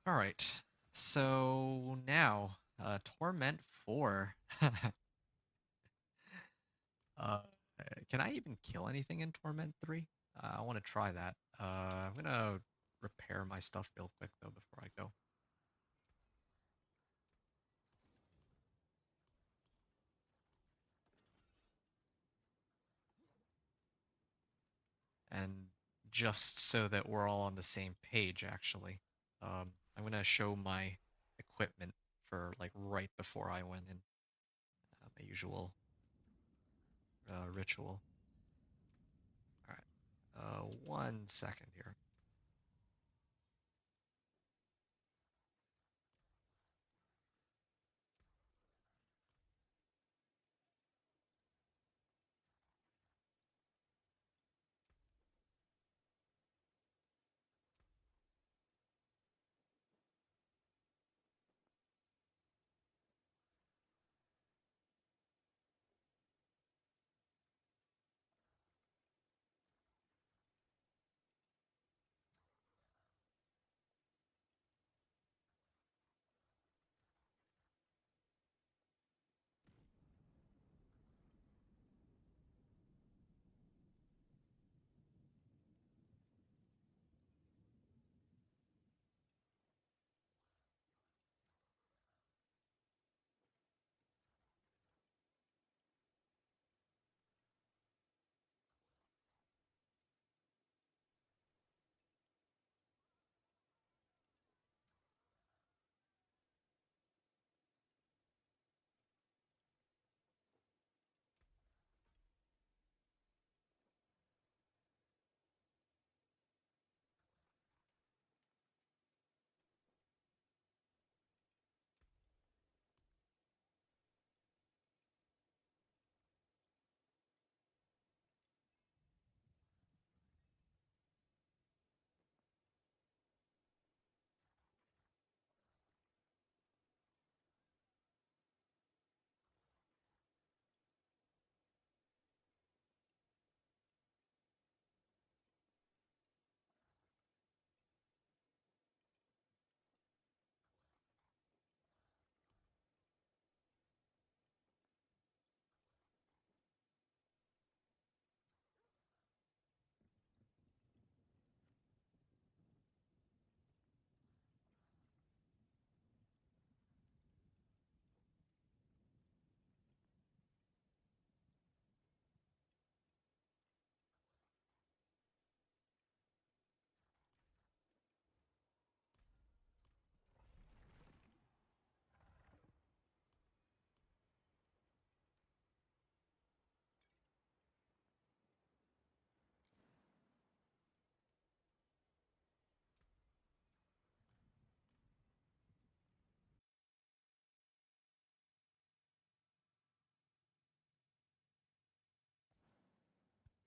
All right. So now, Torment 4. uh, can I even kill anything in Torment 3? I want to try that. I'm gonna repair my stuff real quick though before I go. And just so that we're all on the same page, actually, I'm gonna show my equipment for like right before I went in, my usual ritual. All right. 1 second here.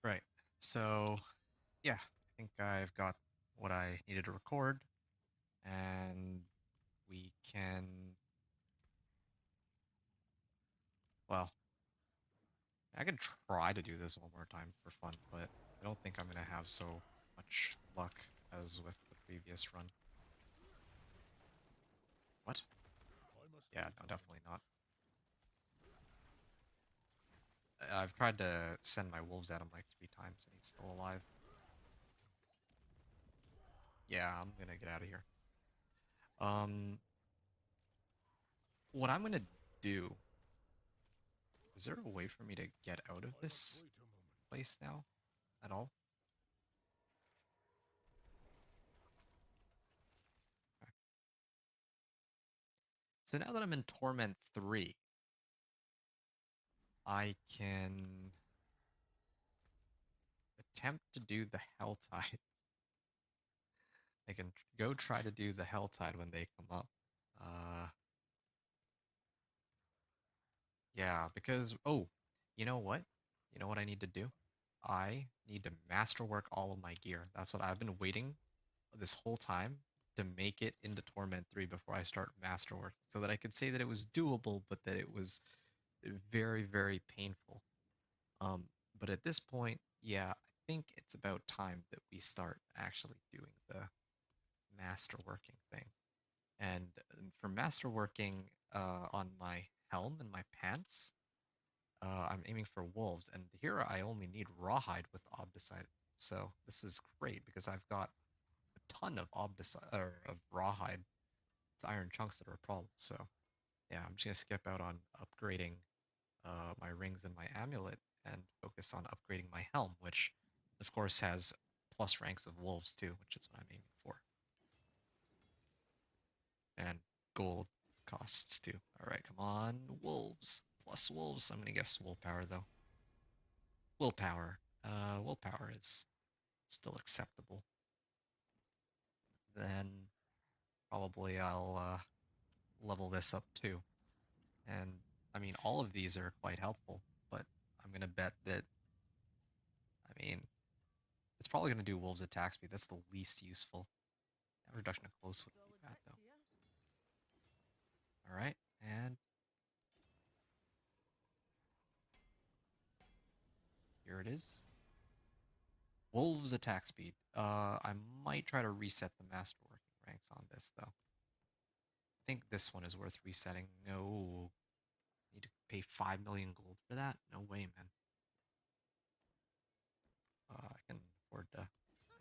Right. So, yeah, I think I've got what I needed to record, and we can. Well, I can try to do this one more time for fun, but I don't think I'm gonna have so much luck as with the previous run. What? Yeah, no, definitely not. I've tried to send my wolves at him like 3 times, and he's still alive. Yeah, I'm gonna get out of here. Um, what I'm gonna do, is there a way for me to get out of this place now at all? Okay. So now that I'm in Torment 3, I can attempt to do the Hell Tide. I can go try to do the Hell Tide when they come up. Uh, yeah, because, oh, you know what? You know what I need to do? I need to masterwork all of my gear. That's what I've been waiting this whole time to make it into Torment 3 before I start masterwork so that I could say that it was doable, but that it was very, very painful. But at this point, yeah, I think it's about time that we start actually doing the masterworking thing. And for masterworking on my helm and my pants, I'm aiming for wolves. And here I only need rawhide with obdicite. So this is great because I've got a ton of obdicite or of rawhide. It's iron chunks that are a problem. So yeah, I'm just gonna skip out on upgrading my rings and my amulet and focus on upgrading my helm, which of course has plus ranks of wolves too, which is what I'm aiming for. And gold costs too. All right, come on, wolves. Plus wolves. I'm gonna guess willpower though. Willpower. Willpower is still acceptable. Then probably I'll level this up too. And I mean, all of these are quite helpful, but I'm gonna bet that, I mean, it's probably gonna do wolves attack speed. That's the least useful. That reduction of close wouldn't be bad though. All right, and here it is. Wolves attack speed. I might try to reset the masterworking ranks on this though. I think this one is worth resetting. No, need to pay 5 million gold for that? No way, man. I can afford to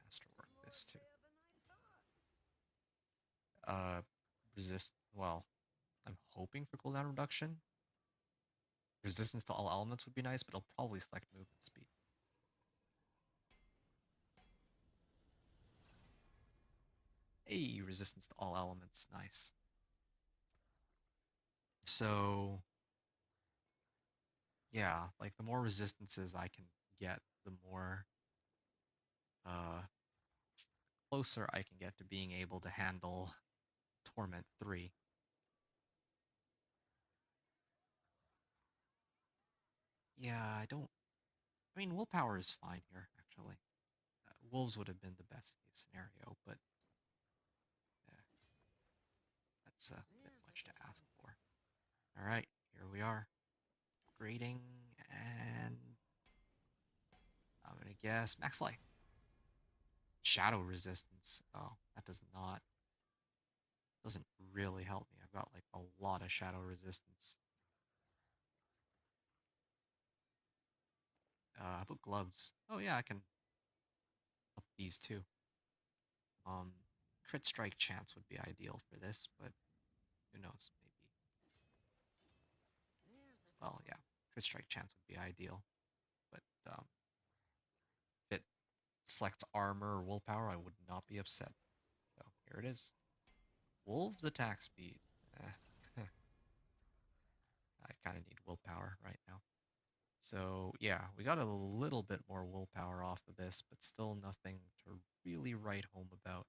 masterwork this too. Uh, resist. Well, I'm hoping for cooldown reduction. Resistance to all elements would be nice, but I'll probably select movement speed. Hey, resistance to all elements, nice. So yeah, like the more resistances I can get, the more uh closer I can get to being able to handle Torment 3. Yeah, I don't. I mean, willpower is fine here, actually. Wolves would have been the best case scenario, but eh, that's a bit much to ask for. All right, here we are. Grading, and I'm gonna guess max life. Shadow resistance. Oh, that doesn't really help me. I've got like a lot of shadow resistance. How about gloves? Oh yeah, I can up these too. Um, Crit strike chance would be ideal for this, but who knows? Maybe. Well, yeah, crit strike chance would be ideal, but if it selects armor or willpower, I would not be upset. So here it is. Wolves attack speed. Eh, I kind of need willpower right now. So yeah, we got a little bit more willpower off of this, but still nothing to really write home about.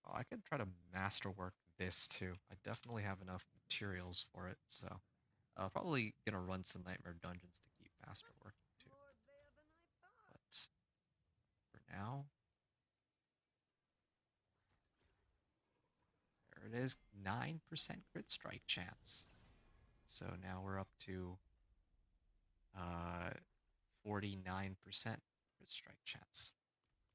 Oh, I could try to masterwork this too. I definitely have enough materials for it, so probably gonna run some nightmare dungeons to keep masterworking too. But for now, there it is, 9% crit strike chance. So now we're up to uh 49% crit strike chance.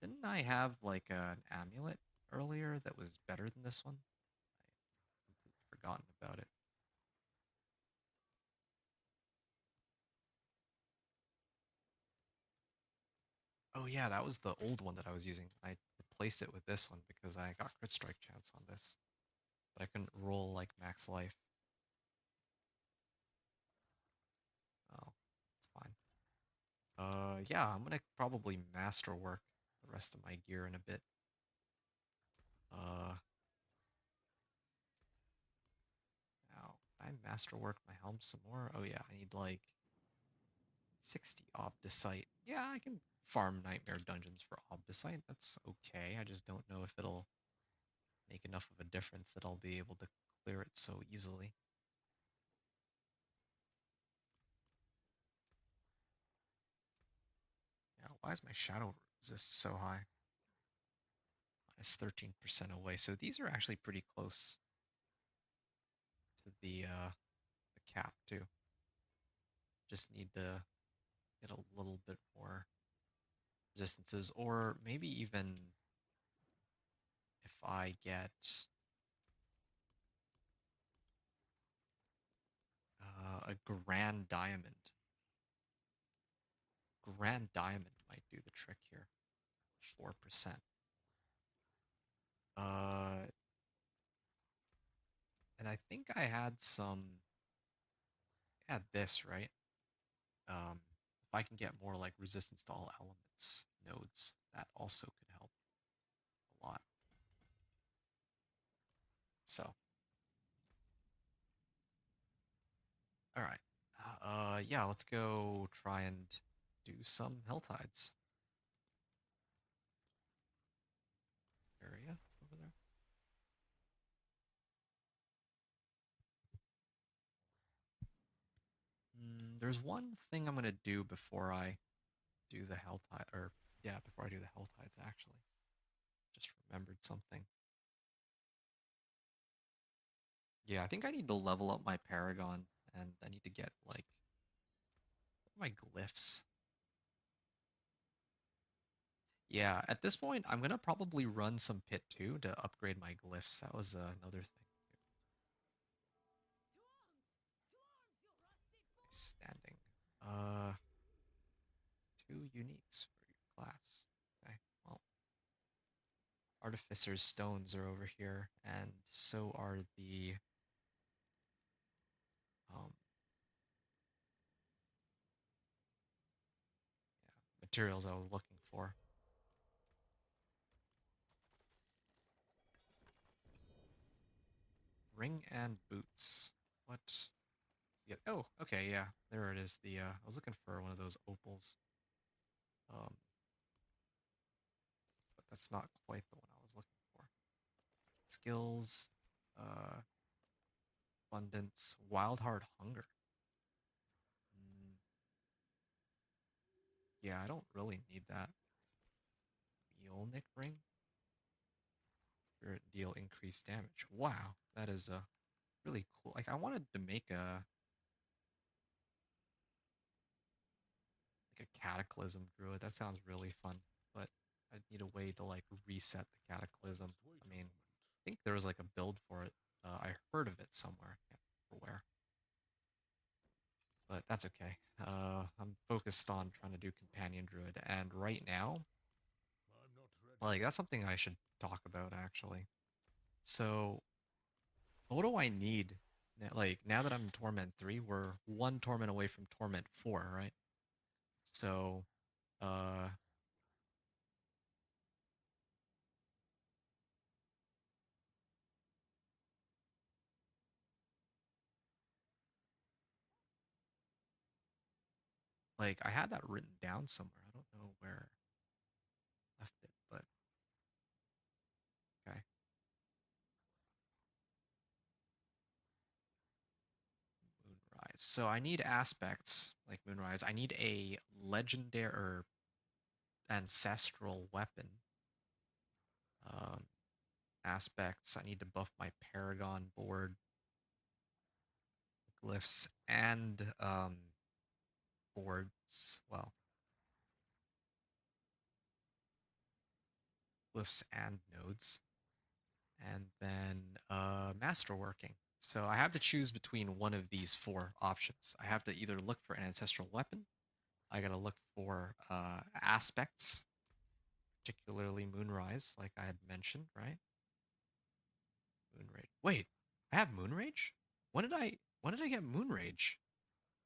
Didn't I have like an amulet earlier that was better than this one? I completely forgotten about it. Oh yeah, that was the old one that I was using. I replaced it with this one because I got crit strike chance on this, but I couldn't roll like max life. Oh, it's fine. Yeah, I'm gonna probably masterwork the rest of my gear in a bit. Uh, Now I masterwork my helm some more. Oh yeah, I need like 60 Obdicite. Yeah, I can farm Nightmare Dungeons for Obdicite. That's okay. I just don't know if it'll make enough of a difference that I'll be able to clear it so easily. Yeah, why is my shadow resist so high? Minus 13% away. So these are actually pretty close to the cap too. Just need to get a little bit more resistances, or maybe even if I get a grand diamond. Grand diamond might do the trick here. 4%. Uh, and I think I had had this, right? If I can get more like resistance to all elements nodes, that also could help a lot. So, all right. Yeah, let's go try and do some Hell Tides area over there. There's one thing I'm gonna do before I do the Hell Tide, or yeah, before I do the Hell Tides, actually. Just remembered something. Yeah, I think I need to level up my Paragon, and I need to get like my glyphs. Yeah, at this point, I'm gonna probably run some Pit 2 to upgrade my glyphs. That was another thing. Standing. Uh, 2 uniques for your class. Okay, well, Artificer's stones are over here, and so are the um, yeah, materials I was looking for. Ring and boots. What? Yeah. Oh, okay. Yeah, there it is. The I was looking for one of those opals. Um, but that's not quite the one I was looking for. Skills, uh, abundance, wild heart hunger. Mm, yeah, I don't really need that. Mjolnir ring. Spirit deal increased damage. Wow, that is really cool. Like I wanted to make a cataclysm druid. That sounds really fun, but I need a way to like reset the cataclysm. I mean, I think there was like a build for it. I heard of it somewhere. Can't remember where, but that's okay. I'm focused on trying to do companion druid, and right now, like that's something I should talk about actually. So, what do I need? Like now that I'm in Torment 3, we're one torment away from Torment 4, right? So, uh, like I had that written down somewhere. I don't know where I left it, but okay. Moonrise. So I need aspects like Moonrise. I need a legendary or ancestral weapon. Um, aspects. I need to buff my Paragon board, glyphs, and boards. Well, glyphs and nodes, and then masterworking. So I have to choose between one of these four options. I have to either look for an ancestral weapon. I gotta look for aspects, particularly Moonrise, like I had mentioned, right? Moonrage. Wait, I have Moonrage? When did I get Moonrage?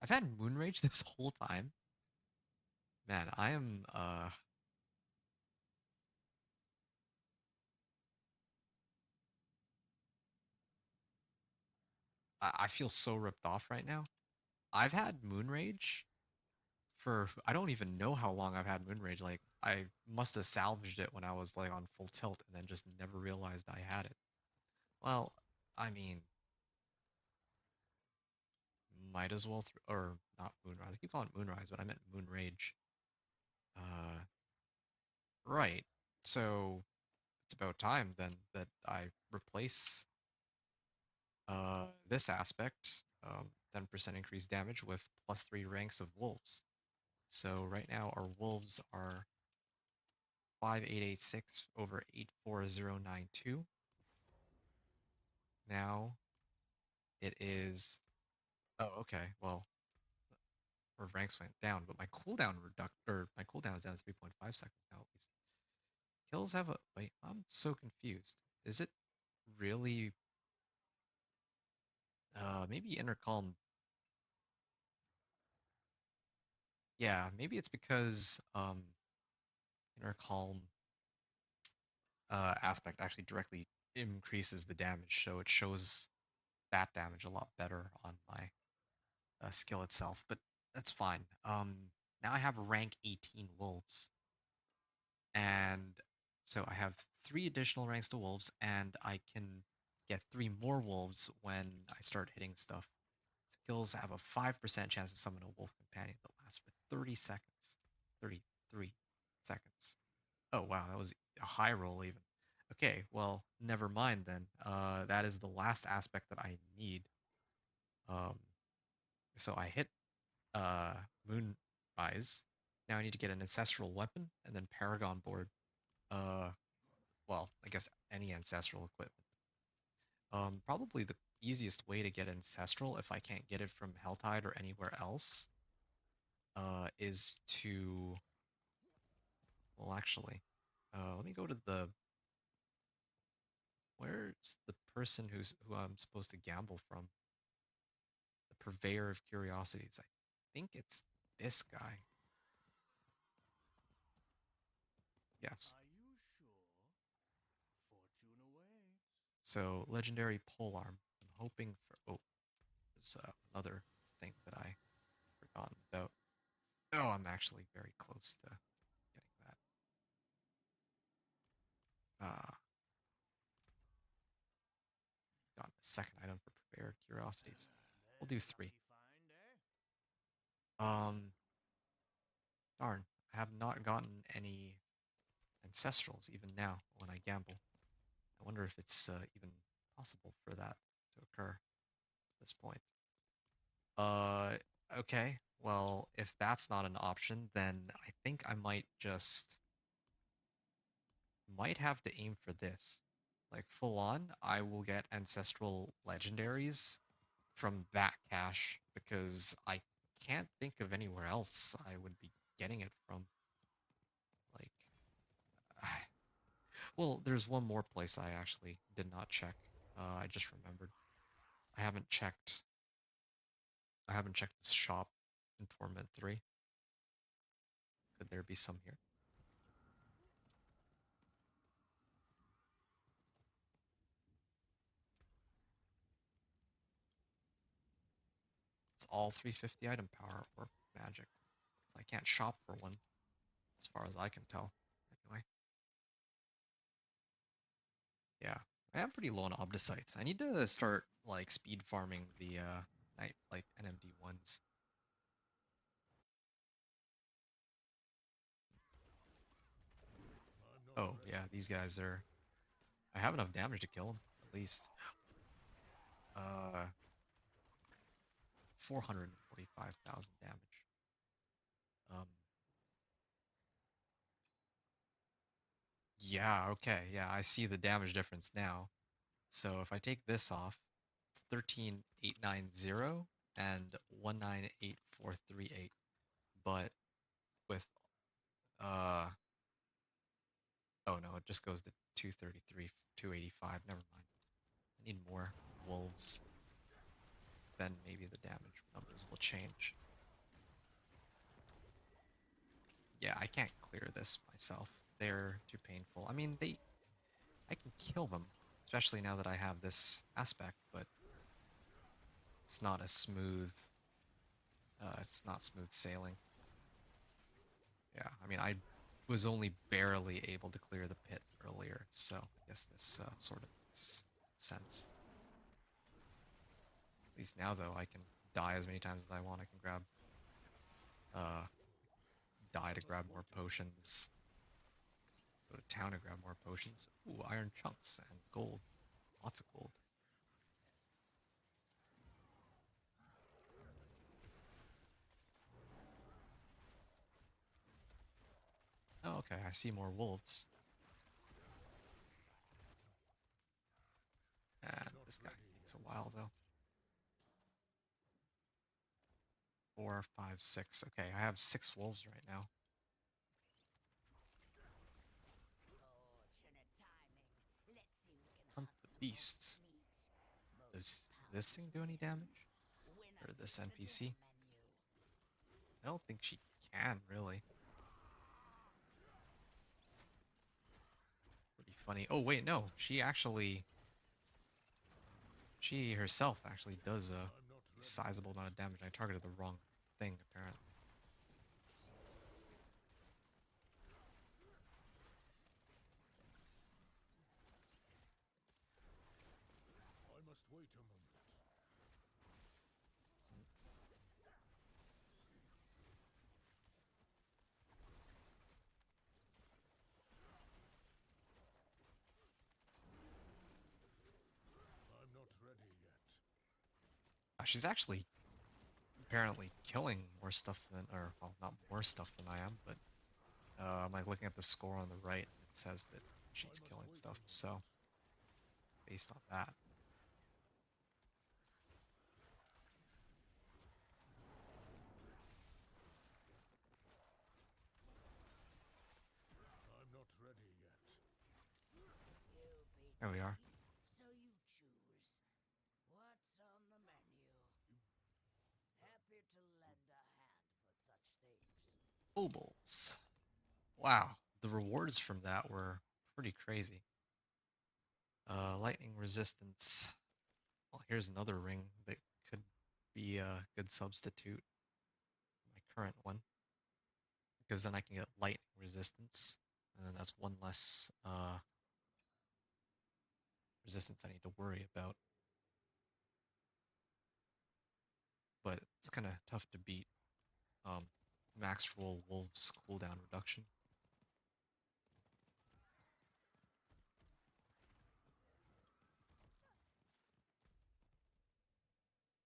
I've had Moonrage this whole time. Man, I feel so ripped off right now. I've had Moonrage for I don't even know how long I've had Moonrage. Like I must have salvaged it when I was like on full tilt and then just never realized I had it. Well, I mean, might as well or not Moonrise. I keep calling it Moonrise, but I meant Moonrage. Uh, right. So it's about time then that I replace this aspect, 10% increased damage with +3 ranks of wolves. So right now our wolves are 5886 over 84092. Now it is. Oh, okay. Well, our ranks went down, but my my cooldown is down to 3.5 seconds now at least. Kills have a wait. I'm so confused. Is it really? Maybe inner calm. Yeah, maybe it's because inner calm aspect actually directly increases the damage, so it shows that damage a lot better on my skill itself. But that's fine. Now I have rank 18 wolves, and so I have 3 additional ranks to wolves, and I can get 3 more wolves when I start hitting stuff. Skills have a 5% chance to summon a wolf companion that lasts for 30 seconds. 33 seconds. Oh wow, that was a high roll even. Okay, well, never mind then. That is the last aspect that I need. Um, so I hit uh Moonrise. Now I need to get an ancestral weapon and then Paragon board. Uh, well, I guess any ancestral equipment. Probably the easiest way to get ancestral, if I can't get it from Helltide or anywhere else, is to, well, actually, let me go to the, where's the person who I'm supposed to gamble from? The Purveyor of Curiosities. I think it's this guy. Yes. Are you sure? Fortune awaits. So legendary polearm. I'm hoping for. Oh, there's another thing that I forgotten about. Oh, I'm actually very close to getting that. Got a second item for Purveyor of Curiosities. We'll do Another 3. lucky find, eh? Um, darn, I have not gotten any ancestrals even now when I gamble. I wonder if it's even possible for that to occur at this point. Uh, okay. Well, if that's not an option, then I think I might have to aim for this. Like full on, I will get ancestral legendaries from that cache because I can't think of anywhere else I would be getting it from. Like, well, there's one more place I actually did not check. I just remembered. I haven't checked. I haven't checked this shop in Torment 3. Could there be some here? It's all 350 item power or magic. I can't shop for one, as far as I can tell. Anyway, yeah, I am pretty low on obdicites. I need to start like speed farming the night like NMD ones. Oh yeah, these guys are. I have enough damage to kill them at least. 445,000 damage. Um, yeah, okay, yeah, I see the damage difference now. So if I take this off, it's 13,890 and 198,438. But with oh no, it just goes to 233, 285. Never mind. I need more wolves. Then maybe the damage numbers will change. Yeah, I can't clear this myself. They're too painful. I mean, I can kill them, especially now that I have this aspect, but it's not as smooth. It's not smooth sailing. Yeah, I mean, I was only barely able to clear the pit earlier, so I guess this sort of makes sense. At least now, though, I can die as many times as I want. I can uh, die to grab more potions, go to town to grab more potions. Ooh, iron chunks and gold. Lots of gold. Oh, okay, I see more wolves. And Not this guy ready takes a yet. while though. 4, 5, 6. Okay, I have 6 wolves right now. Fortunate timing. Let's see who can Hunt hunt the the most beasts. meat. Most Does this pounds thing of do any meat. damage? Winner Or this gets the dinner NPC? menu. I don't think she can, really. Pretty funny. Oh, wait, no. She herself actually does a I'm not ready sizable yet. amount of damage. I targeted the wrong thing, apparently. I must wait a moment. I'm not ready yet. She's actually apparently killing more stuff than, or, well, not more stuff than I am, but I'm like looking at the score on the right, and it says that I she's must killing wait a stuff, moment. so based on that. I'm not ready yet. You beat There we me, are. so you choose. What's on the menu? Happy to lend a hand for such things. Obols. Wow, the rewards from that were pretty crazy. Lightning resistance. Well, here's another ring that could be a good substitute for my current one, because then I can get lightning resistance, and then that's one less resistance I need to worry about. But it's kind of tough to beat um, max roll wolves cooldown reduction.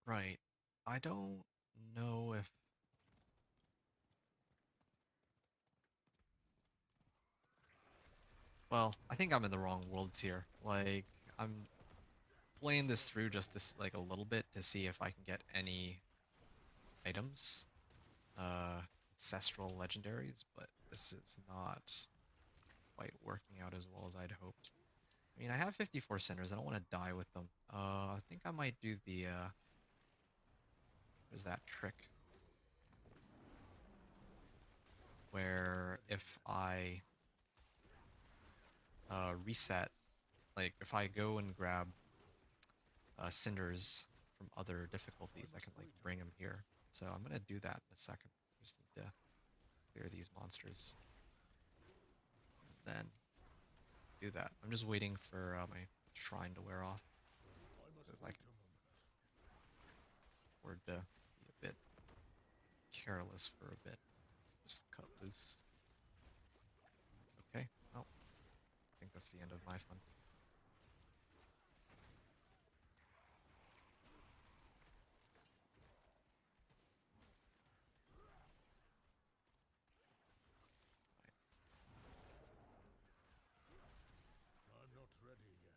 Right. I don't know if. Well, I think I'm in the wrong worlds here. Like, I'm playing this through just this like a little bit to see if I can get any items, uh, ancestral legendaries, but this is not quite working out as well as I'd hoped. I mean, I have 54 centers. I don't want to die with them. I think I might do the there's that trick where if I reset, like if I go and grab cinders from other I difficulties, I must can like wait a bring them moment. here. So I'm gonna do that in a second. Just need to clear these monsters and then do that. I'm just waiting for my shrine to wear off I must because I wait can a moment. afford to be a bit careless for a bit. Just cut loose. Okay, well, I think that's the end of my fun. Right. I'm not ready yet.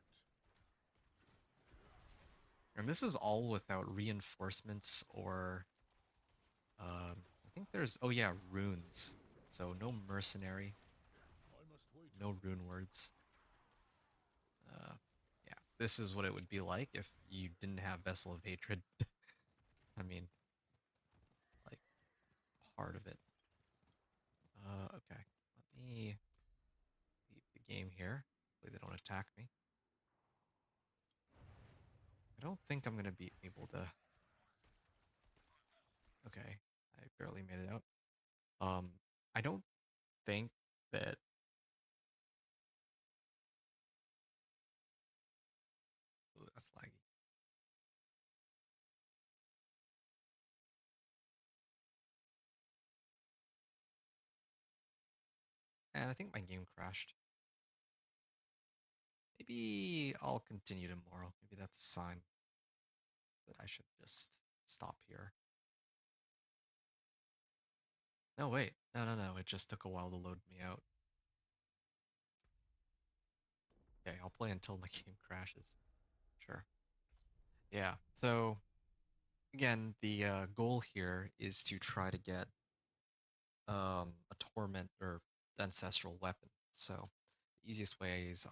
And this is all without reinforcements or I think there's, oh yeah, runes. So no mercenary, I must wait a no moment. rune words. Uh, yeah, this is what it would be like if you didn't have Vessel of Hatred. I mean, like part of it. Okay. Let me leave the game here. Hopefully they don't attack me. I don't think I'm gonna be able to. Okay, I barely made it out. Um, I don't think that. Ooh, that's laggy. And I think my game crashed. Maybe I'll continue tomorrow. Maybe that's a sign that I should just stop here. No, wait. No, no, no. It just took a while to load me out. Okay, I'll play until my game crashes. Sure. Yeah. So again, the goal here is to try to get a torment or ancestral weapon. So the easiest way is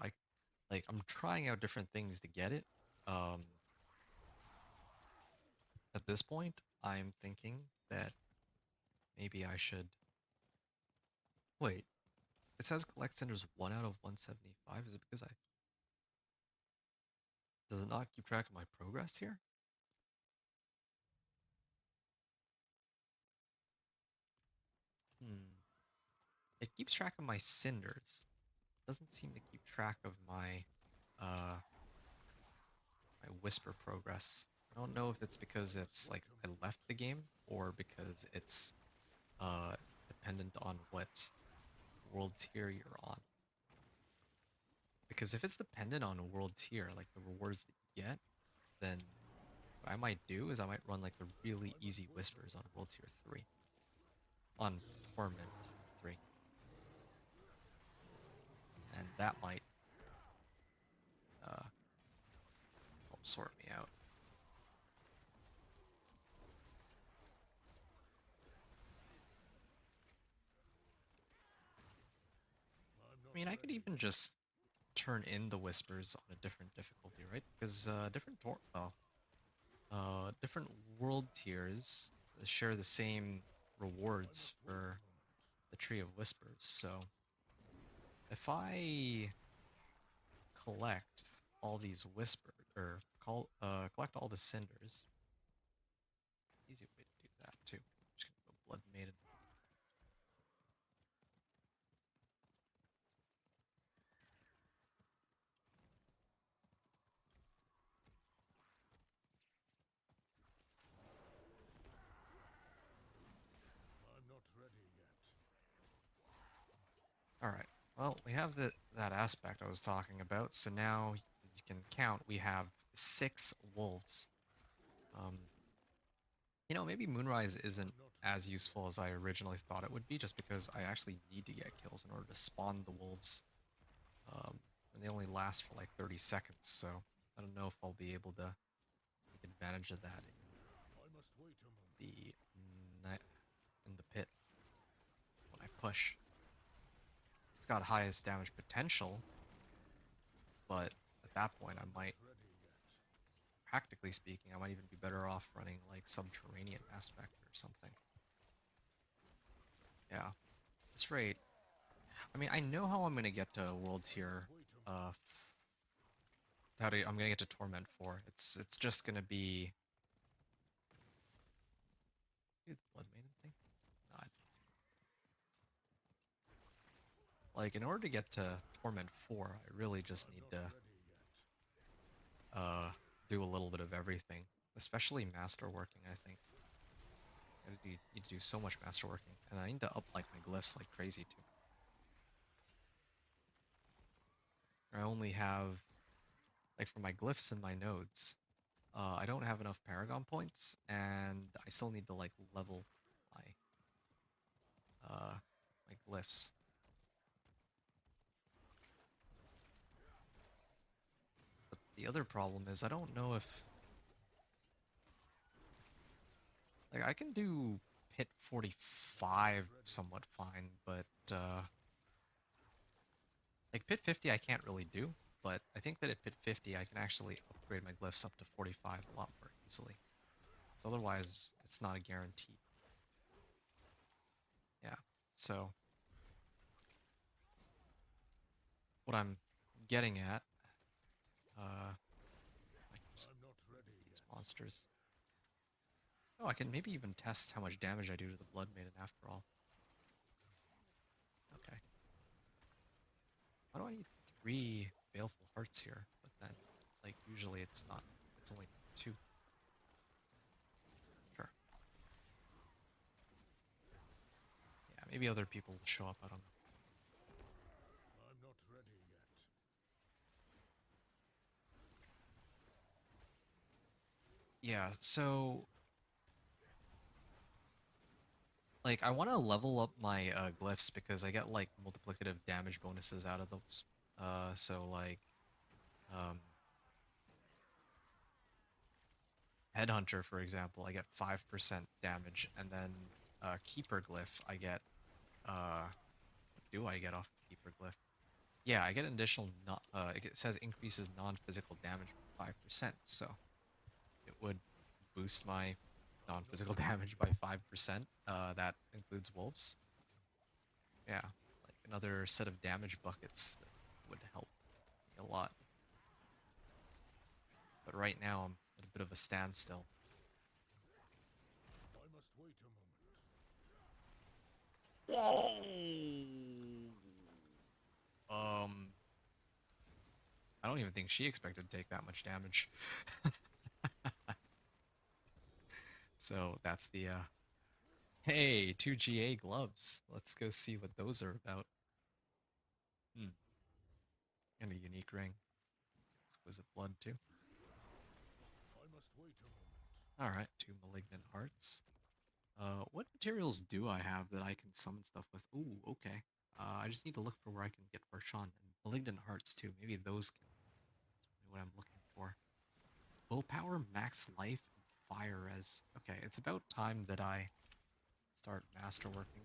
I'm trying out different things to get it. Um, at this point, I'm thinking that maybe I should wait. It says collect cinders 1 out of 175. Is it because I does it not keep track of my progress here? Hmm. It keeps track of my cinders. Doesn't seem to keep track of uh my whisper progress. I don't know if it's because it's like I left the game or because it's uh dependent on what world tier you're on. Because if it's dependent on a world tier, like the rewards that you get, then what I might do is I might run like the really easy whispers on world tier 3. On Torment 3. And that might uh help sort me out. I'm I not mean, I could ready even yet. just turn in the whispers on a different difficulty, right? Because different world tiers share the same I rewards must wait a for moment. the Tree of Whispers. So if I collect all these whispers collect all the cinders, easy way to do that too. Just gonna go Blood Maiden. I'm not ready yet. All right. Well, we have that aspect I was talking about. So now you can count. We have 6 wolves. Um, maybe Moonrise isn't I'm not as ready useful yet. as I originally thought it would be, just because I actually need to get kills in order to spawn the wolves. Um, and they only last for like 30 seconds, so I don't know if I'll be able to take advantage of that I must wait a moment. in the pit when I push. It's got highest damage potential, but at that point, I I'm not might, ready yet. practically speaking, I might even be better off running like subterranean aspect or something. Yeah, this rate. I mean, I know how I'm gonna get to world I must tier. wait a moment. I'm gonna get to Torment 4. It's just gonna be do the Blood Maiden thing. Not like in order to get to Torment 4, I really just I'm need not to ready yet. uh do a little bit of everything, especially masterworking. I think need to do so much masterworking, and I need to up like my glyphs like crazy too. I only have like for my glyphs and my nodes. I don't have enough Paragon points, and I still need to like level my uh my glyphs. But the other problem is I don't know if like I can do pit I'm not 45 ready somewhat yet. fine, but like pit 50 I can't really do. But I think that at pit 50 I can actually upgrade my glyphs up to 45 a lot more easily. So otherwise it's not a guarantee. Yeah. So what I'm getting at, I can just I'm not ready these yet. monsters. Oh, I can maybe even test how much damage I do to the Blood Maiden after all. Okay. Why do I need 3 Baleful Hearts here? But then, like, usually it's not. It's only 2. Sure. Yeah, maybe other people will show up. I don't know. I'm not ready yet. Yeah, so, Like I want to level up my glyphs because I get like multiplicative damage bonuses out of those. So like um Headhunter, for example, I get 5% damage, and then Keeper Glyph, I get what do I get off the Keeper Glyph? Yeah, I get an additional. No, it says increases non-physical damage by 5%, so it would boost my non-physical damage by 5%. That includes wolves. Yeah, like another set of damage buckets that would help me a lot. But right now I'm at a bit of a standstill. I must wait a moment. Whoa! Um, I don't even think she expected to take that much damage. So that's the hey, 2 GA gloves. Let's go see what those are about. Hmm. And a unique ring. Exquisite blood too. I must wait a moment. Alright, 2 malignant hearts. What materials do I have that I can summon stuff with? Ooh, okay. I just need to look for where I can get Parshan and malignant hearts too. Maybe those can tell me what I'm looking for. Willpower, max life, and fire res. Okay, it's about time that I start masterworking.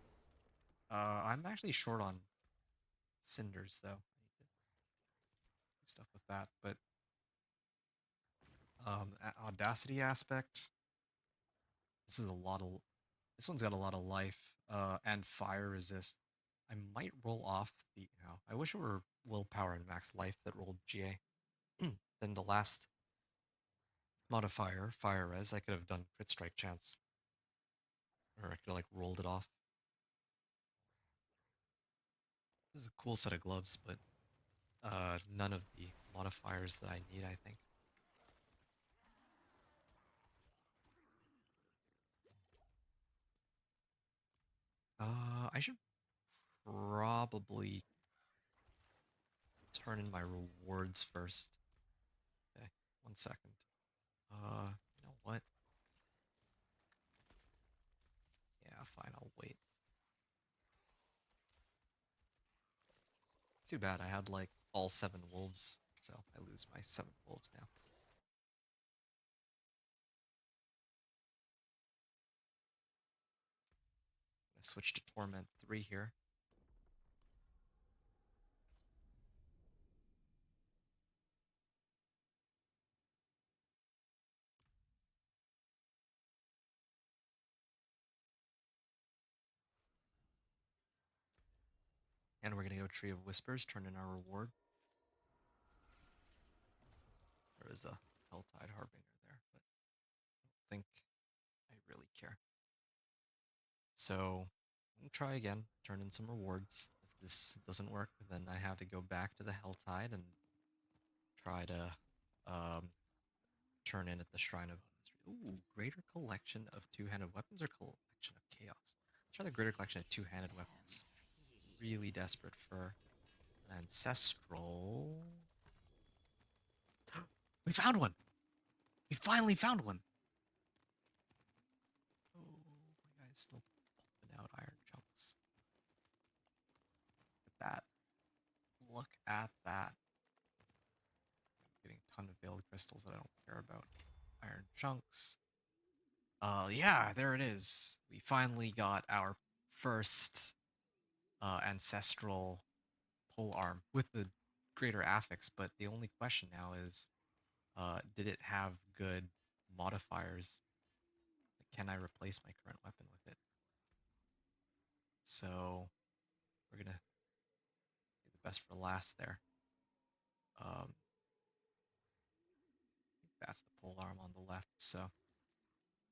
I'm actually short on cinders though. I need to do stuff with that. But audacity aspect. This is a lot of. This one's got a lot of life. And fire resist. I might roll off the. Oh, I wish it were willpower and max life that rolled GA. Then the last modifier, fire res, I could have done crit strike chance, or I could have like rolled it off. This is a cool set of gloves, but none of the modifiers that I need, I think. I should probably turn in my rewards first. Okay, 1 second. You know what? Yeah, fine, I'll wait. It's too bad I had like all 7 wolves, so I lose my 7 wolves now. I'm gonna switch to Torment 3 here. And we're gonna go Tree of Whispers, turn in our reward. There is a Helltide Harbinger there, but I don't think I really care. So I'm gonna try again, turn in some rewards. If this doesn't work, then I have to go back to the Helltide and try to um, turn in at the Shrine of Ooh, greater collection of two-handed weapons or collection of chaos? Let's try the greater collection of two-handed weapons. Really desperate for an ancestral. We found one! We finally found one! Oh, my guy's still pumping out iron chunks. Look at that. Look at that. Getting a ton of veiled crystals that I don't care about. Iron chunks. Yeah, there it is. We finally got our first ancestral pole arm with the greater affix, but the only question now is, did it have good modifiers? Can I replace my current weapon with it? So we're gonna do the best for last there. Um, that's the pole arm on the left. So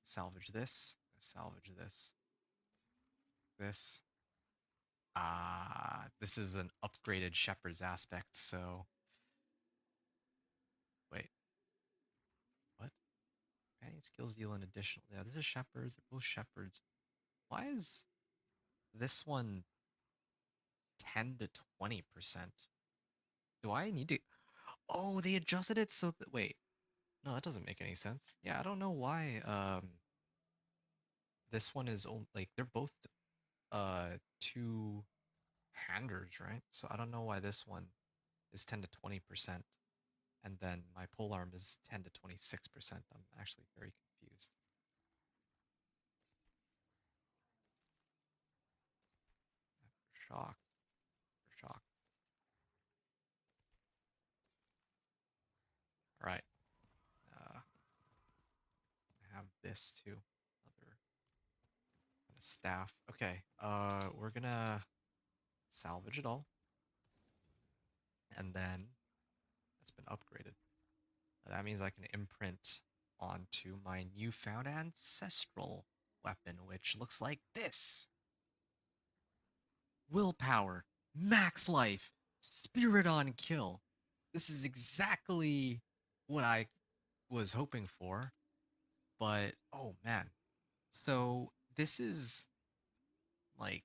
salvage this. Salvage this. This. This is an upgraded shepherd's aspect. So wait, what? Companion skills deal an additional. Yeah, this is shepherds. They're both shepherds. Why is this one 10 to 20%? Do I need to? Oh, they adjusted it so that. Wait, no, that doesn't make any sense. Yeah, I don't know why. This one is like they're both two handers, right? So I don't know why this one is 10 to 20%, and then my polearm is 10 to 26%. I'm actually very confused. Shock, shock. All right. I have this too. Other kind of staff. Okay. We're gonna salvage it all, and then it's been upgraded. That means I can imprint onto my newfound ancestral weapon, which looks like this. Willpower, max life, spirit on kill. This is exactly what I was hoping for, but oh man. So this is like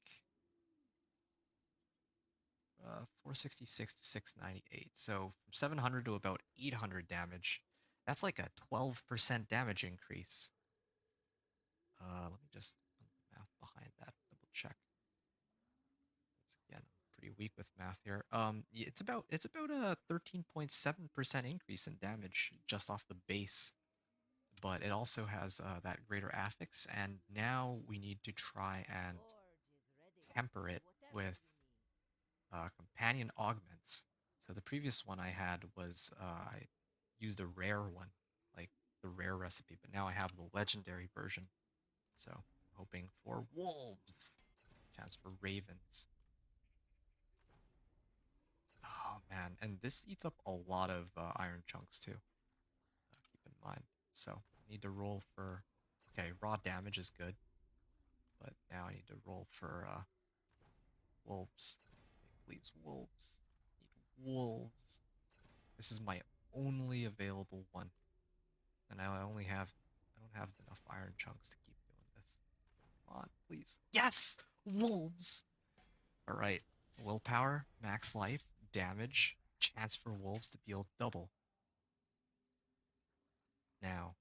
466 to 698. So from 700 to about 800 damage. That's like a 12% damage increase. Let me just run the math behind that. Double check. Again, I'm pretty weak with math here. It's about a 13.7% increase in damage just off the base, but it also has that greater affix, and now we need to try The and forge is ready temper for it whatever with you need. companion augments. So the previous one I had was I used a rare one, like the rare recipe, but now I have the legendary version. So I'm hoping for wolves, chance for ravens. Oh man, and this eats up a lot of iron chunks too. Keep in mind. So I need to roll for. Okay, raw damage is good, but now I need to roll for wolves. Okay, please, wolves. Need wolves. This is my only available one, and I only have. I don't have enough iron chunks to keep doing this. Come on, please. Yes, wolves. All right. Willpower, max life, damage, chance for wolves to deal double. Now,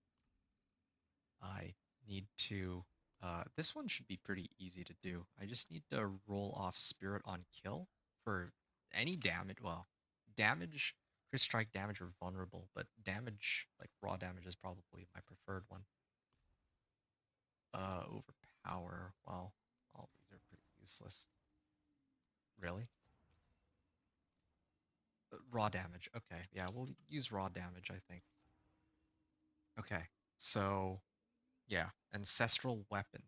I need to. This one should be pretty easy to do. I just need to roll off Spirit on kill for any damage. Well, damage, crit strike damage, or vulnerable, but damage, like raw damage, is probably my preferred one. Overpower. Well, all these are pretty useless. Really? Raw damage. Okay, yeah, we'll use raw damage, I think. Okay, so yeah, ancestral weapon.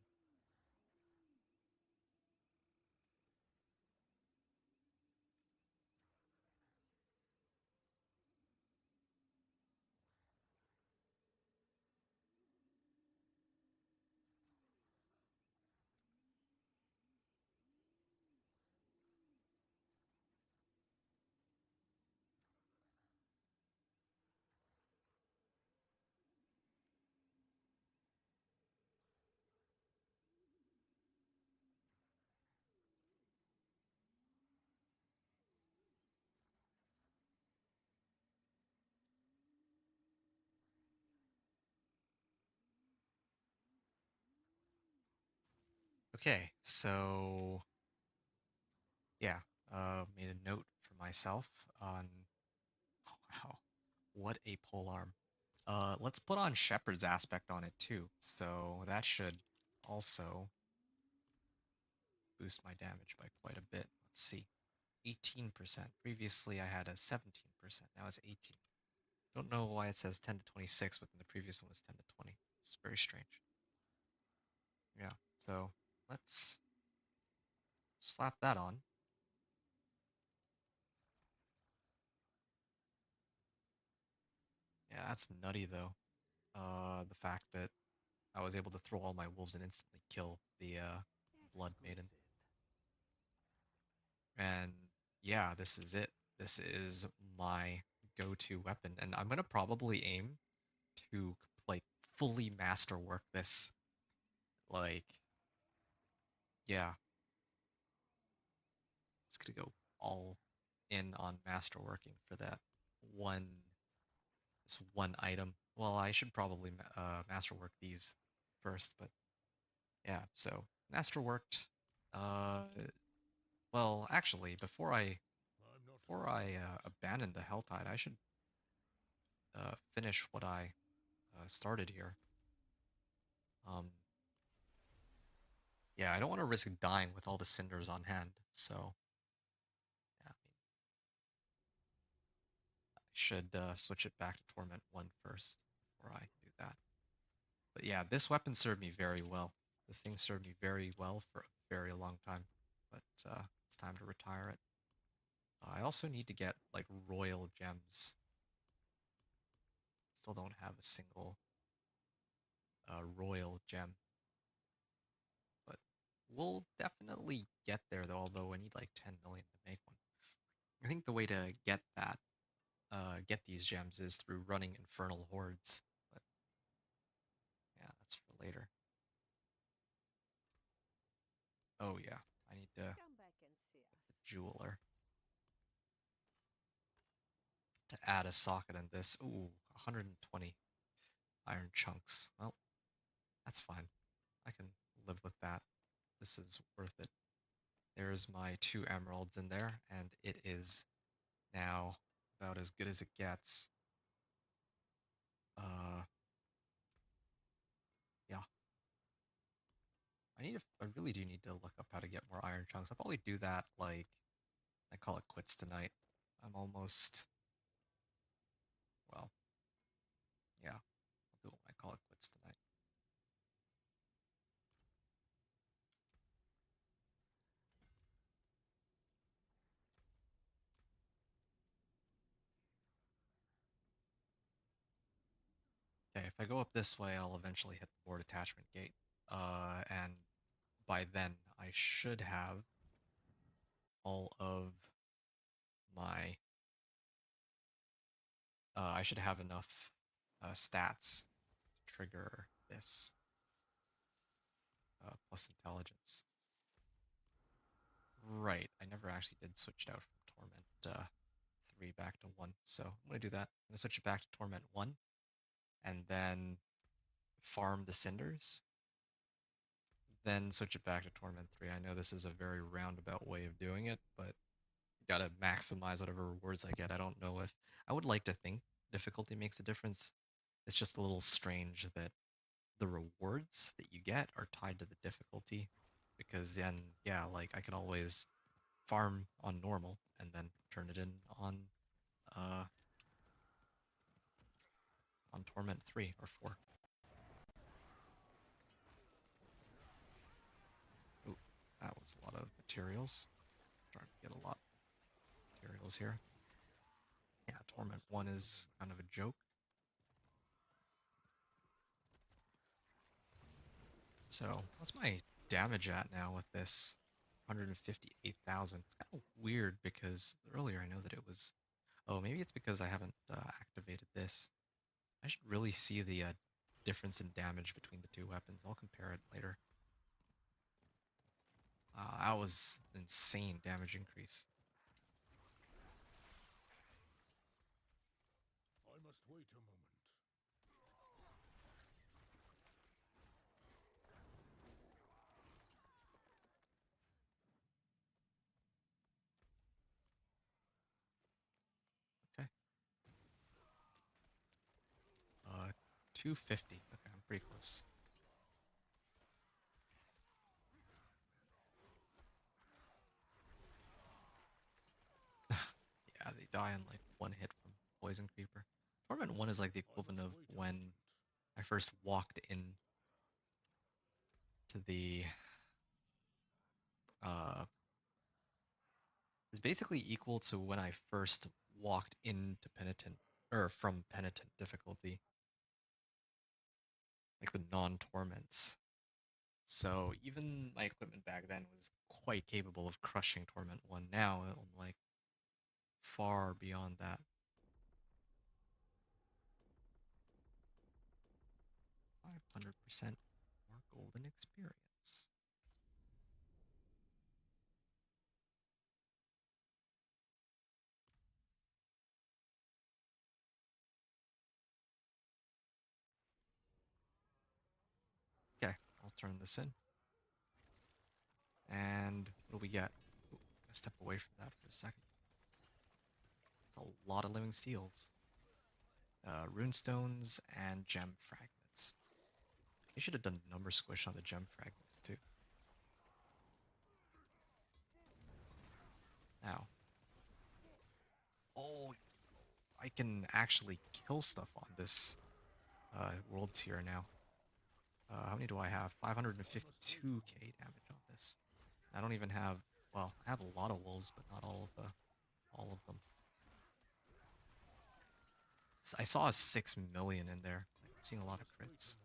Okay, so yeah, made a note for myself on. Oh, wow, what a pole arm. Let's put on Shepherd's aspect on it too. So that should also boost my damage by quite a bit. Let's see. 18%. Previously I had a 17%. Now it's 18. Don't know why it says 10 to 26 when the previous one was 10 to 20. It's very strange. Yeah. So let's slap that on. Yeah, that's nutty though. The fact that I was able to throw all my wolves and instantly kill the Blood Maiden. Exquisite. And yeah, this is it. This is my go-to weapon, and I'm gonna probably aim to like fully masterwork this. Like, yeah, just gonna go all in on masterworking for that one this one item. Well, I should probably masterwork these first, but yeah. So masterworked Uh, well, actually, I'm not before I abandon the Helltide, I should finish what I started here. Um, yeah, I don't want to risk dying with all the cinders on hand, so yeah, I mean, I should switch it back to Torment 1 first before I do that. But yeah, this weapon served me very well. This thing served me very well for a very long time, but it's time to retire it. I also need to get like royal gems. Still don't have a single royal gem, but we'll definitely get there though. Although I need like 10 million to make one. I think the way to get these gems is through running infernal hordes. But yeah, that's for later. Oh yeah, I need to Come back and see us. the jeweler to add a socket in this. Ooh, 120 iron chunks. Well, that's fine. I can live with that. This is worth it. There's my 2 emeralds in there, and it is now about as good as it gets. Uh, yeah. I really do need to look up how to get more iron chunks. I'll probably do that like I call it quits tonight. I'm almost well, yeah. I'll do it when I call it quits tonight. Okay, if I go up this way, I'll eventually hit the board attachment gate. And by then I should have all of my I should have enough stats to trigger this plus intelligence. Right, I never actually did switch it out from Torment 3 back to 1, so I'm going to do that. I'm going to switch it back to Torment 1, and then farm the cinders, then switch it back to Torment 3. I know this is a very roundabout way of doing it, but gotta maximize whatever rewards I get. I don't know if I would like to think difficulty makes a difference. It's just a little strange that the rewards that you get are tied to the difficulty, because then yeah, like I can always farm on normal and then turn it in uh on Torment 3 or 4. Ooh, that was a lot of materials. Starting to get a lot of materials here. Yeah, Torment 1 is kind of a joke. So what's my damage at now with this? 158,000. It's kind of weird because earlier I know that it was. Oh, maybe it's because I haven't activated this. I should really see the difference in damage between the two weapons. I'll compare it later. That was insane damage increase. I must wait a moment. Okay. 250. Okay, I'm pretty close. Yeah, they die in like one hit from Poison Creeper. Torment 1 is like the I equivalent must of wait a when moment. I first walked in to the uh is basically equal to when I first walked into Penitent or from Penitent difficulty, like the non-torments. So even my equipment back then was quite capable of crushing Torment 1. Now I'm like far beyond that. 500% more golden experience. Okay, I'll turn this in. And what do we get? Ooh, gotta step away from that for a second. It's a lot of living steels. Runestones and gem fragments. They should have done number squish on the gem fragments too. Now, oh, I can actually kill stuff on this world tier now. How many do I have? I must wait a 552k moment. damage on this. I don't even have, well, I have a lot of wolves, but not all of them. I saw a 6 million in there. Like, I'm seeing a I lot of must wait a crits. moment.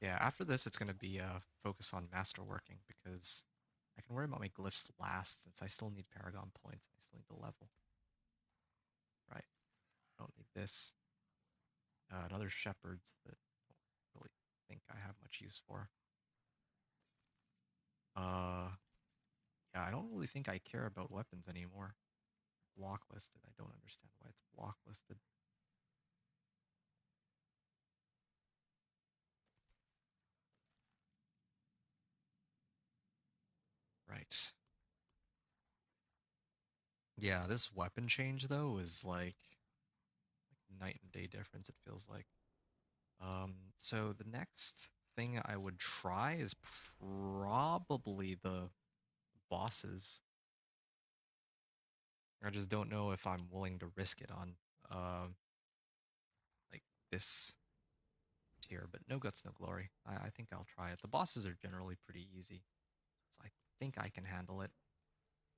Yeah, after this, it's going to be focus on masterworking because I can worry about my glyphs last since I still need Paragon points. I still need the level. Right. I don't need this. Another shepherds that I don't really think I have much use for. Uh, yeah, I don't really think I care about weapons anymore. Block listed. I don't understand why it's block listed. Right. Yeah, this weapon change though is like night and day difference, it feels like. So the next thing I would try is probably the bosses. I just don't know if I'm willing to risk it on like this tier, but no guts, no glory. I think I'll try it. The bosses are generally pretty easy, so I think I can handle it.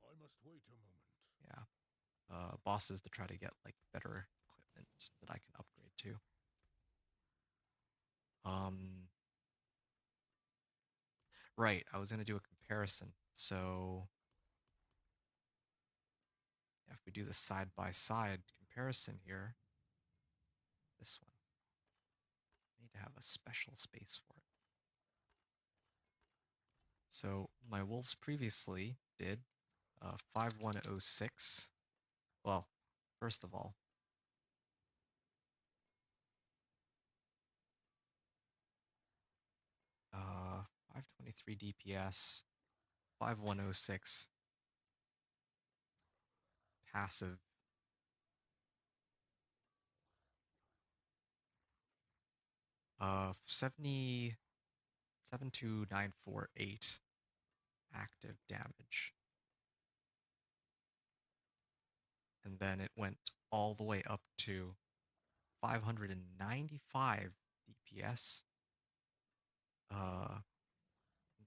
I must wait a moment. Yeah. Bosses to try to get like better equipment that I can upgrade to. Um, right. I was gonna do a comparison. So if we do the side by side comparison here, this one, I need to have a special space for it. So my wolves previously did 5106. Well, first of all, 523 DPS, 5106 passive, 72948 active damage. And then it went all the way up to 595 DPS.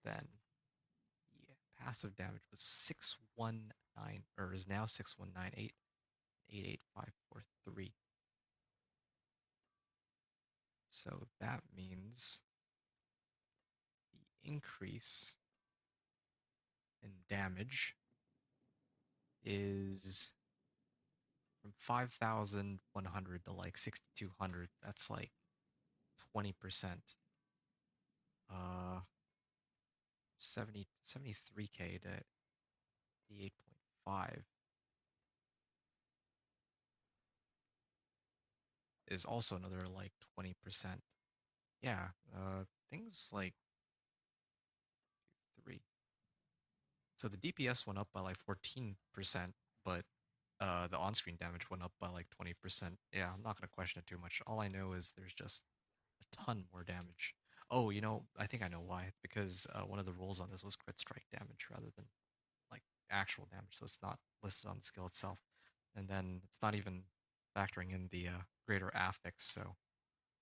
Then the passive damage was 619, or is now 6198, 88543. So that means the increase in damage is from 5,100 to like 6,200. That's like 20%. Uh, 73k to 88.5 is also another like 20%. Yeah, things like 3. So the DPS went up by like 14%, but the on-screen damage went up by like 20%. Yeah, I'm not gonna question it too much. All I know is there's just a ton more damage. Oh, I think I know why. It's because one of the rules on this was crit strike damage rather than like actual damage, so it's not listed on the skill itself. And then it's not even factoring in the greater affix. So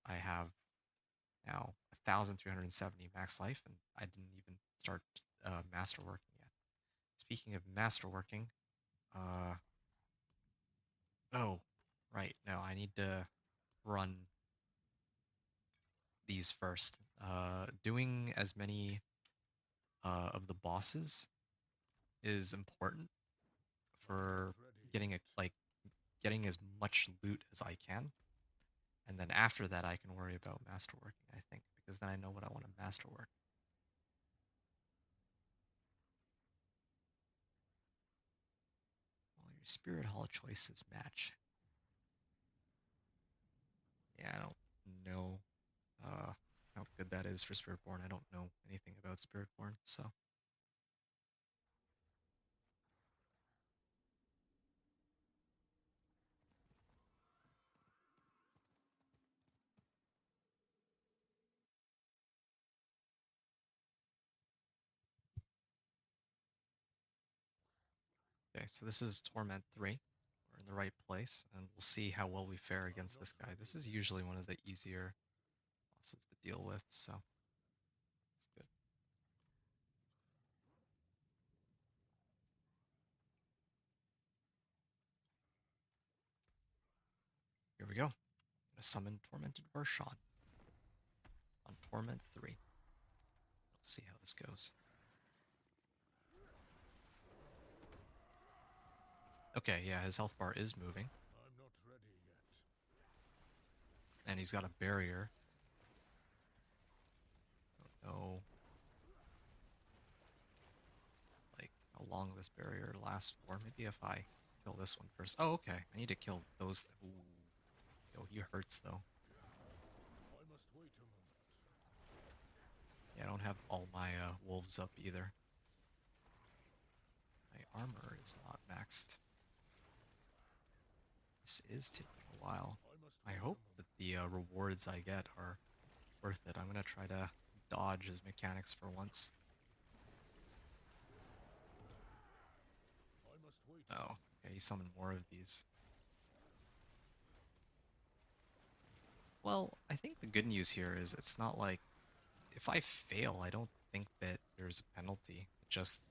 I have now 1,370 max life, and I didn't even start masterworking yet. Speaking of masterworking, uh, oh, right, no, I need to run these first. Doing as many of the bosses is important My heart for is ready, getting knight. getting as much loot as I can, and then after that I can worry about masterworking. I think because then I know what I want to masterwork. Well, your spirit hall choices match. Yeah, I don't know how good that is for Spiritborn. I don't know anything about Spiritborn, so Okay, so this is Torment 3. We're in the right place, and we'll see how well we fare I'm against not this guy. ready This is yet. usually one of the easier bosses to deal with, so it's good. Here we go. I'm gonna summon Tormented Vershawn on Torment 3. We'll see how this goes. Okay, yeah, his health bar is moving, I'm not ready yet. and he's got a barrier. Don't know, like, how long this barrier lasts for. Maybe if I kill this one first. Oh, okay. I need to kill those. Ooh. Yo, he hurts, though. I must wait a moment. Yeah, I don't have all my wolves up either. My armor is not maxed. This is taking a while. I must I wait a hope moment. that the rewards I get are worth it. I'm gonna try to dodge his mechanics for once. I must wait a Oh, moment. okay, he summoned more of these. Well, I think the good news here is it's not like if I fail, I don't think that there's a penalty. It just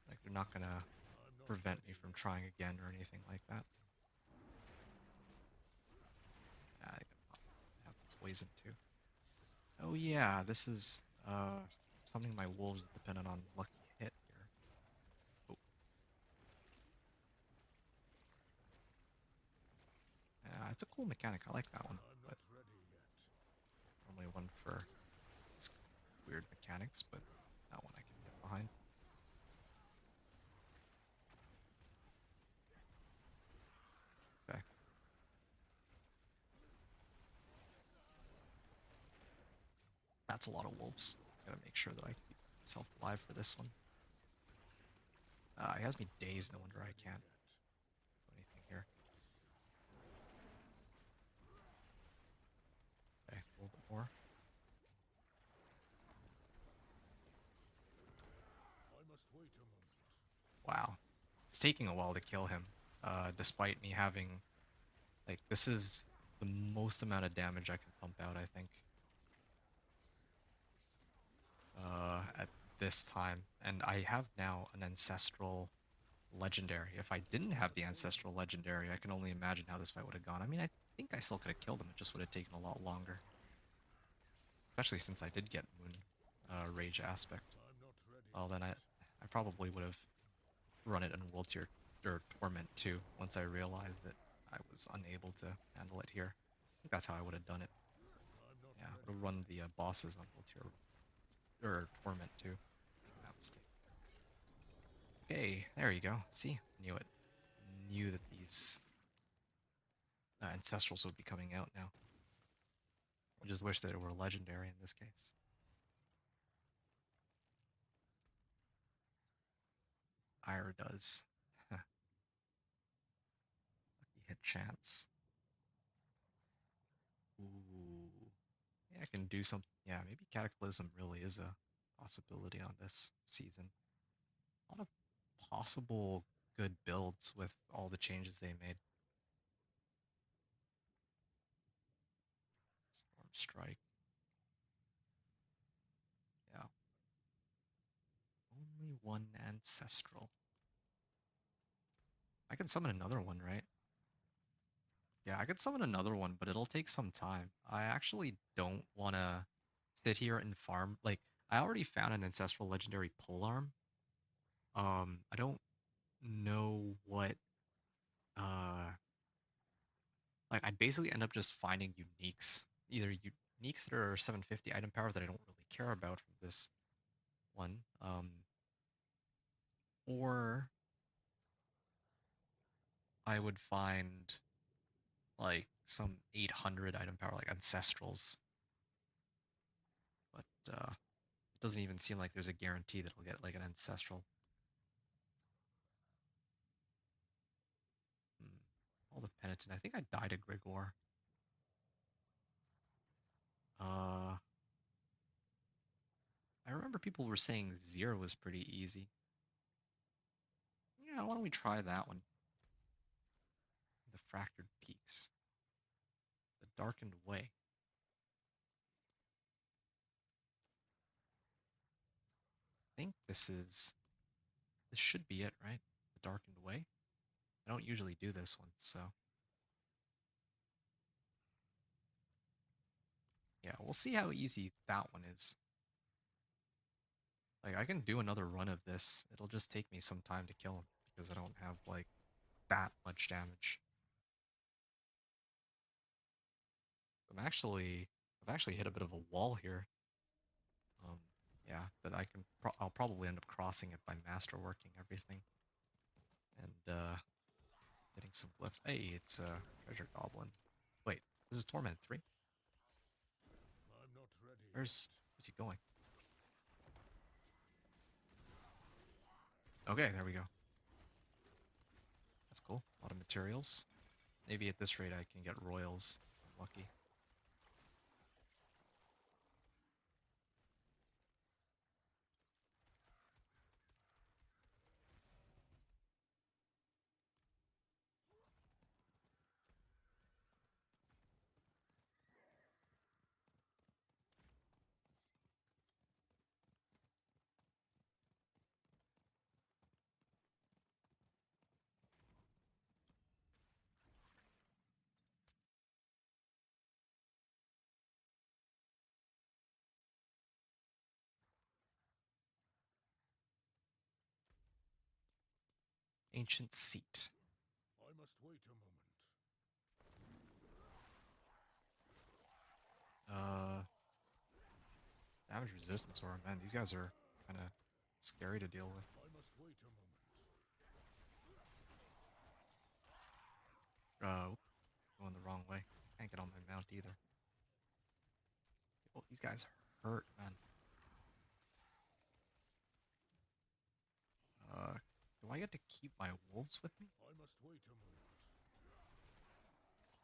like they're not gonna I'm not prevent me ready from yet. trying again or anything like that. I have poison too. Oh yeah, this is something my wolves is dependent on lucky hit here. Oh, it's a cool mechanic. I like that one, I'm but not ready yet. normally one for these weird mechanics, but that one I can get behind. Okay, that's a lot of wolves. Gotta make sure that I keep myself alive for this one. He has me dazed. No Not wonder I ready can't yet. do anything here. Okay, a little bit more. I must wait a moment. Wow, it's taking a while to kill him. Despite me having like this is the most amount of damage I can pump out. I think. At this time, and I have now an ancestral legendary. If I didn't I have the must wait a ancestral moment. legendary, I can only imagine how this fight would have gone. I mean, I think I still could have killed him. It just would have taken a lot longer, especially since I did get Moon Rage aspect. I'm not ready Well, then yet. I probably would have run it in World Tier or Torment too. Once I realized that I was unable to handle it here, I think that's how I would have done it. I'm not Yeah, I would ready have yet. run the bosses on World Tier or Torment too. Making that mistake. Okay, there you go. See, knew it. Knew that these ancestrals would be coming out now. I just wish that it were legendary in this case. Ira does. Lucky hit chance. Ooh. Yeah, I can do something. Yeah, maybe Cataclysm really is a possibility on this season. A lot of possible good builds with all the changes they made. Storm Strike. Yeah. Only one ancestral. I can summon another one, right? Yeah, I could summon another one, but it'll take some time. I actually don't want to sit here and farm. Like, I already found an ancestral legendary polearm. I don't know what uh like I'd basically end up just finding uniques. Either uniques that are 750 item power that I don't really care about from this one. Or I would find like some 800 item power like ancestrals. But it doesn't even seem like there's a guarantee that I'll get like an ancestral. Hmm. All the penitent. I think I died a Grigor. Uh, I remember people were saying Zero was pretty easy. Yeah, why don't we try that one? The Fractured Peaks. The Darkened Way. I think this should be it, right? The Darkened Way. I don't usually do this one, so yeah, we'll see how easy that one is. Like, I can do another run of this. It'll just take me some time to kill him because I don't have like that much damage. I've actually hit a bit of a wall here. Um, yeah, that I'll probably end up crossing it by masterworking everything and getting some glyphs. Hey, it's a treasure goblin. Wait, this is Torment 3? I'm not ready Where's he going? Okay, there we go. That's cool. A lot of materials. Maybe at this rate I can get royals. I'm lucky. Ancient Seat. I must wait a moment. Uh, Damage resistance aura. Man, these guys are kind of scary to deal with. I must wait a moment. Going the wrong way. Can't get on my mount either. Well, these guys hurt, man. Do I get to keep my wolves with me? I must wait a moment.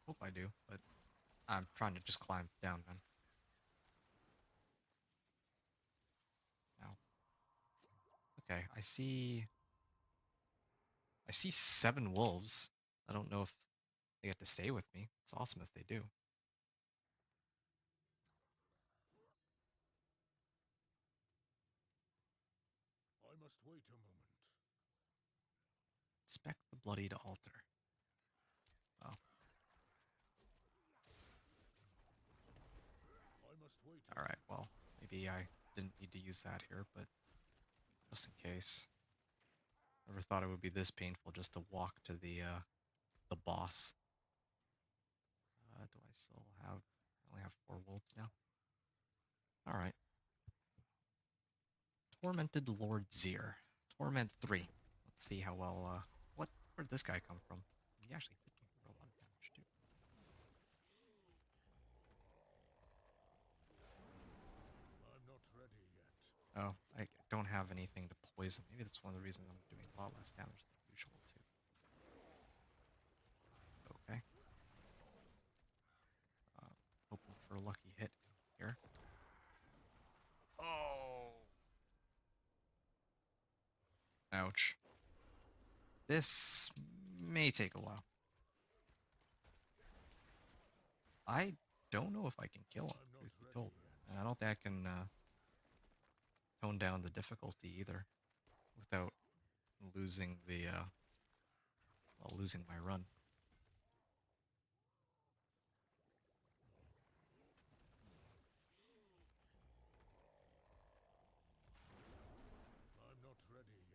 Hope I do, but I'm trying to just climb down, man. Now, okay, I see 7 wolves. I don't know if they get to stay with me. It's awesome if they do. I must wait a moment. Inspect the bloodied altar. Oh, I must wait a alright, well, maybe I didn't need to use that here, but just in case. Never thought it would be this painful just to walk to the boss. Do I still have... I only have 4 wolves now. Alright. Tormented Lord Zir. Torment 3. Let's see how well, where'd this guy come from? He actually hit me for a lot of damage, too. I'm not ready yet. Oh, I don't have anything to poison. Maybe that's one of the reasons I'm doing a lot less damage than usual, too. Okay. Hoping for a lucky hit here. Oh! Ouch. This may take a while. I don't know if I can kill him, I'm not truth be ready told. yet. And I don't think I can tone down the difficulty either without losing losing my run. I'm not ready yet.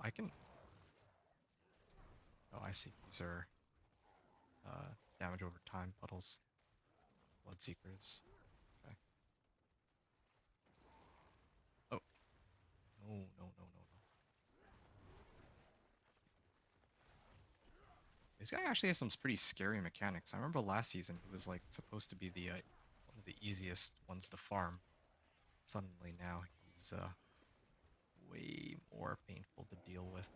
I can... Oh, I see. These are damage over time puddles. Bloodseekers. Okay. Oh. No, no, no, no, no. This guy actually has some pretty scary mechanics. I remember last season he was like supposed to be the one of the easiest ones to farm. Suddenly now he's way more painful to deal with.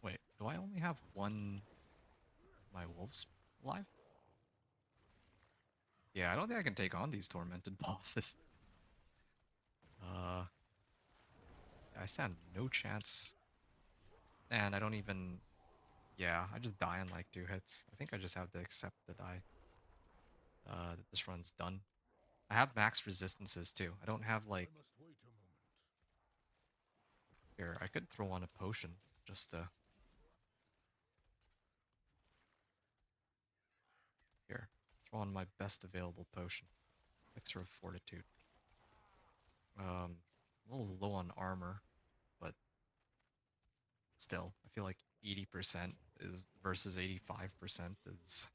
Wait, do I only have one wolves alive? Yeah, I don't think I can take on these tormented bosses. Uh, I stand no chance. And I don't even... Yeah, I just die in like 2 hits. I think I just have to accept that that this run's done. I have max resistances too. I don't have like... I must wait a moment. Here, I could throw on a potion just to... Here, throw on my best available potion. Elixir of Fortitude. A little low on armor, but still, I feel like 80% is versus 85% is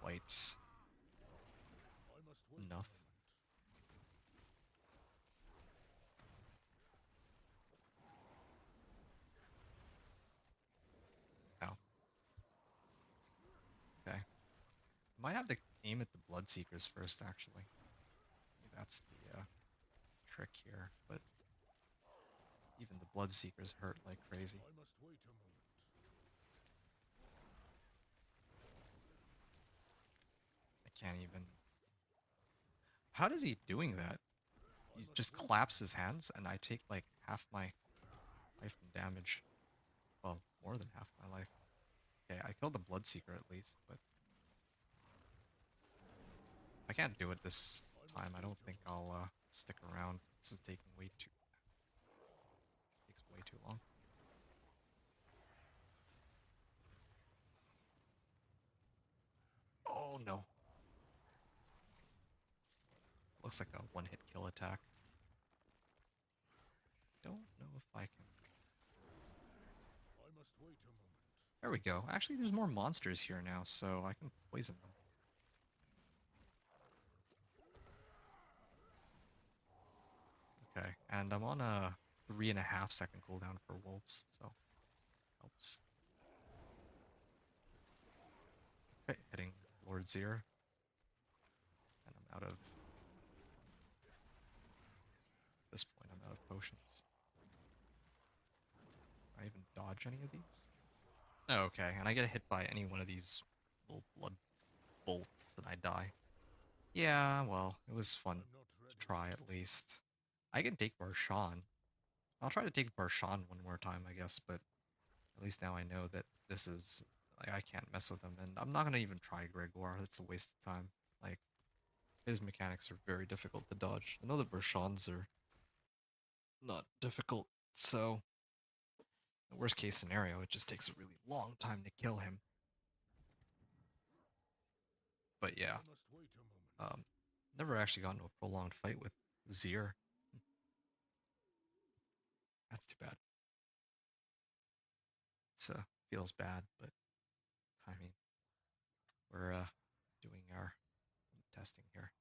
quite I must wait enough. a moment. Ow. Okay. Might have to aim at the Bloodseekers first, actually. Maybe that's the trick here, but even the Bloodseekers hurt like crazy. I must wait a moment. I can't even... How does he doing that? I He must just wait. claps his hands and I take like half my life and damage. Well, more than half my life. Okay, I killed the Bloodseeker at least, but I can't do it this I must time. I wait don't a think moment. I'll stick around. This is taking way too... takes way too long. Oh no. Looks like a one-hit kill attack. Don't know if I can... I must wait a moment. There we go. Actually, there's more monsters here now, so I can poison them. Okay, and I'm on a 3.5-second cooldown for wolves, so helps. Okay, hitting Lord Zir, and I'm out of... At this point, I'm out of potions. Can I even dodge any of these? Oh, okay, and I get hit by any one of these little blood bolts and I die. Yeah, well, it was fun I'm not to ready try yet. at least. I can take Barshan. I'll try to take Barshan one more time, I guess, but at least now I know that this is... Like, I can't mess with him, and I'm not gonna even try Gregor. It's a waste of time. Like, his mechanics are very difficult to dodge. I know the Barshans are not difficult, so the worst case scenario, it just takes a really long time to kill him. But yeah, I must wait a moment. um, never actually got into a prolonged fight with Zir. That's too bad. So feels bad, but I mean, we're doing our testing here.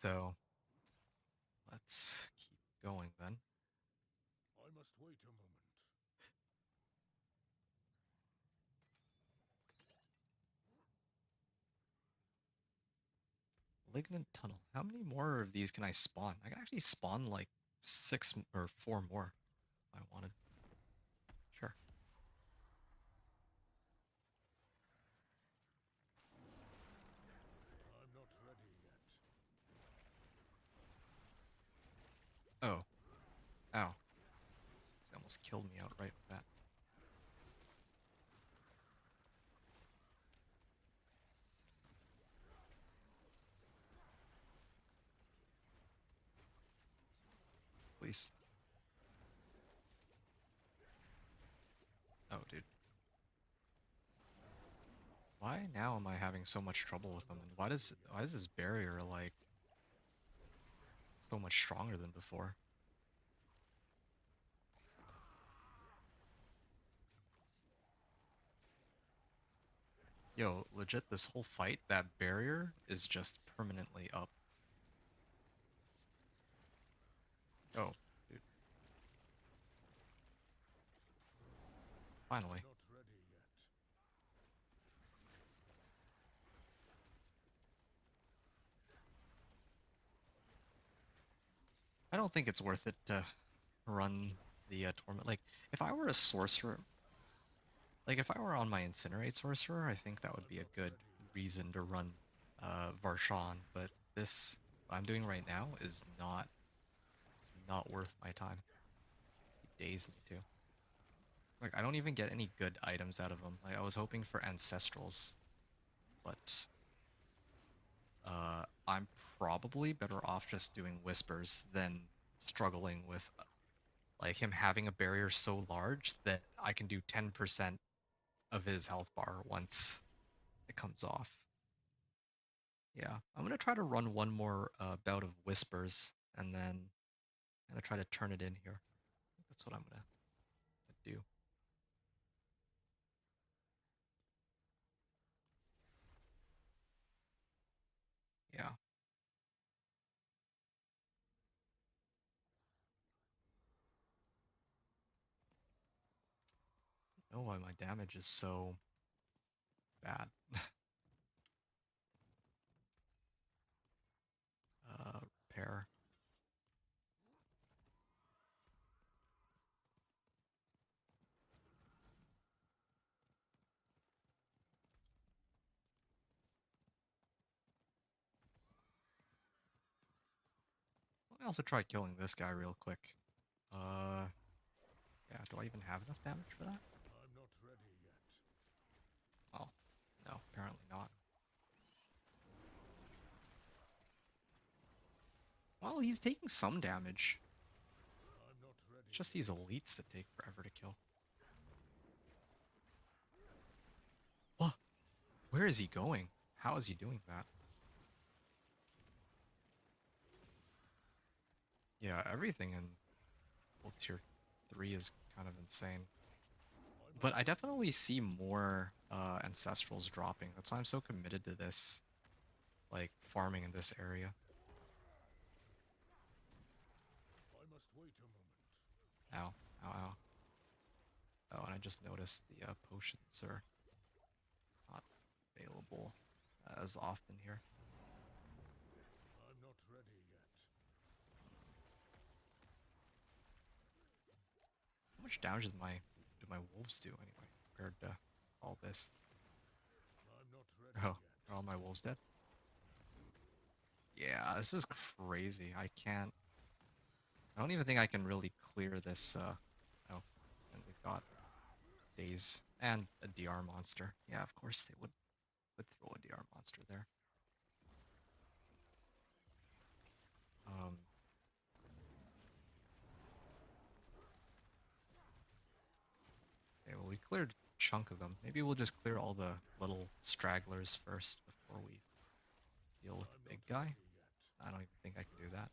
So let's keep going then. I must wait a moment. Malignant Tunnel. How many more of these can I spawn? I can actually spawn like 4 more if I wanted. Sure. I'm not ready yet. Oh. Ow. He almost killed me outright with that. Please. Oh, dude. Why now am I having so much trouble with them? And why is this barrier like so much stronger than before? Yo, legit, this whole fight, that barrier is just permanently up. Oh, dude, finally. Not ready yet. I don't think it's worth it to run the Torment. Like, if I were a sorcerer, like if I were on my Incinerate sorcerer, I think that would be a good reason to run Varshan, but this what I'm doing right now is not worth my time. He dazed me too. Like I don't even get any good items out of him. Like I was hoping for ancestrals, but I'm probably better off just doing whispers than struggling with like him having a barrier so large that I can do 10% of his health bar once it comes off. Yeah, I'm gonna try to run one more bout of whispers, and then I'm gonna try to turn it in here. I think that's what I'm gonna do. Yeah. I don't know why my damage is so bad. Repair. Let me also try killing this guy real quick. Uh, yeah. Do I even have enough damage for that? I'm not ready yet. Oh, no. Apparently not. Well, he's taking some damage. I'm not ready. It's just these elites that take forever to kill. What? Where is he going? How is he doing that? Yeah, everything in well, tier 3 is kind of insane. I But must I wait. definitely see more ancestrals dropping. That's why I'm so committed to this, like farming in this area. I must wait a moment. Ow, ow, ow. Oh, and I just noticed the potions are not available as often here. I'm not ready yet. How much damage do my wolves do anyway compared to all this? I'm not ready Oh, yet. are all my wolves dead? Yeah, this is crazy. I can't. I don't even think I can really clear this. Oh, and they've got days and a DR monster. Yeah, of course they would throw a DR monster there. Um, okay, well we cleared a chunk of them. Maybe we'll just clear all the little stragglers first before we deal with the I'm not big guy. ready yet. I don't even think I can do that.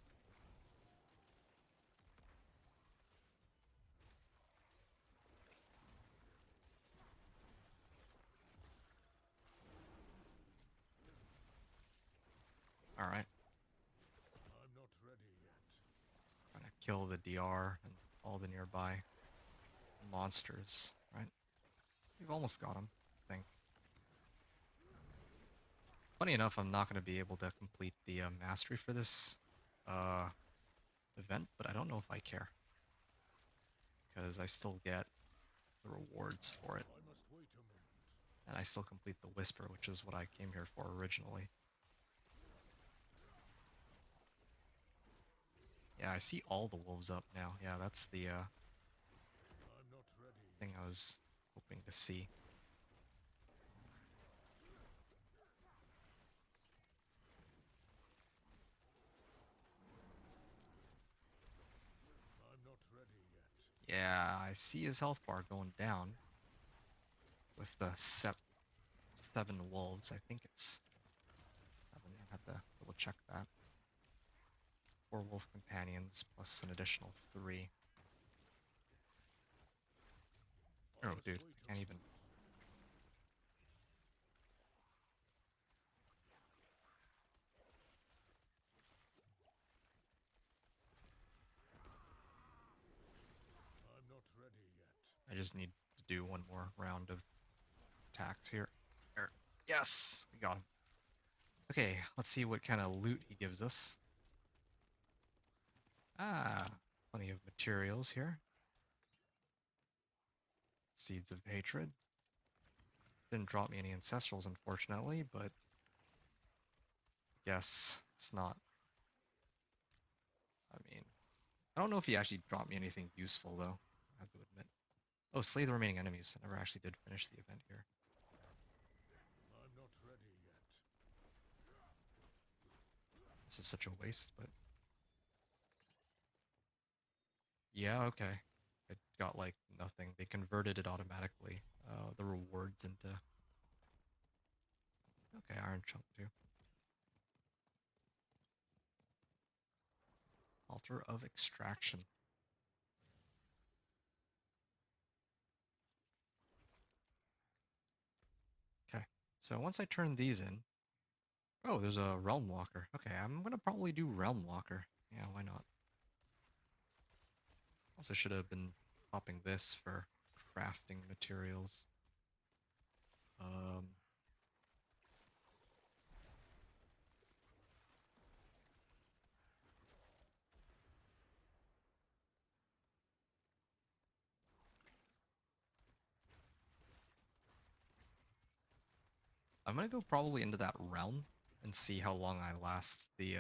All right, I'm not ready yet. trying to kill the DR and all the nearby monsters. Right, we've almost got them. I think. Funny enough, I'm not going to be able to complete the mastery for this uh, event, but I don't know if I care because I still get the rewards for it, I must wait a moment. and I still complete the whisper, which is what I came here for originally. Yeah, I see all the wolves up now. Yeah, that's the I'm not ready thing yet. I was hoping to see. I'm not ready yet. Yeah, I see his health bar going down with the 7 wolves. I think it's 7. I have to double check that. 4 wolf companions plus an additional 3. Oh, Honest dude, way I to can't even. I'm not ready yet. I just need to do one more round of attacks here. There. Yes, we got him. Okay, let's see what kind of loot he gives us. Ah, plenty of materials here. Seeds of Hatred. Didn't drop me any Ancestrals, unfortunately, but yes, it's not. I mean, I don't know if he actually dropped me anything useful, though, I have to admit. Oh, slay the remaining enemies. I never actually did finish the event here. I'm not ready yet. This is such a waste, but yeah, okay. It got like nothing. They converted it automatically, the rewards into. Okay, Iron Chunk too. Altar of Extraction. Okay, so once I turn these in, oh, there's a Realm Walker. Okay, I'm gonna probably do Realm Walker. Yeah, why not? Also should have been popping this for crafting materials. Um, I'm gonna go probably into that realm and see how long I last the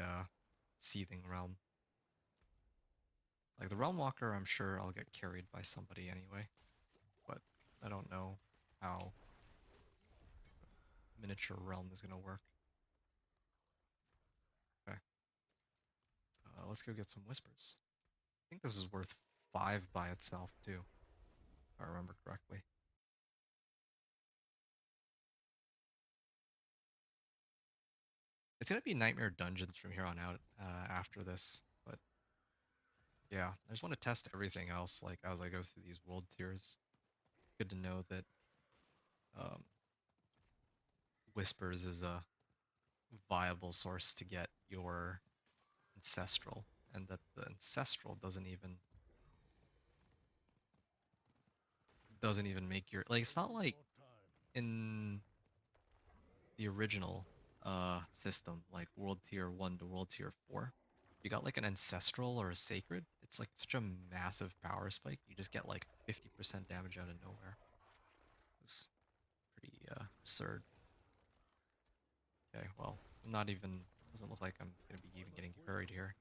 Seething Realm. Like the Realm Walker, I'm sure I'll get carried by somebody anyway, but I don't know how Miniature Realm is gonna work. Okay, let's go get some Whispers. I think this is worth 5 by itself too, if I remember correctly. It's gonna be Nightmare Dungeons from here on out after this, but yeah, I just want to test everything else. Like as I go through these world tiers, good to know that um, Whispers is a viable source to get your Ancestral, and that the Ancestral doesn't even make your like. It's not like More time. in the original system, like World Tier 1 to World Tier 4. You got like an Ancestral or a Sacred, it's like such a massive power spike. You just get like 50% damage out of nowhere. It's pretty absurd. Okay, well, I'm not even, doesn't look like I'm gonna be I even must getting wait carried a here. moment.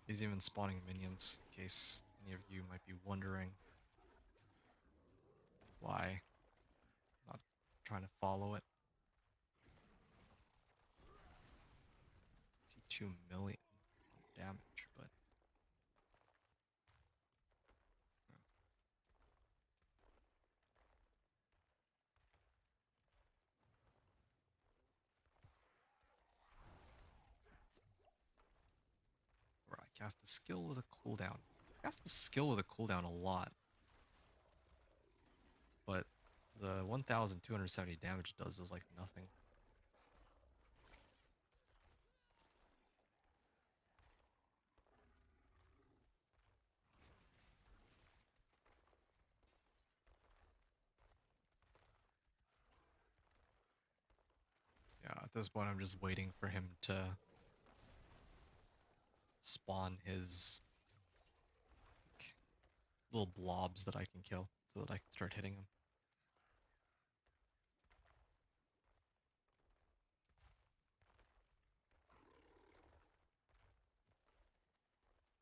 He's even spawning minions, in case any of you might be wondering why I'm not trying to follow it. See 2 million on damage, but or I cast a skill with a cooldown. I cast the skill with a cooldown a lot, but the 1,270 damage it does is like nothing. Yeah, at this point I'm just waiting for him to spawn his like, little blobs that I can kill so that I can start hitting him.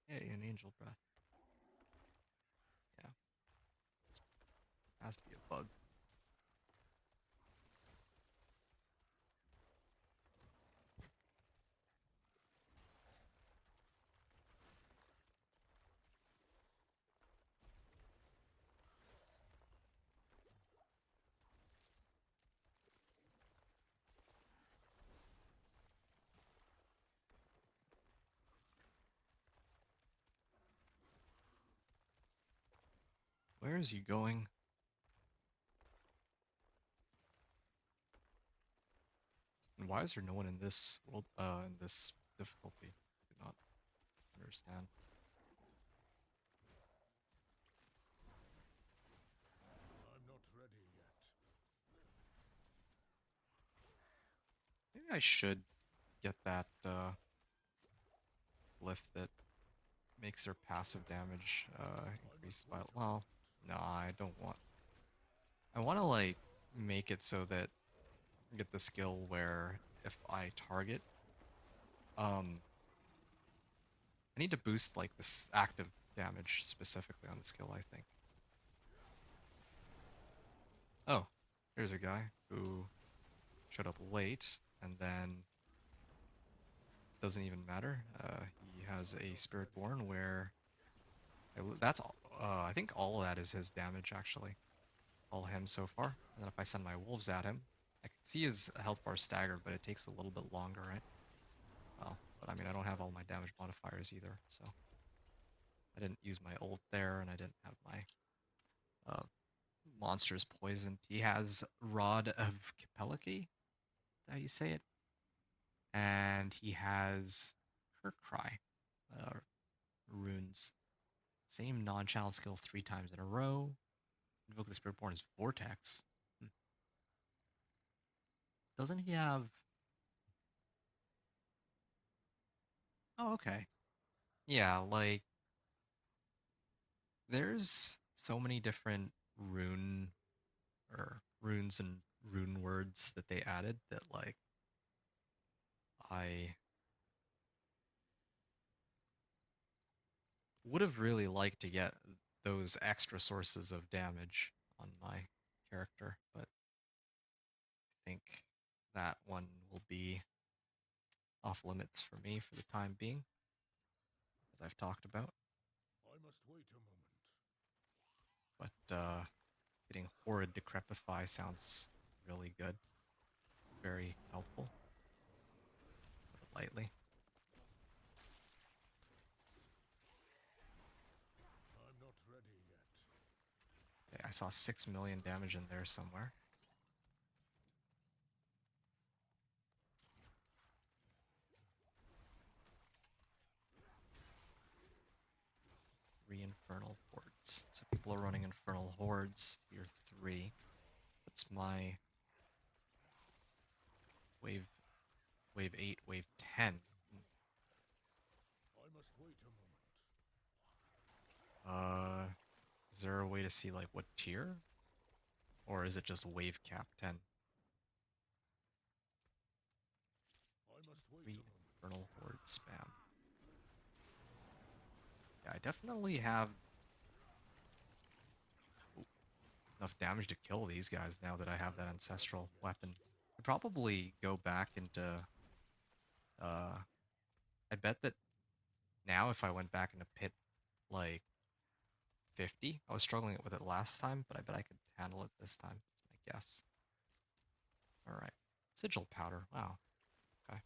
Hey, an angel breath. Yeah, this has to be a bug. Where is he going? And why is there no one in this world, in this difficulty? Do not understand. I'm not ready yet. Maybe I should get that, lift that makes their passive damage, I must increased by, wait a well, moment. no, I don't want. I want to, like, make it so that I get the skill where if I target, um, I need to boost, like, this active damage specifically on the skill, I think. Oh, here's a guy who showed up late, and then doesn't even matter. He has a Spirit Born where that's all. I think all of that is his damage actually. All him so far. And then if I send my wolves at him, I can see his health bar staggered, but it takes a little bit longer, right? Well, but I mean, I don't have all my damage modifiers either, so I didn't use my ult there, and I didn't have my uh, monsters poisoned. He has Rod of Capeliki. Is that how you say it? And he has Kirk Cry runes. Same non-channel skill 3 times in a row. Invoke the Spiritborn is Vortex. Hmm. Doesn't he have... Oh, okay. Yeah, like, there's so many different runes and rune words that they added that, like, I would have really liked to get those extra sources of damage on my character, but I think that one will be off limits for me for the time being, as I've talked about. I must wait a moment. But getting Horrid Decrepify sounds really good. Very helpful. Put it lightly. I'm not ready yet. Okay, I saw 6 million damage in there somewhere. Three Infernal Hordes. So people are running Infernal Hordes, tier 3. That's my wave 8, wave 10. I must wait a moment. Is there a way to see like what tier? Or is it just wave cap 10? I must wait a Three moment. Infernal Horde spam. Yeah, I definitely have enough damage to kill these guys now that I have that I'm not ready ancestral yet. weapon. I'd probably go back into I bet that now if I went back into pit like 50, I was struggling with it last time, but I bet I could handle it this time. That's my guess. Alright. Sigil powder. Wow. Okay.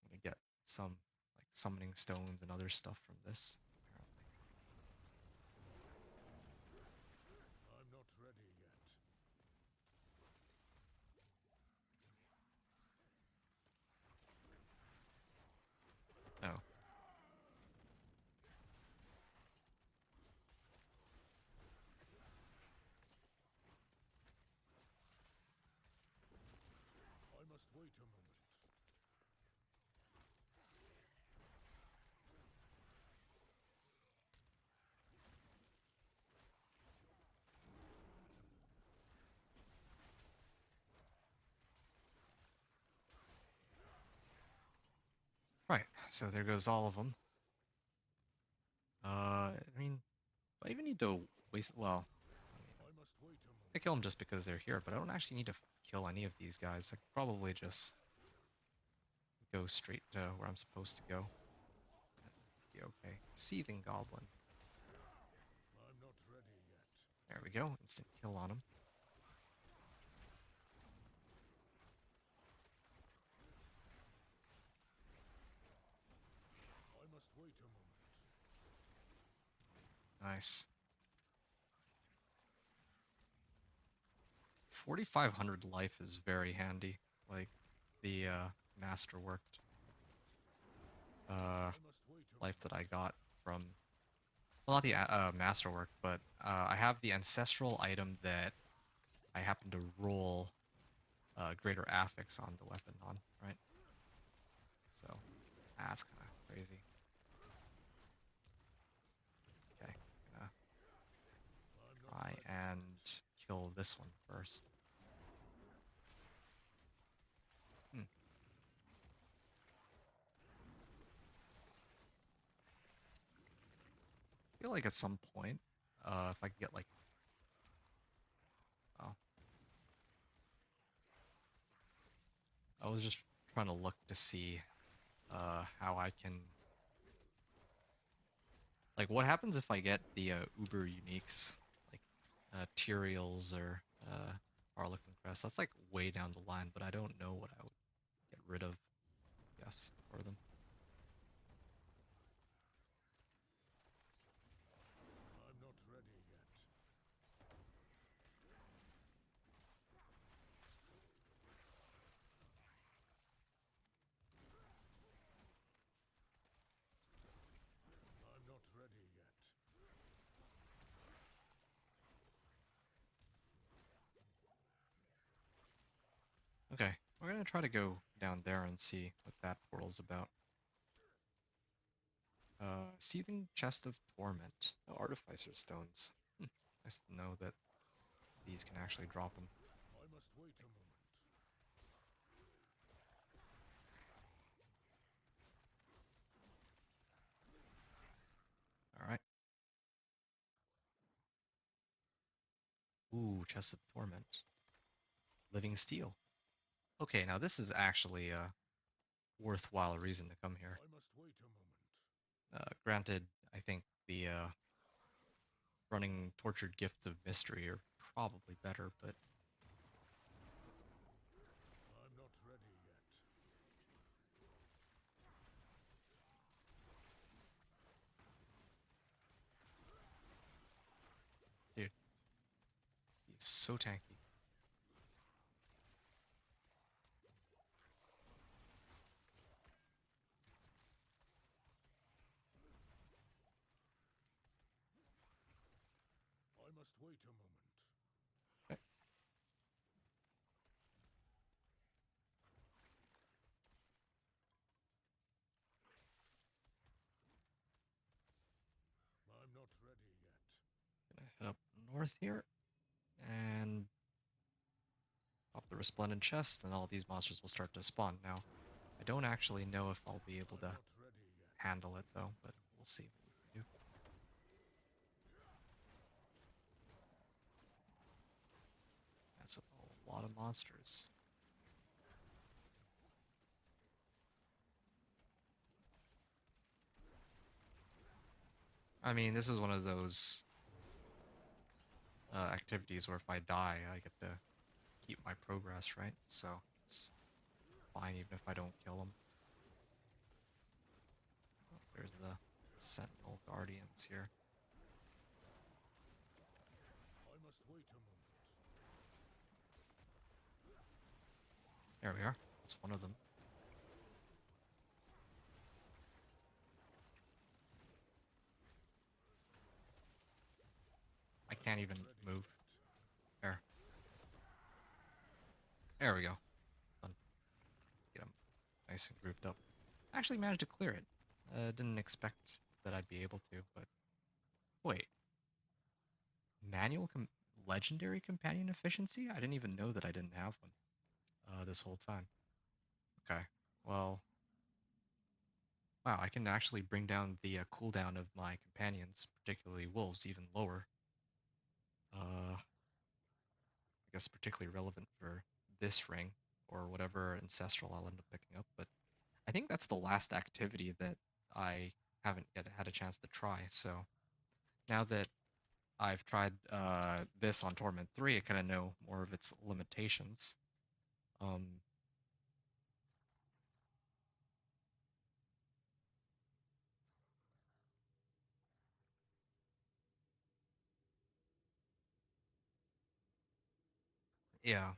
I'm gonna get some like summoning stones and other stuff from this, apparently. I'm not ready yet. Oh. I must wait a moment. Right. So there goes all of them. I mean, do I even need to waste... Well, I mean, I must wait a I moment. kill them just because they're here, but I don't actually need to kill any of these guys. I could probably just go straight to where I'm supposed to go. And be okay. Seething Goblin. I'm not ready yet. There we go. Instant kill on him. I must wait a moment. Nice. 4,500 life is very handy. Like the masterworked uh I must wait a life moment. that I got from, well, not the masterwork, but I have the ancestral item that I happen to roll greater affix on the weapon on, right? So that's kind of crazy. Okay, gonna I'm not try ready and yet. kill this one first. Hmm. I feel like at some point, if I could get like, oh, I was just trying to look to see how I can, like, what happens if I get the Uber uniques, like Tyraels or Harlequin Crest. That's like way down the line, but I don't know what I would get rid of, yes, for them. I'm not ready yet. I'm not ready yet. Okay, we're gonna try to go down there and see what that portal's about. Seething Chest of Torment. No Artificer Stones. Nice to know that these can actually drop them. I must wait a moment. Alright. Ooh, Chest of Torment. Living Steel. Okay, now this is actually a worthwhile reason to come here. I must wait a moment. Granted, I think the running Tortured Gifts of Mystery are probably better, but I'm not ready yet. dude, he's so tanky. I must wait a moment. Okay. I'm not ready yet. Gonna head up north here and pop the Resplendent Chest, and all these monsters will start to spawn. Now, I don't actually know if I'll be able I'm to not ready yet. handle it though, but we'll see what we can do. That's a lot of monsters. I mean, this is one of those activities where if I die, I get to keep my progress, right? So it's fine even if I don't kill them. Oh, there's the Sentinel Guardians here. I must wait a moment. There we are. That's one of them. I can't I'm not even ready move. yet. There. There we go. Done. Get them nice and grouped up. I actually managed to clear it. Didn't expect that I'd be able to, but wait. Manual legendary companion efficiency? I didn't even know that I didn't have one this whole time. Okay. Well, wow, I can actually bring down the cooldown of my companions, particularly wolves, even lower. I guess particularly relevant for this ring or whatever ancestral I'll end up picking up. But I think that's the last activity that I haven't yet had a chance to try. So now that I've tried this on Torment 3, I kind of know more of its limitations. Um, Yeah.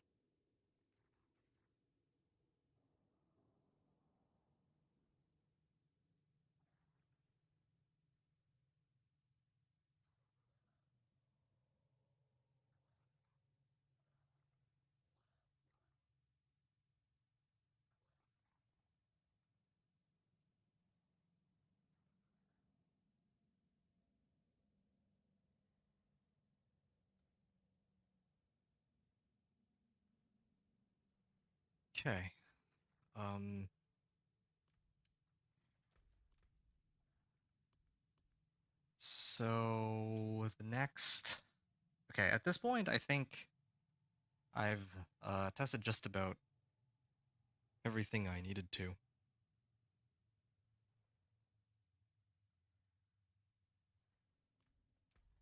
Okay. Um. So the next. Okay. At this point, I think I've tested just about everything I needed to.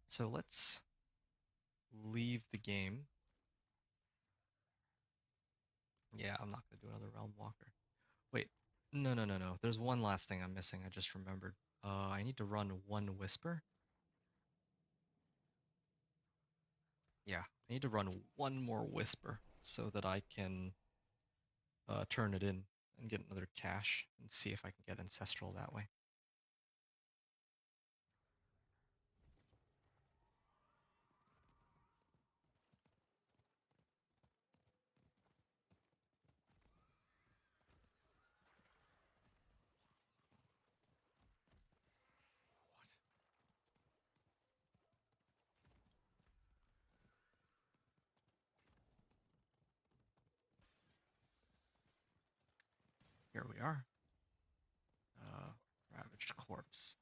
So let's leave the game. Yeah, I'm not gonna do another Realm Walker. Wait, no, no, no, no. There's one last thing I'm missing. I just remembered. I need to run one Whisper. Yeah, I need to run one more Whisper so that I can turn it in and get another cache and see if I can get Ancestral that way. What? Here we are. Ravaged Corpse.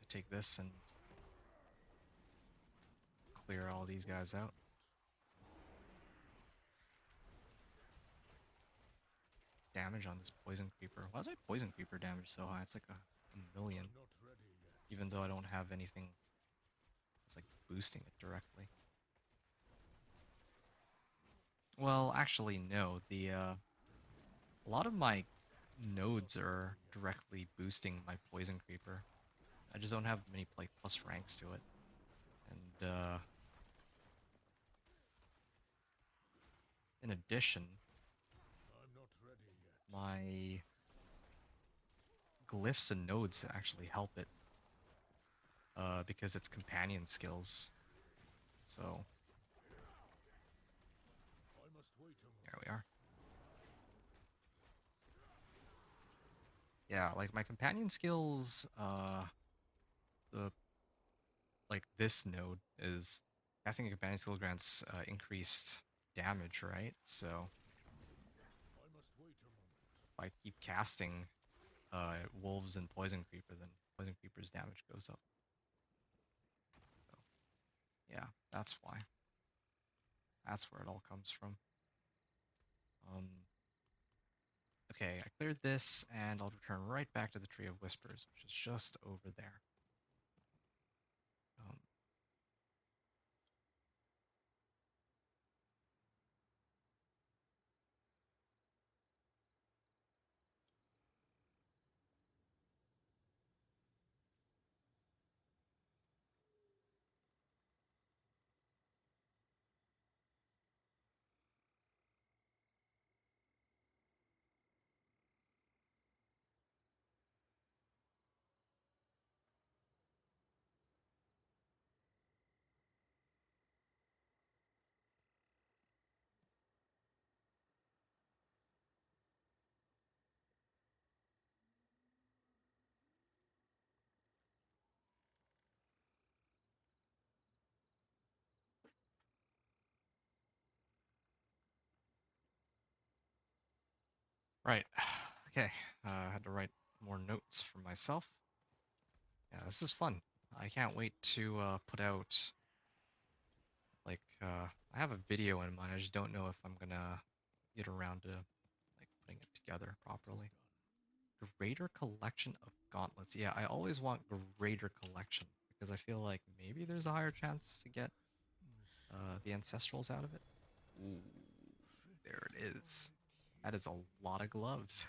I take this and clear all these guys out. Damage on this Poison Creeper. Why is my Poison Creeper damage so high? It's like a million, I'm not ready yet. even though I don't have anything that's like boosting it directly. Well, actually, no. A lot of my nodes are directly boosting my Poison Creeper. I just don't have many like plus ranks to it. And in addition, I'm not ready yet. my glyphs and nodes actually help it because it's companion skills. So I must wait a moment. there we are. Yeah, like my companion skills, the like this node is casting a companion skill grants increased damage, right? So I must wait a moment. if I keep casting wolves and poison creeper, then poison creeper's damage goes up. So yeah, that's why. That's where it all comes from. Um, okay, I cleared this, and I'll return right back to the Tree of Whispers, which is just over there. Um, right. Okay, I had to write more notes for myself. Yeah, this is fun. I can't wait to put out like I have a video in mind. I just don't know if I'm gonna get around to like putting it together properly. Greater collection of gauntlets. Yeah, I always want greater collection because I feel like maybe there's a higher chance to get the ancestrals out of it. Ooh, there it is. That is a lot of gloves.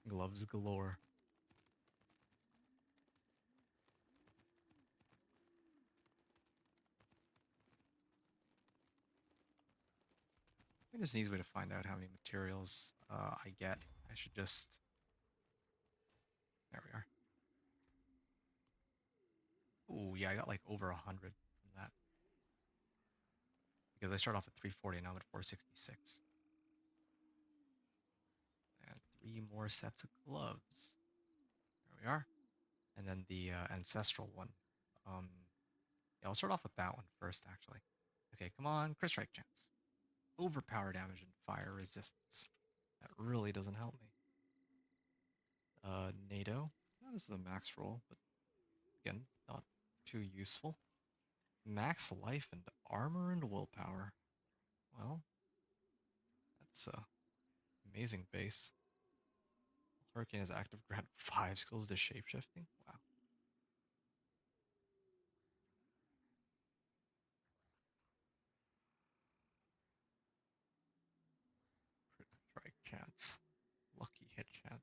Gloves galore. think there's an easy way to find out how many materials I get. I should just. There we are. Oh yeah, I got like over 100 from that because I start off at 340 and now I'm at 466. And 3 more sets of gloves. There we are. And then the ancestral one. Yeah, I'll start off with that one first, actually. Okay, come on, crit strike chance. Overpower damage and fire resistance. That really doesn't help me. NATO. Oh, this is a max roll, but again, not too useful. Max life and armor and willpower. Well, that's a amazing base. Hurricane is active, grant 5 skills to shapeshifting. Wow. Crit strike chance. Lucky hit chance.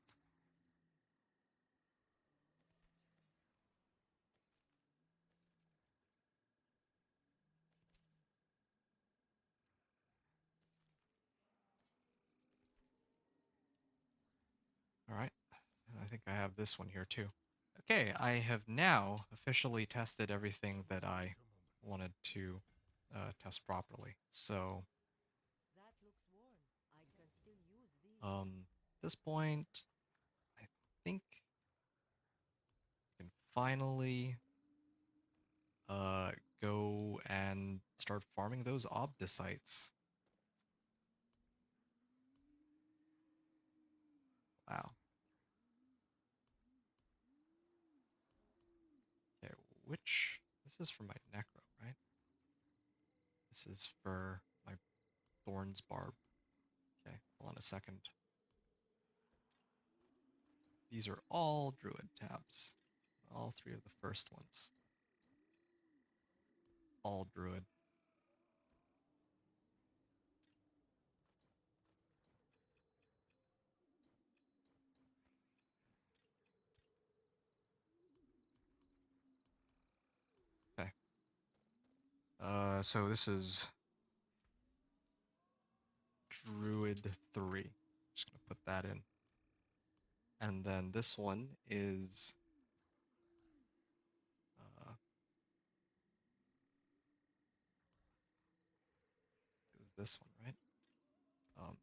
All right. And I think I have this one here too. Okay, I have now officially tested everything that I wanted to test properly. So, That looks worn. I can still use these. at this point, I think I can finally go and start farming those obdicites. Wow. Okay, which this is for my necro, right? This is for my thorns barb. Okay, hold on a second. These are all druid tabs. All 3 of the first ones. All druid. Okay. So this is Druid 3. Just gonna put that in. And then this one uh, is this one, right? Um,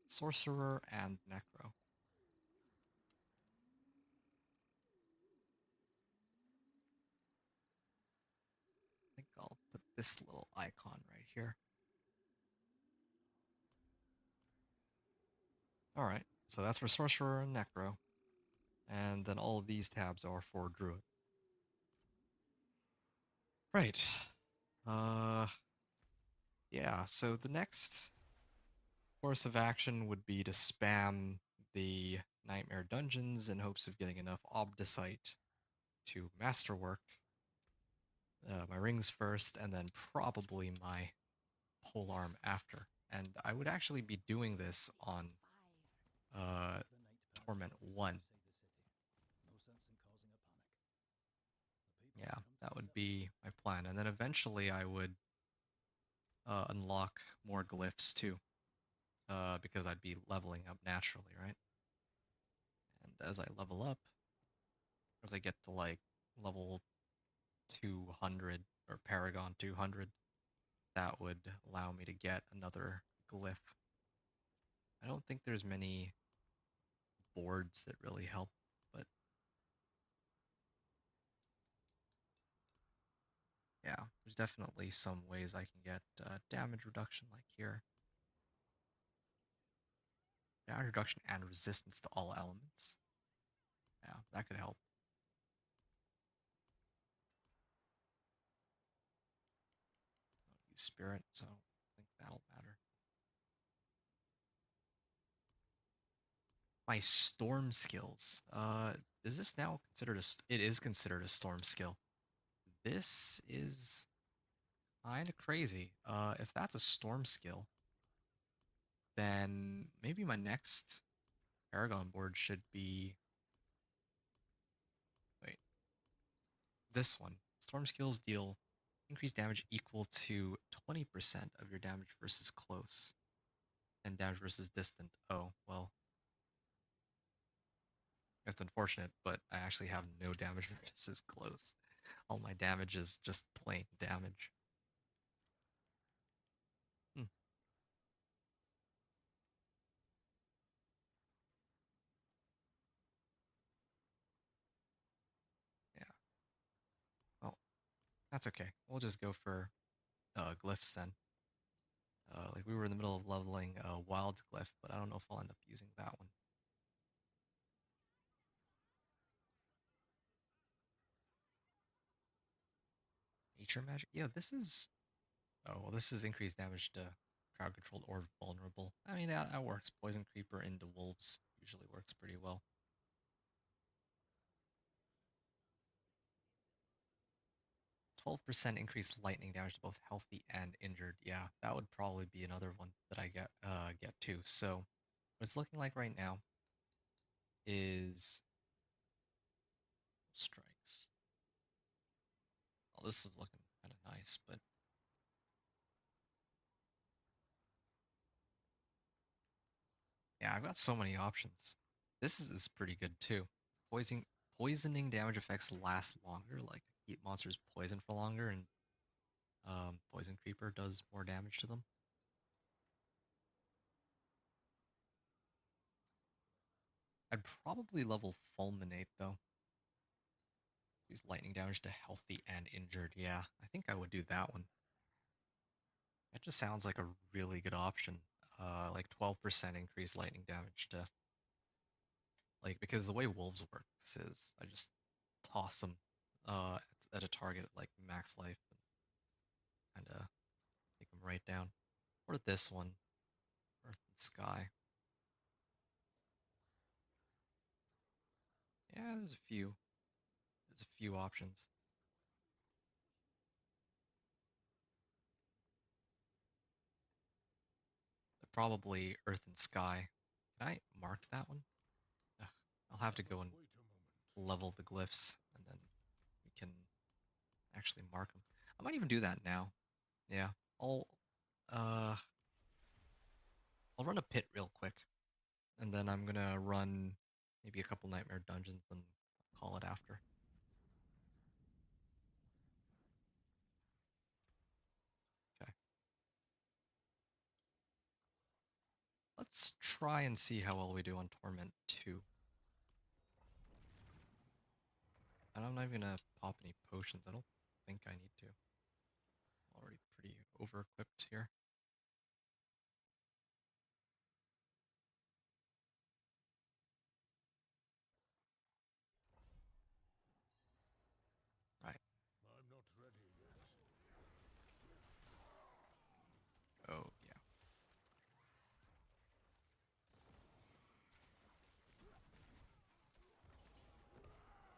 Sorcerer and Necro. I think I'll put this little icon right here. Alright, so that's for Sorcerer and Necro. And then all of these tabs are for Druid. Right. Yeah, so the next course of action would be to spam the Nightmare Dungeons in hopes of getting enough Obdicite to masterwork my rings first, and then probably my polearm after. And I would actually be doing this on uh, Torment 1. Yeah, that would be my plan. And then eventually I would unlock more glyphs too, because I'd be leveling up naturally, right? And as I level up, as I get to like level 200 or Paragon 200, that would allow me to get another glyph. I don't think there's many boards that really help, but yeah, there's definitely some ways I can get damage reduction, like here. Damage reduction and resistance to all elements. Yeah, that could help. I don't use spirit, so I don't think that'll matter. My storm skills. Is this now considered it is considered a storm skill. This is kind of crazy. If that's a storm skill, then maybe my next Paragon board should be, wait, this one. Storm skills deal Increase damage equal to 20% of your damage versus close. And damage versus distant. Oh, well. It's unfortunate, but I actually have no damage versus close. All my damage is just plain damage. Hmm. Yeah. Well, that's okay. We'll just go for glyphs then. Like we were in the middle of leveling a wild glyph, but I don't know if I'll end up using that one. Nature magic? Yeah, this is. Oh, well, this is increased damage to crowd controlled or vulnerable. I mean, that works. Poison creeper into wolves usually works pretty well. 12% increased lightning damage to both healthy and injured. Yeah, that would probably be another one that I get too. So what it's looking like right now is strikes. Oh, this is looking kind of nice, but yeah, I've got so many options. This is pretty good too. Poisoning poisoning damage effects last longer, like keep monsters poisoned for longer, and poison creeper does more damage to them. I'd probably level fulminate though. Use lightning damage to healthy and injured. Yeah, I think I would do that one. That just sounds like a really good option. Like 12% increased lightning damage to like because the way wolves works is I just toss them at a target at like max life and kind of take them right down. Or this one, Earth and Sky. Yeah, there's a few. There's a few options. Probably Earth and Sky. Can I mark that one? Ugh, I'll have to go and Wait a moment. level the glyphs, and then we can actually mark them. I might even do that now. Yeah, I'll uh I'll run a pit real quick, and then I'm gonna run maybe a couple nightmare dungeons and call it after. Okay, let's try and see how well we do on Torment 2. And I'm not even gonna pop any potions. I don't think I need to. I'm already pretty over equipped here. Right. I'm not ready yet. Oh yeah.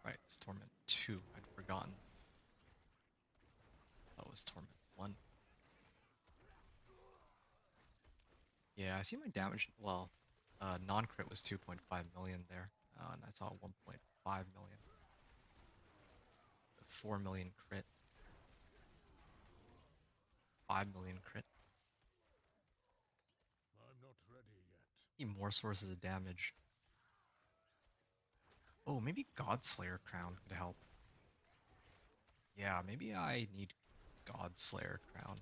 Right. It's Torment 2. I'd forgotten. That was Torment 1. Yeah, I see my damage. Well, non-crit was 2.5 million there, and I saw 1.5 million. 4 million crit, 5 million crit. I'm not ready yet. Need more sources of damage. Oh, maybe Godslayer Crown could help. Yeah, maybe I need Godslayer Crown.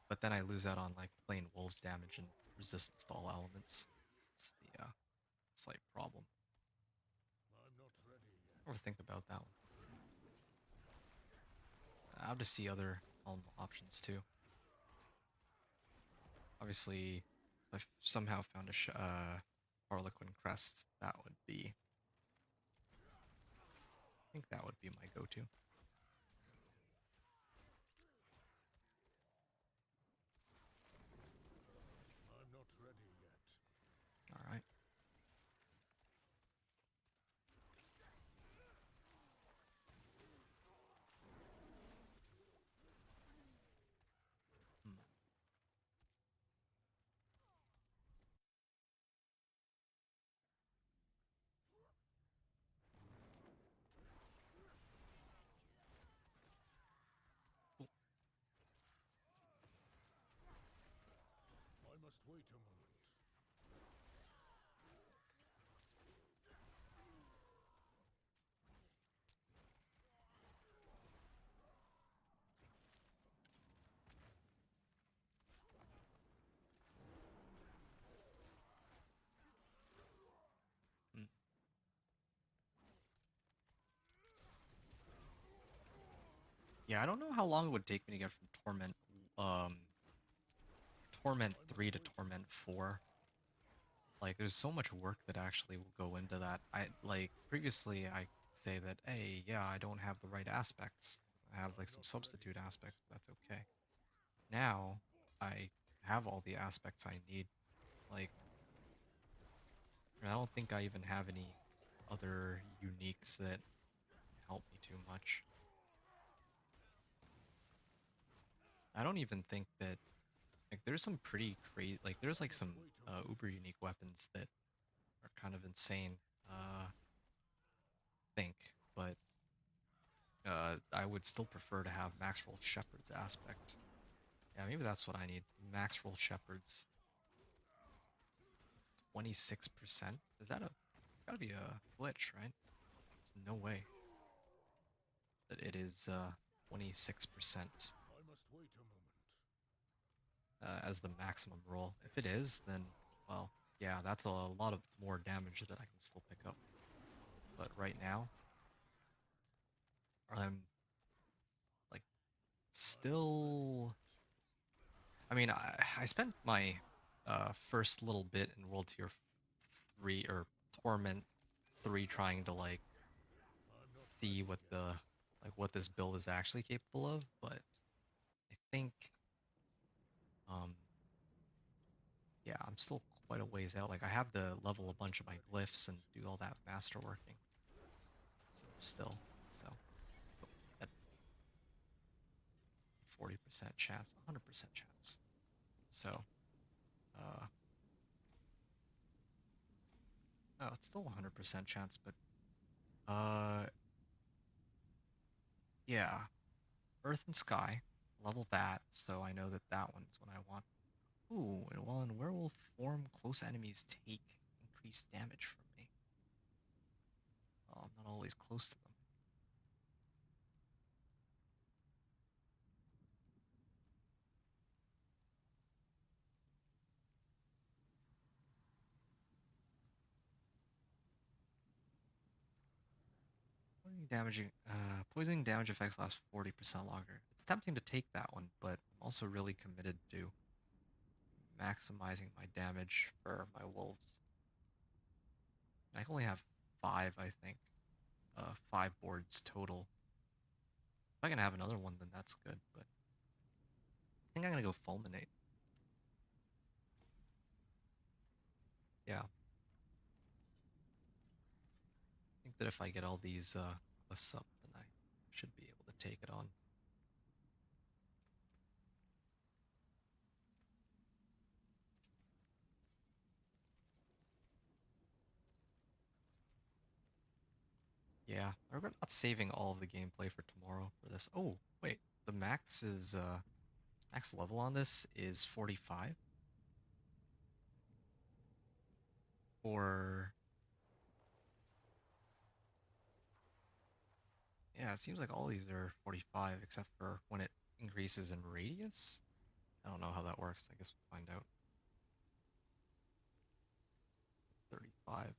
But then I lose out on like plain wolves damage and resistance to all elements. It's the slight problem. I'm not ready yet. Or think about that one. I have to see other helm options too. Obviously, if I somehow found a Harlequin crest, that would be. I think that would be my go-to. I'm not ready yet. All right. Hmm. must wait a moment. Mm. Yeah, I don't know how long it would take me to get from um, Torment I 3 must to wait a Torment moment. 4. Like, there's so much work that actually will go into that. Like, previously I say that, hey, yeah, I don't have the right aspects. I have, like, I'm some not ready substitute yet. aspects, but that's okay. Now, I have all the aspects I need. Like, I don't think I even have any other uniques that help me too much. I don't even think that like there's some pretty crazy like there's I like must some wait a moment. uber unique weapons that are kind of insane. Think, but I would still prefer to have max roll shepherds aspect. Yeah, maybe that's what I need. Max roll shepherds. 26%. Is that a it's gotta be a glitch, right? There's no way that it is 26% I must wait a moment. as the maximum roll. If it is, then well, yeah, that's a lot of more damage that I can still pick up. But right now, I'm like I must ready still. yet. I mean, I spent my first little bit in World Tier 3 or Torment 3 trying to like I'm not see ready what yet. the like what this build is actually capable of, but I think um yeah, I'm still quite a ways out. Like I have to level a I'm bunch not of my ready glyphs yet. and do all that masterworking stuff still. So oh, at 40% chance, 100% chance. So uh no, it's still 100% chance, but uh yeah, Earth and Sky, level that, so I know that that one's what I want. Ooh, and well, in werewolf form, close enemies take increased damage from me. Oh, I'm not always close to them. Poisoning damage effects last 40% longer. It's tempting to take that one, but I'm also really committed to maximizing my damage for my wolves. I can only have 5, I think. 5 boards total. If I can have another one, then that's good, but I think I'm gonna go fulminate. Yeah, I think that if I get all these glyphs up, then I should be able to take it on. Yeah, I regret not saving all of the gameplay for tomorrow for this. Oh, wait, the max level on this is 45. Or yeah, it seems like all these are 45 except for when it increases in radius. I don't know how that works. I guess we'll find out. 35.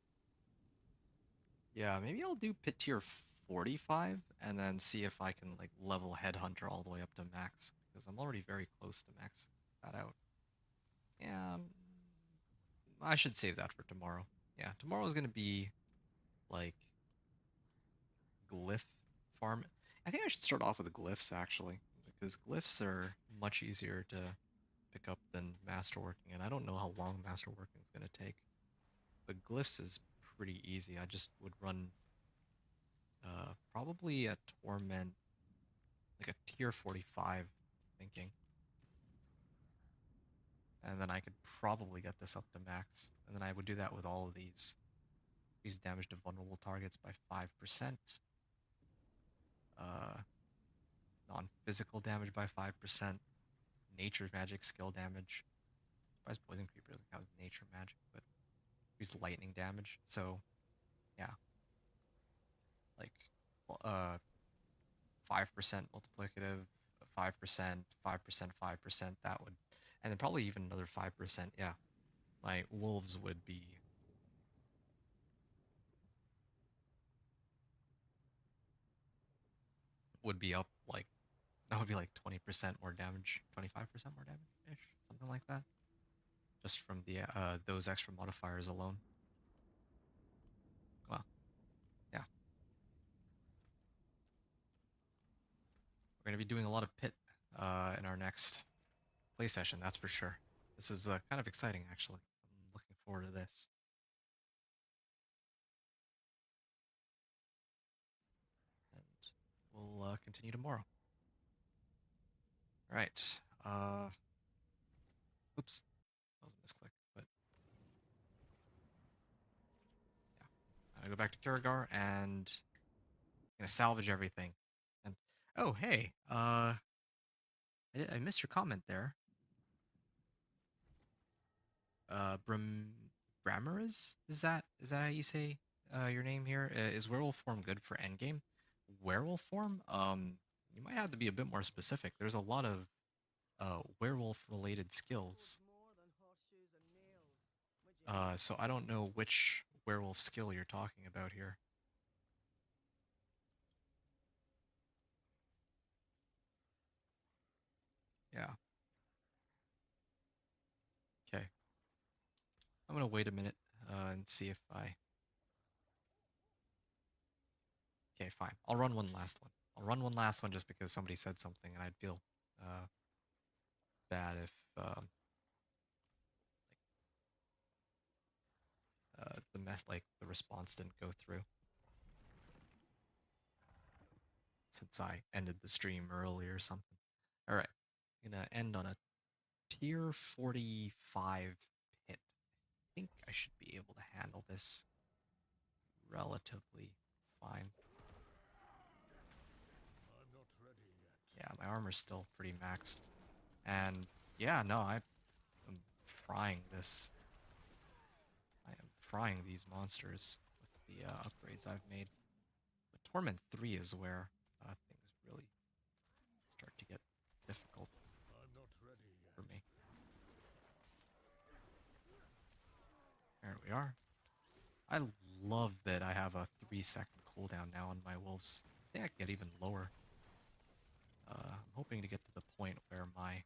Yeah, maybe I'll do pit tier 45 and then see if I can like level headhunter all the way up to max because I'm already very close to max that out. Yeah, I should save that for tomorrow. Yeah, tomorrow is going to be like glyph farm. I think I should start off with glyphs actually because glyphs are much easier to pick up than masterworking, and I don't know how long masterworking is going to take. But glyphs is pretty easy. I just would run probably a torment like a tier 45 thinking, and then I could probably get this up to max, and then I would do that with all of these. Increase damage to vulnerable targets by 5%. Uh, non-physical damage by 5%. Nature's magic skill damage. Surprised Poison Creeper doesn't count as nature magic, but he's lightning damage. So yeah, like 5% multiplicative, 5%, 5%, 5%. That would, and then probably even another 5%. Yeah, my wolves would be up like that would be like 20% more damage, 25% more damage ish, something like that, just from the those extra modifiers alone. Well, yeah, we're gonna be doing a lot of pit in our next play session, that's for sure. This is kind of exciting, actually. I'm looking forward to this. And we'll continue tomorrow. All right. Oops, that was a misclick. But yeah, I'm gonna go back to Kiragar and I'm gonna salvage everything. And oh, hey, I missed your comment there. Bram Brammer is that how you say your name here? Is werewolf form good for endgame? Werewolf form? You might have to be a bit more specific. There's a lot of werewolf related skills. So I don't know which werewolf skill you're talking about here. Yeah. Okay. I'm gonna wait a minute and see if I. Okay, fine. I'll run one last one. I'll run one last one just because somebody said something, and I'd feel uh, bad if the response didn't go through, since I ended the stream early or something. All right, I'm gonna end on a tier 45 pit. I think I should be able to handle this relatively fine. I'm not ready yet. Yeah, my armor's still pretty maxed. And yeah, no, I am frying this. I am frying these monsters with the upgrades I've made. But Torment 3 is where things really start to get difficult I'm not ready yet. for me. There we are. I love that I have a 3-second cooldown now on my wolves. I think I can get even lower. I'm hoping to get to the point where I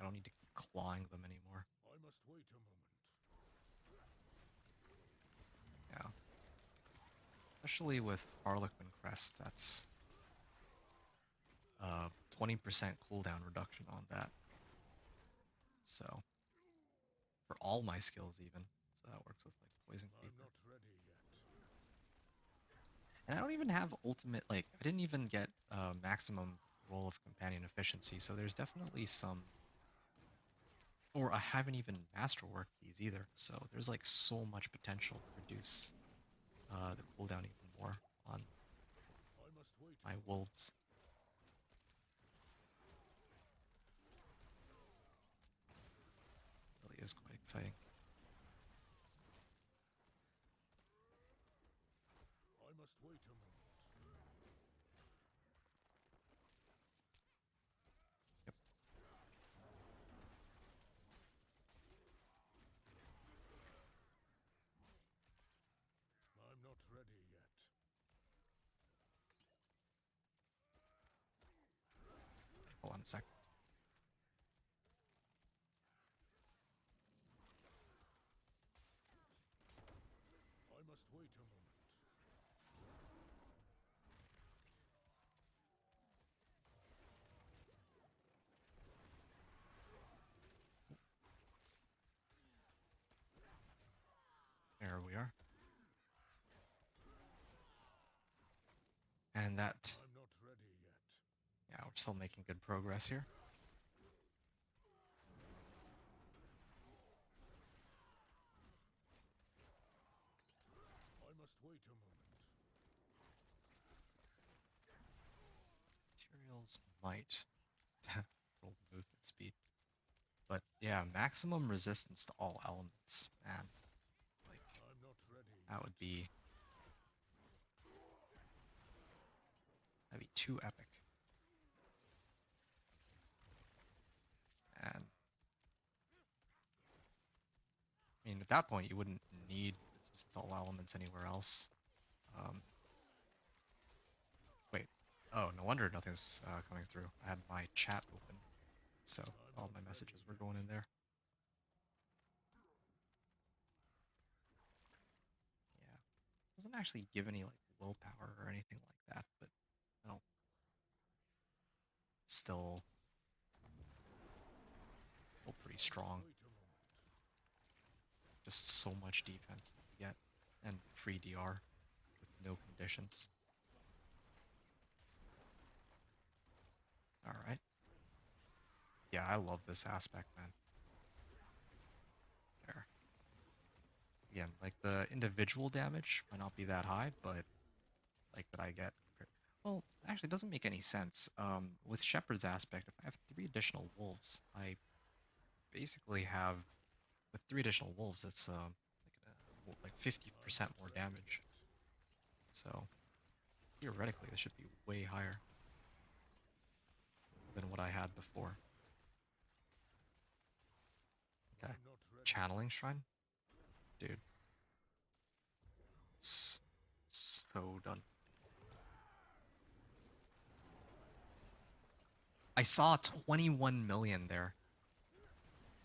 don't need to keep clawing them anymore. I must wait a moment. Yeah. Especially with Harlequin Crest, that's 20% cooldown reduction on that. So, for all my skills even. So that works with like Poison I'm Creeper. not ready yet. And I don't even have ultimate, like, I didn't even get maximum roll of companion efficiency, so there's definitely some, or I haven't even masterworked these either, so there's like so much potential to reduce the cooldown even more on I must wait a my moment. wolves. Really is quite exciting. I must wait a moment. Yep. I'm not ready yet. Hold on a sec. I must wait a moment. There we are. And that, I'm not ready yet. yeah, we're still making good progress here. I must wait a moment. Materials might roll movement speed. But yeah, maximum resistance to all elements, man. Like I'm not ready that yet. would be that'd be too epic. And I mean, at that point, you wouldn't need resistance to all elements anywhere else. Um, Wait. Oh, no wonder nothing's coming through. I had my chat open, so I'm all not my ready messages were yet. going in there. Yeah, doesn't actually give any like willpower or anything like that, but no, still, still pretty strong. Wait a moment. Just so much defense that you get, and free DR with no conditions. All right. Yeah, I love this aspect, man. There. Again, like the individual damage might not be that high, but like that I get. Well, actually, it doesn't make any sense. With Shepherd's aspect, if I have three additional wolves, I basically have with three additional wolves, it's like 50% I'm more not ready damage. yet. So theoretically, this should be way higher than what I had before. Okay, I'm not ready channeling yet. shrine, dude, it's so done. I saw 21 million there.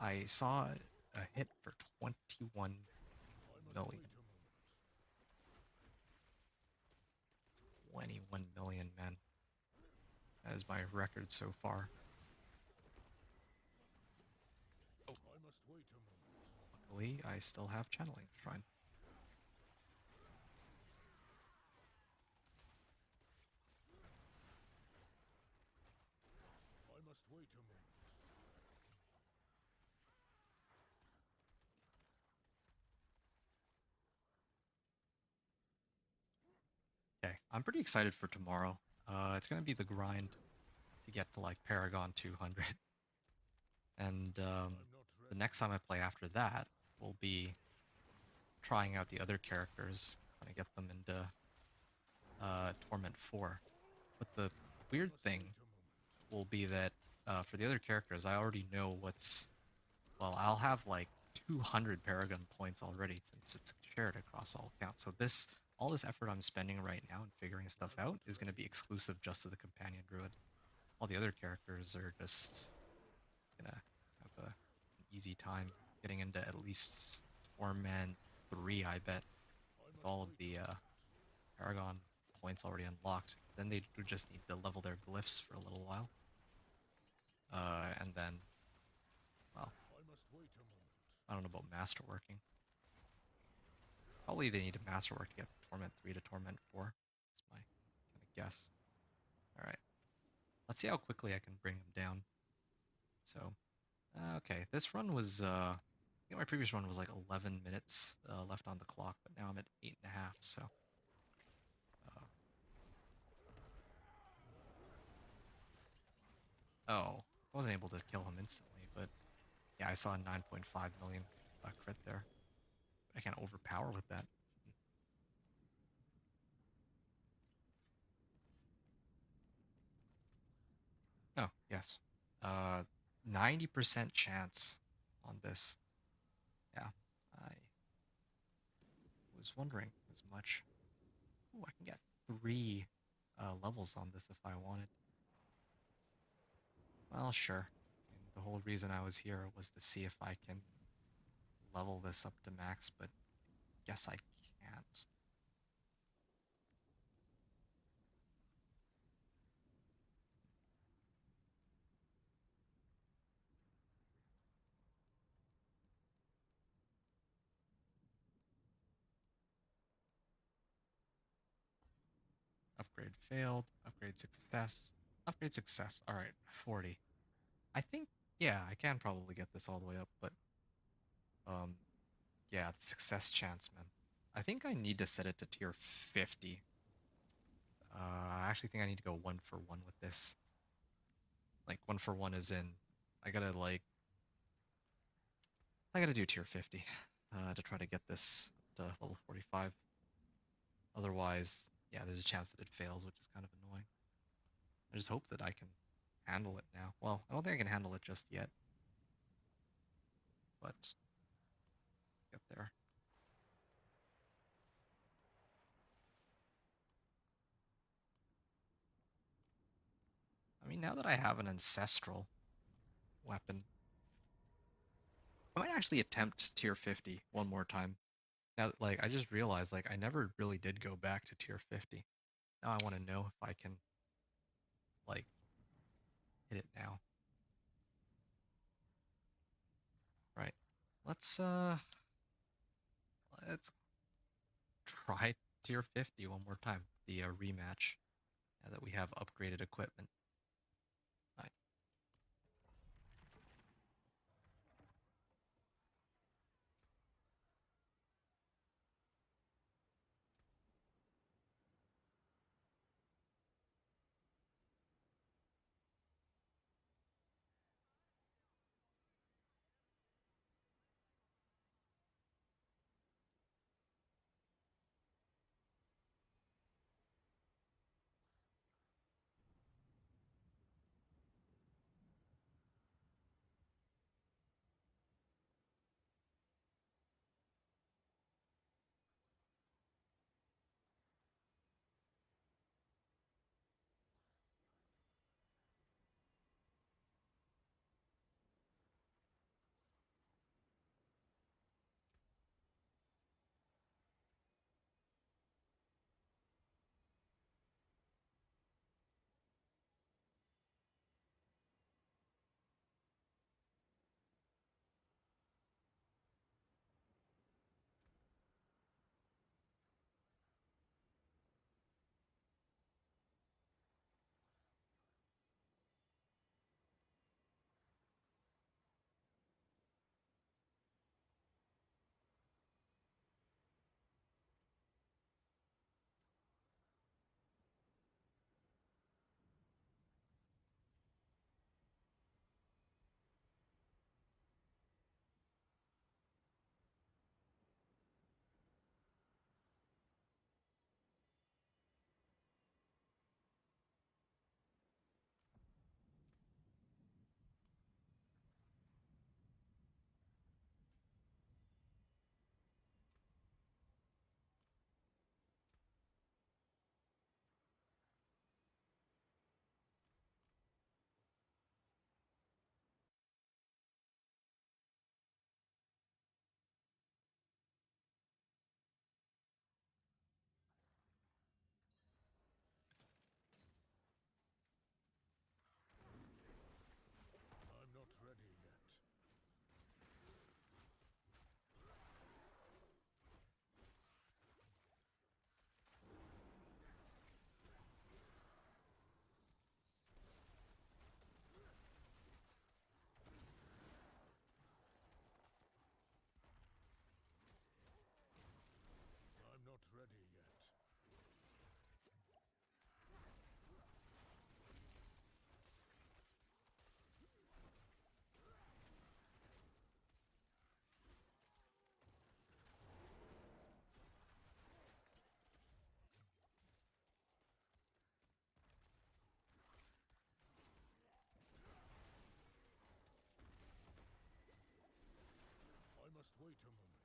I saw a hit for 21 I must million. wait a moment. 21 million, man. That is my record so far. Oh, I must wait a moment. luckily, I still have channeling shrine. I must wait a moment. Okay, I'm pretty excited for tomorrow. It's gonna be the grind to get to like Paragon 200, and I'm not the ready next time yet. I play after that will be trying out the other characters, trying to get them into Torment 4. But the I weird must thing wait a moment. will be that for the other characters, I already know what's well, I'll have like 200 Paragon points already since it's shared across all accounts. So all this effort I'm spending right now and figuring stuff I'm out not is going to ready be yet. exclusive just to the Companion Druid. All the other characters are just gonna have an easy time getting into at least Torment 3, I bet, I with must all of wait a the moment. Paragon points already unlocked. Then they would just need to level their glyphs for a little while. And then, well, I must wait a moment. I don't know about masterworking. Probably they need to masterwork to get Torment 3 to Torment 4. That's my kind of guess. All right. Let's see how quickly I can bring them down. So, okay. This run was, I think my previous run was like 11 minutes left on the clock, but now I'm at 8.5. So, uh, oh, I wasn't able to kill him instantly, but yeah, I saw a 9.5 million crit there. I can't overpower with that. Oh, yes. 90% chance on this. Yeah, I was wondering as much. Ooh, I can get three levels on this if I wanted. Well, sure. I mean, the whole reason I was here was to see if I can level this up to max, but guess I can't. Upgrade failed. Upgrade success. Upgrade success. All right, 40. I think, yeah, I can probably get this all the way up, but um, yeah, the success chance, man. I think I need to set it to tier 50. I actually think I need to go 1 for 1 with this. Like 1 for 1 is in. I gotta like I gotta do tier 50 to try to get this to level 45. Otherwise, yeah, there's a chance that it fails, which is kind of annoying. I just hope that I can handle it now. Well, I don't think I can handle it just yet, but get there. I mean, now that I have an ancestral weapon, I might actually attempt tier 50 one more time. Now, like, I just realized, like, I never really did go back to tier 50. Now I want to know if I can, like, hit it now. Right. Let's, uh, let's try tier 50 one more time. The rematch, now that we have upgraded equipment. Right. I'm not ready yet. I'm not ready yet. I must wait a moment.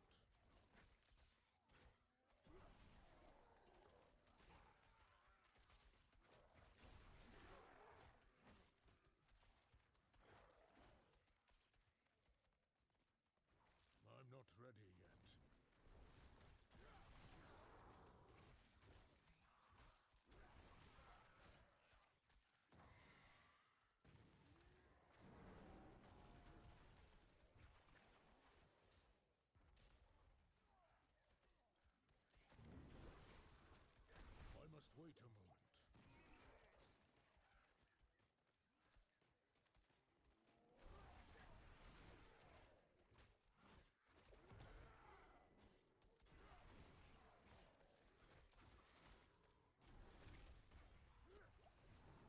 I'm not ready yet. I must wait a moment.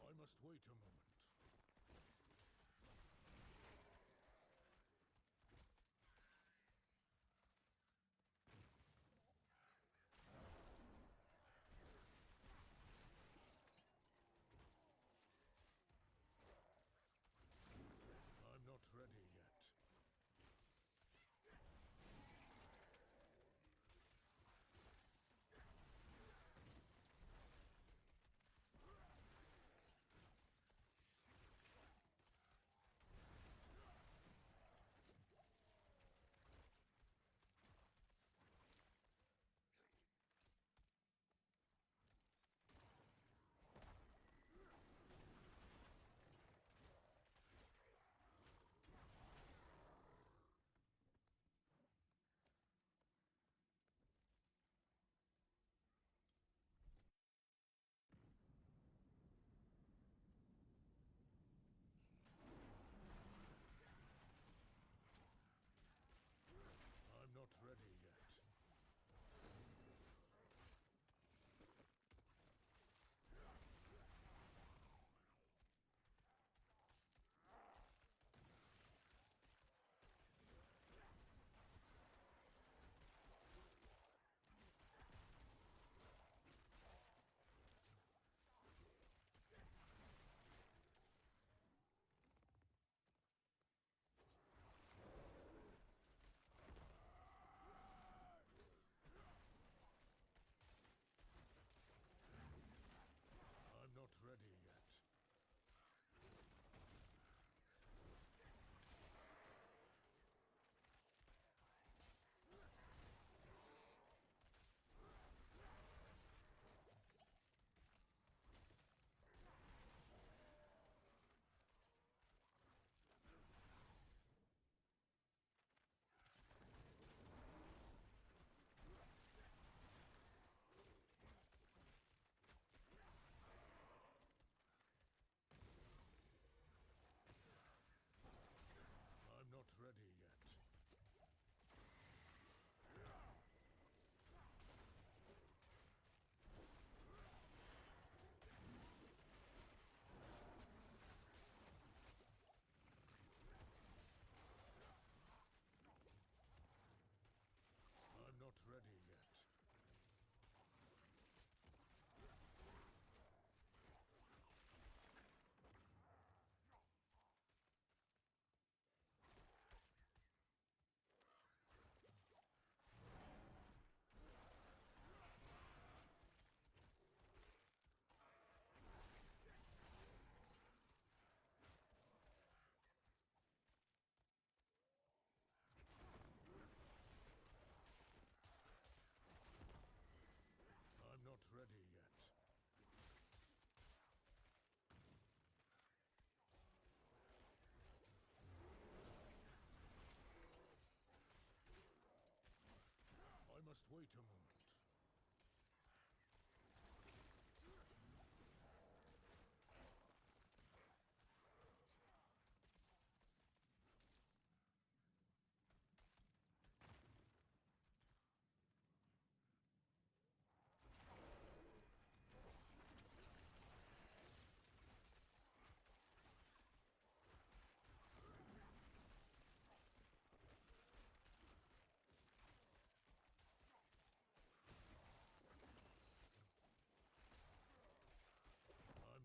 I must wait a moment.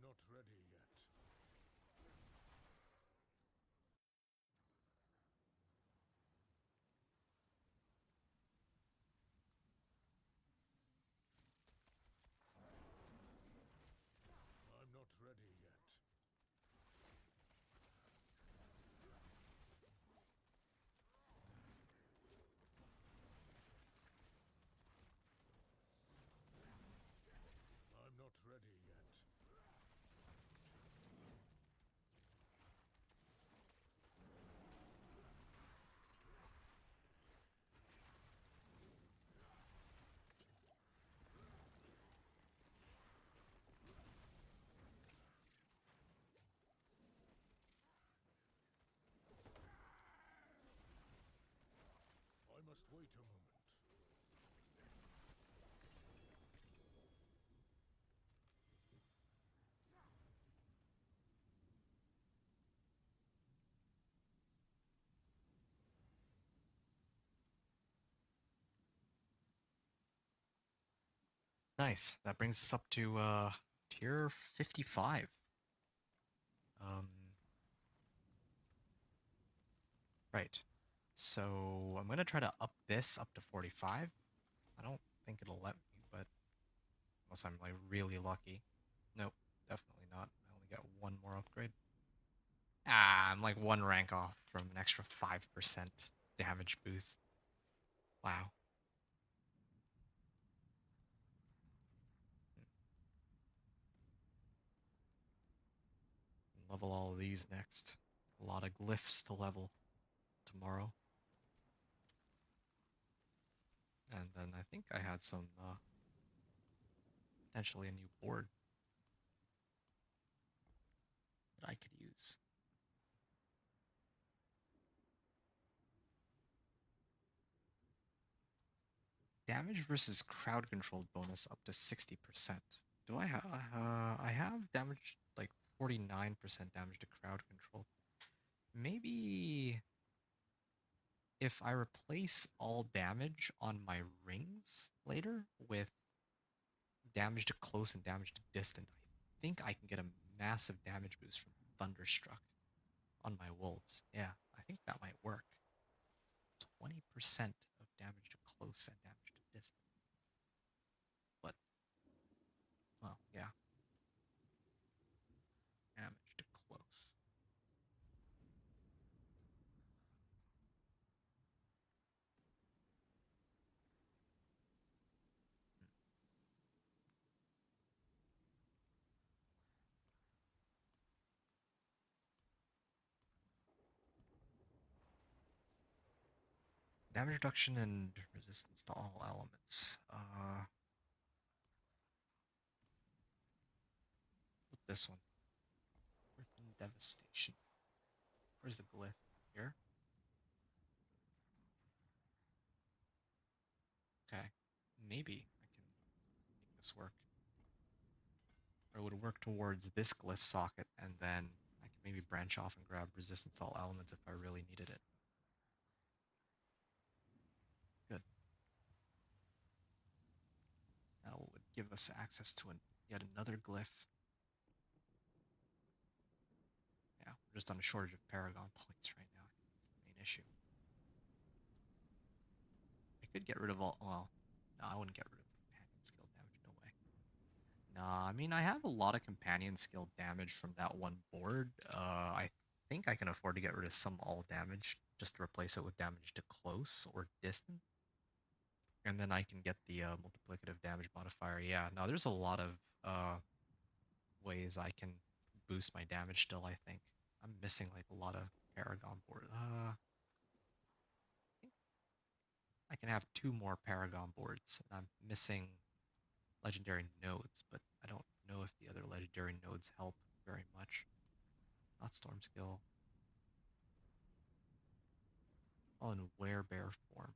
must wait a moment. I'm not ready yet. I'm not ready yet. I'm not ready yet. I must wait a moment. Nice. That brings us up to tier 55. Um, right. So I'm gonna try to up this up to 45. I don't think it'll let me, but unless I'm like really lucky. Nope, definitely not. I only got one more upgrade. Ah, I'm like one rank off from an extra 5% damage boost. Wow. Level all of these next. A lot of glyphs to level tomorrow. And then I think I had some potentially a new board that I could use. Damage versus crowd control bonus up to 60%. Do I have I have damage like 49% damage to crowd control. Maybe if I replace all damage on my rings later with damage to close and damage to distant, I think I can get a massive damage boost from Thunderstruck on my wolves. Yeah, I think that might work. 20% of damage to close and damage to distant. But, well, yeah. Damage to close. Damage reduction and resistance to all elements. This one. Earth and Devastation. Where's the glyph? Here? Okay. Maybe I can make this work. Or it would work towards this glyph socket, and then I can maybe branch off and grab resistance to all elements if I really needed it. Good. That would give us access to yet another glyph. Yeah, we're just on a shortage of Paragon points right now. That's the main issue. I could get rid of all. Well, no, I wouldn't get rid of companion skill damage. No way. Nah, I mean, I have a lot of companion skill damage from that one board. I think I can afford to get rid of some all damage just to replace it with damage to close or distant. And then I can get the multiplicative damage modifier. Yeah, no, there's a lot of ways I can boost my damage still, I think. I'm missing like a lot of Paragon board. I can have 2 more Paragon boards, and I'm missing legendary nodes, but I don't know if the other legendary nodes help very much. Not Storm Skill. All in werebear form.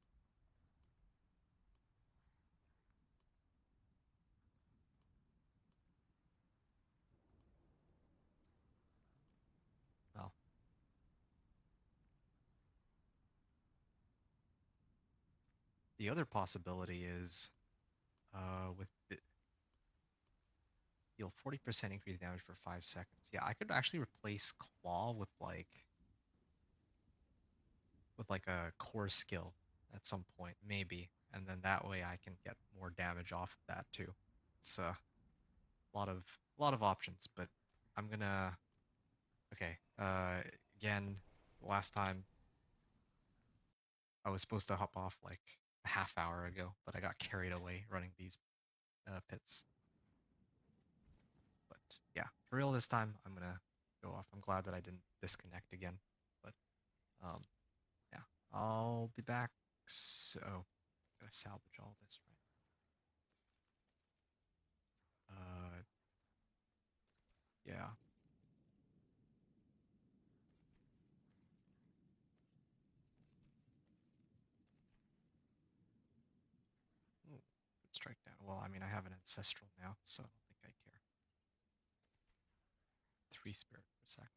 Well, the other possibility is with the deal 40% increased damage for 5 seconds. Yeah, I could actually replace Claw with like a core skill at some point, maybe. And then that way I can get more damage off of that too. It's a lot of options, but I'm gonna okay. Again, last time I was supposed to hop off like a half hour ago, but I got carried away running these pits. But yeah, for real this time, I'm gonna go off. I'm glad that I didn't disconnect again. But um, yeah, I'll be back. So gotta salvage all this, right? Yeah. Ooh, good strike down. Well, I mean, I have an ancestral now, so I don't think I care. 3 spirit per second.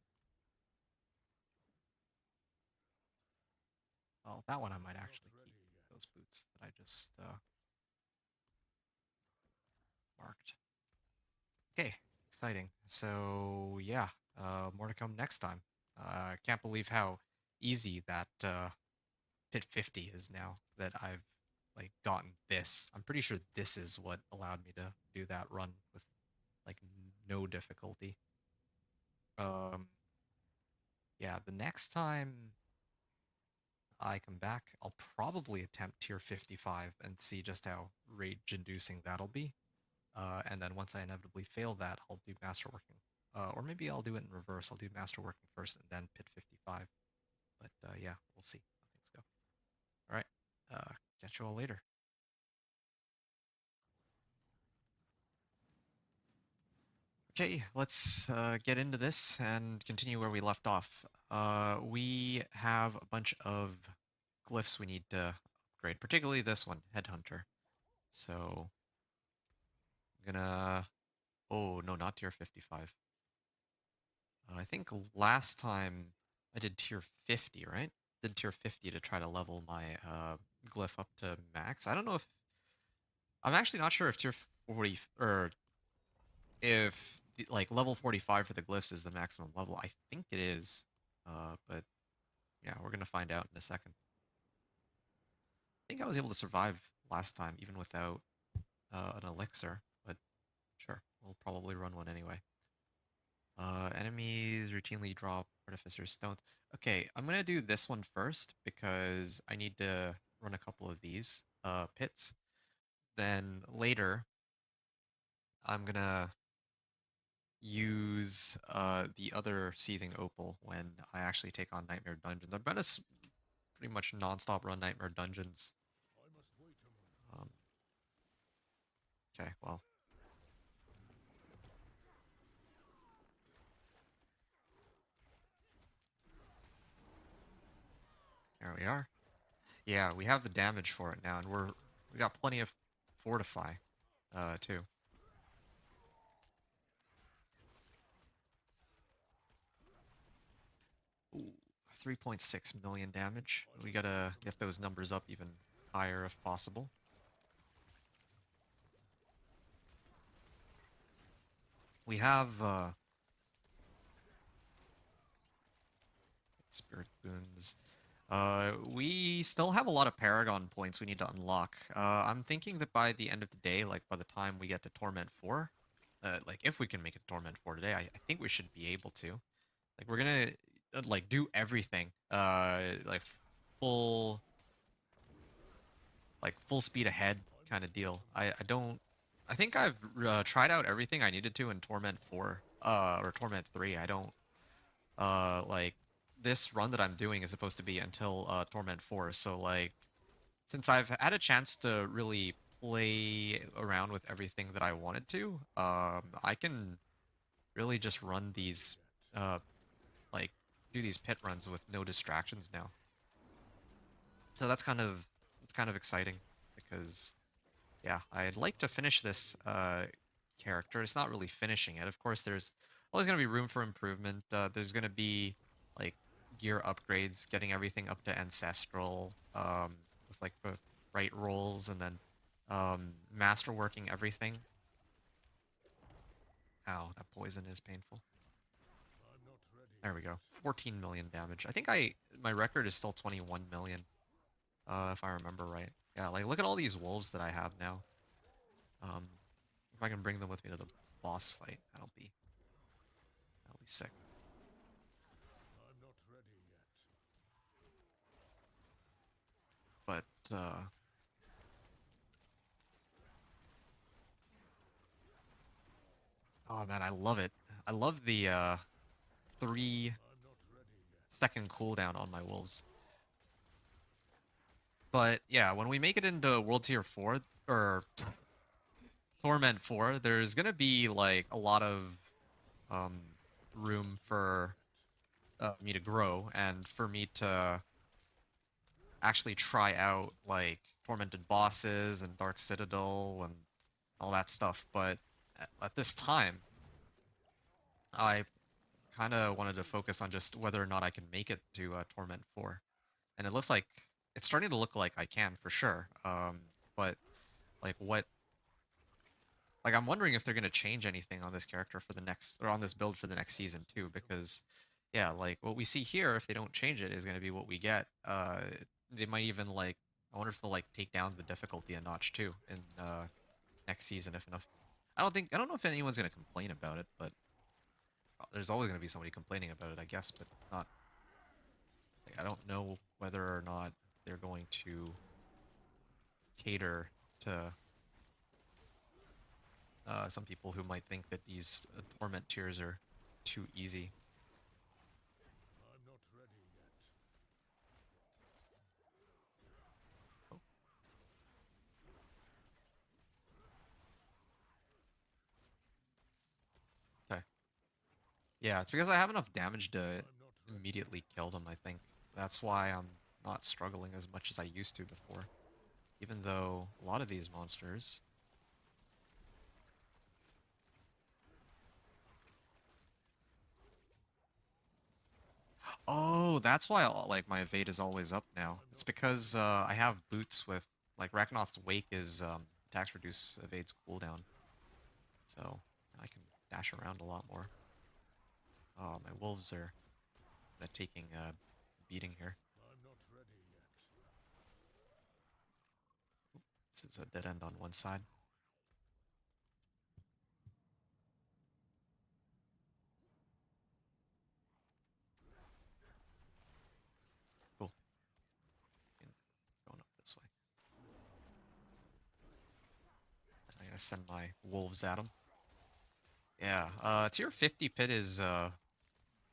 Well, that one I might actually keep. Those boots that I just marked. Okay, exciting. So yeah, more to come next time. I can't believe how easy that pit 50 is now that I've like gotten this. I'm pretty sure this is what allowed me to do that run with like no difficulty. Um, yeah, the next time I come back, I'll probably attempt tier 55 and see just how rage-inducing that'll be. And then once I inevitably fail that, I'll do masterworking. Or maybe I'll do it in reverse. I'll do masterworking first and then pit 55. But yeah, we'll see how things go. All right. Catch you all later. Okay, let's get into this and continue where we left off. We have a bunch of glyphs we need to upgrade, particularly this one, Headhunter. So I'm gonna. Oh no, not tier 55. I think last time I did tier 50, right? Did tier 50 to try to level my glyph up to max. I don't know if I'm actually not sure if tier 40 or if like level 45 for the glyphs is the maximum level. I think it is. But yeah, we're gonna find out in a second. I think I was able to survive last time even without an elixir, but sure, we'll probably run one anyway. Enemies routinely drop Artificer Stones. Okay, I'm gonna do this one first because I need to run a couple of these pits. Then later, I'm gonna use the other Seething Opal when I actually take on Nightmare Dungeons. I've been a pretty much non-stop run Nightmare Dungeons. Um, okay, well. There we are. Yeah, we have the damage for it now, and we got plenty of fortify, too. Ooh, 3.6 million damage. We gotta get those numbers up even higher if possible. We have spirit boons. We still have a lot of Paragon points we need to unlock. I'm thinking that by the end of the day, like by the time we get to Torment 4, like if we can make it Torment 4 today, I think we should be able to. Like we're gonna like do everything, like full, full speed ahead kind of deal. I don't. I think I've tried out everything I needed to in Torment 4, or Torment 3. I don't like this run that I'm doing is supposed to be until Torment 4, so like since I've had a chance to really play around with everything that I wanted to, I can really just run these, uh, like do these pit runs with no distractions now. So that's kind of exciting because yeah, I'd like to finish this character. It's not really finishing it. Of course, there's always going to be room for improvement. There's going to be like gear upgrades, getting everything up to ancestral with like the right rolls, and then masterworking everything. Ow, that poison is painful. I'm not ready There we go. yet. 14 million damage. I think my record is still 21 million, if I remember right. Yeah, like look at all these wolves that I have now. Um, if I can bring them with me to the boss fight, that'll be sick. I'm not ready yet. But oh man, I love it. I love the 3 I'm not ready yet. second cooldown on my wolves. But yeah, when we make it into World Tier 4 or Torment 4, there's gonna be like a lot of um room for me to grow and for me to actually try out like tormented bosses and Dark Citadel and all that stuff. But at this time, I kind of wanted to focus on just whether or not I can make it to Torment 4. And it looks like it's starting to look like I can for sure. But like what like I'm wondering if they're going to change anything on this character for the next or on this build for the next season too because yeah, like what we see here if they don't change it is going to be what we get. They might even like I wonder if they'll like take down the difficulty a notch too in next season if enough. I don't know if anyone's going to complain about it, but there's always going to be somebody complaining about it, I guess, but not like, I don't know whether or not they're going to cater to some people who might think that these torment tiers are too easy. I'm not ready yet. Oh, okay. Yeah, it's because I have enough damage to I'm not ready immediately yet. kill them, I think. That's why I'm not struggling as much as I used to before. Even though a lot of these monsters... Oh, that's why like my evade is always up now. I'm It's not because I have boots with like Ragnaroth's Wake is attacks reduce evade's cooldown. So I can dash around a lot more. Oh, my wolves are taking a beating here. I'm not ready yet. This is a dead end on one side. Cool. And going up this way. I'm gonna send my wolves at him. Yeah, tier 50 pit is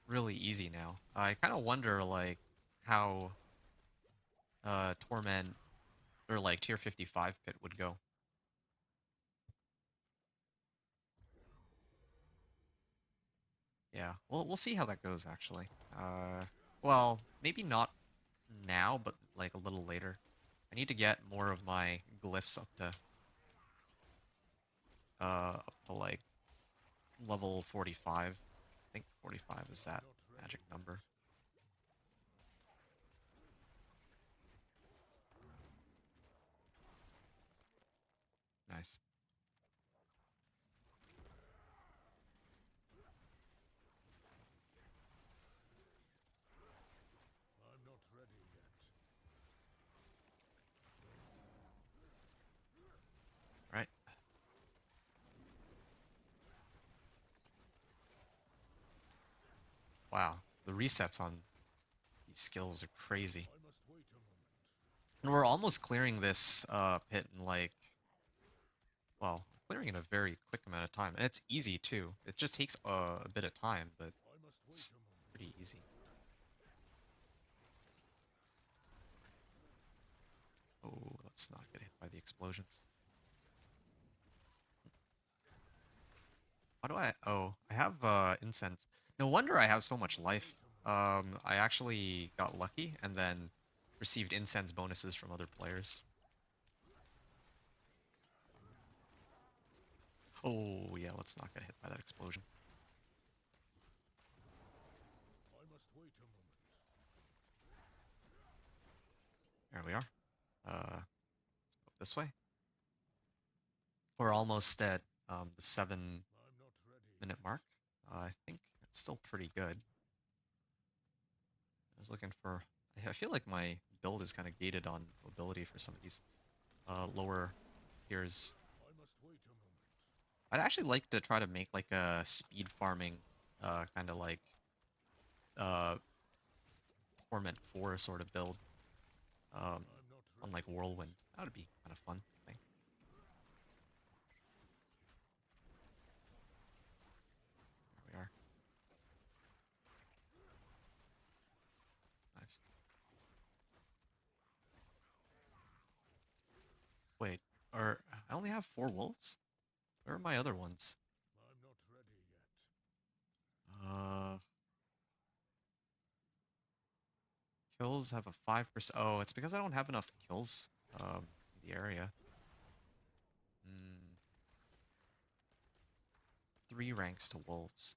really easy now. I kind of wonder like how Torment or like tier 55 pit would go. Yeah, well, we'll see how that goes actually. Well, maybe not now, but like a little later. I need to get more of my glyphs up to like level 45. I think 45 is I'm that not ready magic yet. number. Nice. I'm not ready yet. Right. Wow, the resets on these skills are crazy. I must wait a moment. And we're almost clearing this pit in like, well, clearing in a very quick amount of time. And it's easy too. It just takes a bit of time, but I must wait it's a moment. pretty easy. Oh, by the explosions. How do I? Oh, I have incense. No wonder I have so much life. I actually got lucky and then received incense bonuses from other players. Oh yeah, let's not get hit by that explosion. I must wait a moment. There we are. Let's go this way. We're almost at the 7 I'm not ready. minute mark. I think it's still pretty good. I was looking for. I feel like my build is kind of gated on mobility for some of these lower tiers. I must wait a moment. I'd actually like to try to make like a speed farming, kind of like uh, Torment 4 sort of build, um, I'm not on ready. like Whirlwind. That would be kind of fun, I think. There we are. Nice. Wait, or I only have 4 wolves? Where are my other ones? I'm not ready yet. Uh, kills have a 5%. Oh, it's because I don't have enough kills in the area. Hmm. 3 ranks to wolves.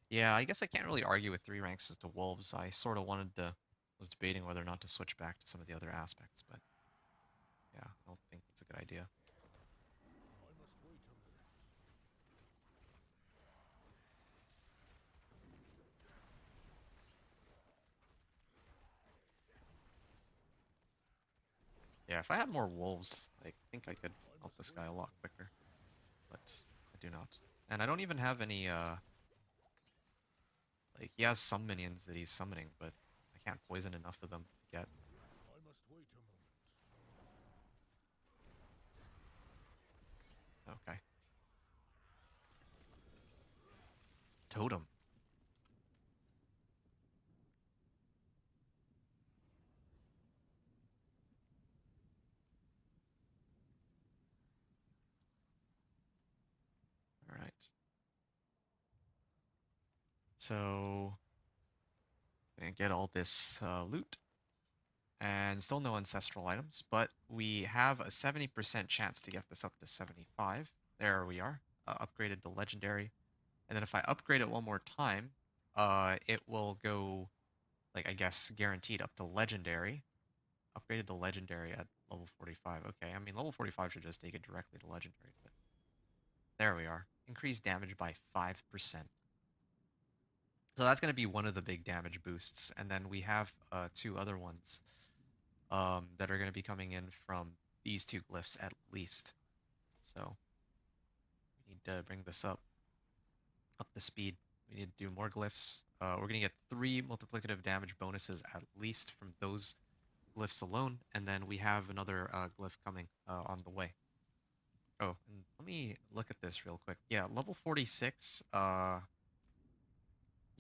Yeah, I guess I can't really argue with 3 ranks to wolves. I sort of was debating whether or not to switch back to some of the other aspects, but yeah, I don't think it's a good idea. I must wait a moment. Yeah, if I had more wolves, I think I could I help must this guy wait a a lot moment. quicker, but I do not. And I don't even have any, like, he has some minions that he's summoning, but I can't poison enough of them to get. I must wait a moment. Okay. Totem. All right. So, gonna get all this loot. And still no ancestral items, but we have a 70% chance to get this up to 75. There we are, upgraded to legendary. And then if I upgrade it one more time, it will go, like, I guess, guaranteed up to legendary. Upgraded to legendary at level 45. Okay, I mean, level 45 should just take it directly to legendary, but there we are. Increased damage by 5%. So that's going to be one of the big damage boosts. And then we have 2 other ones that are going to be coming in from these 2 glyphs at least. So we need to bring this up the speed. We need to do more glyphs. We're going to get 3 multiplicative damage bonuses at least from those glyphs alone, and then we have another glyph coming on the way. Oh, and let me look at this real quick. Yeah, level 46.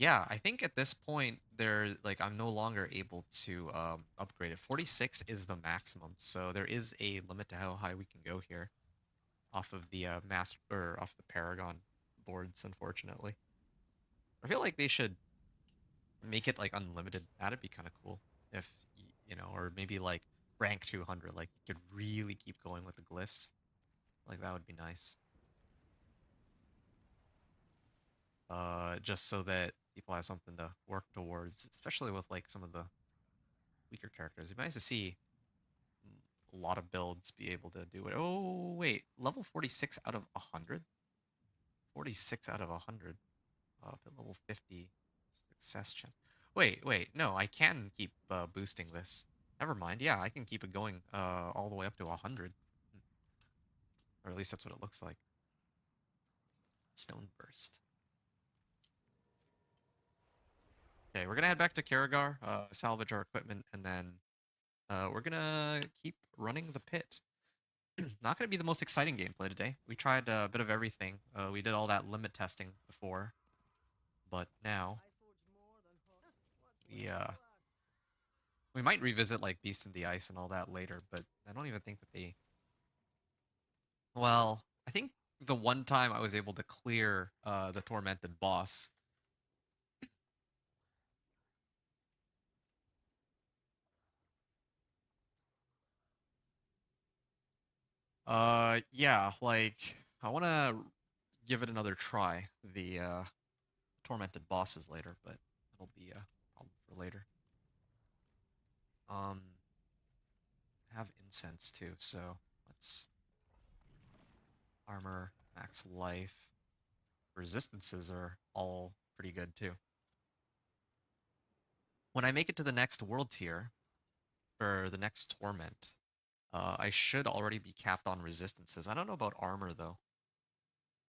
Yeah, I think at this point I'm no longer able to upgrade it. 46 is the maximum, so there is a limit to how high we can go here off of the master or off the Paragon boards, unfortunately. I feel like they should make it like unlimited. That'd be kind of cool if or maybe like rank 200, like you could really keep going with the glyphs. Like that would be nice. Just so that people have something to work towards, especially with like some of the weaker characters. It'd be nice to see a lot of builds be able to do it. Oh wait, level 46 out of 100. 46 out of 100. Up at level 50, success chance. Wait, no, I can keep boosting this. Never mind. Yeah, I can keep it going all the way up to 100. Or at least that's what it looks like. Stone Burst. Okay, we're gonna head back to Karagar, salvage our equipment, and then we're gonna keep running the pit. Not gonna be the most exciting gameplay today. We tried a bit of everything. We did all that limit testing before, but now we uh we might revisit like Beast in the Ice and all that later. But I don't even think that they Well, I think the one time I was able to clear the tormented boss. Yeah, like I want to give it another try. The tormented bosses later, but it'll be a problem for later. Um, I have incense too, so let's armor, max life. Resistances are all pretty good too. When I make it to the next world tier, or the next torment, I should already be capped on resistances. I don't know about armor though.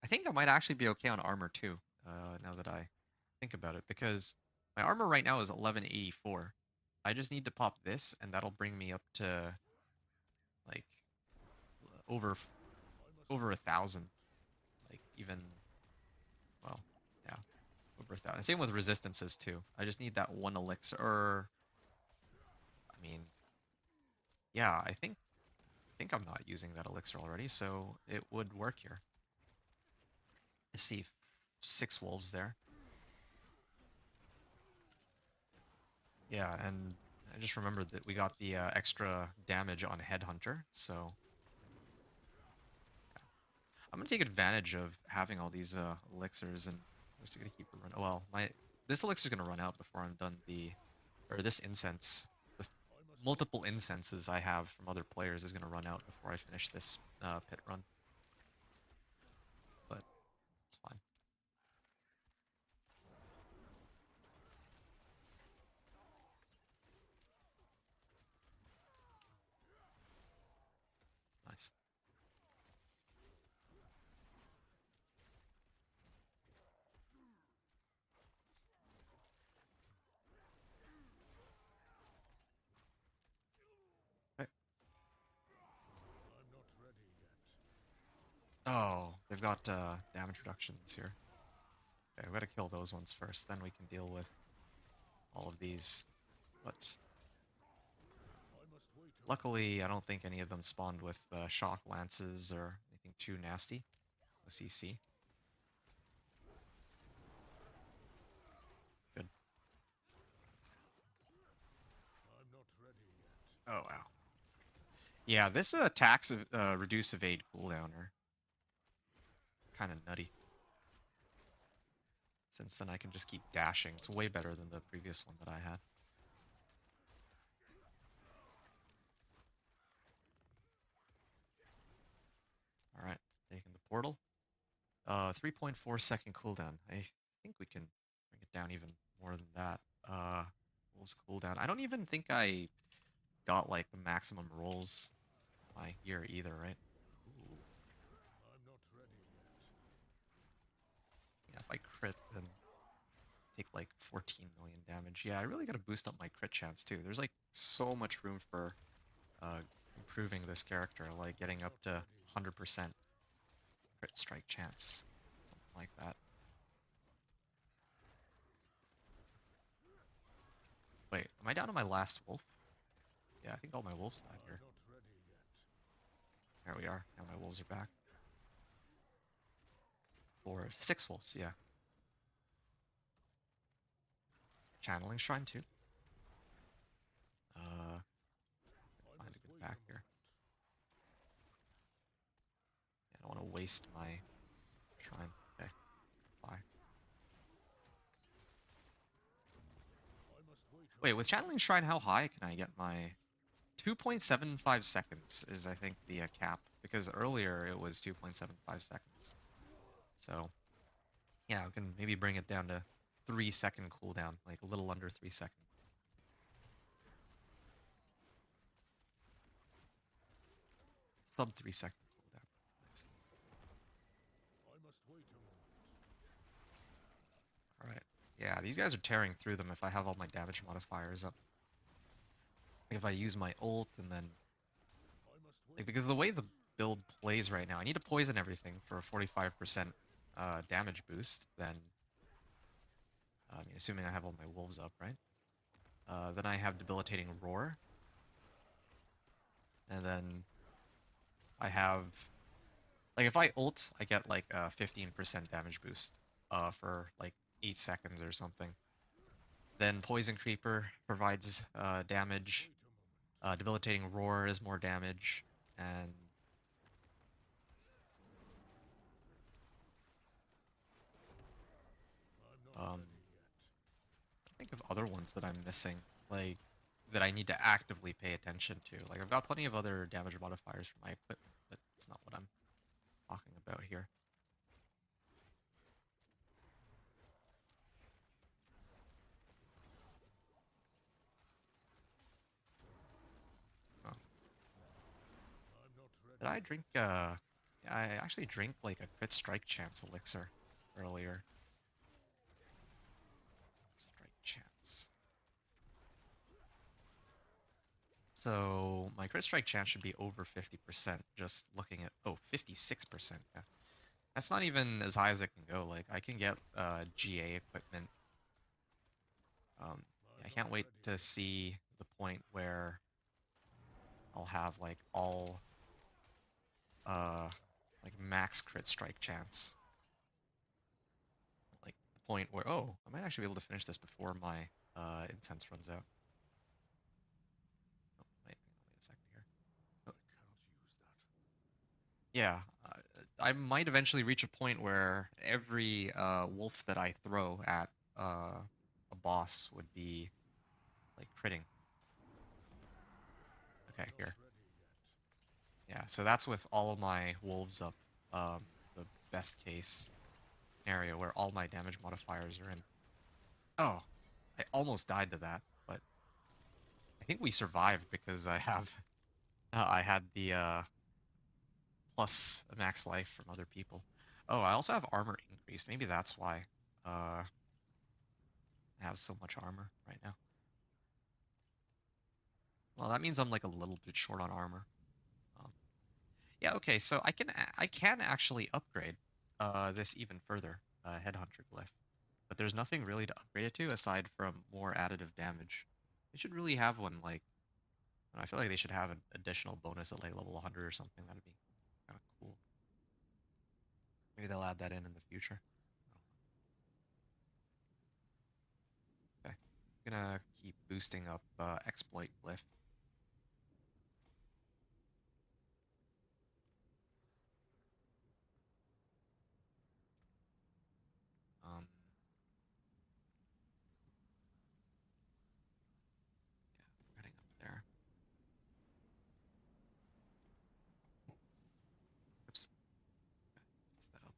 I think I might actually be okay on armor too, now that I think about it, because my armor right now is 1184. I just need to pop this, and that'll bring me up to like over over 1,000. Like even, well, yeah, over 1,000. Same with resistances too. I just need that one elixir. Or, I mean, yeah, I think I'm not using that elixir already, so it would work here. I see 6 wolves there. Yeah, and I just remembered that we got the extra damage on Headhunter, so yeah. I'm gonna take advantage of having all these elixirs, and I'm just gonna keep it running. Well, this elixir's gonna run out before I'm done or this incense. The multiple incenses I have from other players is gonna run out before I finish this pit run, but it's fine. Nice. Okay. I'm not ready yet. Oh, they've got damage reductions here. Okay, we gotta kill those ones first, then we can deal with all of these. But I must wait a moment. luckily, I don't think any of them spawned with shock lances or anything too nasty. No CC. Good. I'm not ready yet. Oh, wow. Yeah, this attacks reduce evade cooldown are kind of nutty. Since then I can just keep dashing. It's way better than the previous one that I had. Alright, taking the portal. 3.4-second cooldown. I think we can bring it down even more than that. Wolves cooldown. I don't even think I got like the maximum rolls my gear either, right? Ooh. I'm not ready yet. Yeah, if I crit, then take like 14 million damage. Yeah, I really gotta boost up my crit chance too. There's like so much room for uh, improving this character, like getting I'm up not to ready. 100% crit strike chance, something like that. Wait, am I down to my last wolf? Yeah, I think all my wolves died I'm here. not ready yet. There we are. Now my wolves are back. 6 wolves, yeah. Channeling shrine too. I Find a must good wait a back here. moment. Yeah, I don't want to waste my shrine. Okay, fly. I must wait a Wait, with moment. channeling shrine, how high can I get my 2.75 seconds is I think the cap, because earlier it was 2.75 seconds. So yeah, we can maybe bring it down to 3 second cooldown, like a little under 3 second. Sub 3 second cooldown. Nice. I must wait a moment. All right. Yeah, these guys are tearing through them if I have all my damage modifiers up. If I use my ult and then I must like wait a because of the way moment. the build plays right now, I need to poison everything for a 45% damage boost. Then I mean, assuming I have all my wolves up, right? Then I have debilitating roar, and then I have Like if I ult, I get like a 15% damage boost for like 8 seconds or something. Then Poison Creeper provides damage. Debilitating Roar is more damage, and I think of other ones that I'm missing, like that I need to actively pay attention to. Like I've got plenty of other damage modifiers for my equipment, but it's not what I'm talking about here. Oh. Did I drink I actually drank like a crit strike chance elixir earlier. Strike chance. So my crit strike chance should be over 50%, just looking at, oh, 56%. Yeah. That's not even as high as it can go. Like I can get GA equipment. Yeah, I can't wait to see the point where I'll have like all like max crit strike chance. Like the point where, oh, I might actually be able to finish this before my incense runs out. Oh, wait a second here. Oh, yeah, I might eventually reach a point where every wolf that I throw at a boss would be like critting. Okay, here. Yeah, so that's with all of my wolves up. The best case scenario where all my damage modifiers are in. Oh, I almost died to that, but I think we survived because I have I had the plus max life from other people. Oh, I also have armor increased. Maybe that's why I have so much armor right now. Well, that means I'm like a little bit short on armor. Um, yeah, okay, so I can actually upgrade this even further, Headhunter glyph. But there's nothing really to upgrade it to aside from more additive damage. They should really have one like I feel like they should have an additional bonus at like level 100 or something. That'd be kind of cool. Maybe they'll add that in the future. Okay, I'm gonna keep boosting up exploit glyph. Um, yeah, running up there. Oops, okay, messed that up.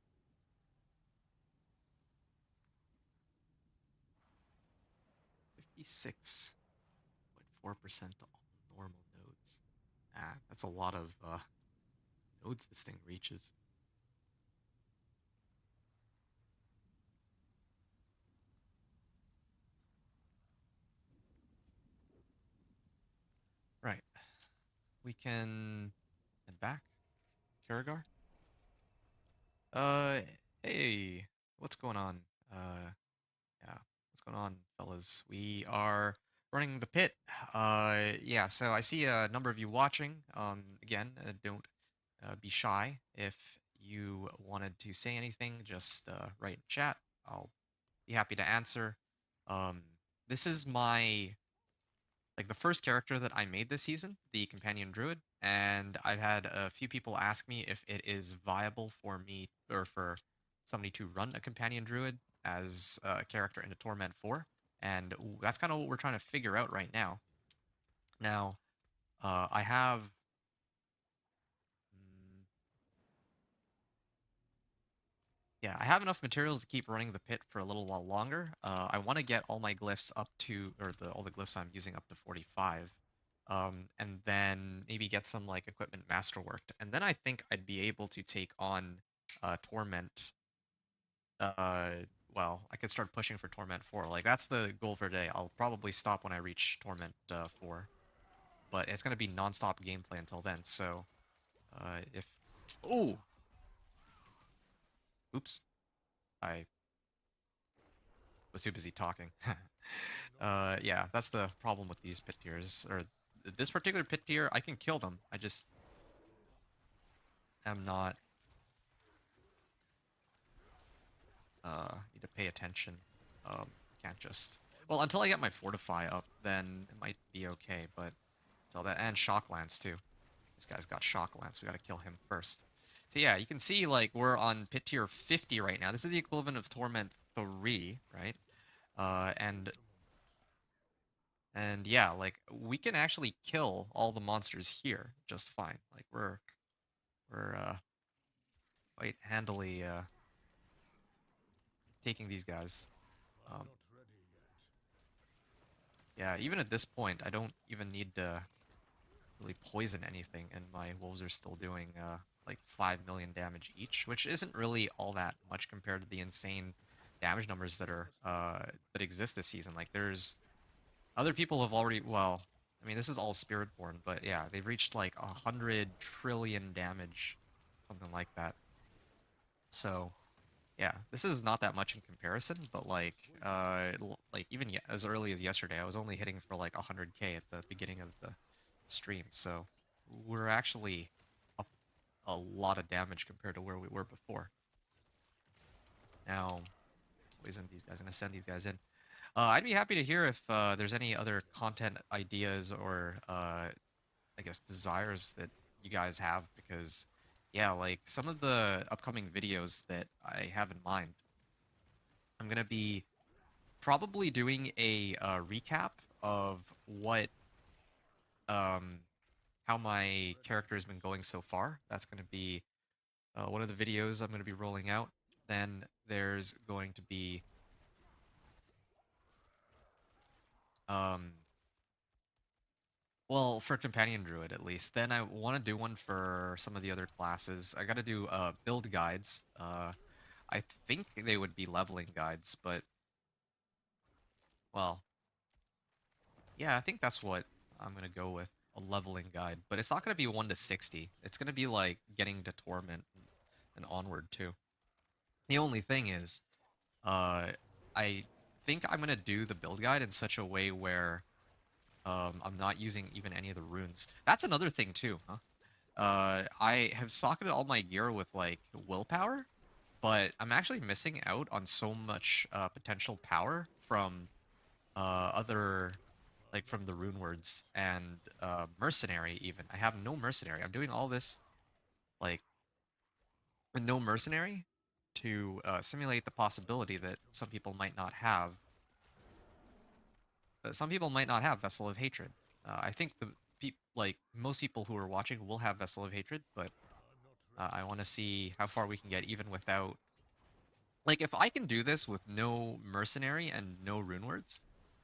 56.4% to all normal nodes. Ah, that's a lot of nodes this thing reaches. Right. We can head back. Karagar? Uh, hey, what's going on? Yeah, what's going on, fellas? We are running the pit. Yeah, so I see a number of you watching. Again, don't be shy. If you wanted to say anything, just write in chat. I'll be happy to answer. Um, this is my like the first character that I made this season, the Companion Druid, and I've had a few people ask me if it is viable for me or for somebody to run a Companion Druid as a character into Torment 4, and that's kind of what we're trying to figure out right now. Now, I have mm, yeah, I have enough materials to keep running the pit for a little while longer. I want to get all my glyphs up to, or all the glyphs I'm using up to 45. And then maybe get some like equipment masterworked. And then I think I'd be able to take on Torment. Well, I could start pushing for Torment 4. Like that's the goal for today. I'll probably stop when I reach Torment 4. But it's gonna be non-stop gameplay until then. So if oh, oops, I was too busy talking. Yeah, that's the problem with these pit tiers, or this particular pit tier. I can kill them. I just am not Need to pay attention. Can't just. Well, until I get my fortify up, then it might be okay. But until that, and shock lance too. This guy's got shock lance. We gotta kill him first. So yeah, you can see like we're on pit tier 50 right now. This is the equivalent of Torment 3, right? Uh, and and yeah, like we can actually kill all the monsters here just fine. Like we're quite handily taking these guys. I'm Um, not ready yet. yeah, even at this point, I don't even need to really poison anything, and my wolves are still doing like 5 million damage each, which isn't really all that much compared to the insane damage numbers that are that exist this season. Like there's other people have already, well, I mean this is all Spiritborn, but yeah, they've reached like 100 trillion damage, something like that. So yeah, this is not that much in comparison, but like like even as early as yesterday, I was only hitting for like 100k at the beginning of the stream. So we're actually up a lot of damage compared to where we were before. Now, poison these guys. I'm gonna send these guys in. I'd be happy to hear if there's any other content ideas or I guess desires that you guys have, because yeah, like some of the upcoming videos that I have in mind, I'm gonna be probably doing a recap of what um how my character has been going so far. That's going to be one of the videos I'm going to be rolling out. Then there's going to be um well, for companion druid at least. Then I want to do one for some of the other classes. I got to do build guides. I think they would be leveling guides, but well, yeah, I think that's what I'm gonna go with, a leveling guide. But it's not gonna be 1 to 60. It's gonna be like getting to Torment and onward too. The only thing is, uh, I think I'm gonna do the build guide in such a way where I'm not using even any of the runes. That's another thing too, huh? I have socketed all my gear with like willpower, but I'm actually missing out on so much potential power from other, like from the rune words and mercenary. Even I have no mercenary. I'm doing all this like with no mercenary to simulate the possibility that some people might not have. Some people might not have Vessel of Hatred. I think like most people who are watching will have Vessel of Hatred, but I'm not ready. I want to see how far we can get even without. Like if I can do this with no mercenary and no rune words,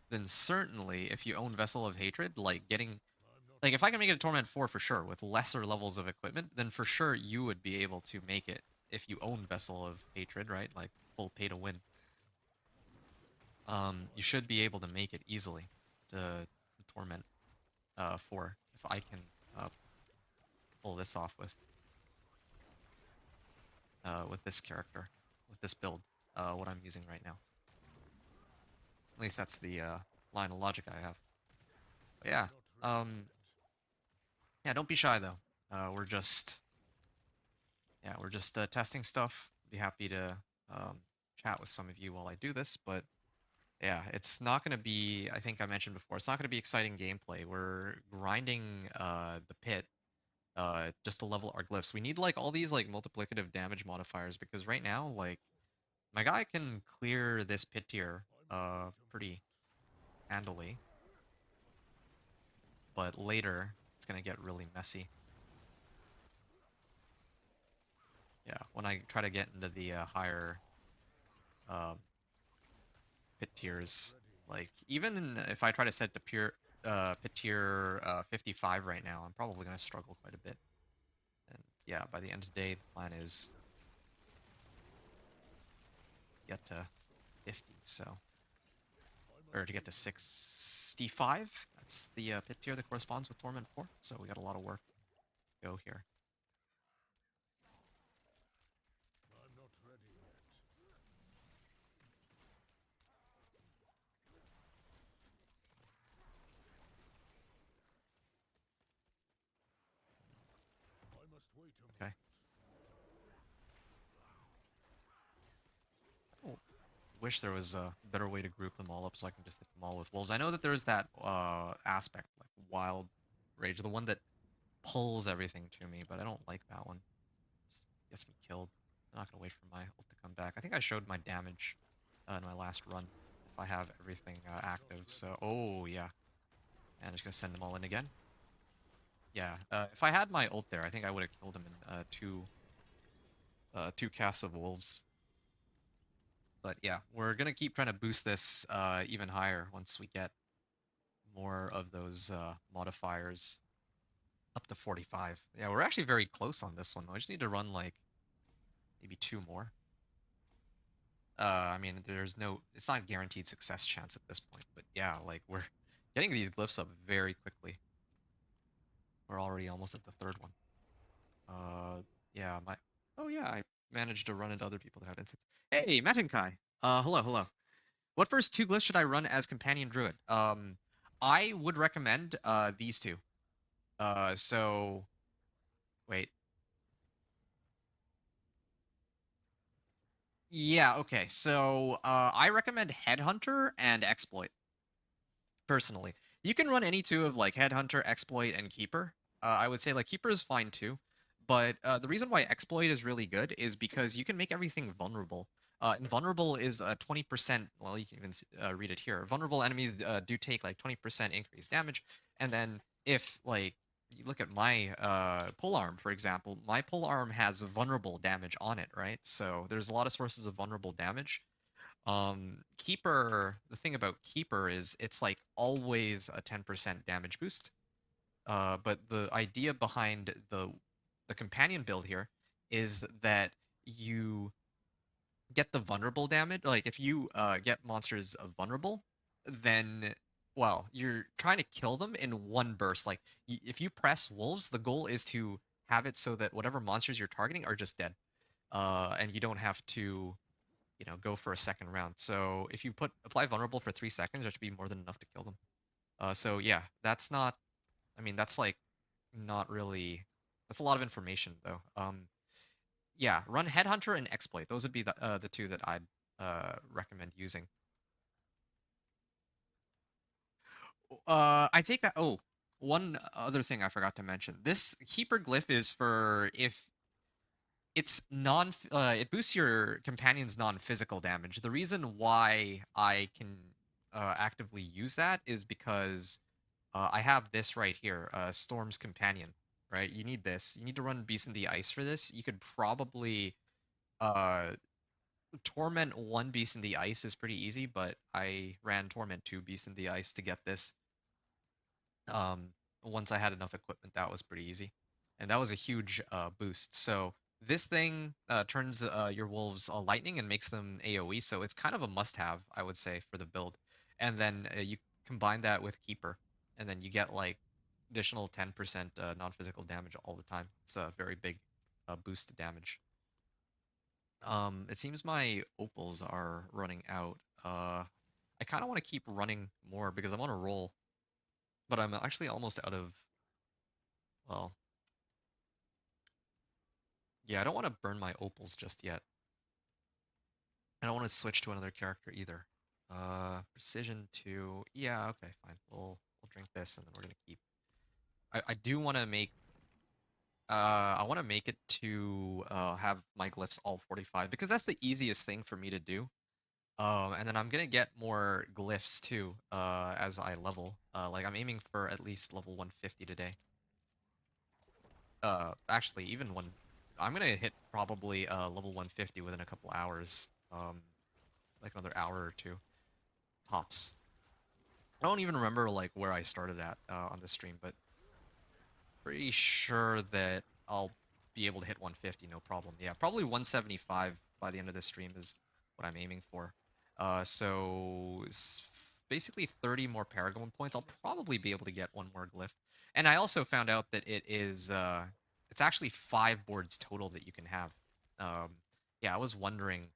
then certainly if you own Vessel of Hatred, like getting, I'm not like if I can make it a Torment 4 for sure with lesser levels of equipment, then for sure you would be able to make it if you own Vessel of Hatred, right? Like full pay to win. You should be able to make it easily to Torment 4 if I can uh, pull this off with this character, with this build, what I'm using right now. At least that's the line of logic I have. But yeah, not ready um, yet. yeah, don't be shy though. We're just, yeah, we're just testing stuff. Be happy to chat with some of you while I do this, but yeah, it's not going to be, I think I mentioned before, it's not going to be exciting gameplay. We're grinding the pit just to level our glyphs. We need like all these like multiplicative damage modifiers, because right now, like my guy can clear this pit tier I'm ready to pretty handily, but later it's going to get really messy. Yeah, when I try to get into the higher um, pit tiers, ready yet. like even if I try to set the pure pit tier 55 right now, I'm probably going to struggle quite a bit. And yeah, by the end of the day, the plan is get to 50, so, I or must to get to wait a moment. 65. That's the pit tier that corresponds with Torment 4. So we got a lot of work to go here. I'm not ready yet. I must wait a Okay. moment. Oh, wish there was a better way to group them all up so I can just hit them all with wolves. I know that there's that aspect, like wild rage, the one that pulls everything to me, but I don't like that one. Just gets me killed. I'm not gonna wait for my ult to come back. I think I showed my damage in my last run if I have everything active. So, oh yeah, and I'm just gonna send them all in again. Yeah, if I had my ult there, I think I would have killed him in two casts of wolves. But yeah, we're gonna keep trying to boost this even higher once we get more of those modifiers up to 45. Yeah, we're actually very close on this one though. I just need to run like maybe two more. I mean, it's not a guaranteed success chance at this point, but yeah, like we're getting these glyphs up very quickly. We're already almost at the third one. Yeah, oh yeah, I managed to run into other people that have instants. Hey, Matinkai. Hello, hello. What first two glyphs should I run as Companion Druid? I would recommend these two. So wait. Yeah, okay. So I recommend Headhunter and Exploit personally. You can run any two of like Headhunter, Exploit, and Keeper. I would say like Keeper is fine too, but the reason why Exploit is really good is because you can make everything vulnerable. And vulnerable is 20%. Well, you can even read it here. Vulnerable enemies do take like 20% increased damage, and then if like you look at my pole arm, for example, my pole arm has vulnerable damage on it, right? So there's a lot of sources of vulnerable damage. Keeper, the thing about Keeper is it's like always a 10% damage boost. But the idea behind the companion build here is that you get the vulnerable damage. Like if you get monsters vulnerable, then well, you're trying to kill them in one burst. Like if you press wolves, the goal is to have it so that whatever monsters you're targeting are just dead. And you don't have to go for a second round. So if you apply vulnerable for 3 seconds, that should be more than enough to kill them. So yeah, that's not. I mean, that's like not really. That's a lot of information though. Yeah, run Headhunter and Exploit. Those would be the two that I'd recommend using. I take that. Oh, one other thing I forgot to mention. This Keeper glyph is for if it boosts your companion's non-physical damage. The reason why I can actively use that is because I have this right here, Storm's Companion, right? You need this. You need to run Beast in the Ice for this. You could probably uh Torment 1 Beast in the Ice is pretty easy, but I ran Torment 2 Beast in the Ice to get this. Once I had enough equipment, that was pretty easy, and that was a huge boost. So this thing turns your wolves lightning and makes them AOE. So it's kind of a must-have, I would say, for the build. And then you combine that with Keeper, and then you get like additional 10% non-physical damage all the time. It's a very big boost to damage. It seems my opals are running out. I kind of want to keep running more because I'm on a roll, but I'm actually almost out of. Well, yeah, I don't want to burn my opals just yet. I don't want to switch to another character either. Precision 2. Yeah, okay, fine. We'll drink this and then we're gonna keep. I do want to make. I want to make it to have my glyphs all 45 because that's the easiest thing for me to do. And then I'm gonna get more glyphs too, as I level. Like I'm aiming for at least level 150 today. Actually, even when I'm gonna hit probably level 150 within a couple hours. Like another hour or two tops. I don't even remember like where I started at on the stream, but pretty sure that I'll be able to hit 150 no problem. Yeah, probably 175 by the end of this stream is what I'm aiming for. So basically 30 more Paragon points. I'll probably be able to get one more glyph. And I also found out that it's actually 5 boards total that you can have. Yeah, I was wondering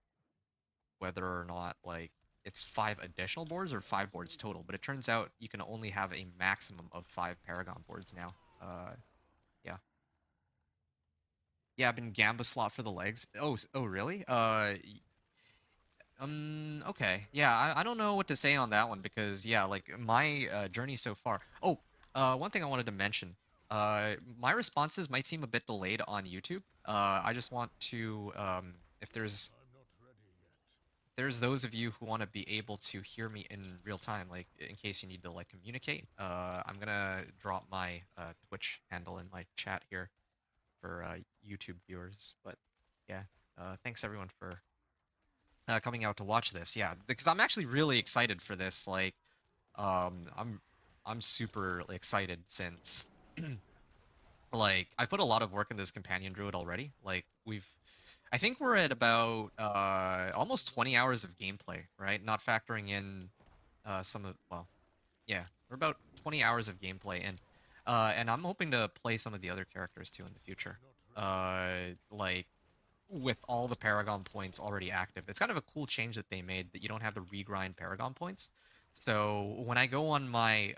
whether or not like it's 5 additional boards or 5 boards total, but it turns out you can only have a maximum of 5 Paragon boards now. Yeah. Yeah, I've been Gamba slot for the legs. Oh, really? Okay. Yeah, I don't know what to say on that one because yeah, like my journey so far. Oh, one thing I wanted to mention. My responses might seem a bit delayed on YouTube. I just want to if there's those of you who want to be able to hear me in real time, like in case you need to like communicate, I'm gonna drop my Twitch handle in my chat here for YouTube viewers. But yeah, thanks everyone for coming out to watch this. Yeah, because I'm actually really excited for this. Like, I'm super excited since like I put a lot of work in this companion druid already. Like I think we're at about almost 20 hours of gameplay, right? Not factoring in some of well, yeah, we're about 20 hours of gameplay and I'm hoping to play some of the other characters too in the future. Like with all the Paragon points already active. It's kind of a cool change that they made that you don't have to regrind Paragon points. So when I go on my,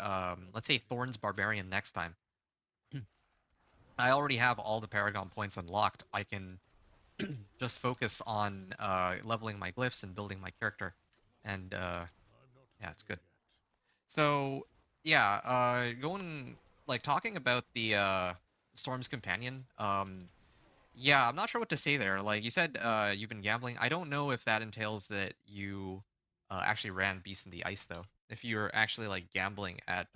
let's say Thorn's Barbarian next time, I already have all the Paragon points unlocked. I can just focus on leveling my glyphs and building my character. And yeah, it's good. So yeah, going like talking about the Storm's Companion. Yeah, I'm not sure what to say there. Like you said, you've been gambling. I don't know if that entails that you actually ran Beast in the Ice, though. If you're actually like gambling at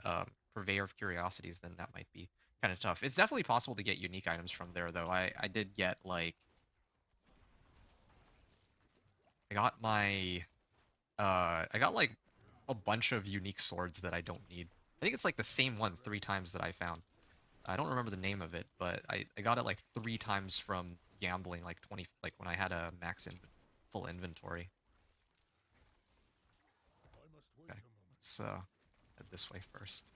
Purveyor of Curiosities, then that might be kind of tough. It's definitely possible to get unique items from there, though. I did get like I got like a bunch of unique swords that I don't need. I think it's like the same one 3 times that I found. I don't remember the name of it, but I got it like 3 times from gambling, like 20, like when I had a full inventory. Okay, let's head this way first.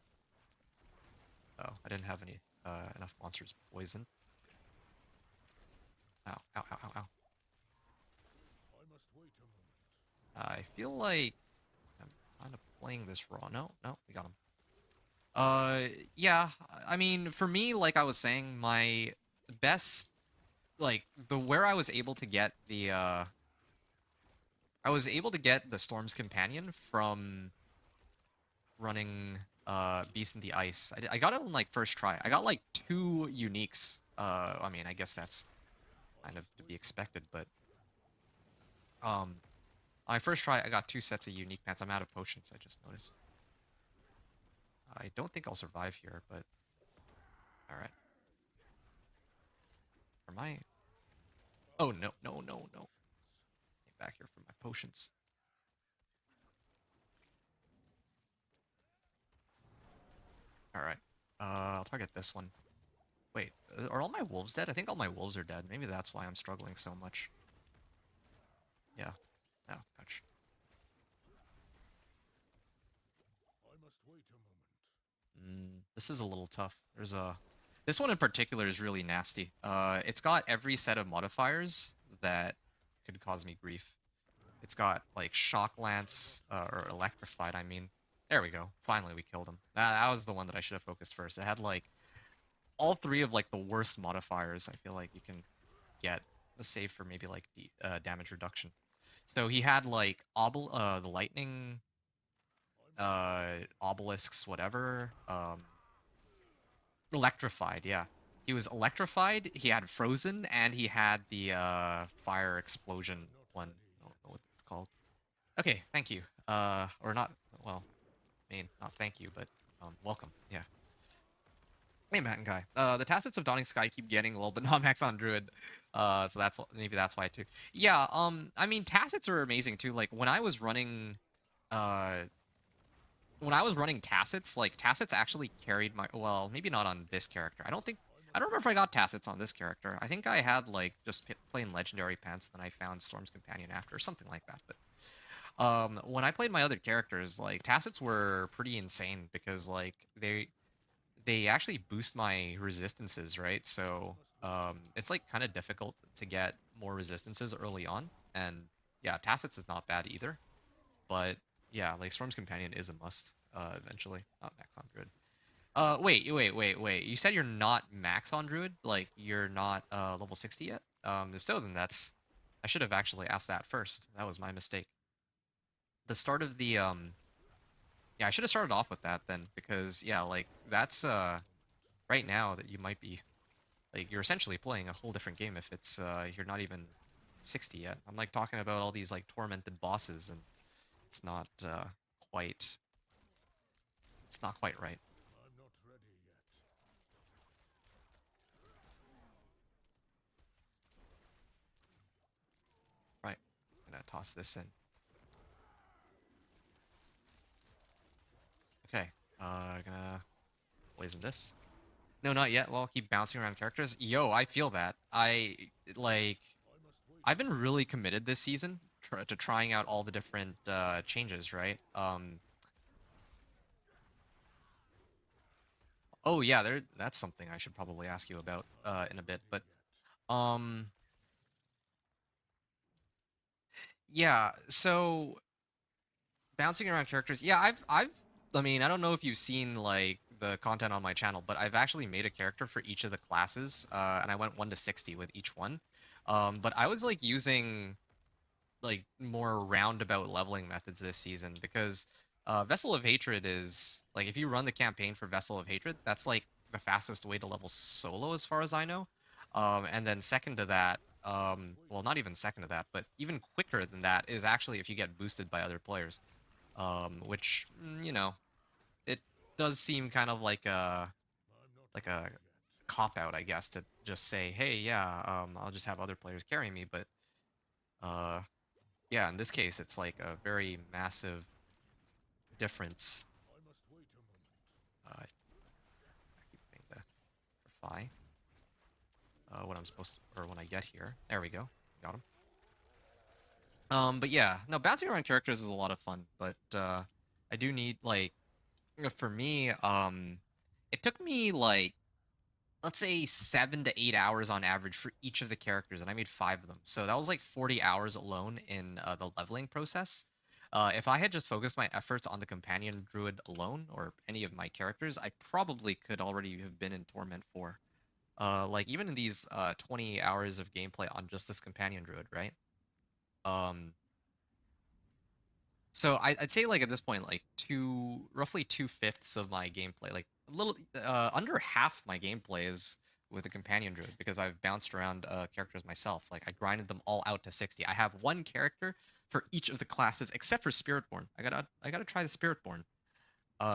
Oh, I didn't have any enough monsters poisoned. Ow, ow, ow, ow, ow. I feel like I'm kind of playing this raw. No, no, we got him. Yeah, I mean, for me, like I was saying, my best, like the where I was able to get the I was able to get the Storm's Companion from running Beast in the Ice. I got it on like first try. I got like 2 uniques. I mean, I guess that's kind of to be expected, but um, on my first try, I got 2 sets of unique pants. I'm out of potions. I just noticed. I don't think I'll survive here, but all right. For my oh no no no no! Came back here for my potions. All right. I'll target this one. Wait, are all my wolves dead? I think all my wolves are dead. Maybe that's why I'm struggling so much. Yeah. Oh, ouch. This is a little tough. This one in particular is really nasty. It's got every set of modifiers that could cause me grief. It's got like shock lance or electrified. I mean, there we go. Finally, we killed him. That was the one that I should have focused first. It had like all 3 of like the worst modifiers. I feel like you can get, save for maybe like the damage reduction. So he had like the lightning obelisks, whatever. Electrified, yeah. He was electrified, he had frozen, and he had the fire explosion one. I don't know what it's called. Okay, thank you. Or not, well, I mean, not thank you, but welcome, yeah. Hey, Matt and Guy. The Tacits of Dawning Sky keep getting a little bit non-max on Druid. So maybe that's why too. Yeah, I mean, Tacits are amazing too. Like uh, when I was running Tacits, like Tacits actually carried my, well, maybe not on this character. I don't remember if I got Tacits on this character. I think I had like just plain legendary pants, then I found Storm's Companion after, or something like that. But when I played my other characters, like Tacits were pretty insane because like they actually boost my resistances, right? So it's like kind of difficult to get more resistances early on, and yeah, Tacits is not bad either. But yeah, like Storm's Companion is a must eventually. Not max on Druid. Wait. You said you're not max on Druid? Like you're not level 60 yet? If so, then that's I should have actually asked that first. That was my mistake. the start of the yeah, I should have started off with that then, because yeah, like that's right now that you might be like you're essentially playing a whole different game if it's you're not even 60 yet. I'm like talking about all these like tormented bosses, and it's not quite it's not quite right. I'm not ready yet. Right. I'm gonna toss this in. Okay. Gonna poison this. No, not yet. Well, I'll keep bouncing around characters. Yo, I feel that. Like I must wait I've been really committed this season to trying out all the different changes, right? Oh yeah, that's something I should probably ask you about in a bit, but um yeah, so bouncing around characters. Yeah, I've I mean, I don't know if you've seen like the content on my channel, but I've actually made a character for each of the classes, and I went 1 to 60 with each one. But I was like using like more roundabout leveling methods this season because Vessel of Hatred is like if you run the campaign for Vessel of Hatred, that's like the fastest way to level solo as far as I know. And then second to that, well, not even second to that, but even quicker than that is actually if you get boosted by other players, which you know it does seem kind of I'm not like ready a yet. cop out, I guess, to just say, hey, yeah, I'll just have other players carry me, but uh yeah, in this case, it's like a very massive difference. I must wait a moment. I keep putting the phi. When I'm supposed to, or when I get here. There we go. Got him. But yeah, no, bouncing around characters is a lot of fun, but I do need like, for me, it took me like let's say 7 to 8 hours on average for each of the characters, and I made 5 of them. So that was like 40 hours alone in the leveling process. If I had just focused my efforts on the companion druid alone, or any of my characters, I probably could already have been in Torment 4. Like even in these 20 hours of gameplay on just this companion druid, right? Um, so I'd say like at this point, like roughly 2/5 of my gameplay, like a little under half my gameplay is with the companion druid because I've bounced around characters myself. Like I grinded them all out to 60. I have one character for each of the classes except for Spiritborn. I gotta try the Spiritborn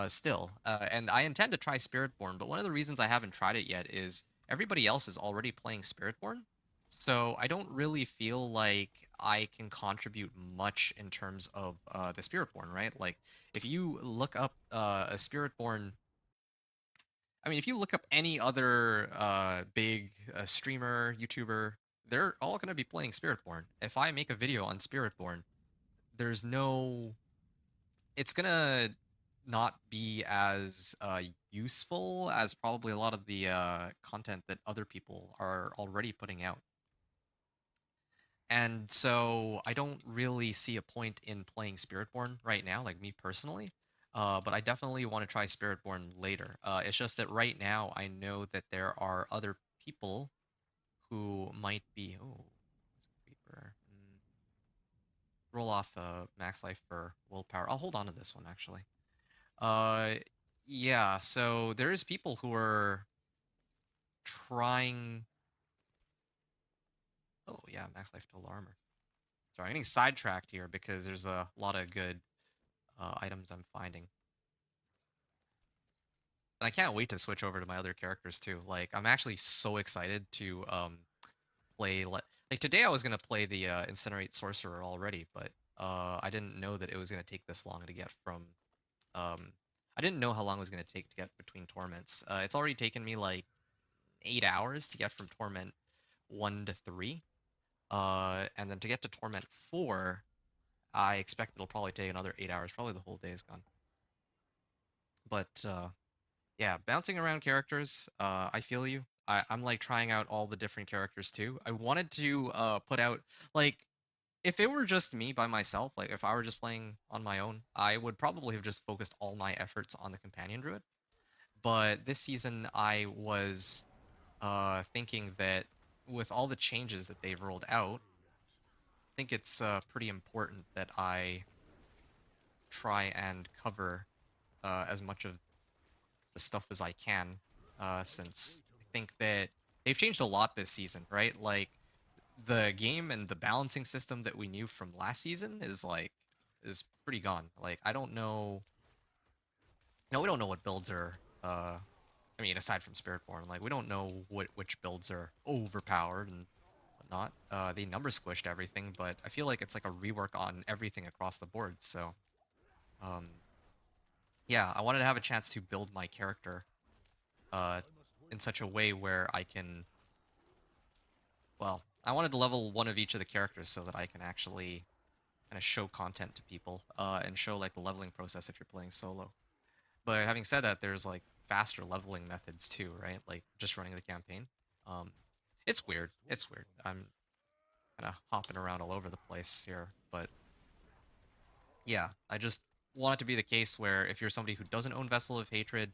still. And I intend to try Spiritborn, but one of the reasons I haven't tried it yet is everybody else is already playing Spiritborn. So I don't really feel like I can contribute much in terms of the Spiritborn, right? Like if you look up a Spiritborn, I mean, if you look up any other big streamer, YouTuber, they're all going to be playing Spiritborn. If I make a video on Spiritborn, there's no it's gonna not be as useful as probably a lot of the content that other people are already putting out. And so I don't really see a point in playing Spiritborn right now, like me personally. But I definitely want to try Spiritborn later. It's just that right now I know that there are other people who might be. Oh, creeper. Roll off max life for willpower. I'll hold on to this one actually. Uh, yeah, so there's people who are trying. Oh, yeah, max life total armor. Sorry, I'm getting sidetracked here because there's a lot of good items I'm finding. And I can't wait to switch over to my other characters too. Like, I'm actually so excited to play. Like today, I was gonna play the Incinerate Sorcerer already, but I didn't know that it was gonna take this long to get from. Um, I didn't know how long it was gonna take to get between torments. It's already taken me like 8 hours to get from Torment 1 to 3. And then to get to Torment 4, I expect it'll probably take another 8 hours. Probably the whole day is gone. But yeah, bouncing around characters, I feel you. I'm like trying out all the different characters too. I wanted to put out like if it were just me by myself, like if I were just playing on my own, I would probably have just focused all my efforts on the companion druid. But this season, I was thinking that with all the changes that they've rolled out, I think it's pretty important that I try and cover as much of the stuff as I can, since I think that they've changed a lot this season, right? Like the game and the balancing system that we knew from last season is pretty gone. Like I don't know, no, we don't know what builds are. I mean, aside from Spiritborn, like we don't know which builds are overpowered and whatnot. They number squished everything, but I feel like it's like a rework on everything across the board. So, um, yeah, I wanted to have a chance to build my character uh, in such a way where I can, well, I wanted to level one of each of the characters so that I can actually kind of show content to people and show like the leveling process if you're playing solo. But having said that, there's like faster leveling methods too, right? Like just running the campaign. Um, it's weird. It's weird. I'm kind of hopping around all over the place here, but yeah, I just want it to be the case where if you're somebody who doesn't own Vessel of Hatred,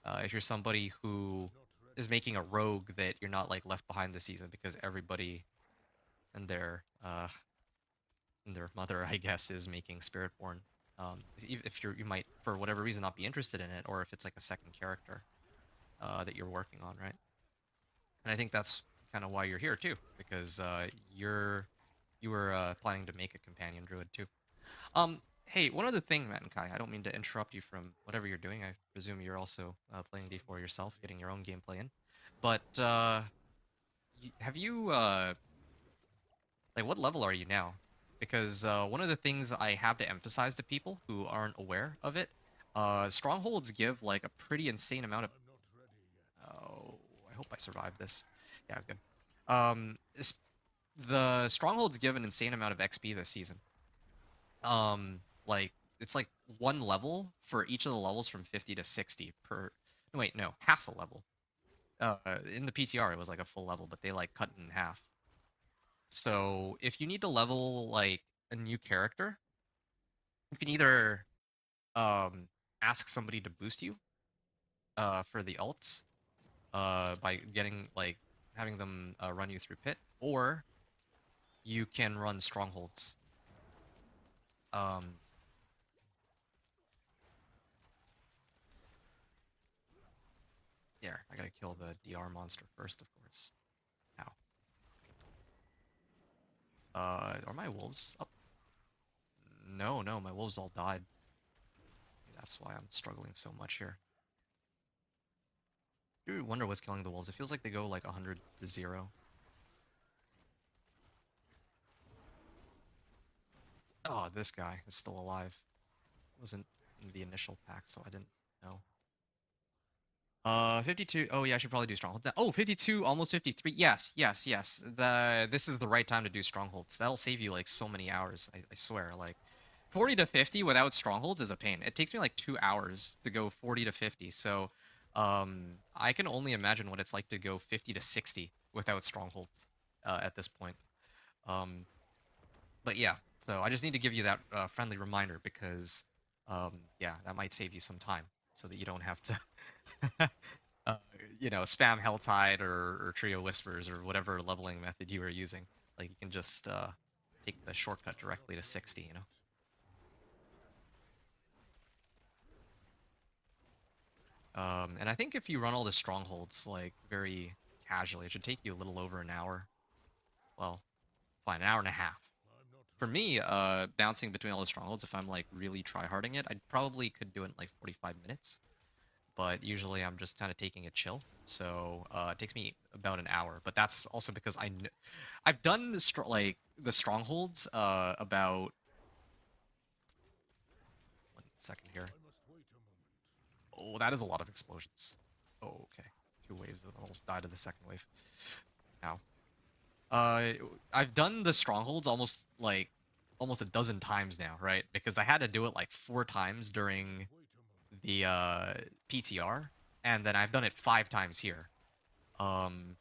if you're somebody who is making a rogue, that you're not like left behind this season because everybody and their mother, I guess, is making Spiritborn. If you might for whatever reason not be interested in it, or if it's like a second character that you're working on, right? And I think that's kind of why you're here too, because you were planning to make a companion druid too. Hey, one other thing, Matt and Kai. I don't mean to interrupt you from whatever you're doing. I presume you're also playing D4 yourself, getting your own gameplay in. But have you like what level are you now? Because one of the things I have to emphasize to people who aren't aware of it, strongholds give like a pretty insane amount of. Oh, I hope I survived this. Yeah, I'm good. The strongholds give an insane amount of XP this season. Like it's like one level for each of the levels from 50 to 60 per. No, wait, no, half a level. In the PTR it was like a full level, but they like cut it in half. So if you need to level like a new character, you can either ask somebody to boost you for the alts by getting like having them run you through pit, or you can run strongholds. Um, yeah, I gotta kill the DR monster first, of course. Ow. Are my wolves up? No, no, my wolves all died. That's why I'm struggling so much here. You wonder what's killing the wolves. It feels like they go like 100 to 0. Oh, this guy is still alive. Wasn't in the initial pack, so I didn't know. 52. Oh yeah, I should probably do strongholds. Oh, 52, almost 53. Yes, yes, yes. This is the right time to do strongholds. That'll save you like so many hours. I swear. Like 40 to 50 without strongholds is a pain. It takes me like 2 hours to go 40 to 50. So, I can only imagine what it's like to go 50 to 60 without strongholds at this point. Um, but yeah, so I just need to give you that friendly reminder because, yeah, that might save you some time so that you don't have to, uh, spam Helltide or Trio Whispers or whatever leveling method you were using. Like you can just take the shortcut directly to 60, you know? And I think if you run all the strongholds like very casually, it should take you a little over an hour. Well, fine, an hour and a half. For me, bouncing between all the strongholds, if I'm like really tryharding it, I probably could do it in like 45 minutes. But usually I'm just kind of taking a chill, so it takes me about an hour. But that's also because I've done like the strongholds about 1 second here. Oh, that is a lot of explosions. Oh, okay, 2 waves. I almost died of the second wave. Ow. I've done the strongholds almost a dozen times now, right? Because I had to do it like 4 times during the PTR, and then I've done it 5 times here. Um,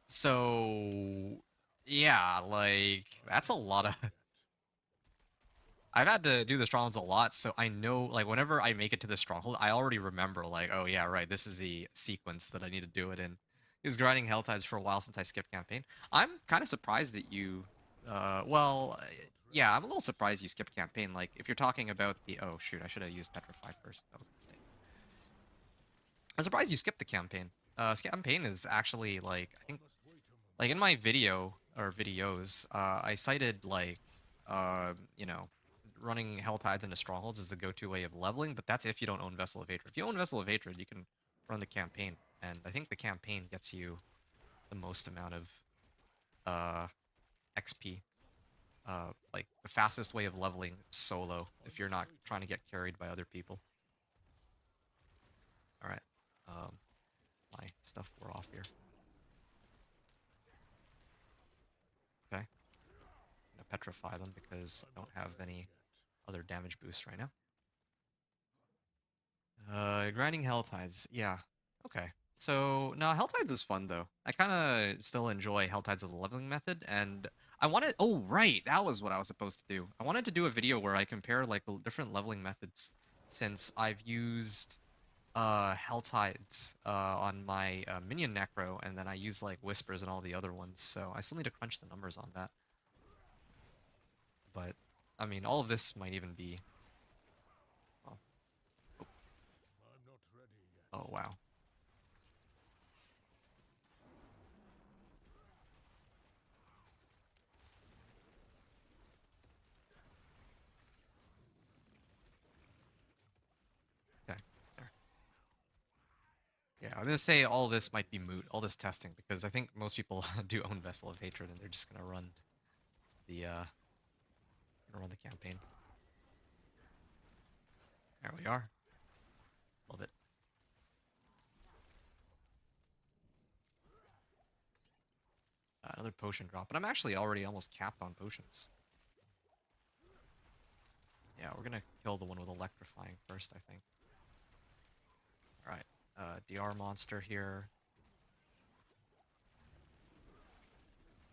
so yeah, like that's a lot of. I've had to do the strongholds a lot, so I know like whenever I make it to the stronghold, I already remember like, oh yeah, right, this is the sequence that I need to do it in. He was grinding Helltides for a while since I skipped campaign. I'm kind of surprised that you, well, yeah, I'm a little surprised you skipped campaign. Like, if you're talking about the oh shoot, I should have used Petrify first. That was a mistake. I'm surprised you skipped the campaign. Campaign is actually like I think like in my video or videos, I cited like you know, running Hell Tides into Strongholds is the go-to way of leveling, but that's if you don't own Vessel of Hatred. If you own Vessel of Hatred, you can run the campaign, and I think the campaign gets you the most amount of uh XP. Like the fastest way of leveling solo if you're not trying to get carried by other people. All right, my stuff wore off here. Okay, I'm gonna petrify them because I don't have any other damage boosts right now. Grinding Hell Tides, yeah. Okay. So, no, Hell Tides is fun, though. I kind of still enjoy Hell Tides as a leveling method, and I wanted... Oh, right! That was what I was supposed to do. I wanted to do a video where I compare, like, the different leveling methods, since I've used, Hell Tides, on my, Minion Necro, and then I use, like, Whispers and all the other ones, so I still need to crunch the numbers on that. But, I mean, all of this might even be... Oh, I'm not ready yet. oh wow. Okay. There. Yeah, I was gonna say all this might be moot, all this testing, because I think most people do own Vessel of Hatred, and they're just gonna run the campaign. There we are. Love it. Another potion drop, but I'm actually already almost capped on potions. Yeah, we're gonna kill the one with electrifying first, I think. All right, DR monster here.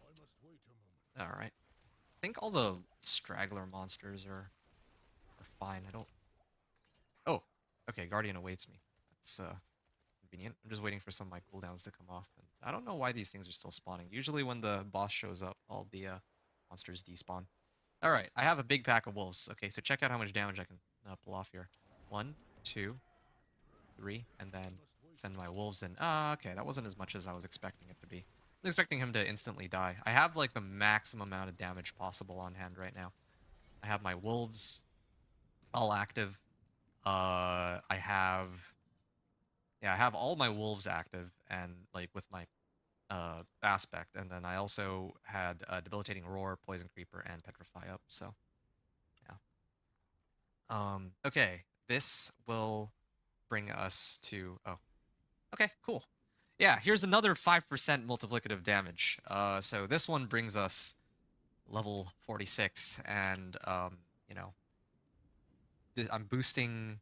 I must wait a moment. All right, I think all the straggler monsters are fine. I don't. Oh, okay. Guardian awaits me. That's convenient. I'm just waiting for some of my cooldowns to come off. And I don't know why these things are still spawning. Usually when the boss shows up, all the monsters despawn. All right, I have a big pack of wolves. Okay, so check out how much damage I can pull off here. 1, 2, 3, and then send my wolves in. Okay, that wasn't as much as I was expecting it to be. I was expecting him to instantly die. I have like the maximum amount of damage possible on hand right now. I have my wolves all active. I have yeah, I have all my wolves active and like with my aspect, and then I also had debilitating roar, poison creeper, and petrify up. So yeah. Okay, this will bring us to okay, cool. Yeah, here's another 5% multiplicative damage. So this one brings us level 46, and you know, I'm boosting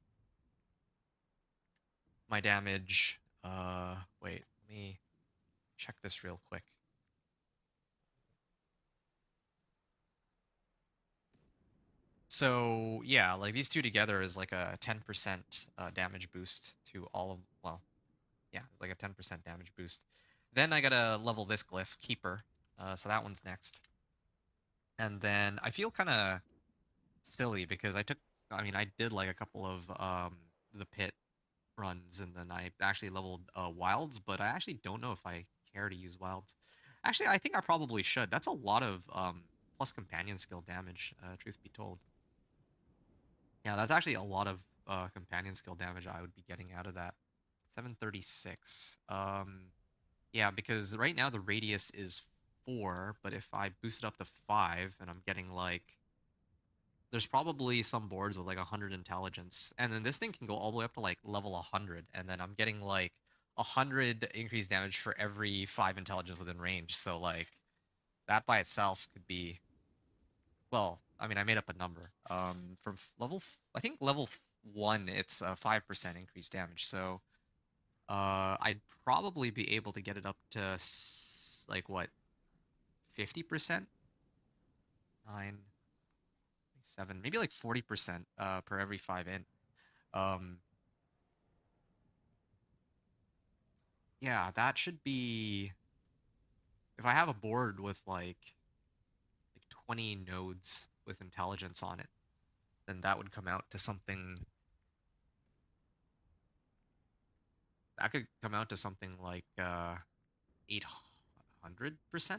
my damage. Wait, let me check this real quick. So yeah, like these two together is like a 10% damage boost to all of, well, yeah, it's like a 10% damage boost. Then I gotta level this glyph, Keeper. So that one's next. And then I feel kind of silly because I mean, I did like a couple of the pit runs, and then I actually leveled wilds, but I actually don't know if I care to use wilds. Actually, I think I probably should. That's a lot of plus companion skill damage, truth be told. Yeah, that's actually a lot of companion skill damage I would be getting out of that. 736. Yeah, because right now the radius is 4, but if I boost it up to 5 and I'm getting like there's probably some boards with like 100 intelligence, and then this thing can go all the way up to like level 100, and then I'm getting like 100 increased damage for every 5 intelligence within range. So like that by itself could be, well, I mean, I made up a number. From I think level 1, it's 5% increased damage. So, I'd probably be able to get it up to like what, 50%? 9, 7, maybe like 40% per every 5 int. Um, yeah, that should be if I have a board with like 20 nodes. with intelligence on it, then that would come out to something. That could come out to something like 800%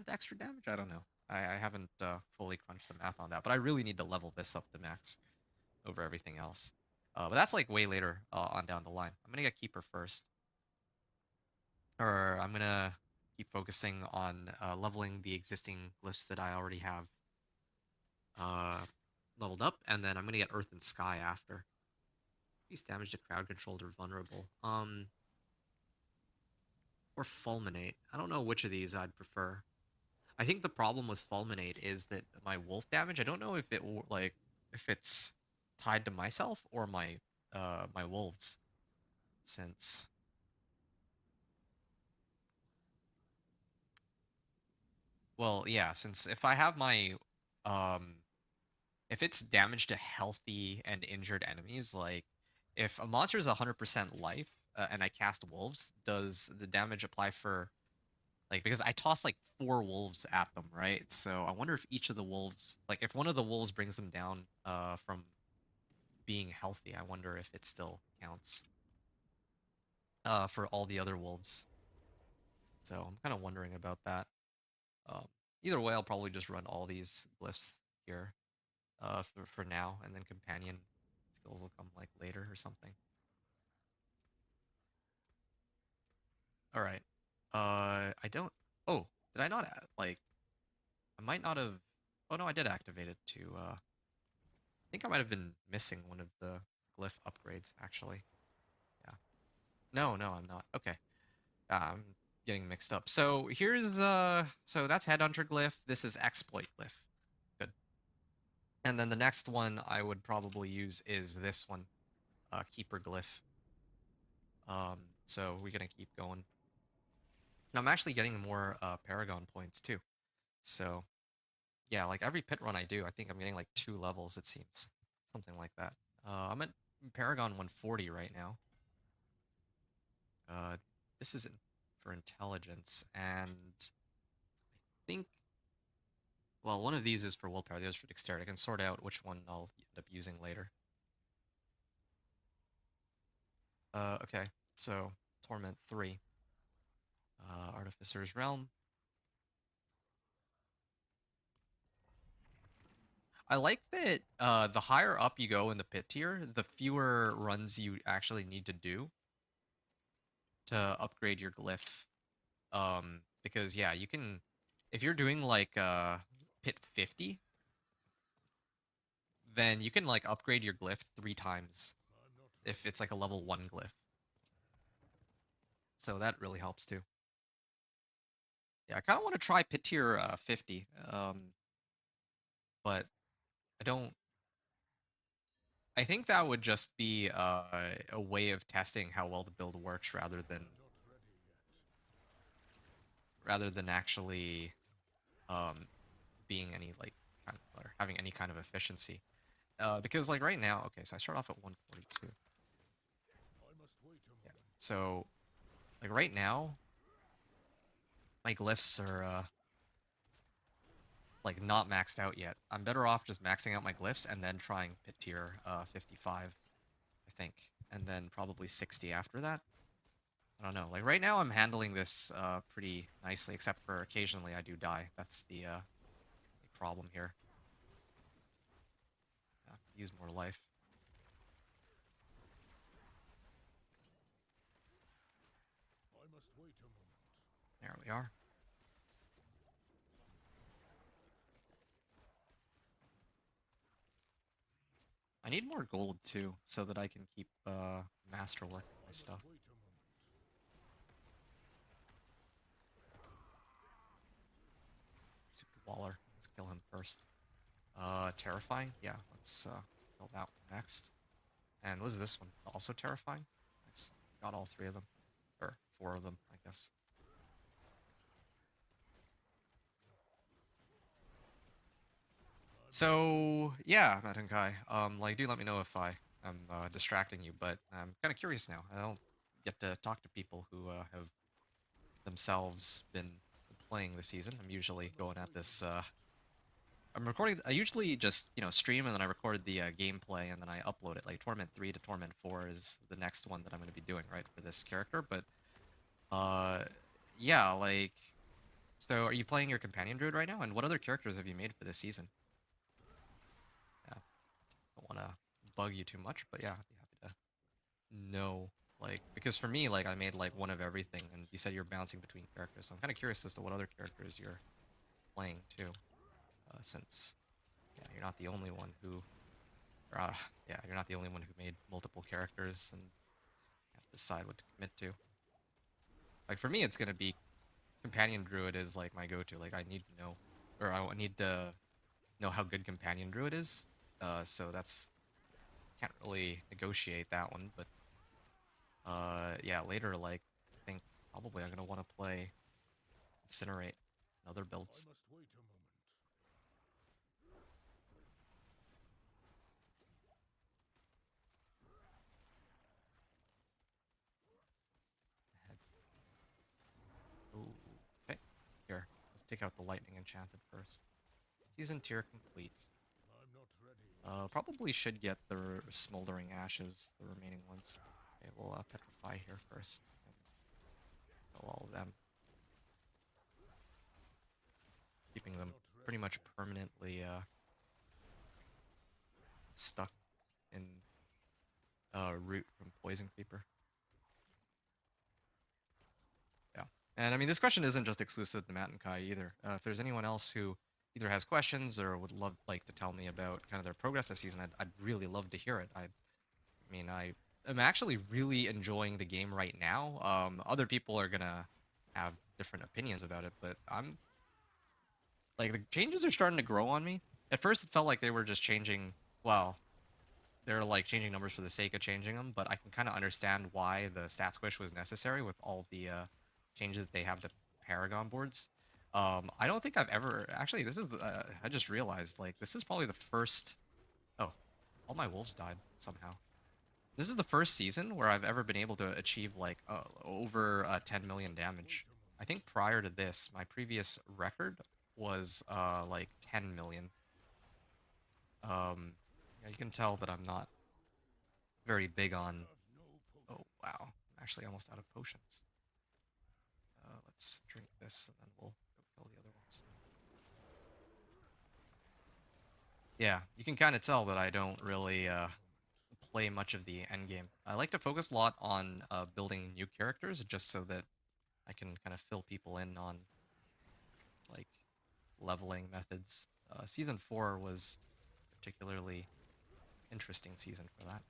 extra damage. I don't know. I haven't fully crunched the math on that, but I really need to level this up to max over everything else. But that's like way later on down the line. I'm gonna get Keeper first, or I'm gonna keep focusing on leveling the existing glyphs that I already have uh, leveled up, and then I'm gonna get Earth and Sky after. Increase damage to crowd controlled or vulnerable. Or Fulminate. I don't know which of these I'd prefer. I think the problem with Fulminate is that my wolf damage, I don't know if if it's tied to myself or my wolves. Since well, yeah, since if I have my um if it's damage to healthy and injured enemies, like if a monster is 100% life and I cast wolves, does the damage apply for like because I tossed like 4 wolves at them, right? So I wonder if each of the wolves, like if one of the wolves brings them down from being healthy, I wonder if it still counts for all the other wolves. So I'm kind of wondering about that. Um, Either way, I'll probably just run all these glyphs here for now, and then companion skills will come like later or something. All right. I don't. Oh, did I not like? I might not have. Oh no, I did activate it to. I think I might have been missing one of the glyph upgrades actually. Yeah. No, no, I'm not. Okay. I'm getting mixed up. So here's so that's Headhunter glyph. This is Exploit glyph. Good. And then the next one I would probably use is this one, Keeper glyph. So we're gonna keep going. And I'm actually getting more Paragon points too. So yeah, like every pit run I do, I think I'm getting like 2 levels, it seems. Something like that. I'm at Paragon 140 right now. This is for intelligence, and I think, well, one of these is for willpower, the other's for dexterity. I can sort out which one I'll end up using later. Okay, so Torment 3. Artificer's Realm. I like that the higher up you go in the pit tier, the fewer runs you actually need to do to upgrade your glyph. Because yeah, you can if you're doing like pit 50, then you can like upgrade your glyph 3 times if it's like a level 1 glyph. So that really helps too. Yeah, I kind of want to try pit tier 50. But I don't I think that would just be a way of testing how well the build works rather than actually um being any like kind of, or having any kind of efficiency. Because like right now, okay, so I start off at 142. Yeah. So like right now, my glyphs are like not maxed out yet. I'm better off just maxing out my glyphs and then trying pit tier 55, I think, and then probably 60 after that. I don't know. Like right now, I'm handling this pretty nicely, except for occasionally I do die. That's the problem here. Use more life. There we are. I need more gold too, so that I can keep masterwork my stuff. Super Waller. Let's kill him first. Terrifying? Yeah, let's kill that one next. And what is this one? Also terrifying? Nice. Got all 3 of them. Or 4 of them, I guess. So yeah, Matenkai. Like, do let me know if I'm distracting you, but I'm kind of curious now. I don't get to talk to people who have themselves been playing this season. I'm usually going at this I'm recording. I usually just stream and then I record the gameplay and then I upload it. Like Torment 3 to Torment 4 is the next one that I'm going to be doing right for this character. But uh, yeah, like so. Are you playing your companion druid right now? And what other characters have you made for this season? Yeah, don't want to bug you too much, but yeah, I'd be happy to know. Like because for me, like I made like one of everything, and you said you're bouncing between characters, so I'm kind of curious as to what other characters you're playing too, since yeah, you're not the only one who or, yeah, you're not the only one who made multiple characters and have to decide what to commit to. Like for me, it's gonna be companion druid is like my go-to. Like I need to know, or I need to know how good companion druid is. So that's can't really negotiate that one. But yeah, later like I think probably I'm gonna want to play incinerate and other I builds. must wait a moment. Ooh, okay, here let's take out the lightning enchanted first. Season tier complete. I'm not ready. Probably should get the smoldering ashes, the remaining ones. Okay, we'll petrify here first and kill all of them, keeping I'm them not pretty ready much yet. permanently stuck in root from poison creeper. Yeah, and I mean this question isn't just exclusive to Matt and Kai either. If there's anyone else who either has questions or would love like to tell me about kind of their progress this season, I'd really love to hear it. I mean, I am actually really enjoying the game right now. Other people are gonna have different opinions about it, but I'm like the changes are starting to grow on me. At first, it felt like they were just changing. Well, they're like changing numbers for the sake of changing them, but I can kind of understand why the stat squish was necessary with all the changes that they have to Paragon boards. I don't think I've ever actually. This is I just realized like this is probably the first. Oh, all my wolves died somehow. This is the first season where I've ever been able to achieve like over 10 million damage. Wait a moment. I think prior to this, my previous record was like 10 million. Yeah, you can tell that I'm not very big I on. have no potion. Oh wow, I'm actually almost out of potions. Let's drink this and then we'll go kill the other ones. Yeah, you can kind of tell that I don't really Wait a moment. play much of the end game. I like to focus a lot on building new characters just so that I can kind of fill people in on like leveling methods. Season 4 was particularly interesting season for that.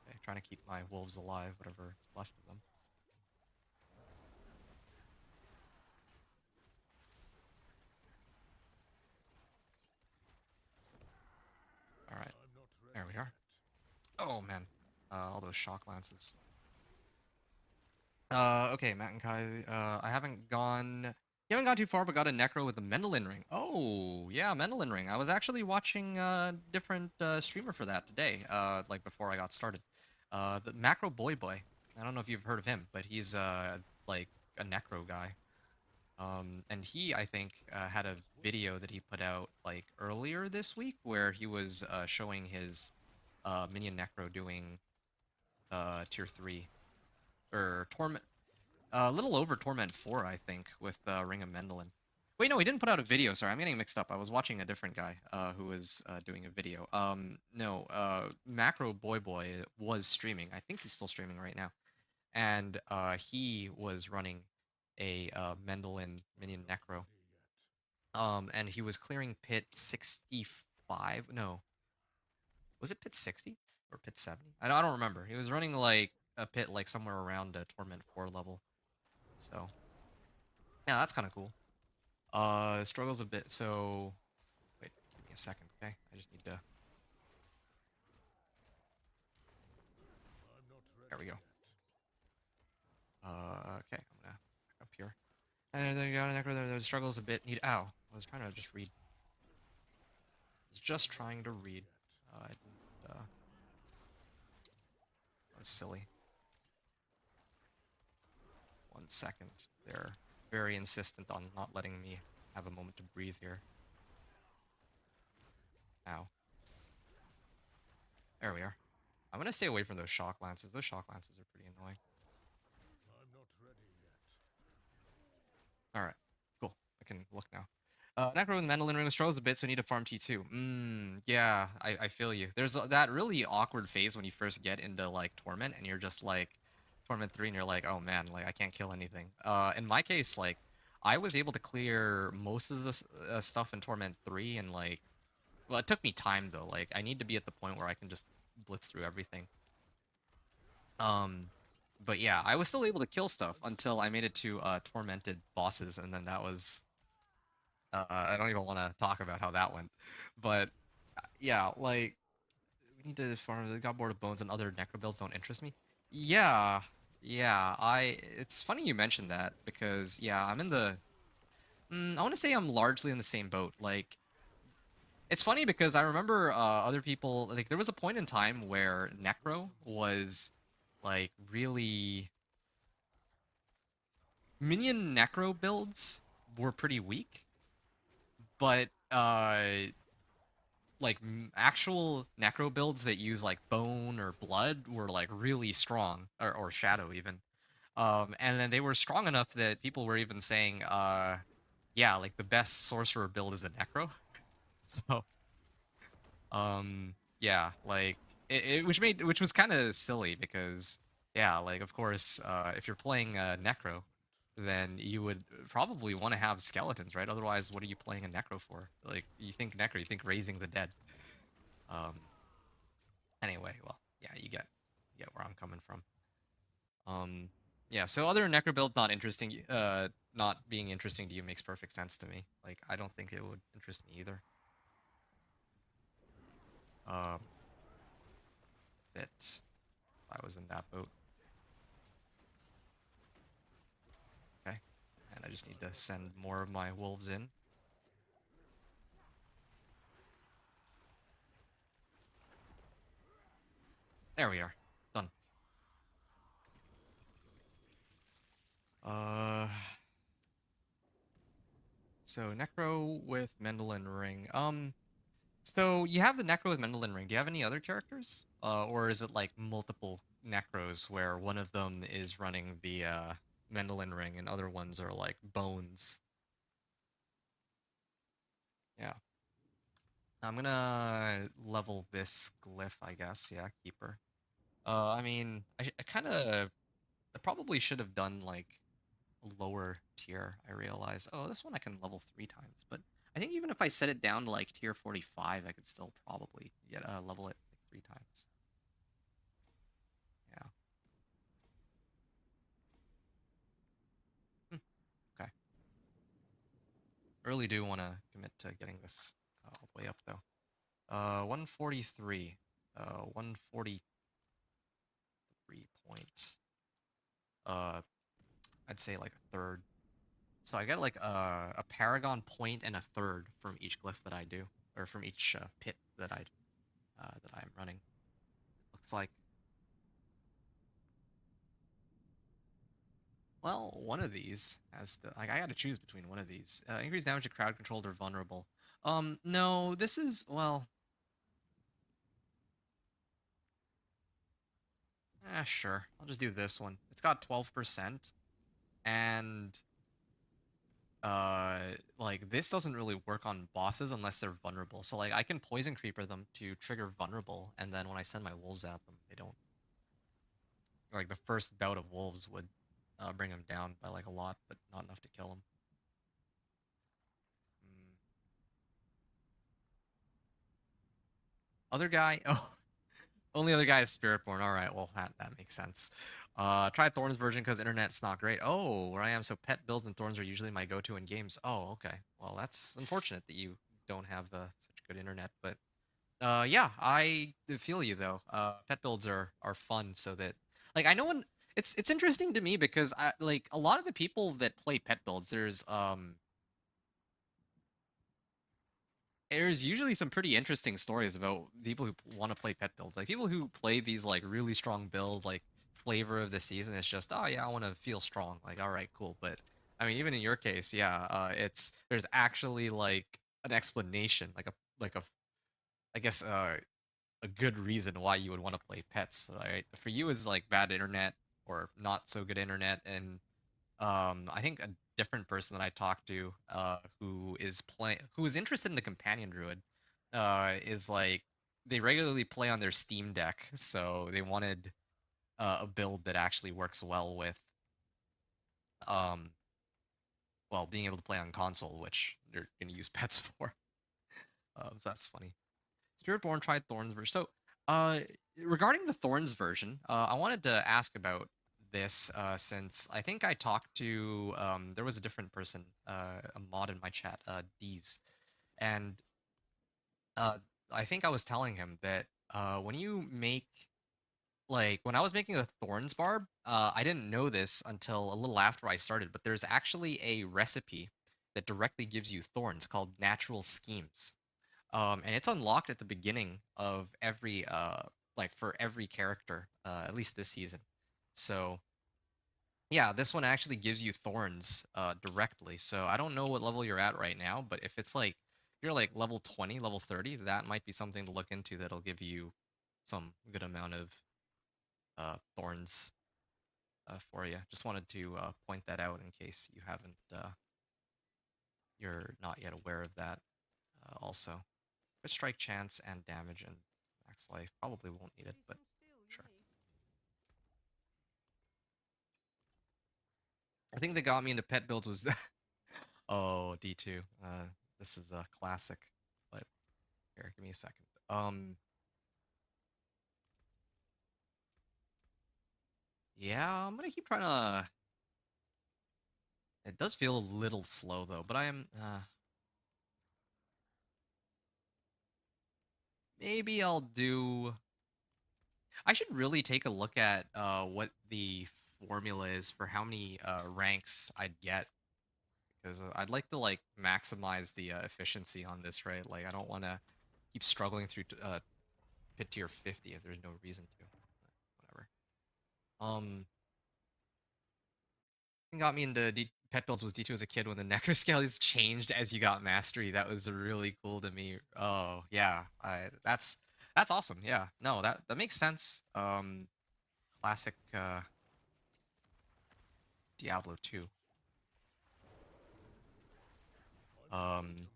Okay, trying to keep my wolves alive, whatever's left of them. All right, I'm not there ready we are. yet. Oh man, all those shock lances. Okay, Matt and Kai. I haven't gone. You haven't gone too far, but got a necro with the Mendelin ring. Oh yeah, Mendelin ring. I was actually watching a different streamer for that today. Like before I got started. The Macro Boy Boy. I don't know if you've heard of him, but he's like a necro guy. And he I think had a video that he put out like earlier this week where he was showing his minion necro doing tier 3 or torment a little over Torment 4, I think, with Ring of Mendelin. Wait, no, he didn't put out a video. Sorry, I'm getting mixed up. I was watching a different guy who was doing a video. No, Macro Boy Boy was streaming. I think he's still streaming right now. And he was running a Mendelin Minion Not Necro. ready yet. And he was clearing pit 65. No, was it pit 60 or pit 70? I don't remember. He was running like a pit like somewhere around a Torment 4 level. So yeah, that's kind of cool. Struggles a bit. So wait, give me a second, okay? I just need to. I'm not There ready we go. yet. Okay, I'm gonna back up here. And there you go. There's struggles a bit. Need. Ow! I was trying to just read. I was just I'm not trying to ready read. yet. I didn't. That was silly. 1 second there. very insistent on not letting me have a moment to breathe here. Ow. There we are. I'm gonna stay away from those shock lances. Those shock lances are pretty annoying. I'm not ready yet. All right, cool. I can look now. Necro with Mandolin Ring struggles a bit, so I need to farm T2. Yeah, I feel you. There's that really awkward phase when you first get into like Torment, and you're just like Torment 3, and you're like, oh man, like I can't kill anything. In my case, like I was able to clear most of the stuff in Torment 3, and like, well, it took me time though. Like I need to be at the point where I can just blitz through everything. Um, but yeah, I was still able to kill stuff until I made it to tormented bosses, and then that was I don't even want to talk about how that went. But yeah, like we need to farm the God Board of Bones and other necro builds don't interest me. Yeah, yeah. It's funny you mentioned that because yeah, I'm in the. I want to say I'm largely in the same boat. Like it's funny because I remember other people like there was a point in time where necro was like really minion necro builds were pretty weak, but like actual necro builds that use like bone or blood were like really strong or shadow even. And then they were strong enough that people were even saying yeah, like the best sorcerer build is a necro. So yeah, like which was kind of silly because yeah, like of course if you're playing necro, then you would probably want to have skeletons, right? Otherwise, what are you playing a necro for? Like you think necro, you think raising the dead. Um anyway, well, yeah, you get where I'm coming from. Um yeah, so other necro builds not interesting not being interesting to you makes perfect sense to me. Like I don't think it would interest me either. Um that I was in that boat. Okay. And I just need to send more of my wolves in. There we are. Done. Uh so Necro with Mendelin Ring. So you have the Necro with Mendelin Ring. Do you have any other characters? Or is it like multiple Necros where one of them is running the Mendelin Ring and other ones are like bones? Yeah. I'm gonna level this glyph, I guess. Yeah, keeper. I mean, I kind of, I probably should have done like a lower tier. I realize. Oh, this one I can level 3 times, but I think even if I set it down to like tier 45, I could still probably get level it like 3 times. Yeah. Hmm, okay. Really do want to commit to getting this all the way up though. 143. 143 points. Uh, I'd say like a third. So I get like a paragon point and a third from each glyph that I do, or from each pit that I'm running. Looks like. Well, one of these has to like I got to choose between one of these. Increase damage to crowd controlled or vulnerable. No, this is well. Sure. I'll just do this one. It's got 12%, and like this doesn't really work on bosses unless they're vulnerable. So like I can poison creeper them to trigger vulnerable, and then when I send my wolves at them, they don't like the first bout of wolves would bring him down by like a lot, but not enough to kill him. Mm. Other guy, oh, only other guy is Spiritborn. All right, well that makes sense. Try Thorns version because internet's not great. Oh, where I am, so pet builds and Thorns are usually my go-to in games. Oh, okay. Well, that's unfortunate that you don't have such good internet, but yeah, I feel you though. Pet builds are fun so that like I know when it's interesting to me because I like a lot of the people that play pet builds, there's usually some pretty interesting stories about people who want to play pet builds. Like people who play these like really strong builds, like flavor of the season. It's just, oh yeah, I want to feel strong. Like, all right, cool. But I mean, even in your case, yeah, it's there's actually like an explanation, like a I guess a good reason why you would want to play pets, right? For you is like bad internet or not so good internet, and I think a different person that I talked to, who is interested in the companion druid, is like they regularly play on their Steam Deck, so they wanted a build that actually works well with um well being able to play on console, which they're gonna use pets for. So that's funny. Spiritborn tried Thorns version. So, regarding the Thorns version, I wanted to ask about this since I think I talked to there was a different person, a mod in my chat, Deez, and uh, I think I was telling him that when you make like when I was making a Thorns barb, I didn't know this until a little after I started, but there's actually a recipe that directly gives you thorns called Natural Schemes, and it's unlocked at the beginning of every like for every character, at least this season. So yeah, this one actually gives you thorns directly. So I don't know what level you're at right now, but if it's like you're like level 20, level 30, that might be something to look into that'll give you some good amount of thorns for you. Just wanted to point that out in case you haven't you're not yet aware of that also. Crit strike chance and damage and max life. Probably won't need it, but sure. I think that got me into pet builds was oh D2. This is a classic. But here, give me a second. Yeah, I'm gonna keep trying to. It does feel a little slow though, but I am. Maybe I'll do. I should really take a look at what the formula is for how many ranks I'd get because I'd like to like maximize the efficiency on this, right? Like I don't want to keep struggling through pit tier 50 if there's no reason to. Whatever. Um, thing got me into pet builds was D2 as a kid when the necroscales changed as you got mastery. That was really cool to me. Oh yeah, that's awesome. Yeah, no, that makes sense. Classic Diablo 2. Um,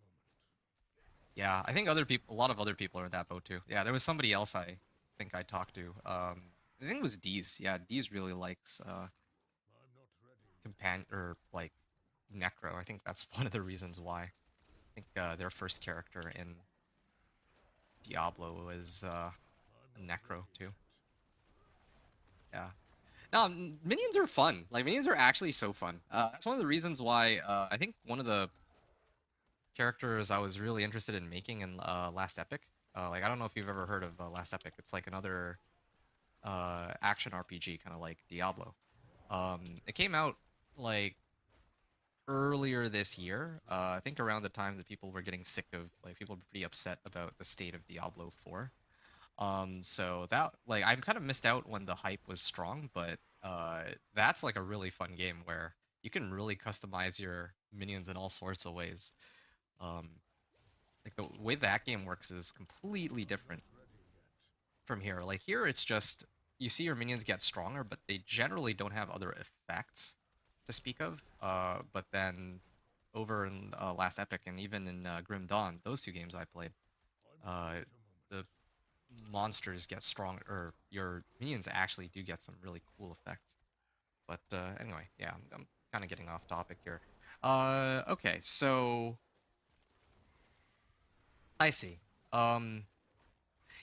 yeah, I think other people, a lot of other people are in that boat too. Yeah, there was somebody else I think I talked to. I think it was Deez. Yeah, Deez really likes companion or like Necro. I think that's one of the reasons why. I think their first character in Diablo was a Necro too. Yeah. No, minions are fun. Like minions are actually so fun. That's one of the reasons why I think one of the characters I was really interested in making in Last Epic. Like I don't know if you've ever heard of Last Epic. It's like another action RPG, kind of like Diablo. It came out like earlier this year. I think around the time that people were getting sick of, like people were pretty upset about the state of Diablo 4. So that like I'm kind of missed out when the hype was strong, but that's like a really fun game where you can really customize your minions in all sorts of ways. Um, like the way that game works is completely different from here. Like here, it's just you see your minions get stronger, but they generally don't have other effects to speak of. But then over in Last Epic and even in Grim Dawn, those two games I played, uh, the monsters get stronger, or your minions actually do get some really cool effects. But anyway, yeah, I'm kind of getting off topic here. Okay, so I see.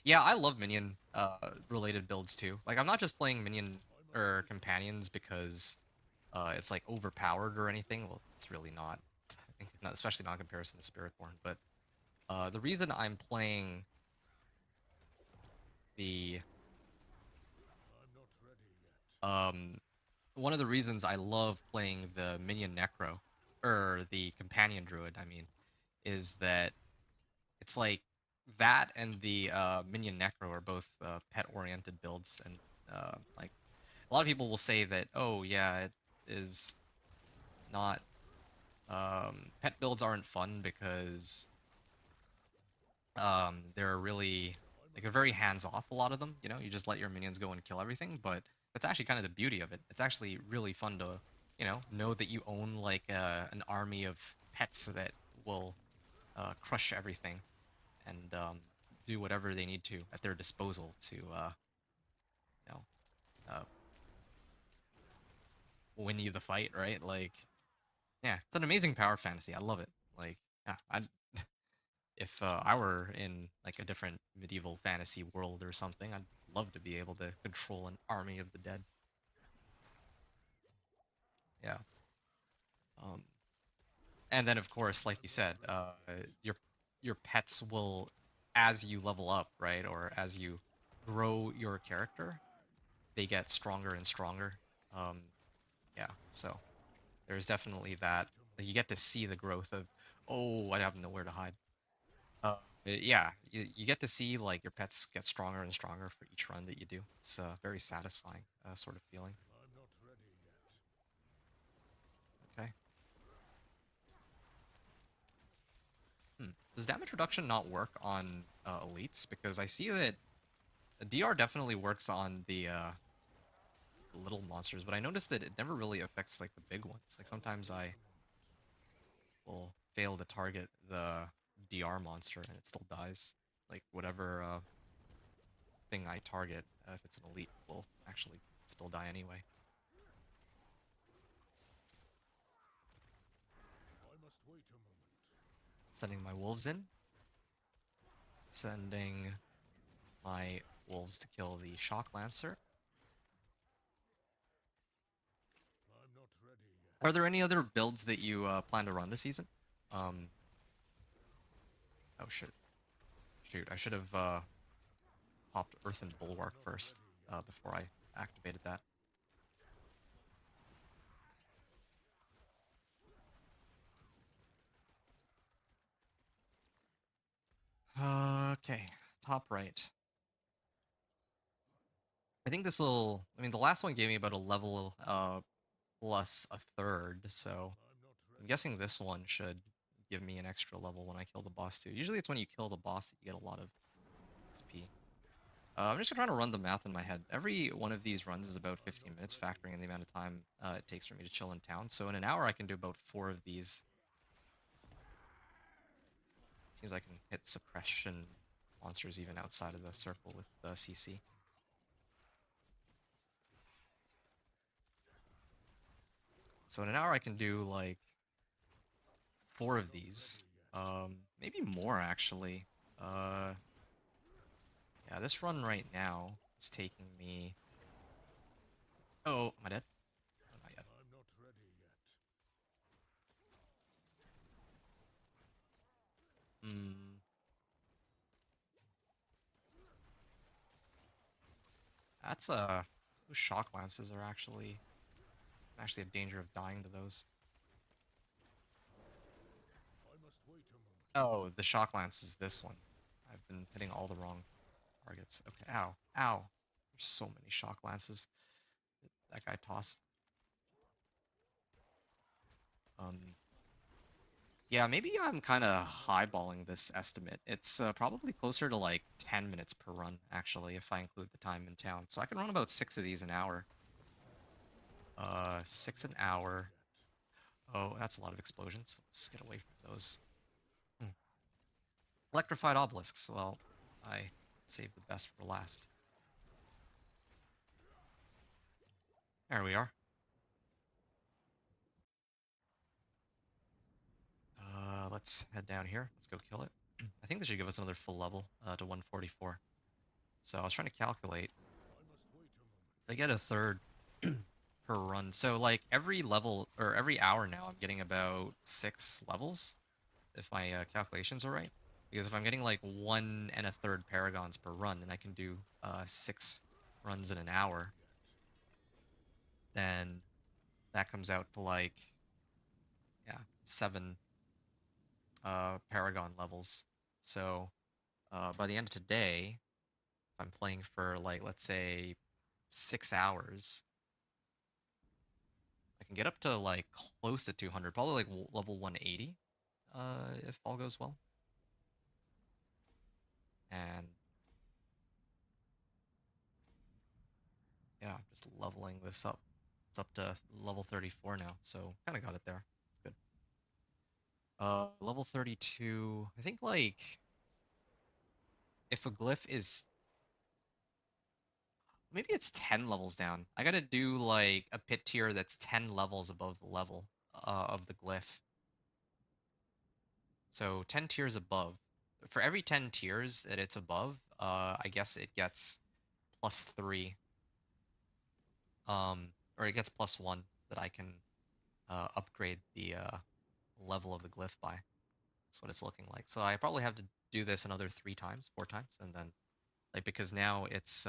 Yeah, I love minion related builds too. Like I'm not just playing minion or companions because it's like overpowered or anything. Well, it's really not. I think not, especially not in comparison to Spiritborn. But the reason I'm playing the um one of the reasons I love playing the minion necro or the companion druid, I mean, is that it's like that and the minion necro are both pet oriented builds and like a lot of people will say that, oh yeah, it is not Pet builds aren't fun because they're really like they're very hands off. A lot of them, you just let your minions go and kill everything. But that's actually kind of the beauty of it. It's actually really fun to know that you own like an army of pets that will crush everything and do whatever they need to at their disposal to you know uh, win you the fight, right? Like, yeah, it's an amazing power fantasy. I love it. Like, yeah, if I were in like a different medieval fantasy world or something, I'd love to be able to control an army of the dead. Yeah. Um, and then of course, like you said, your pets will, as you level up, right, or as you grow your character, they get stronger and stronger. Um, yeah. So there's definitely that. Like, you get to see the growth of, oh, I have nowhere to hide. Yeah, you get to see like your pets get stronger and stronger for each run that you do. It's a very satisfying sort of feeling. I'm not ready yet. Okay. Does damage reduction not work on elites? Because I see that DR definitely works on the little monsters, but I noticed that it never really affects like the big ones. Like sometimes I will fail to target the DR monster and it still dies. Like whatever thing I target, if it's an elite, will actually still die anyway. I must wait a moment. Sending my wolves in. Sending my wolves to kill the Shock Lancer. I'm not ready yet. Are there any other builds that you plan to run this season? Um, oh shit, shoot, I should have popped Earthen I'm Bulwark not first ready yet. before I activated that. Okay, top right. I think this will. I mean, the last one gave me about a level plus a third, so I'm not I'm ready guessing yet. this one should give me an extra level when I kill the boss too. Usually, it's when you kill the boss that you get a lot of XP. I'm just trying to run the math in my head. Every one of these runs is about I'm 15 not minutes, ready factoring in yet. the amount of time it takes for me to chill in town. So in an hour, I can do about 4 of these. Seems I can hit suppression monsters even outside of the circle with the CC. So in an hour, I can do like 4 I'm of not these. ready yet. Maybe more actually. Uh, yeah, this run right now is taking me. Oh, am I dead? Oh, not yet. I'm not ready yet. Hmm. That's those shock lances are actually a danger of dying to those. I must wait a moment. Oh, the shock lance is this one. I've been hitting all the wrong targets. Okay, ow, ow. There's so many shock lances that guy tossed. Um, yeah, maybe I'm kind of highballing this estimate. It's probably closer to like 10 minutes per run, actually, if I include the time in town. So I can run about 6 of these an hour. 6 an I'm not ready hour. yet. Oh, that's a lot of explosions. Let's get away from those. Hmm. Electrified obelisks. Well, I saved the best for last. There we are. Let's head down here. Let's go kill it. I think this should give us another full level to 144. So I was trying to calculate. I must wait a moment. If I get a third per run, so like every level or every hour now, I'm getting about 6 levels, if my calculations are right. Because if I'm getting like 1 and a third paragons per run, and I can do 6 runs in an I'm not ready hour, yet. then that comes out to like, yeah, 7 paragon levels. So by the end of today, if I'm playing for like let's say 6 hours, I can get up to like close to 200, probably like level 180, if all goes well. And yeah, I'm just leveling this up. It's up to level 34 now, so kind of got it there. It's good. Level 32. I think like if a glyph is maybe it's 10 levels down. I gotta do like a pit tier that's 10 levels above the level of the glyph. So 10 tiers above. For every 10 tiers that it's above, I guess it gets +3. Or it gets +1 that I can upgrade the level of the glyph by. That's what it's looking like. So I probably have to do this another 3 times, 4 times, and then like because now it's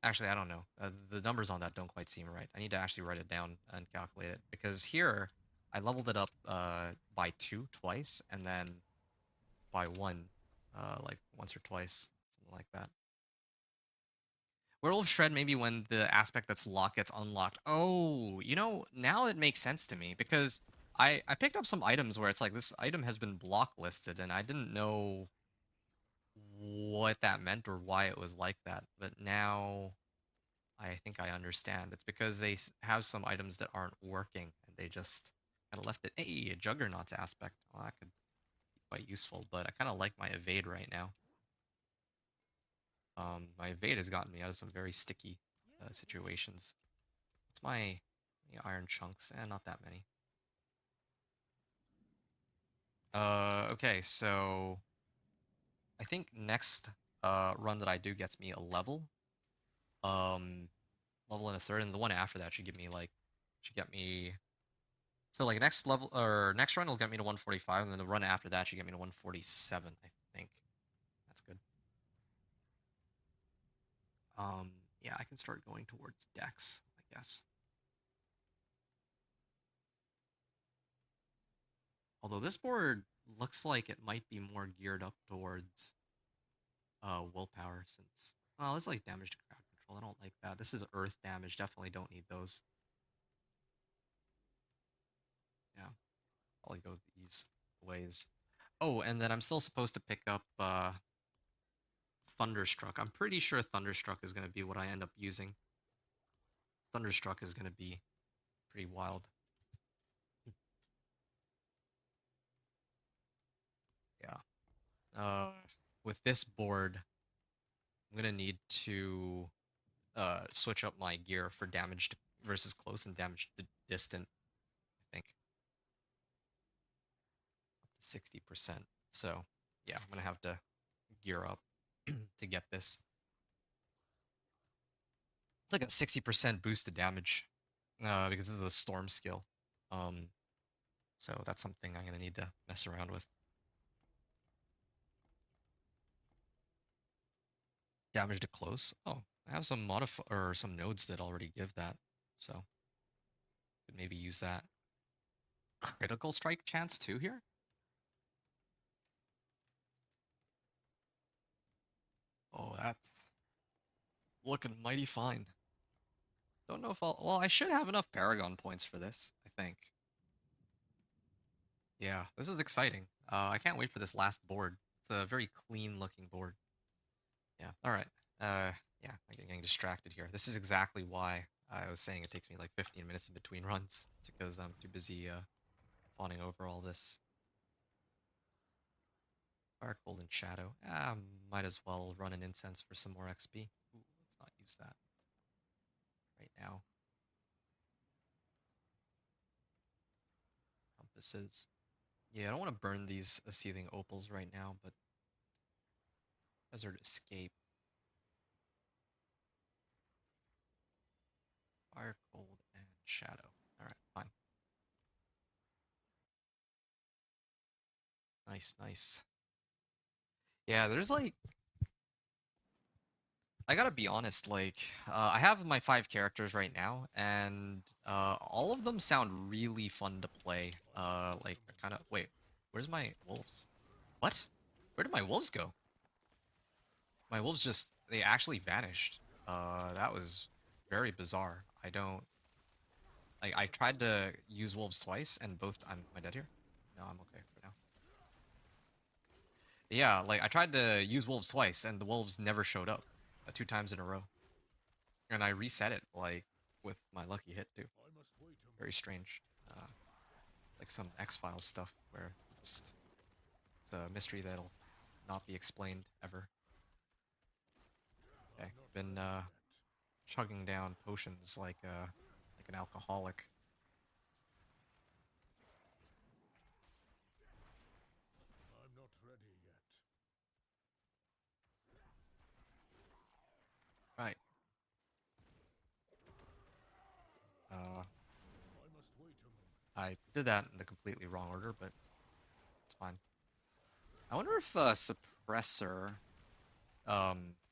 actually I don't know. The numbers on that don't quite seem right. I need to actually write it down and calculate it because here I leveled it up by 2 twice and then by 1 like once or twice, something like that. Werewolf Shred maybe when the aspect that's locked gets unlocked. Oh, now it makes sense to me because I picked up some items where it's like this item has been blocklisted and I didn't know what that meant or why it was like that. But now I think I understand. It's because they have some items that aren't working and they just kind of left it. Hey, a Juggernaut's aspect. Well, that could be quite useful, but I kind of like my evade right now. My evade has gotten me out of some very sticky situations. What's my iron chunks? Not that many. Okay, so I think next run that I do gets me a level. Level in a third, and the one after that should get me. So like next level or next run will get me to 145, and then the run after that should get me to 147. I think that's good. Yeah, I can start going towards Dex, I guess. Although this board looks like it might be more geared up towards willpower since well, it's like damage to crowd control. I don't like that. This is earth damage. Definitely don't need those. Yeah, probably go these ways. Oh, and then I'm still supposed to pick up Thunderstruck. I'm pretty sure Thunderstruck is going to be what I end up using. Thunderstruck is going to be pretty wild. Yeah. With this board, I'm going to need to switch up my gear for damage versus close and damage to distant, I think. Up to 60%. So, yeah, I'm going to have to gear up to get this. It's like a 60% boost to damage because of the storm skill. So that's something I'm going to need to mess around with. Damage to close. Oh, I have some or some nodes that already give that. So could maybe use that. Critical strike chance too here? Oh, that's looking mighty fine. Don't know if well, I should have enough Paragon points for this, I think. Yeah, this is exciting. I can't wait for this last board. It's a very clean looking board. Yeah, all right. Yeah, I'm getting distracted here. This is exactly why I was saying it takes me like 15 minutes in between runs. It's because I'm too busy fawning over all this. Fire, Cold, and Shadow. Might as well run an incense for some more XP. Ooh, let's not use that right now. Compasses. Yeah, I don't want to burn these seething opals right now, but Desert Escape. Fire, Cold, and Shadow. Alright, fine. Nice, nice. Yeah, there's like I gotta be honest, like, I have my 5 characters right now, and all of them sound really fun to play. Like, kind of. Wait, where's my wolves? What? Where did my wolves go? My wolves they actually vanished. That was very bizarre. I don't like. I tried to use wolves twice, and both. Am I dead here? No, I'm okay for now. Yeah, like I tried to use wolves twice, and the wolves never showed up. 2 times in a row, and I reset it like with my lucky hit too. I must wait a Very moment. strange. Like some X-Files stuff where just it's a mystery that'll not be explained ever. Okay, I'm not been ready yet. chugging down potions like an alcoholic. I'm not ready yet. Right. Uh, I must wait a moment. I did that in the completely wrong order, but it's fine. I wonder if suppressor,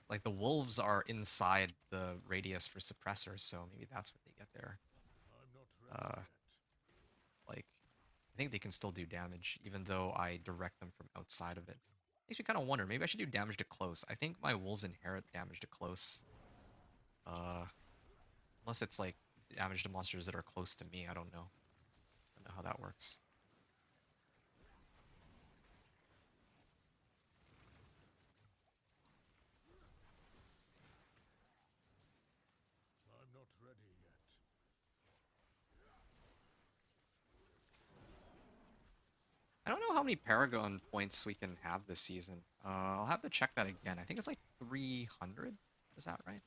like the wolves are inside the radius for suppressor, so maybe that's where they get their, I'm not ready uh, yet. like, I think they can still do damage, even though I direct them from outside of it. Makes me kind of wonder, maybe I should do damage to close. I think my wolves inherit damage to close. Uh, Unless it's like damage to monsters that are close to me, I don't know. I don't know how that works. I'm not ready yet. I don't know how many Paragon points we can have this season. I'll have to check that again. I think it's like 300. Is that right?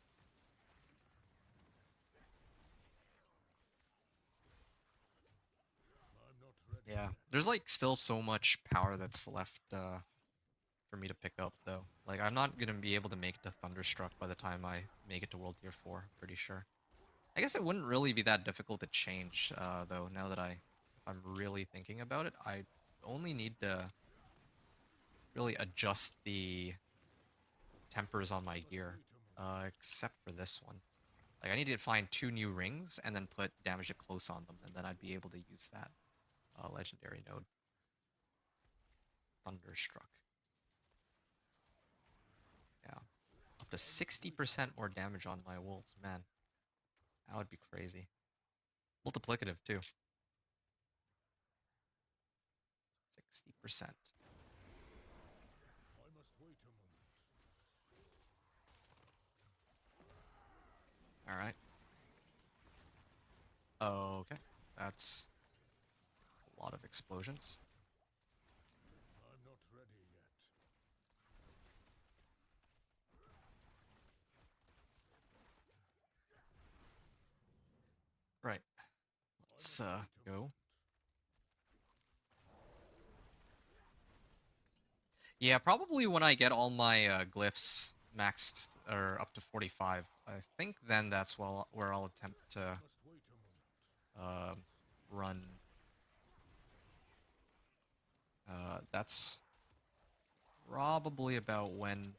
I'm not ready Yeah. yet. There's like still so much power that's left for me to pick up though. Like I'm not gonna be able to make it to Thunderstruck by the time I make it to World Tier 4, pretty sure. I guess it wouldn't really be that difficult to change, though, now that if I'm really thinking about it, I only need to really adjust the tempers on my I must gear, wait a moment. except for this one. Like I need to find 2 new rings and then put damage to close on them, and then I'd be able to use that legendary node, Thunderstruck. Yeah, up to I must wait a 60% moment. more damage on my wolves, man. That would be crazy. Multiplicative too, 60%. I must wait a moment. All right. Okay, that's a lot of explosions. I'm not ready yet. Right. I Let's must wait a go. moment. Yeah, probably when I get all my glyphs maxed or up to 45. I think then that's where I'll attempt I to must wait a moment. uh, run. That's probably about when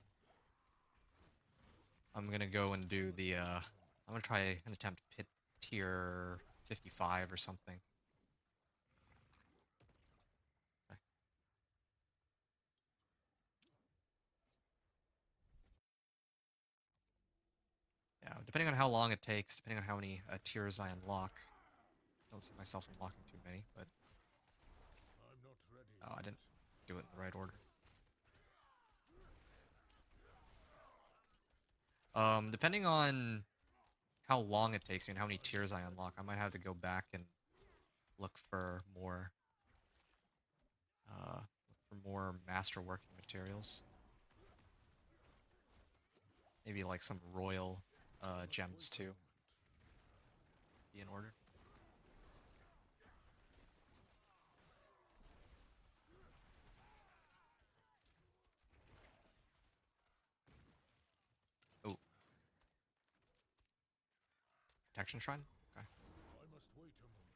I'm gonna go and I do must the. wait a moment. I'm gonna try and attempt pit tier 55 or something. Okay. Yeah, depending on how long it takes, depending on how many tiers I unlock. I don't see myself unlocking too many, but I'm not ready oh, I yet. didn't do it in the right order. Depending on how long it takes me and how many I'm not tiers I ready unlock, I yet. might have to go back and look for more masterworking materials. Maybe like some royal I must gems wait a too. moment. Be in order. Oh, protection shrine. Okay. I must wait a moment.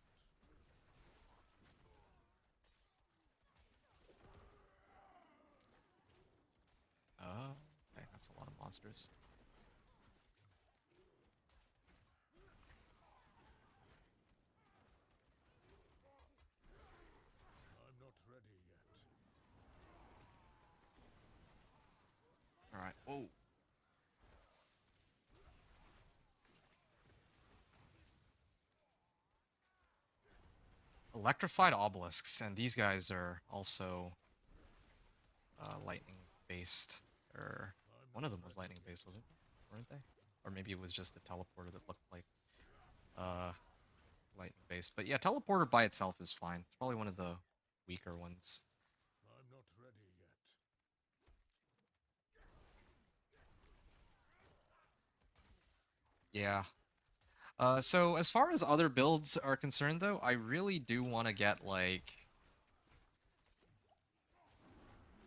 Okay, that's a lot of monsters. I'm not ready yet. All right. Oh, electrified obelisks, and these guys are also lightning based. Or one of them was lightning based, wasn't it? Weren't they? Or maybe it was just the teleporter that looked like uh lightning based. But yeah, teleporter by itself is fine. It's probably one of the weaker ones. I'm not ready yet. Yeah. So as far as other builds are concerned, though, I really do want to get like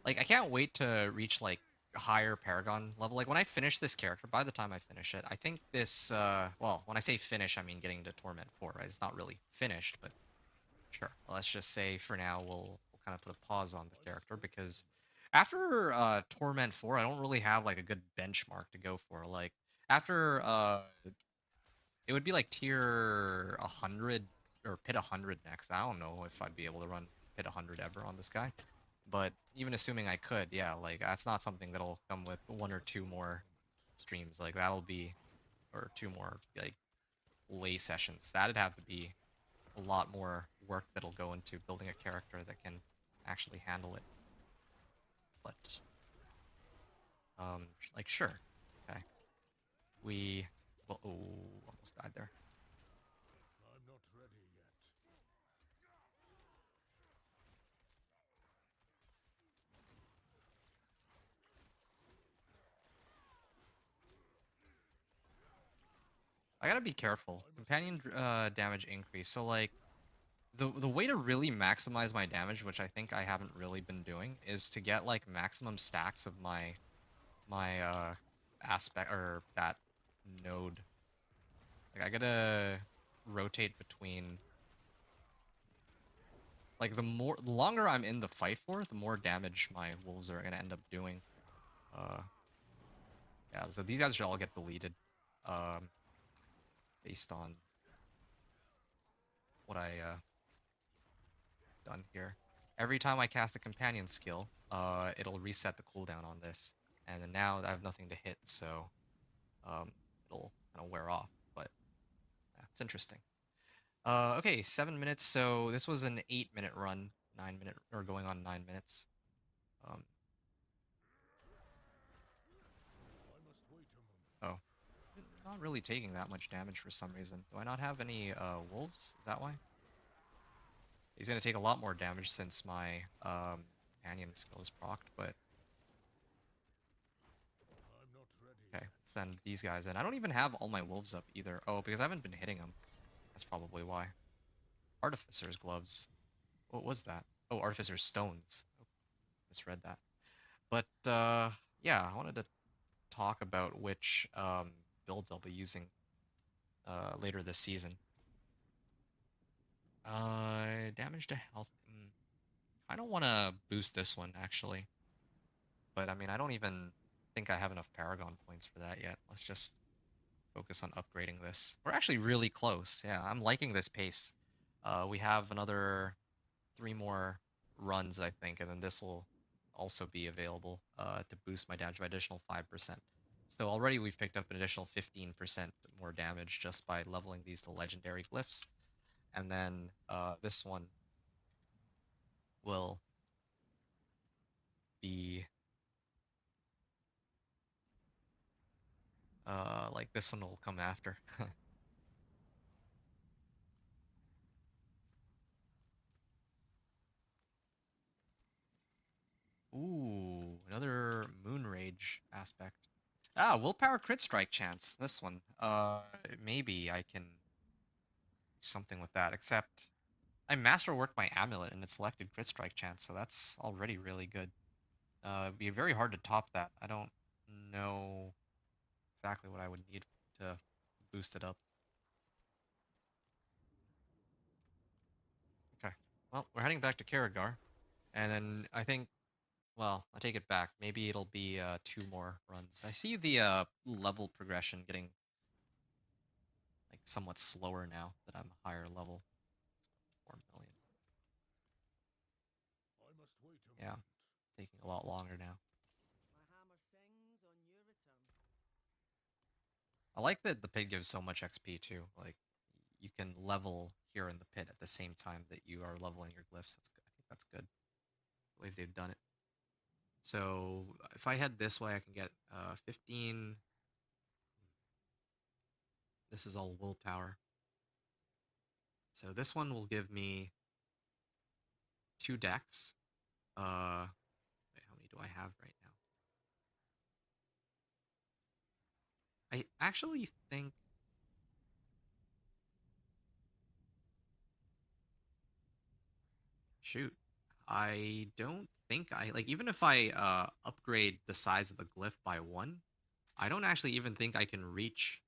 I can't wait to reach like higher Paragon level. Like when I finish this character, by the time I finish it, I think this well, when I say finish, I mean getting to Torment 4, right? It's not really finished, but sure. Let's just say for now we'll kind of put a pause on the character because after Torment 4, I don't really have like a good benchmark to go for. Like after it would be like tier 100 or pit 100 next. I don't know if I'd be able to run pit 100 ever on this guy. But even assuming I could, yeah, like that's not something that'll come with one or two more streams. Like that'll be, or two more like lay sessions. That'd have to be a lot more work that'll go into building a character that can actually handle it. But like sure, okay. We well, oh, almost died there. I'm not ready yet. I gotta be careful. Companion damage increase. So like the way to really maximize my damage, which I think I haven't really been doing, is to get like maximum stacks of my aspect or that node. Like I gotta rotate between like the longer I'm in the fight for, the more damage my wolves are gonna end up doing. Uh yeah, so these guys should all get deleted. Um based on what I done here. Every time I cast a companion skill, it'll reset the cooldown on this. And then now I have nothing to hit, so it'll kind of wear off. But yeah, it's interesting. Okay, 7 minutes. So this was an 8 minute run, 9 minute or going on 9 minutes. Um, I must wait a moment. oh, not really taking that much damage for some reason. Do I not have any wolves? Is that why? He's gonna take a lot more damage since my companion skill is procced, but I'm not ready okay, yet. let's send these guys in. I don't even have all my wolves up either. Oh, because I haven't been hitting them. That's probably why. Artificer's gloves. What was that? Oh, Artificer's stones. Oh, misread that. But yeah, I wanted to talk about which builds I'll be using later this season. Damage to health. I don't want to boost this one actually, but I mean I don't even think I have enough Paragon points for that yet. Let's just focus on upgrading this. We're actually really close. Yeah, I'm liking this pace. We have another 3 more runs, I think, and then this will also be available to boost my damage by additional 5%. So already we've picked up an additional 15% more damage just by leveling these to legendary glyphs. And then this one will be like this one will come after. Ooh, another Moon Rage aspect. Ah, willpower crit strike chance. This one. Maybe I can do something with that. Except I masterwork my amulet and it's selected crit strike chance, so that's already really good. It'd be very hard to top that. I don't know exactly what I would need to boost it up. Okay. Well, we're heading back to Karagar, and then I think, well, I take it back. Maybe it'll be 2 more runs. I see the level progression getting like somewhat slower now that I'm higher level. 4 million. I must wait a Yeah, moment. it's taking a lot longer now. My hammer sings on your return. I like that the pig gives so much XP too. Like you can level appear in the pit at the same time that you are leveling your glyphs. That's good. I think that's good. The way they've done it. So if I head this way, I can get 15. This is all willpower. So this one will give me 2 decks. Wait, how many do I have right now? I actually think. Shoot. I don't think I like even if I upgrade the size of the glyph by 1, I don't actually even think I can reach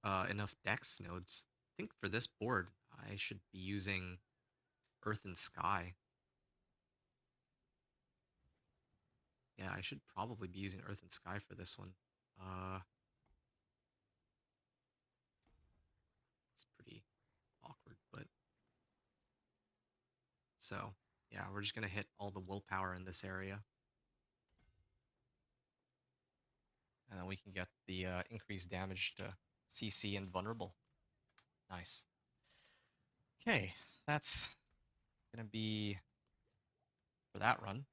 enough dex nodes. I think for this board, I should be using Earth and Sky. Yeah, I should probably be using Earth and Sky for this one. It's pretty awkward, but so yeah, we're just gonna hit all the willpower in this area, and then we can get the increased damage to CC and vulnerable. Nice. Okay, that's gonna be for that run.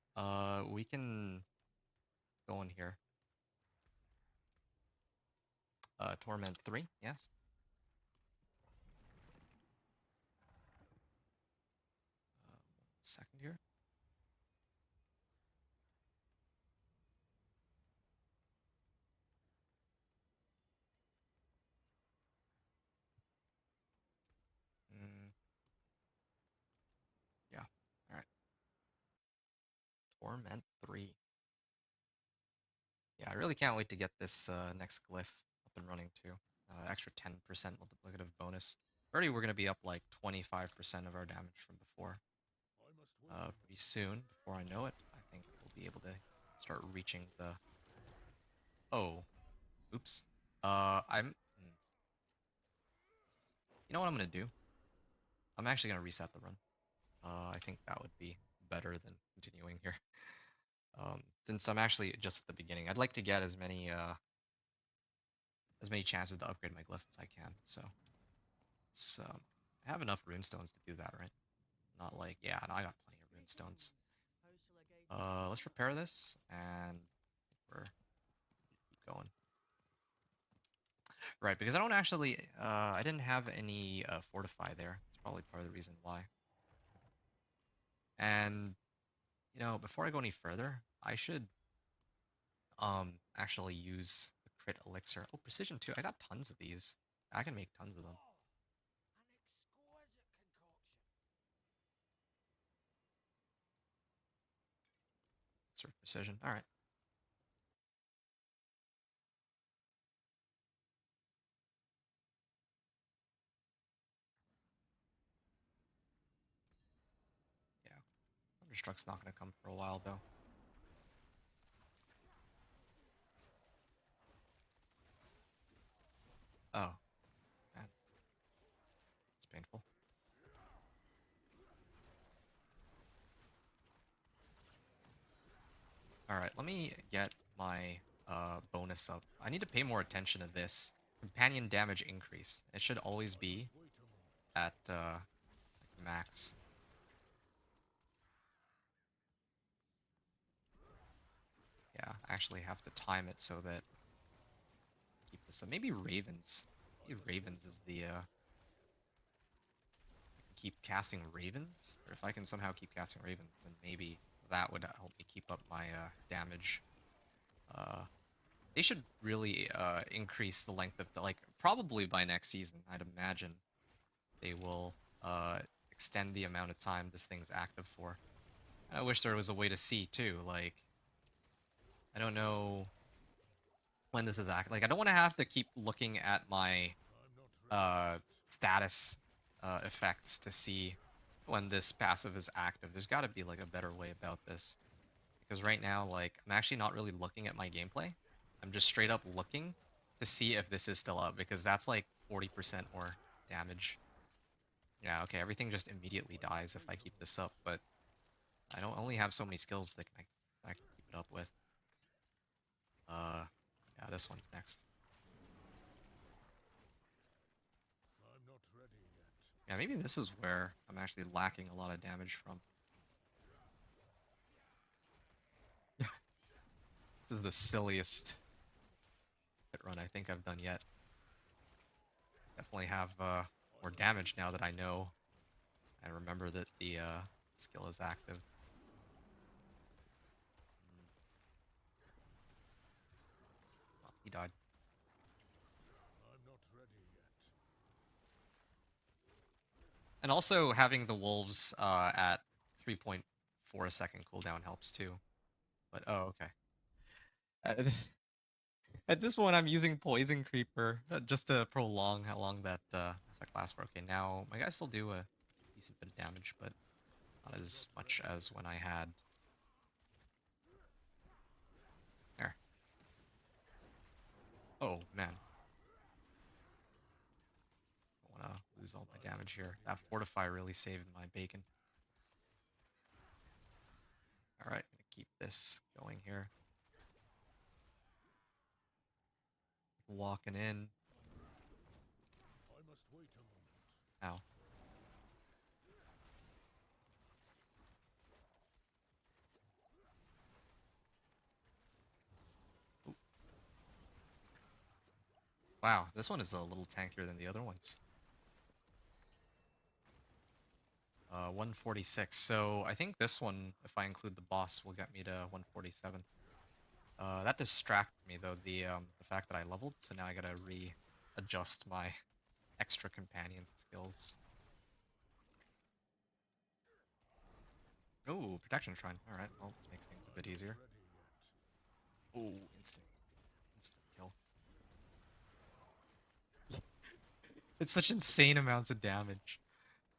We can go in here. Torment 3, yes. 1 second here. Yeah. All right. Torment 3. Yeah, I really can't wait to get this next glyph up and running too. Extra 10% multiplicative bonus. Already we're going to be up like 25% of our damage from before. Pretty soon, before I know it, I think we'll be able to start reaching the... Oh. Oops. You know what I'm going to do? I'm actually going to reset the run. I think that would be better than continuing here. Since I'm actually just at the beginning, I'd like to get as many chances to upgrade my glyph as I can. So it's I have enough runestones to do that, right? Not like, yeah, no, I got plenty of runestones. Let's repair this and we're keep going. Right, because I don't actually I didn't have any fortify there. That's probably part of the reason why. And you know, before I go any further, I should actually use the crit elixir. Oh, precision 2. I got tons of these. I can make tons of them. An exquisite concoction. Sort of precision. All right. Yeah. Thunderstruck's not going to come for a while, though. Oh, man. It's painful. All right, let me get my bonus up. I need to pay more attention to this. Companion damage increase. It should always be at like max. Yeah, I actually have to time it so that keep this up. Maybe Ravens. Maybe Ravens is the keep casting Ravens, or if I can somehow keep casting Ravens, then maybe that would help me keep up my damage. They should really increase the length of the, like, probably by next season, I'd imagine they will extend the amount of time this thing's active for. I wish there was a way to see too, like, I don't know when this is active. Like, I don't want to have to keep looking at my status effects to see when this passive is active. There's got to be like a better way about this, because right now, like, I'm actually not really looking at my gameplay. I'm just straight up looking to see if this is still up, because that's like 40% more damage. Yeah, okay, everything just immediately dies if I keep this up, but I don't only have so many skills that I can keep it up with. Yeah, this one's next. I'm not ready yet. Yeah, maybe this is where I'm actually lacking a lot of damage from. This is the silliest hit run I think I've done yet. Definitely have more damage now that I know. I remember that the skill is active. Mm, well, he died. I'm not ready yet. And also having the wolves at 3.4 a second cooldown helps too. But oh, okay. Uh, at this point, I'm using Poison Creeper just to prolong how long that lasts for. Okay, now my guys still do a decent bit of damage, but not I'm as not much ready as yet. when I had. There. Oh man, don't want to lose all my I'm not damage here. ready That yet. Fortify really saved my bacon. All right, gonna keep this going here. Walking in. I must wait a moment. Ow. Ooh. Wow, this one is a little tankier than the other ones. 146. So I think this one, if I include the boss, will get me to 147. That distracted me though, the fact that I leveled, so now I gotta readjust my extra companion skills. Oh, protection shrine. All right, well, this makes things a bit I'm not easier. ready yet. Oh, instant kill. It's such insane amounts of damage,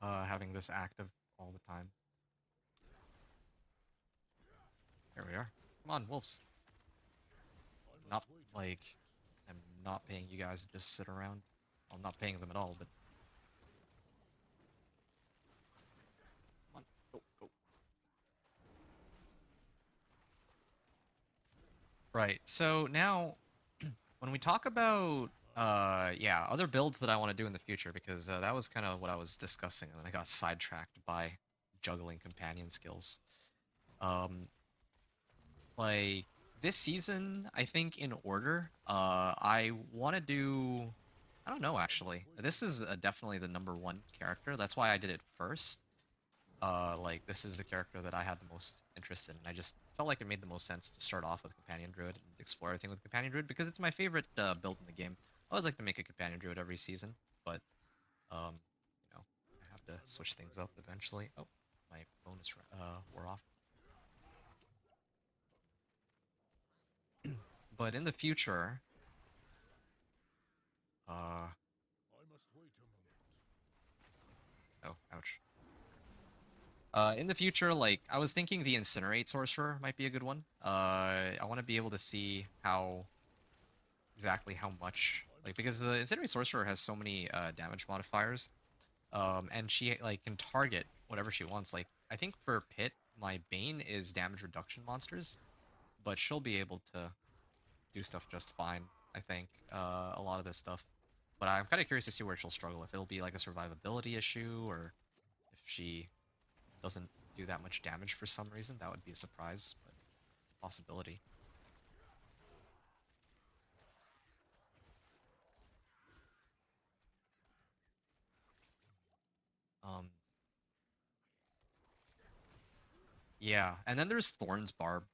having this active all the time. There we are. Come on, wolves. I must Not wait a like moment. I'm not paying you guys to just sit around. Well, I'm not paying them at all, but come on, go, go. Right. So now, when we talk about I'm not ready yet. yeah, other builds that I want to do in the future, because that was kind of what I was discussing, and then I got sidetracked by juggling companion skills. Um, like this season, I think in order, I want to do. I don't know I must actually. wait a This is moment. definitely the number one character. That's why I did it first. Like this is the character that I had the most interest in, and I just felt like it made the most sense to start off with Companion Druid and explore everything with Companion Druid because it's my favorite build in the game. I always like to make a Companion Druid every season, but um, I have to I'm not switch things ready up yet. eventually. Oh, my bonus wore off. But in the future, uh, I must wait a moment. oh, ouch. In the future, like I was thinking, the Incinerate Sorcerer might be a good one. I want to be able to see how exactly how much, I like, must because the wait a Incendiary moment. Sorcerer has so many damage modifiers, and she like can target whatever she wants. Like I think for Pit, my Bane is damage reduction monsters, but she'll be able to do stuff just fine. I think a lot of this stuff, but I'm kind of curious to see where she'll struggle. If it'll be like a survivability issue, or if she doesn't do that much damage for some reason. That would be a surprise, but it's a possibility. Um, Yeah, and then there's Thorn's Barb.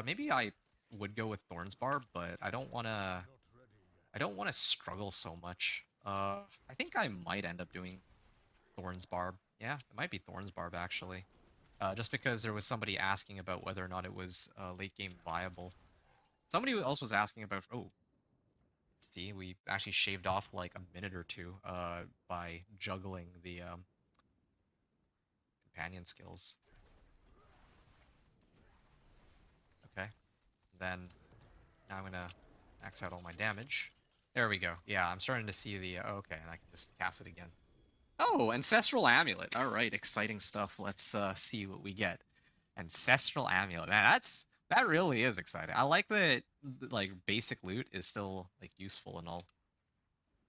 Maybe I would go with Thorn's Barb, but I'm not ready yet. I don't wanna struggle so much. I think I might end up doing Thorn's Barb. Yeah, it might be Thorn's Barb actually. Just because there was somebody asking about whether or not it was late game viable. Somebody else was asking about. Oh, see, we actually shaved off like a minute or two by juggling the companion skills. Okay, then now I'm gonna max out all my damage. There we go. Yeah, I'm starting to see the. Okay, and I can just cast it again. Oh, Ancestral Amulet. All right, exciting stuff. Let's see what we get. Ancestral Amulet. Man, that really is exciting. I like that. Like basic loot is still like useful and all.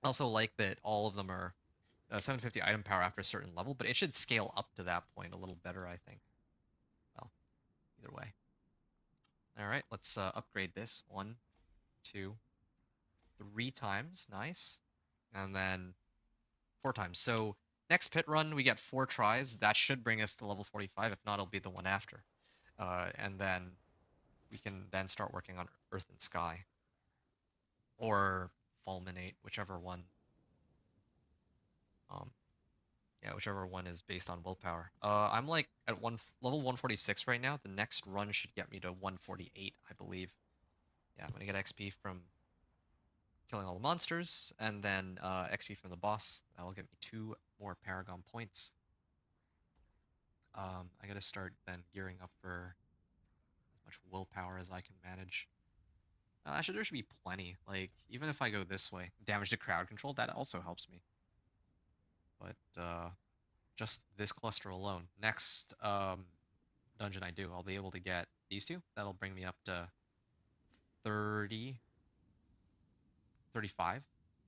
I also like that all of them are 750 item power after a certain level, but it should scale up to that point a little better, I think. Well, either way. All right, let's upgrade this. 1, 2, 3 times. Nice. And then 4 times. So next pit run, we get 4 tries. That should bring us to level 45. If not, it'll be the one after. And then we can then start working on Earth and Sky. Or Fulminate, whichever one. Yeah, whichever one is based on willpower. I'm like at level 146 right now. The next run should get me to 148, I believe. Yeah, I'm gonna get XP from killing all the monsters, and then XP from the boss. That'll get me 2 more Paragon points. I gotta start then gearing up for as much willpower as I can manage. Actually, there should be plenty. Like, even if I go this way, damage to crowd control, that also helps me. But just this cluster alone. Next dungeon I do, I'll be able to get these 2. That'll bring me up to 30, 35,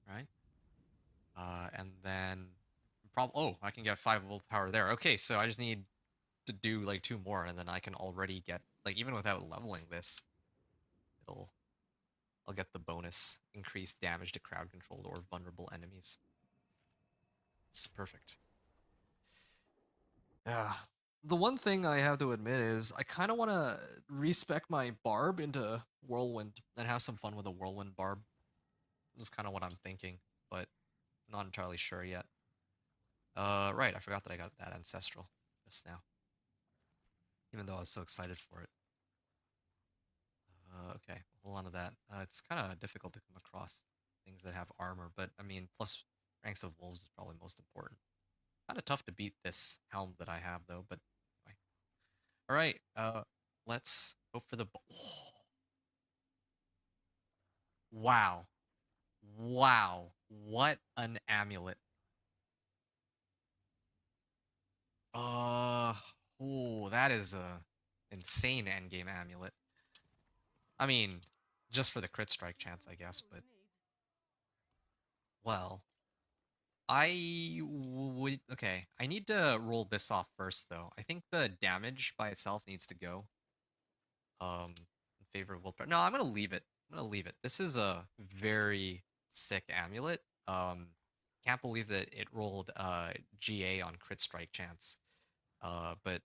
right? And then oh, I can get 5 willpower there. Okay, so I just need to do like 2 more, and then I can already get, like, even without leveling this, I'll get the bonus increased damage to crowd controlled or vulnerable enemies. It's perfect. Yeah. The one thing I have to admit is I kind of want to respec my barb into whirlwind and have some fun with a whirlwind barb. This is kind of what I'm thinking, but not entirely sure yet. Right, I forgot that I got that ancestral just now, even though I was so excited for it. Okay, hold on to that. It's kind of difficult to come across things that have armor, but I mean, plus ranks of wolves is probably most important. Kind of tough to beat this helm that I have though, but anyway. All right, let's hope for the. Oh, wow, wow, what an amulet! Uh, oh, that is a insane endgame amulet. I mean, just for the crit strike chance, I guess, but well, I would. Okay, I need to roll this off first, though. I think the damage by itself needs to go. In favor of willpower. No, I'm gonna leave it. I'm gonna leave it. This is a very sick amulet. Can't believe that it rolled GA on crit strike chance. But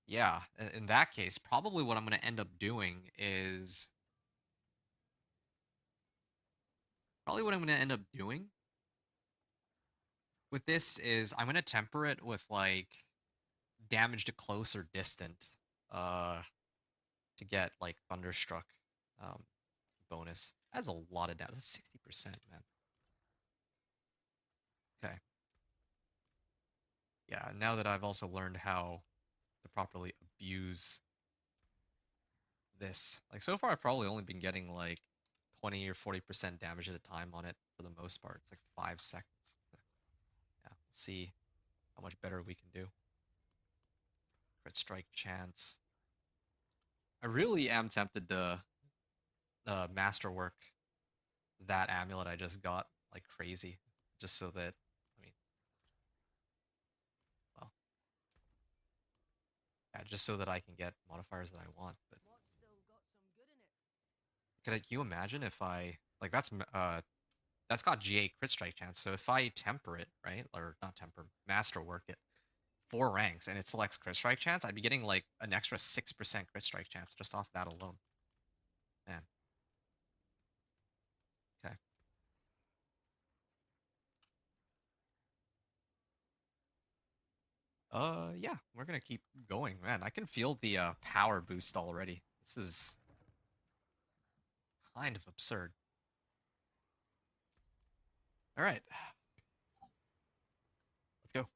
yeah, in that case, probably what I'm gonna end up doing is with this is I'm gonna temper it with like damage to close or distant, uh, to get like thunderstruck, um, bonus. That's a lot of damage. That's 60%, man. Okay. Yeah, now that I've also learned how to properly abuse this. Like, so far I've probably only been getting like 20 or 40% damage at a time on it for the most part. It's like 5 seconds. Yeah, we'll see how much better we can do. Crit strike chance. I really am tempted to masterwork that amulet I just got like crazy, just so that, I mean, well, yeah, just so that I can get modifiers that I want. But can you imagine if I like that's got GA crit strike chance. So if I temper it, right, or not temper, masterwork it 4 ranks and it selects crit strike chance, I'd be getting like an extra 6% crit strike chance just off that alone. Man. Okay. Yeah, we're gonna keep going, man. I can feel the power boost already. This is kind of absurd. All right, let's go.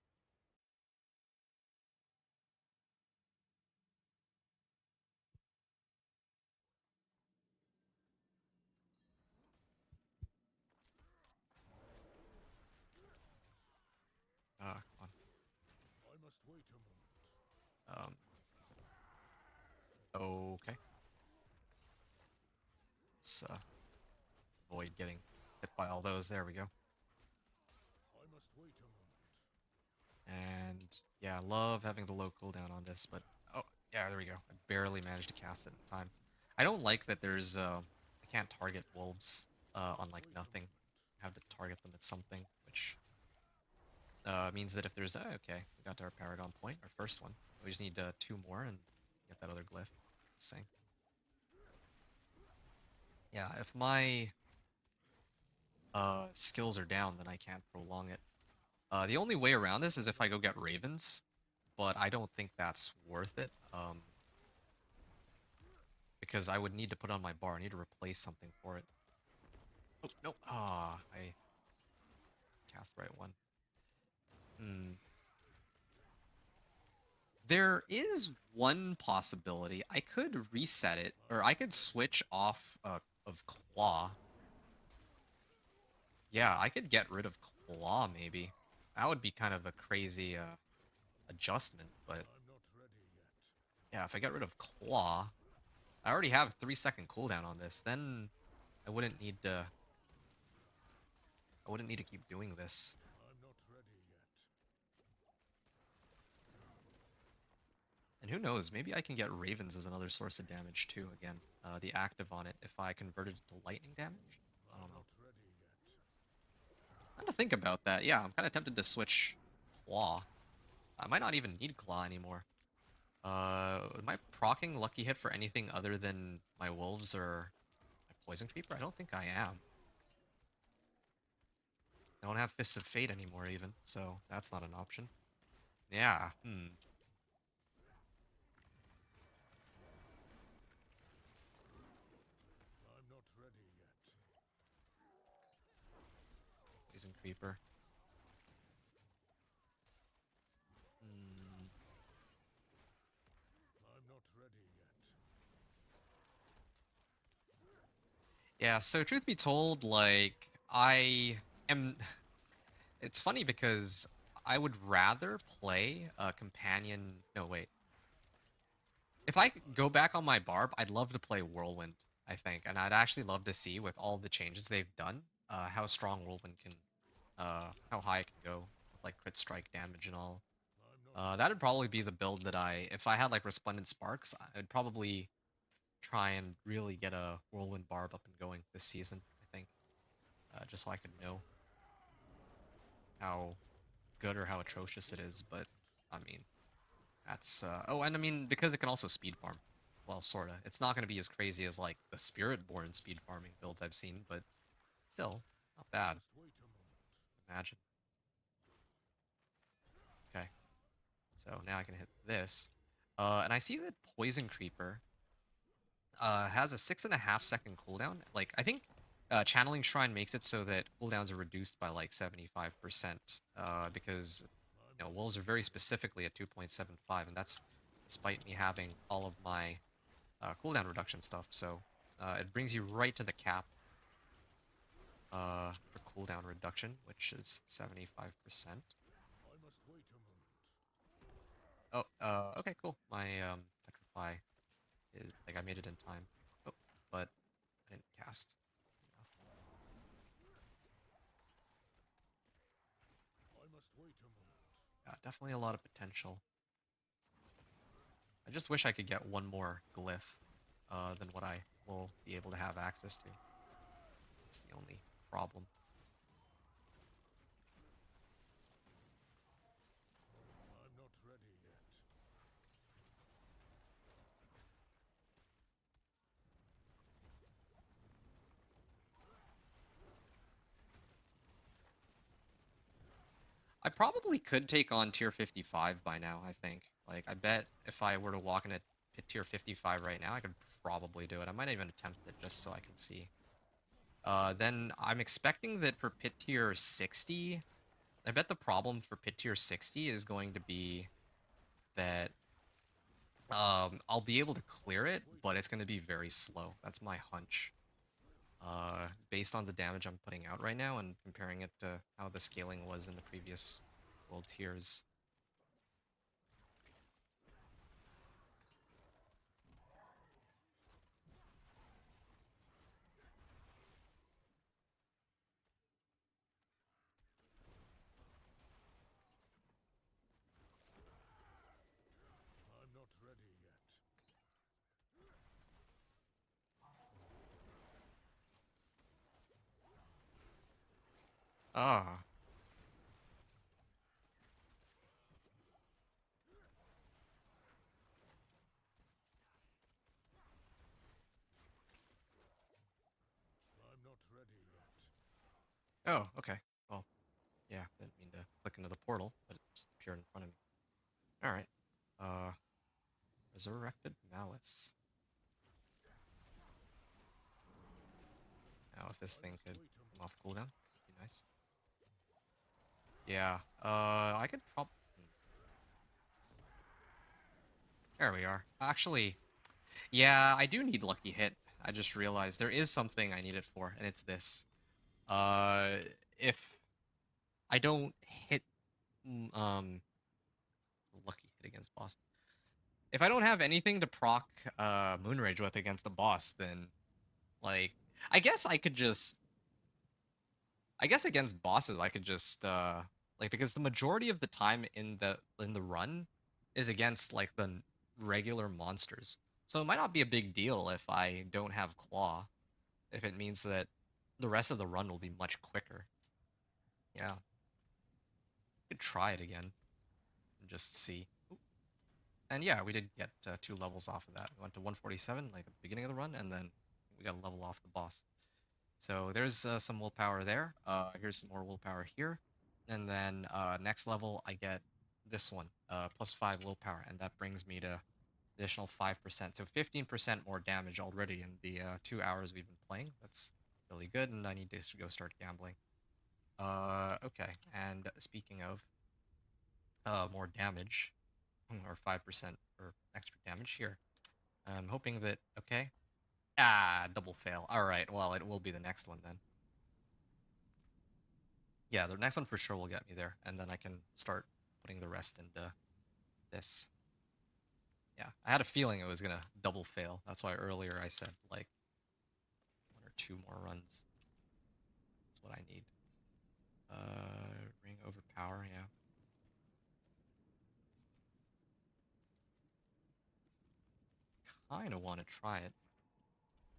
Come I must wait a moment. on. Okay. Let's avoid getting hit by all those. There we go. I must wait a moment. And yeah, I love having the low cooldown on this, but oh yeah, there we go. I barely managed to cast it in time. I don't like that there's I can't target wolves on like nothing. I have to target them at something, which means that if there's okay, we got to our Paragon point, our first one. We just need 2 more and get that other glyph. Same. Yeah, if my skills are down, then I can't prolong it. The only way around this is if I go get ravens, but I don't think that's worth it. Because I would need to put on my bar. I need to replace something for it. Oh, no. Ah, I cast the right one. Hmm. There is one possibility. I could reset it, or I could switch off of Claw. Yeah, I could get rid of Claw, maybe. That would be kind of a crazy adjustment, but I'm not ready yet. yeah, if I get rid of Claw, I already have 3-second cooldown on this, then I wouldn't need to keep doing this. I'm not ready yet. And who knows, maybe I can get ravens as another source of damage too, again. The active on it, if I converted it to lightning damage? I don't I'm know. not ready yet. I'm to think about that. Yeah, I'm kind of tempted to switch Claw. I might not even need Claw anymore. Am I proccing Lucky Hit for anything other than my Wolves or my Poison Creeper? I don't think I am. I don't have Fists of Fate anymore even, so that's not an option. Yeah, I'm not ready yet. Poison Creeper. Hmm. I'm not ready yet. Yeah, so truth be told, like, I am... It's funny because I would rather play a companion... No, wait. If I could go back on my barb, I'd love to play Whirlwind, I think. And I'd actually love to see, with all the changes they've done, how strong Whirlwind can... how high it can go with, like, crit strike damage and all. I'm not That'd probably be the build that if I had, like, Resplendent Sparks, I'd probably try and really get a Whirlwind barb up and going this season, I think. Just so I could know how good or how atrocious it is, but I mean, that's oh, and I mean because it can also speed farm. Well, sorta. It's not going to be as crazy as like the Spirit-born speed farming builds I've seen, but still not bad. Just wait a moment. Imagine. Okay, so now I can hit this, and I see that Poison Creeper has a 6.5-second cooldown. Like I think Channeling Shrine makes it so that cooldowns are reduced by like 75%, because I'm not wolves are very specifically at 2.75, and that's despite me having all of my cooldown reduction stuff. So it brings you right to the cap for cooldown reduction, which is 75%. I must wait a moment. Oh, okay, cool. My Petrify is like I made it in time. Oh, but I didn't cast enough. I must wait a moment. Yeah, definitely a lot of potential. I just wish I could get one more glyph than what I will be able to have access to. That's the only problem. I'm not ready yet. I probably could take on tier 55 by now, I think. Like, I bet if I were to walk in at tier 55 right now, I could probably do it. I might even attempt it just so I can see. Then I'm expecting that for pit tier 60, I bet the problem for pit tier 60 is going to be that I'll be able to clear it, but it's going to be very slow. That's my hunch. Based on the damage I'm putting out right now and comparing it to how the scaling was in the previous world tiers. Ah. I'm not ready yet. Oh, okay. Well, yeah, didn't mean to click into the portal, but it just appeared in front of me. Alright. Uh, Resurrected Malice. Now, if this I thing must could wait a come moment. off cooldown, that'd be nice. Yeah, I could probably... There we are. Actually, yeah, I do need Lucky Hit. I just realized there is something I need it for, and it's this. Uh, if I don't hit, Lucky Hit against boss. If I don't have anything to proc, Moonrage with against the boss, then, like, I guess I could just I guess against bosses I could just like because the majority of the time in the run is against like the regular monsters. So it might not be a big deal if I don't have claw, if it means that the rest of the run will be much quicker. Yeah. Could try it again and just see. Ooh. And yeah, we did get 2 levels off of that. We went to 147 like at the beginning of the run, and then we got a level off the boss. So there's some willpower there. Here's some more willpower here. And then next level, I get this one, +5 willpower, and that brings me to additional 5%. So 15% more damage already in the 2 hours we've been playing. That's really good, and I need to go start gambling. Okay, and speaking of more damage, or 5% or extra damage here, I'm hoping that, okay. Ah, double fail. All right, well, it will be the next one then. Yeah, the next one for sure will get me there, and then I can start putting the rest into this. Yeah, I had a feeling it was gonna double fail. That's why earlier I said like 1 or 2 more runs. That's what I need. Ring overpower, yeah. Kinda wanna try it.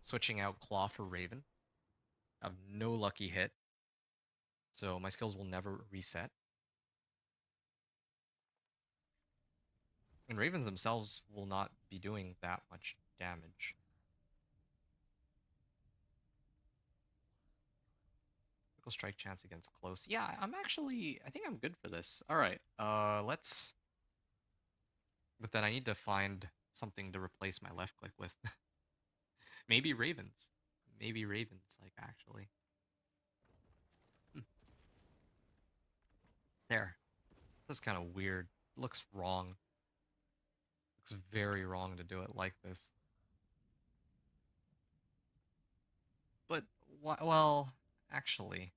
Switching out Claw for Raven. I have no lucky hit, so my skills will never reset. And Ravens themselves will not be doing that much damage. Critical strike chance against close. Yeah, I think I'm good for this. All right. Let's But then I need to find something to replace my left click with. Maybe Ravens. Maybe Ravens, like actually. Hmm. There. This is kind of weird. Looks wrong. Looks very wrong to do it like this. But well, actually,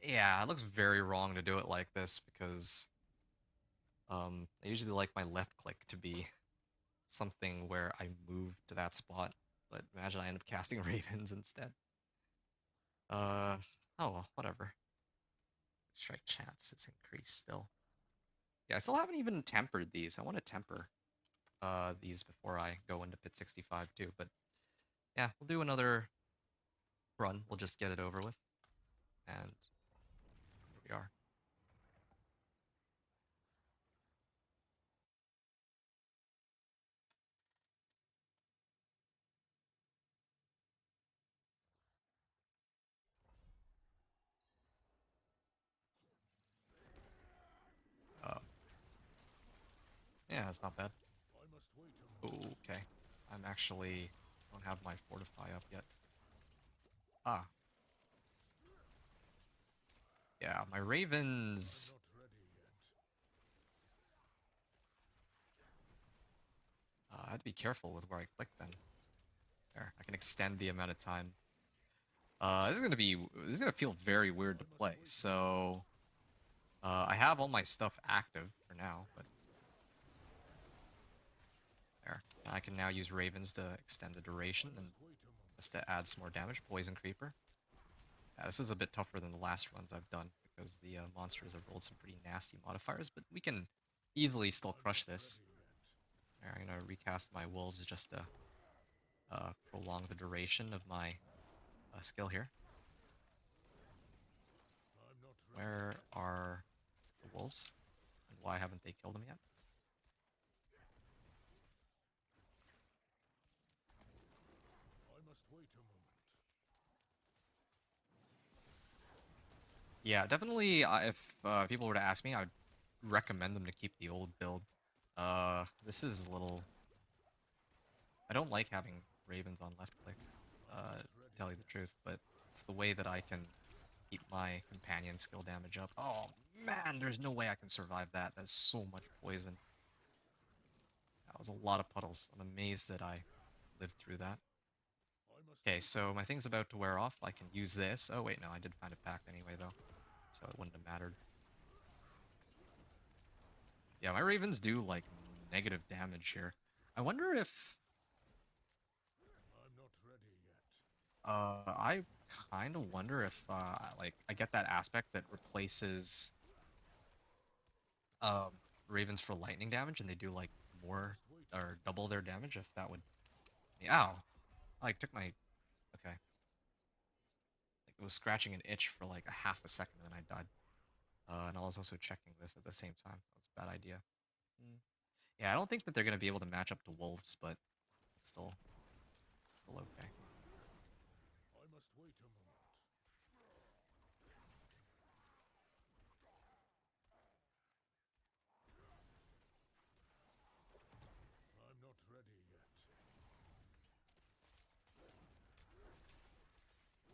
yeah, it looks very wrong to do it like this because I usually like my left click to be something where I move to that spot. But imagine I end up casting Ravens instead. Uh oh well, whatever. Strike chance is increased still. Yeah, I still haven't even tempered these. I want to temper these before I go into pit 65 too. But yeah, we'll do another run. We'll just get it over with. And here we are. Uh, yeah, it's not bad. I must wait a moment. Okay. I'm actually don't have my fortify up yet. Ah, yeah, my I'm ravens. not ready yet. I have to be careful with where I click then. There, I can extend the amount of time. This is gonna feel very weird to I must play. wait a moment. So I have all my stuff active for now, but there. I can now use ravens to extend the I duration and must wait a moment. just to add some more damage. Poison creeper. Yeah, this is a bit tougher than the last runs I've done because the monsters have rolled some pretty nasty modifiers, but we can easily still I'm crush not this. ready yet. There, I'm gonna recast my wolves just to prolong the duration of my skill here. wolves and why haven't they killed them yet? I must wait a moment. Yeah, definitely. If people were to ask me, I would recommend them to keep the old build. This is a little. I don't like having ravens on left click. To tell you the truth, but it's the way that I can keep my companion skill damage up. Oh man, there's no way I can survive that. That's so much poison. That was a lot of puddles. I'm amazed that I lived through that. I must Okay, wait. so my thing's about to wear off. I can use this. Oh wait, no, I did find a pack anyway though, so it wouldn't have mattered. Yeah, my ravens do like negative damage here. I wonder if I'm not ready yet. I kind of wonder if like I get that aspect that replaces um ravens for lightning damage and they do like I more must wait a or moment. double their damage if that would. Ow. I like took my okay. Like it was scratching an itch for like a half a second and then I died. And I was also checking this at the same time. That was a bad idea. Hmm. Yeah, I don't think that they're gonna be able to match up to wolves, but it's still okay. I must wait a moment. I'm not ready yet.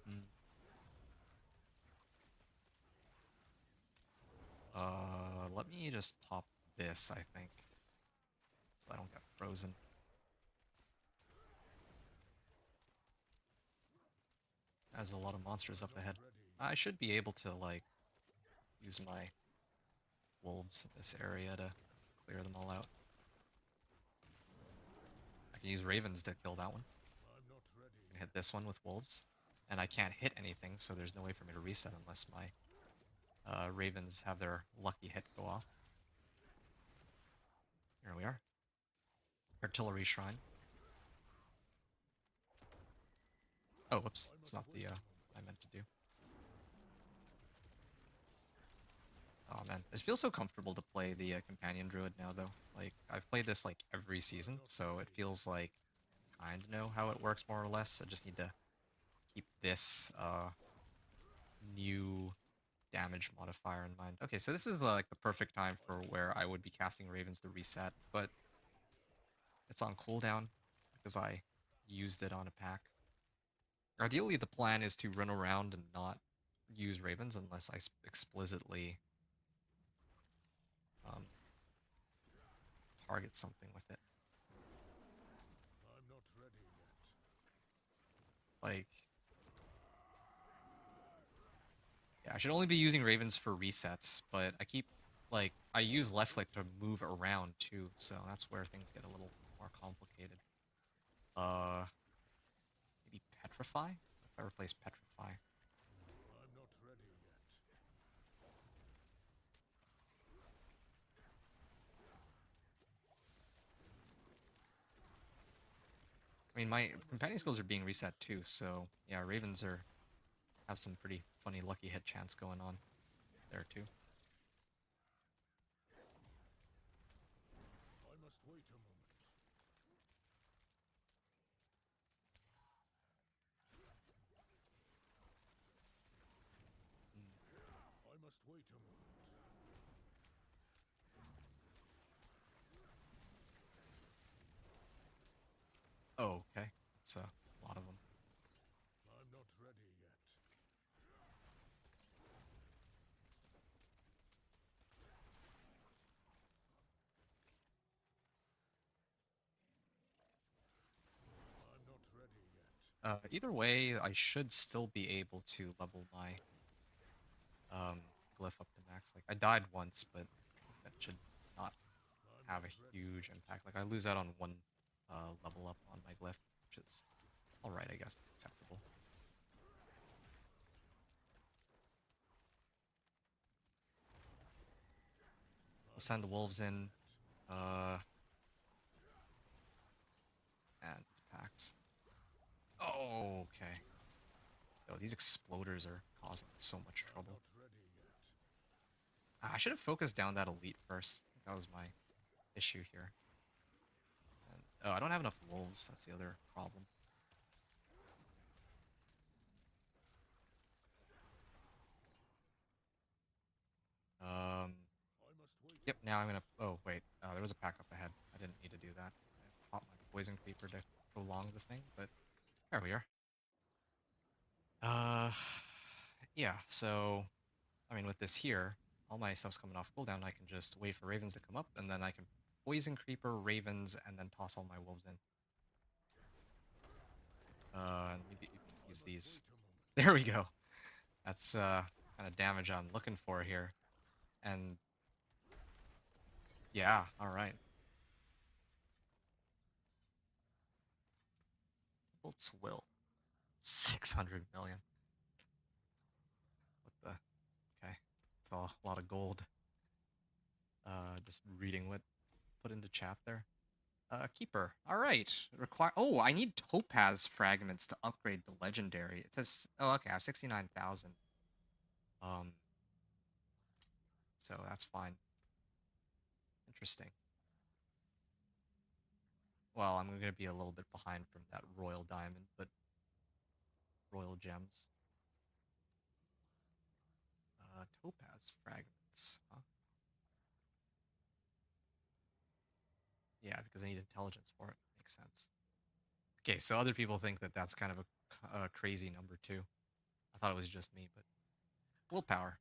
Mm. Let me just pop this, I think, so I don't get frozen. There's a lot of monsters I'm up not ahead. ready I yet. should be able to, like, use my wolves in this area to clear them all out. I can use ravens to kill that one. I'm not ready I can hit yet. this one with wolves. And I can't hit anything, so there's no way for me to reset unless my ravens have their lucky hit go off. Here we are. Artillery Shrine. Oh, whoops. I It's must not wait the a what moment. I meant to do. Oh man, it feels so comfortable to play the Companion Druid now, though. Like, I've played this like every I'm season, not so it ready yet. feels like I kind of know how it works more or less. I just need to keep this new damage modifier in mind. Okay, so this is like the perfect time I for must where wait I a would be moment. casting Ravens to reset, but it's on cooldown because I used it on a pack. Ideally, the plan is to run around and not use Ravens unless I explicitly um, target something with it. I'm not ready yet. Like, yeah, I should only be using Ravens for resets, but I I use must left wait click a to moment. move around too, so that's where things get a little more complicated. Uh, Maybe Petrify? If I replace Petrify. I'm not ready yet. I mean, my I must companion wait skills a are being moment. reset too, so yeah, Ravens are have some pretty funny lucky hit chance going on there too. I must wait a moment. Mm. I must wait a moment. Oh, okay. That's a lot of them. I'm not ready yet. I'm not ready yet. Either way, I should still be able to level my glyph up to max. Like I died once, but I think that should not I'm have not a ready huge yet. impact. Like I lose out on one level up on my glyph, which is all right, I guess. It's acceptable. We'll I'm send not the wolves ready in. yet. Uh, and these packs. Oh, okay. Yo, these exploders are causing so much I'm trouble. not ready yet. I should have focused down that elite first. I think that was my issue here. And, oh, I don't have enough wolves. That's the other problem. Um, I must wait. yep, now I'm gonna... Oh, wait. There was a pack up ahead. I didn't need to do that. I popped my poison creeper to prolong the thing, but there we are. Uh, yeah, so, I mean, with this here, all my stuff's coming off cooldown. I can just wait for ravens to come up, and then I can poison creeper, ravens, and then toss all my wolves in. Maybe use these. Wait a moment. There we go. That's kind of damage I'm looking for here. And yeah, all right. Bolt's will. 600 million. What the? Okay. It's a lot of gold. Just reading what put into chat there. Keeper. All right. Require. Oh, I need topaz fragments to upgrade the legendary. It says. Oh, okay. I have 69,000. Um. So that's fine. Interesting. Well, I'm gonna be a little bit behind from that royal diamond, but royal gems. Topaz fragments. Huh? Yeah, because I need intelligence for it. Makes sense. Okay, so other people think that that's kind of a crazy number too. I thought it was just me, but willpower.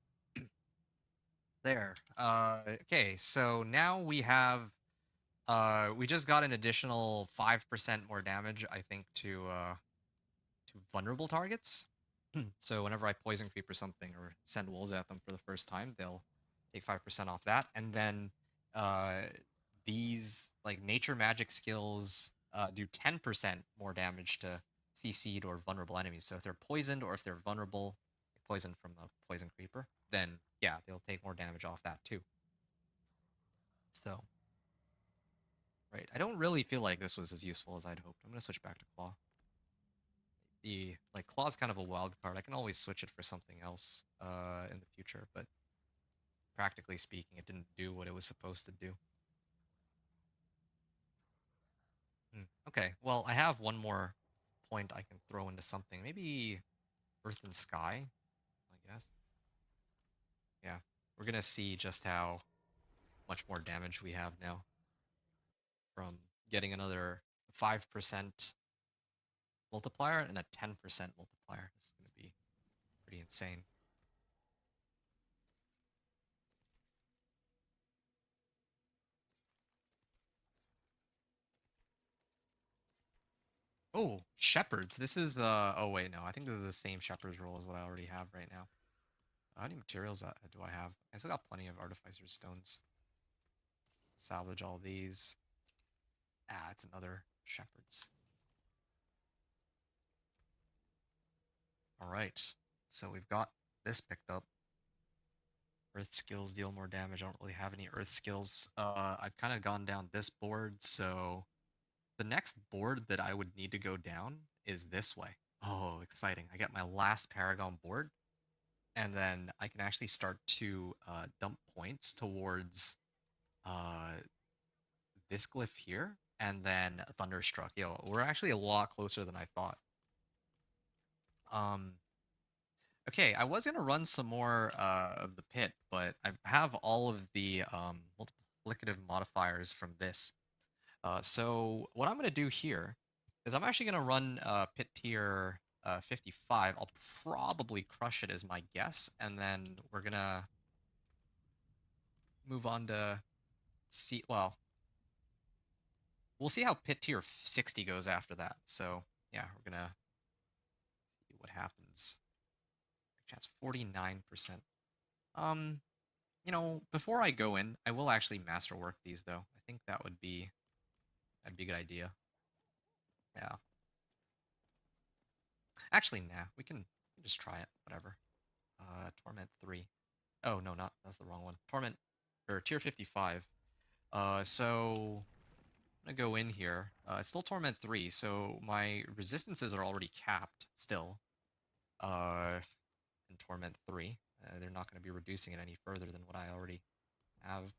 There. Okay, so now we have we just got an additional 5% more damage, I think, to vulnerable targets. So whenever I poison creep or something or send wolves at them for the first time, they'll take 5% off that. And then uh these like nature magic skills do 10% more damage to CC'd or vulnerable enemies. So if they're poisoned or if they're vulnerable, poisoned from a poison creeper, then yeah, they'll take more damage off that too. So, right. I don't really feel like this was as useful as I'd hoped. I'm gonna switch back to Claw. The like Claw's kind of a wild card. I can always switch it for something else in the future, but practically speaking, it didn't do what it was supposed to do. Okay, well, I have one more point I can throw into something. Maybe Earth and Sky, I guess. Yeah, we're gonna see just how much more damage we have now from getting another 5% multiplier and a 10% multiplier. This is gonna be pretty insane. Oh, shepherds. This is oh wait, no. I think this is the same shepherd's role as what I already have right now. How many materials do I have? I still got plenty of artificer's stones. Salvage all these. Ah, it's another shepherd's. All right. So we've got this picked up. Earth skills deal more damage. I don't really have any earth skills. I've kind of gone down this board, so the next board that I would need to go down is this way. Oh, exciting. I get my last Paragon board, and then I can actually start to dump points towards uh, this glyph here, and then Thunderstruck. Yo, we're actually a lot closer than I thought. Um, okay, I was gonna run some more of the pit, but I have all of the multiplicative modifiers from this. So what I'm gonna do here is I'm actually gonna run pit tier 55. I'll probably crush it as my guess, and then we're gonna move on to see. Well, we'll see how pit tier 60 goes after that. So yeah, we're gonna see what happens. Chance 49%. Um, before I go in, I will actually masterwork these though. I think that'd be a good idea. Yeah. Actually, nah, we can just try it. Whatever. Torment 3. Oh no, not that's the wrong one. Torment or tier 55. So I'm gonna go in here. It's still Torment 3, so my resistances are already capped still. And in Torment 3. They're not going to be reducing it any further than what I already have.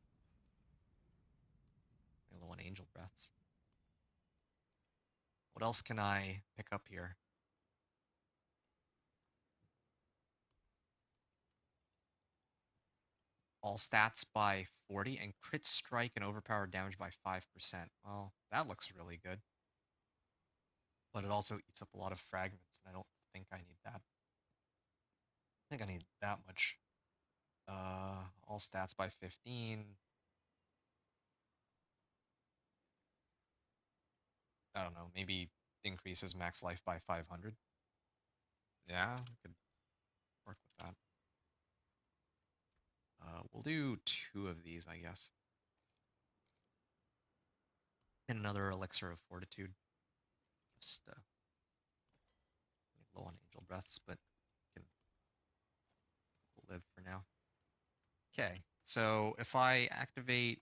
Low on Angel Breaths. What else can I pick up here? All stats by 40 and crit strike and overpowered damage by 5%. Well, that looks really good. But it also eats up a lot of fragments, and I don't think I need that. I think I need that much. All stats by 15. I don't know, maybe increases max life by 500. Yeah, I could work with that. We'll do 2 of these, I guess. And another Elixir of Fortitude. Just low on Angel Breaths, but can live for now. Okay, so if I activate...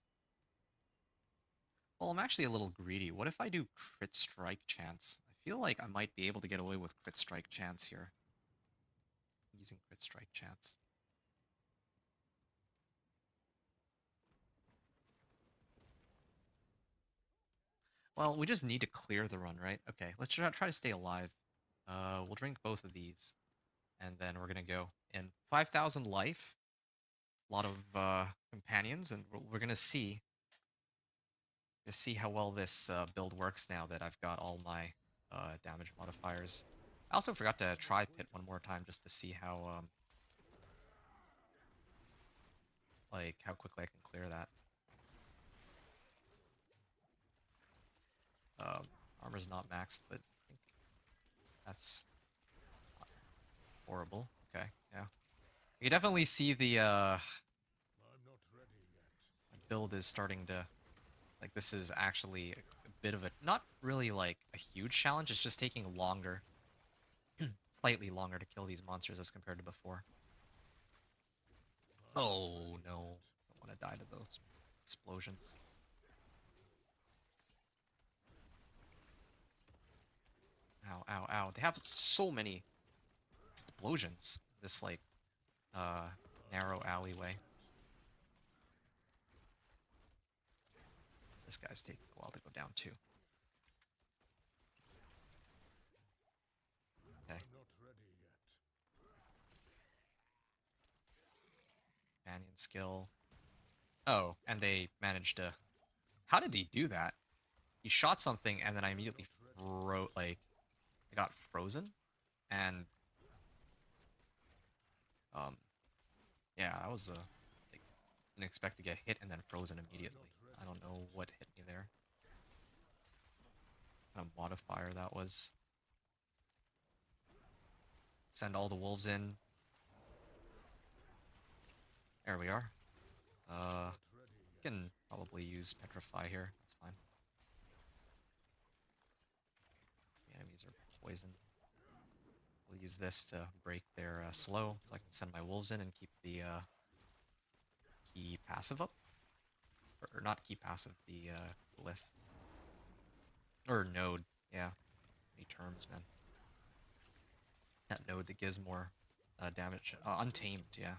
Well, I'm actually a little greedy. What if I do Crit Strike Chance? I feel like I might be able to get away with Crit Strike Chance here. Using Crit Strike Chance. Well, we just need to clear the run, right? Okay, let's try to stay alive. We'll drink both of these, and then we're gonna go in 5,000 life. A lot of companions, and we're gonna see how well this build works now that I've got all my damage modifiers. I also forgot to try Pit one more time just to see how like how quickly I can clear that. Armor's not maxed, but I think that's not horrible. Okay, yeah. You can definitely see the I'm not ready yet. build is starting to, like, this is actually a bit of a, not really like a huge challenge, it's just taking longer, slightly longer to kill these monsters as compared to before. Oh no, I don't want to die to those explosions. Ow, ow, ow. They have so many explosions. This, like, narrow alleyway. This guy's taking a while to go down, too. Okay. I'm not ready yet. Companion skill. Oh, and they managed to... How did he do that? He shot something, and then I immediately I got frozen, and yeah, I was like, didn't expect to get hit and then frozen immediately. I don't know what hit me there. What kind of modifier that was. Send all the wolves in. There we are. Can probably use Petrify here. That's fine. The enemies are poisoned. We'll use this to break their slow, so I can send my wolves in and keep the key passive up. Or not key passive, the glyph. Or node, yeah. Any terms, man. That node that gives more damage. Untamed, yeah.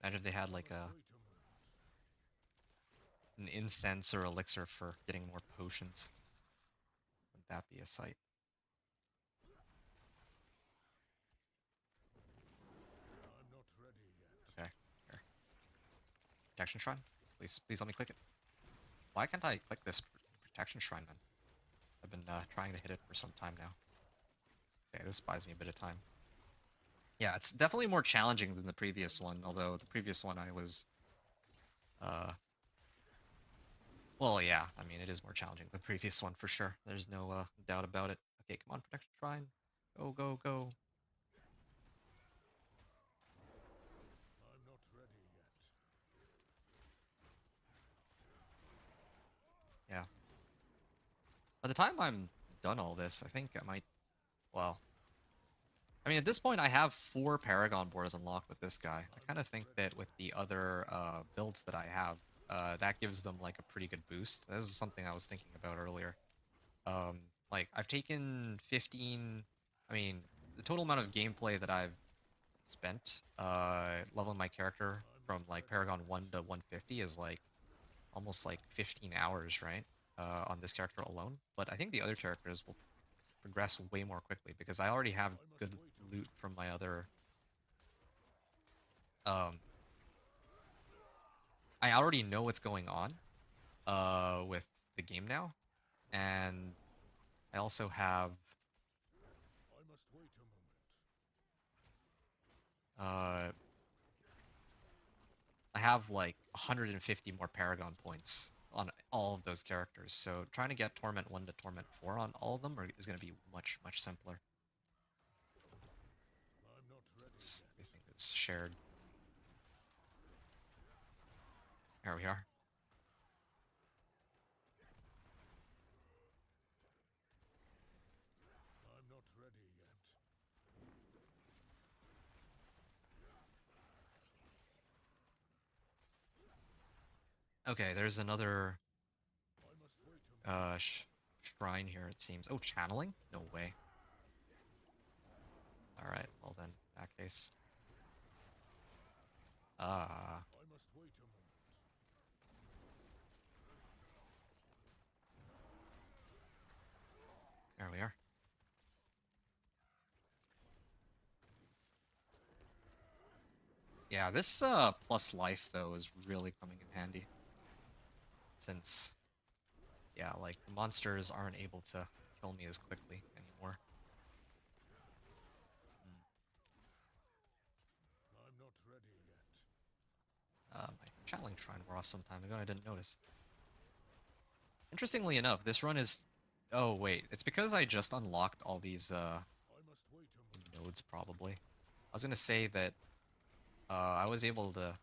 Imagine if they had like an incense or elixir for getting more potions. Wouldn't that be a sight? I'm not ready yet. Okay, here. Protection Shrine? Please, please let me click it. Why can't I click this Protection Shrine, man? I've been trying to hit it for some time now. Okay, this buys me a bit of time. Yeah, it's definitely more challenging than the previous one, although the previous one I was... Well, yeah, I mean, it is more challenging than the previous one, for sure. There's no doubt about it. Okay, come on, Protection Shrine. Go, go, go. I'm not ready yet. Yeah. By the time I'm done all this, I think I might... Well... I mean, at this point, I have 4 Paragon boards unlocked with this guy. I kind of think that with the other builds that I have, that gives them like a pretty good boost. This is something I was thinking about earlier. Like I've taken 15. I mean, the total amount of gameplay that I've spent leveling my character from like Paragon 1 to 150 is like almost like 15 hours, right? On this character alone. But I think the other characters will progress way more quickly because I already have good loot from my other. Um, I already know what's going on with the game now, and I also have uh I have like 150 more Paragon points on all of those characters. So trying to get Torment 1 to Torment 4 on all of them is going to be much, much simpler since everything is shared. There we are. Okay, there's another shrine here, it seems. Oh, channeling? No way. Alright, well then, in that case. Ah, there we are. Yeah, this plus life though is really coming in handy. Since yeah, like the monsters aren't able to kill me as quickly anymore. Hmm. My channeling shrine wore off some time ago. I didn't notice. Interestingly enough, this run is. Oh wait, it's because I just unlocked all these nodes. Probably. I was gonna say that I was able to.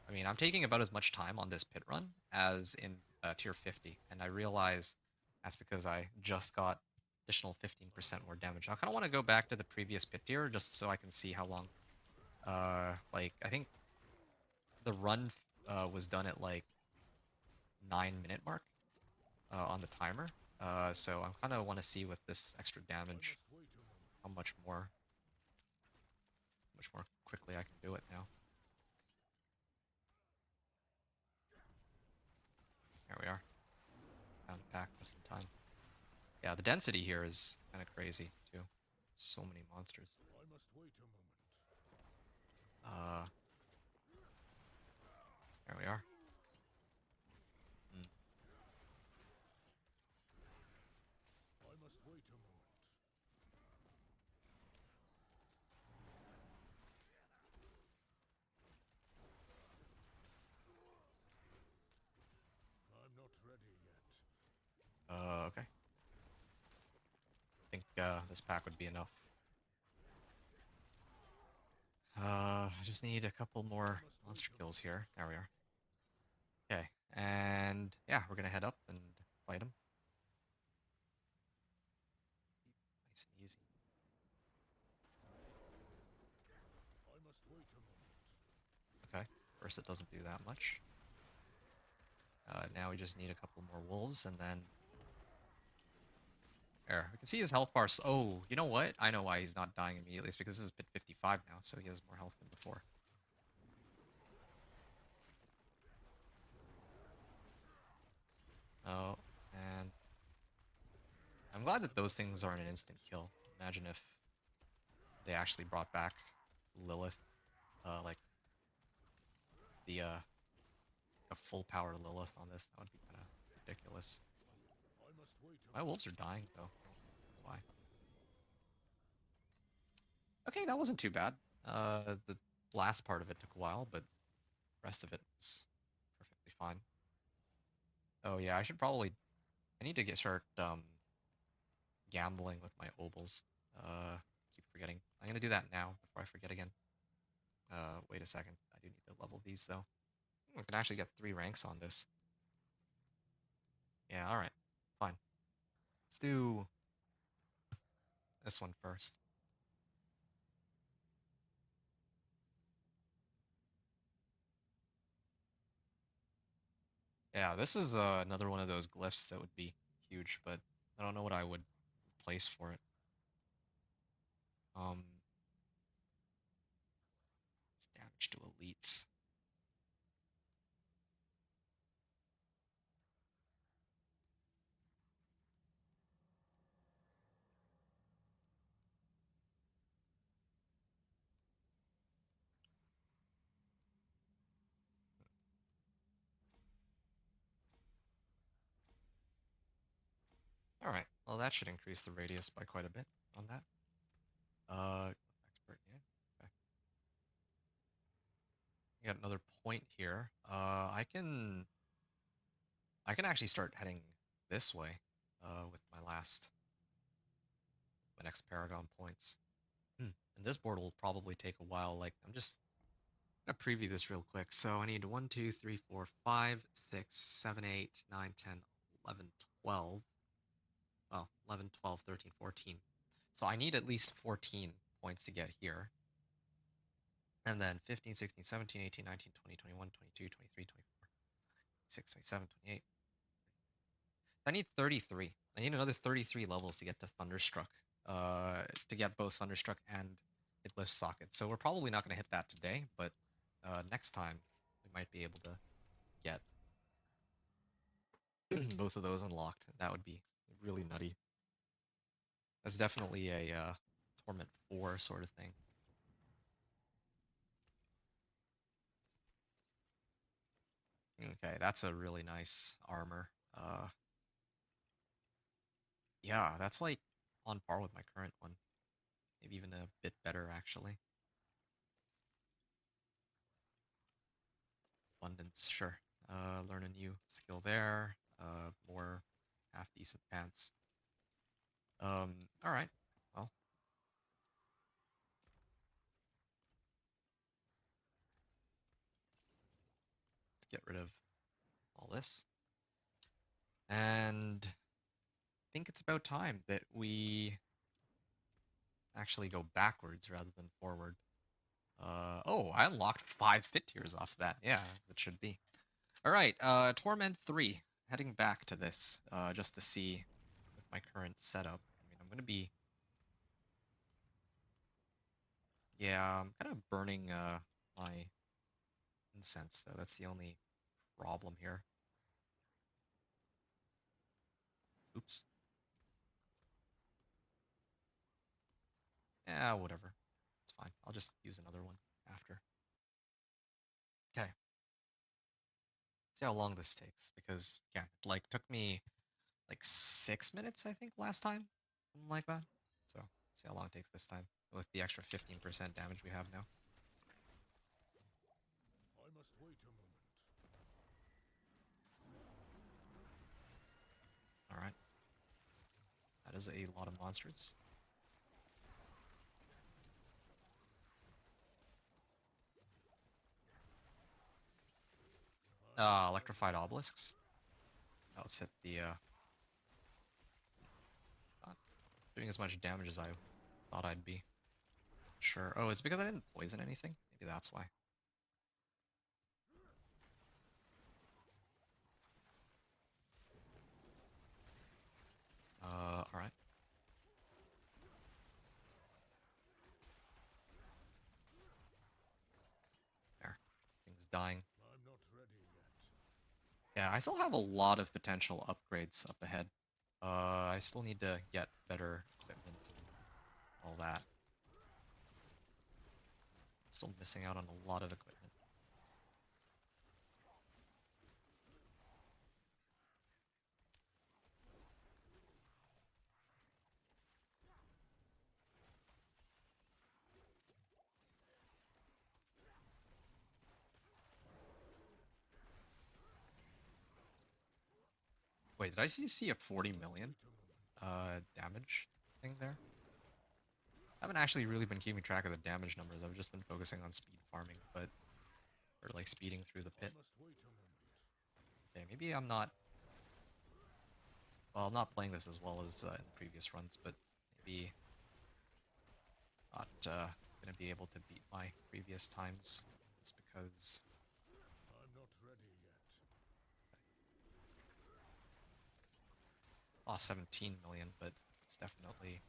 I mean, I'm taking about as much time on this pit run as in tier 50, and I realize that's because I just got additional 15% more damage. I kind of want to go back to the previous pit tier just so I can see how long. Like I think the run was done at like 9 minute mark on the timer. So I kind of want to see with this extra damage how much more quickly I can do it now. There we are. Found a pack just in time. Yeah, the density here is kind of crazy too. So many monsters. Uh, there we are. Mm. Okay. I think this pack would be enough. I just need a couple more monster kills here. There we are. Okay, and yeah, we're gonna head up and fight him. Nice and easy. Okay, first it doesn't do that much. Now we just need a couple more wolves, and then there. We can see his health bar. Oh, you know what? I know why he's not dying immediately. It's because this is pit 55 now, so he has more health than before. Oh, and I'm glad that those things aren't an instant kill. Imagine if they actually brought back Lilith, like the a full power Lilith on this. That would be kind of ridiculous. My wolves are dying though. I don't know why. Okay, that wasn't too bad. The last part of it took a while, but the rest of it was perfectly fine. Oh yeah, I should probably. I need to start gambling with my obols. Keep forgetting. I'm gonna do that now before I forget again. Wait a second. I do need to level these though. I can actually get 3 ranks on this. Yeah, all right, fine. Let's do this one first. Yeah, this is another one of those glyphs that would be huge, but I don't know what I would place for it. Um, it's damage to elites. All right, well that should increase the radius by quite a bit on that. Expert, yeah. Okay. You got another point here. I can actually start heading this way, with my next Paragon points. And this board will probably take a while. Like, I'm just gonna preview this real quick. So I need 1, 2, 3, 4, 5, 6, 7, 8, 9, 10, 11, 12. Well, 11, 12, 13, 14. So I need at least 14 points to get here. And then 15, 16, 17, 18, 19, 20, 21, 22, 23, 24, 26, 27, 28. I need 33. I need another 33 levels to get to Thunderstruck. To get both Thunderstruck and Hit Lift Socket. So we're probably not going to hit that today, but next time we might be able to get both of those unlocked. That would be really nutty. That's definitely a Torment 4 sort of thing. Okay, that's a really nice armor. Yeah, that's like on par with my current one. Maybe even a bit better, actually. Abundance, sure. Learn a new skill there. More half-decent pants. All right. Well, let's get rid of all this. And I think it's about time that we actually go backwards rather than forward. Oh, I unlocked 5 pit tiers off that. Yeah, that should be. All right, Torment 3. Heading back to this, just to see with my current setup. I mean, I'm gonna be... Yeah, I'm kind of burning, my incense, though. That's the only problem here. Oops. Yeah, whatever. It's fine. I'll just use another one after. Okay. See how long this takes, because, yeah, it, like, took me, like, 6 minutes, I think, last time. Something like that. So, see how long it takes this time, with the extra 15% damage we have now. I must wait a moment. Alright. That is a lot of monsters. Electrified obelisks. Now let's hit the, not doing as much damage as I thought I'd be. Sure. Oh, it's because I didn't poison anything? Maybe that's why. Alright. There. Thing's dying. I'm not ready yet. Yeah, I still have a lot of potential upgrades up ahead. I still need to get better equipment and all that. Still missing out on a lot of equipment. Wait, did I see a 40 million damage thing there? I haven't actually really been keeping track of the damage numbers. I've just been focusing on speed farming, but or like speeding through the I pit. must wait a moment. Okay, maybe I'm not. Well, I'm not playing this as well as in the previous runs, but maybe not gonna be able to beat my previous times just because. I'm not ready yet. Lost 17 million, but it's definitely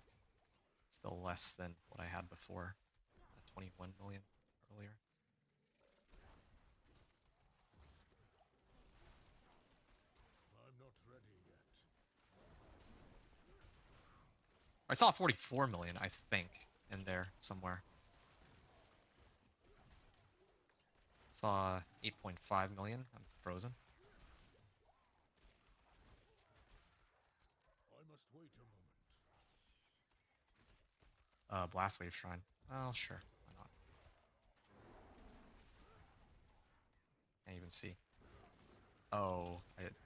still less than what I had before. 21 million earlier. I'm not ready yet. I saw 44 million, I think, in there somewhere. Saw 8.5 million. I'm frozen. I must wait a moment. Blast Wave Shrine. Oh, sure. Why not? Can't even see. Oh, I didn't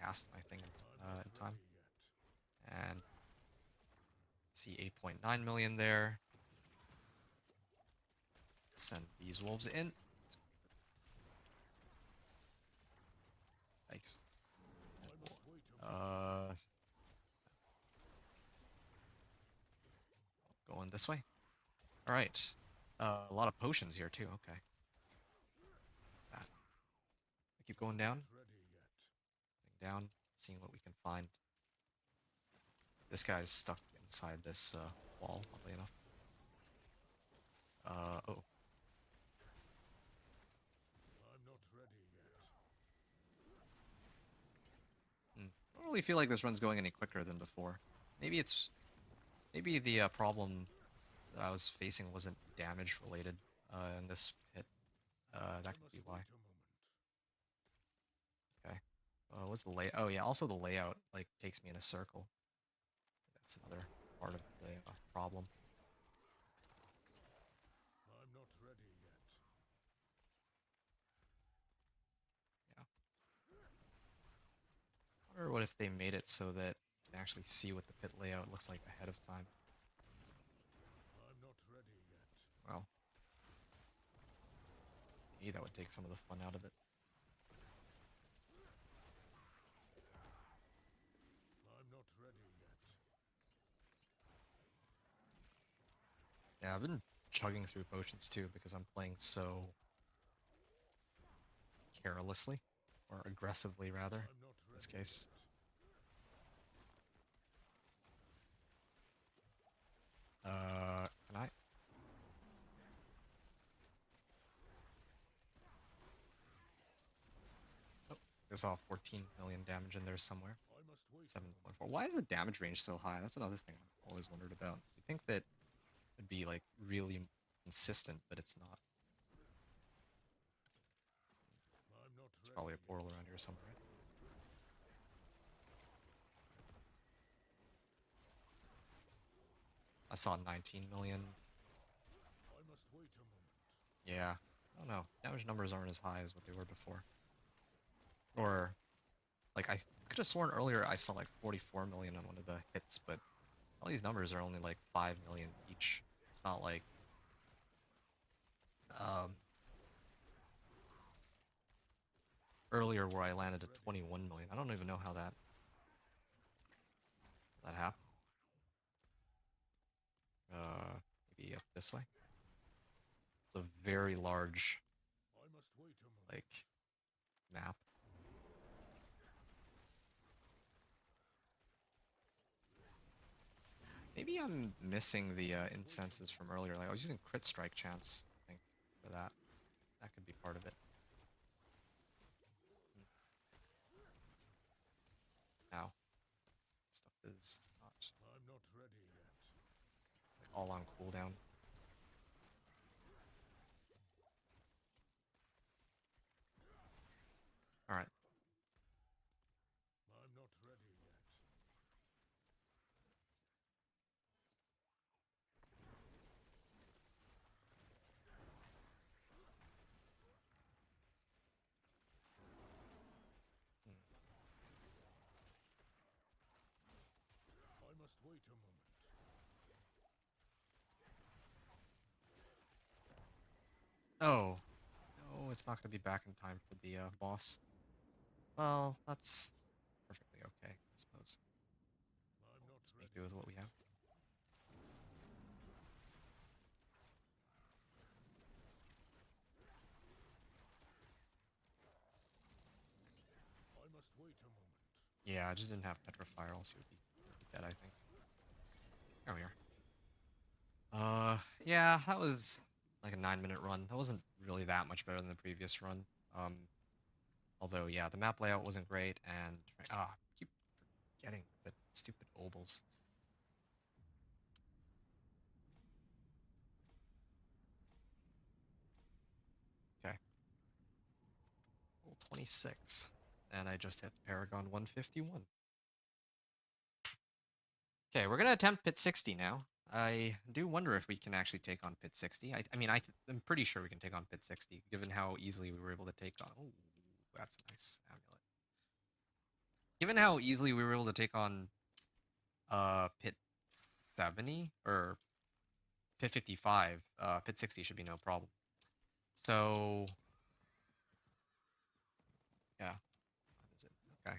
cast my thing I'm not in time. ready yet. And see 8.9 million there. Send these wolves in. Thanks. I must wait a moment. Going this way. All right. A lot of potions here too. Okay. That. I keep going down. Not ready yet. Going down. Seeing what we can find. This guy's stuck inside this wall. Oddly enough. Oh. I'm not ready yet. I don't really feel like this run's going any quicker than before. Maybe the problem that I was facing wasn't damage related in this pit. That I could must be why. wait a moment. Okay. What's the layout? Oh yeah, also the layout like takes me in a circle. That's another part of the problem. I'm not ready yet. Yeah. I wonder what if they made it so that you can actually see what the pit layout looks like ahead of time. I'm not ready yet. Well, maybe that would take some of the fun out of it. I'm not ready yet. Yeah, I've been chugging through potions too because I'm playing so carelessly, or aggressively rather, I'm not in this ready case. Can I? Oh, I saw 14 million damage in there somewhere. I must wait a moment. 7.4. Why is the damage range so high? That's another thing I've always wondered about. You'd think that it'd be like really consistent, but it's not. I'm not There's ready probably a yet. portal around here somewhere, right? I saw 19 million. I must wait a moment. Yeah, I don't know. Damage numbers aren't as high as what they were before. Or, like, I could have sworn earlier I saw like 44 million on one of the hits, but all these numbers are only like 5 million each. It's not like, um, earlier where I landed at 21 million. I don't even know how that happened. Maybe up this way. It's a very large, I must wait a moment. like, map. Maybe I'm missing the incenses from earlier. Like I was using crit strike chance, I think, for that. That could be part of it. Now, stuff is not I'm not ready yet. like all on cooldown. All right. I'm not ready yet. Hmm. I must wait a moment. Oh, no, it's not going to be back in time for the boss. Well, that's perfectly okay, I suppose. I'm not Just make ready do with what yet. we have. I must wait a moment. Yeah, I just didn't have Petrifier, else he would be dead, I think. There we are. Yeah, that was like a 9-minute run. That wasn't really that much better than the previous run. Although, yeah, the map layout wasn't great, and I keep forgetting the stupid obols. Okay, level 26, and I just hit Paragon 151. Okay, we're gonna attempt Pit 60 now. I do wonder if we can actually take on Pit 60. I mean, I'm pretty sure we can take on Pit 60, given how easily we were able to take on. Oh, that's a nice amulet. Given how easily we were able to take on Pit 70 or Pit 55, Pit 60 should be no problem. So yeah, what is it? Okay.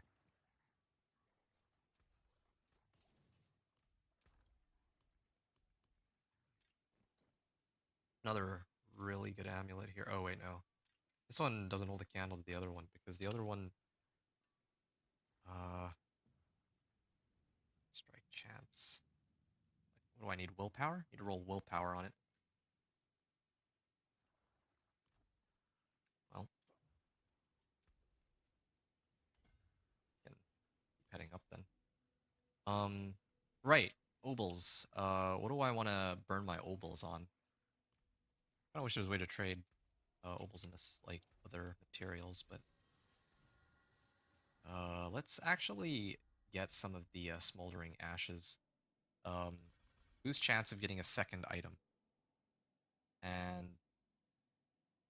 Another really good amulet here. Oh wait, no. This one doesn't hold a candle to the other one because the other one uh strike chance. What do I need? Willpower? Need to roll willpower on it. Well, can keep heading up then. Right. Obols. What do I want to burn my obols on? I wish there was a way to trade obols into like other materials, but let's actually get some of the smoldering ashes. Um, Whose chance of getting a second item? And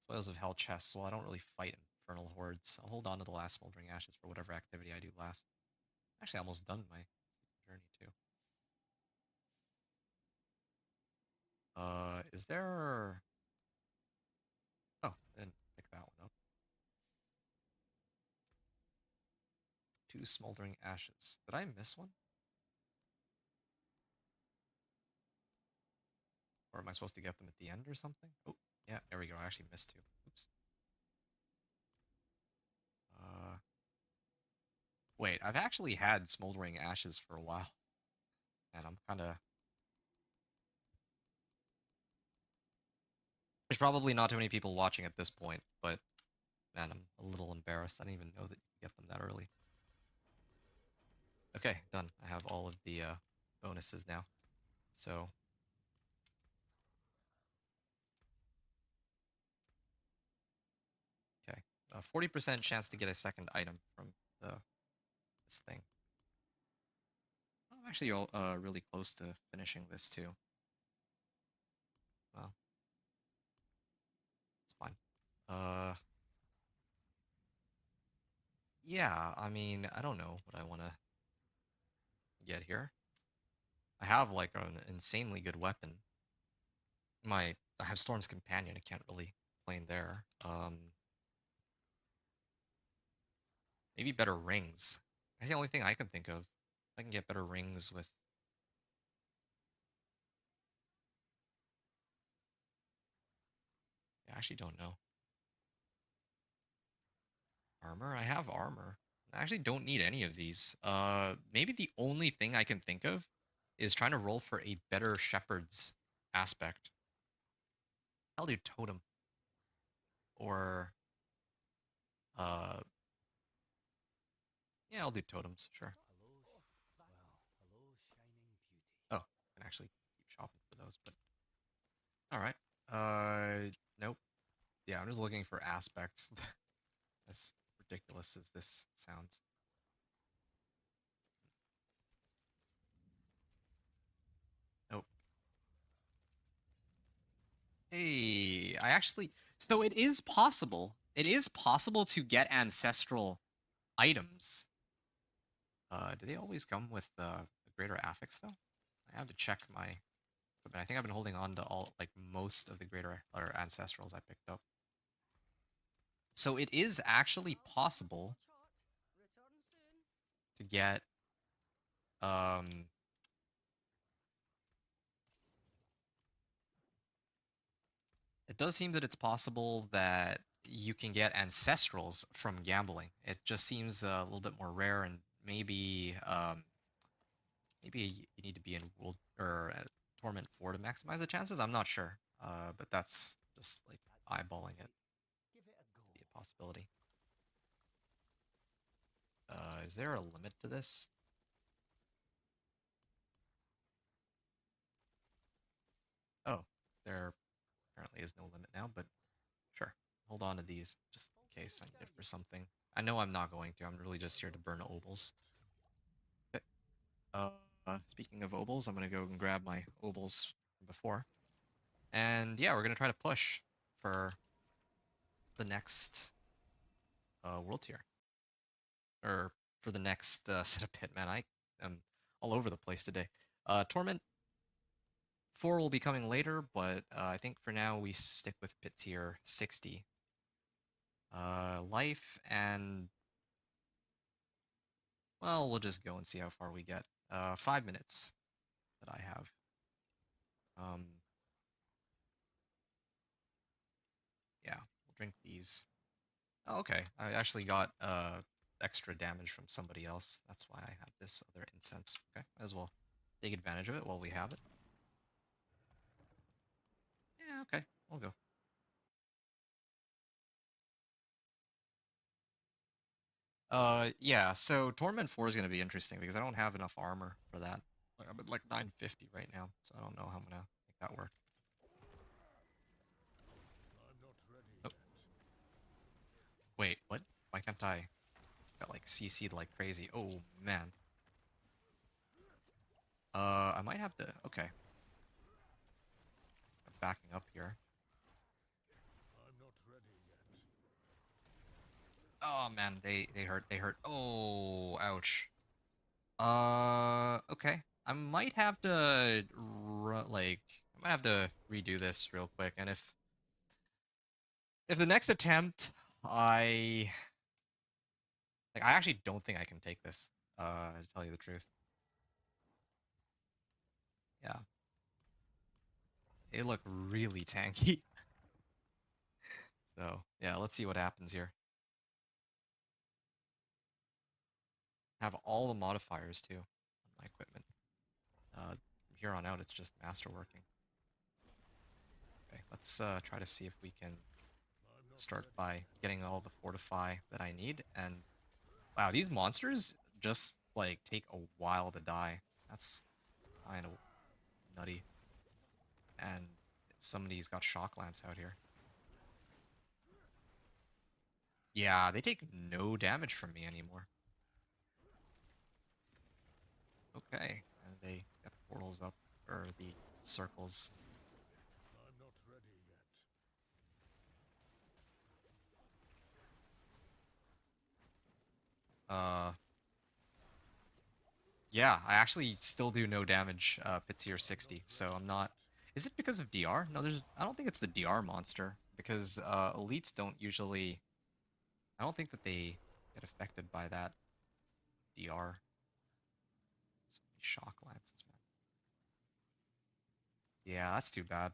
Spoils of Hell chests. Well, I don't really fight infernal hordes. I'll hold on to the last smoldering ashes for whatever activity I do last. Actually, almost done my journey too. Is there? Oh, I didn't pick that one up. 2 smoldering ashes. Did I miss one? Or am I supposed to get them at the end or something? Oh, yeah, there we go. I actually missed 2. Oops. Uh, Wait, I've actually had smoldering ashes for a while, and I'm kind of. There's probably not too many people watching at this point, but man, I'm a little embarrassed. I didn't even know that you could get them that early. Okay, done. I have all of the bonuses now. So, okay. 40% chance to get a second item from this thing. I'm actually really close to finishing this too. Well, it's fine. Yeah, I mean, I don't know what I want to get here. I have like an insanely good weapon. I have Storm's Companion. I can't really complain there. Maybe better rings. That's the only thing I can think of. I can get better rings with. I actually don't know. Armor? I have armor. I actually don't need any of these. Maybe the only thing I can think of is trying to roll for a better shepherd's aspect. I'll do totem or uh yeah, I'll do totems, sure. Oh, I can actually keep shopping for those, but all right. Nope. Yeah, I'm just looking for aspects. As ridiculous as this sounds. Nope. Hey, I actually. So it is possible. It is possible to get ancestral items. Do they always come with the greater affix though? I have to check my. But I think I've been holding on to all like most of the greater or ancestrals I picked up. So it is actually possible to get um it does seem that it's possible that you can get ancestrals from gambling. It just seems a little bit more rare and maybe maybe you need to be in World or Torment 4 to maximize the chances. I'm not sure. But that's just like eyeballing it. Give it a go. To be a possibility. Is there a limit to this? Oh, there apparently is no limit now, but sure. Hold on to these just in case I need it for something. I know I'm not going to. I'm really just here to burn obols. Okay. Speaking of obols, I'm gonna go and grab my obols from before. And yeah, we're gonna try to push for the next world tier. Or for the next set of pitman. I am all over the place today. Torment 4 will be coming later, but I think for now we stick with pit tier 60. Life and well, we'll just go and see how far we get. 5 minutes that I have. Um, yeah, we'll drink these. Oh, okay, I actually got extra damage from somebody else. That's why I have this other incense. Okay, might as well take advantage of it while we have it. Yeah, okay, we'll go. Yeah, so Torment 4 is going to be interesting because I don't have enough armor for that. Like, I'm at like 950 right now, so I don't know how I'm going to make that work. I'm not ready Oh, yet. wait, what? Why can't I? Got like CC'd like crazy. Oh, man. I might have to, okay. I'm backing up here. I'm not ready yet. Oh, man, they hurt. Oh, ouch. Okay. I might have to, like, I might have to redo this real quick, and if the next attempt I like I actually don't think I can take this, to tell you the truth. Yeah. They look really tanky. So yeah, let's see what happens here. Have all the modifiers too on my equipment. From here on out it's just masterworking. Okay, let's try to see if we can I'm not start ready by yet. getting all the fortify that I need. And wow, these monsters just like take a while to die. That's kind of nutty. And somebody's got shock lance out here. Yeah, they take no damage from me anymore. Okay, and they got portals up, or the circles. I'm not ready yet. Uh, yeah, I actually still do no damage, pit tier 60, so I'm not... Is it because of DR? No, I don't think it's the DR monster, because, elites don't usually... I don't think that they get affected by that DR. So many shock lances, man. Yeah, that's too bad.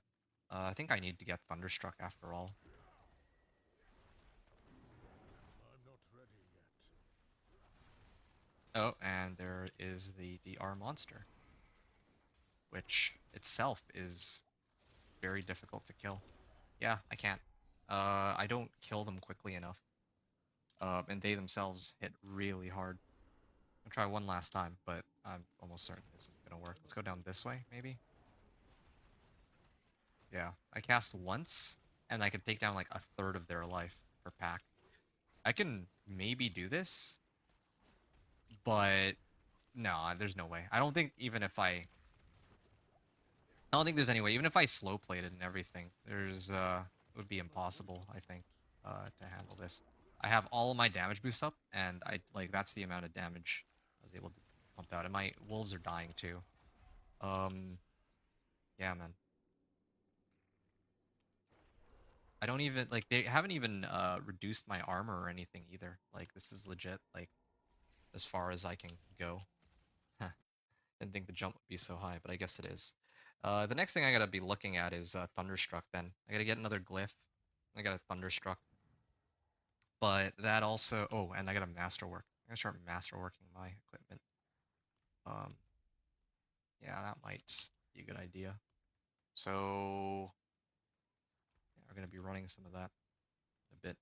I think I need to get Thunderstruck after all. I'm not ready yet. Oh, and there is the DR monster, which itself is very difficult to kill. Yeah, I can't. I don't kill them quickly enough. And they themselves hit really hard. I'll try one last time, but I'm almost certain this isn't gonna work. Let's go down this way, maybe? Yeah, I cast once, and I can take down like a third of their life per pack. I can maybe do this, but no, there's no way. I don't think even if I don't think there's any way. Even if I slow played it and everything, it would be impossible, I think, to handle this. I have all of my damage boosts up, and that's the amount of damage I was able to pump out. And my wolves are dying too. Um, yeah, man. I don't even like they haven't even reduced my armor or anything either. Like this is legit, like as far as I can go. Didn't think the jump would be so high, but I guess it is. The next thing I gotta be looking at is Thunderstruck then. I gotta get another glyph. I got a Thunderstruck. But that also... Oh, and I got a Masterwork. gonna start masterworking my equipment. Um, yeah, that might be a good idea. So yeah, we're gonna be running some of that in a bit.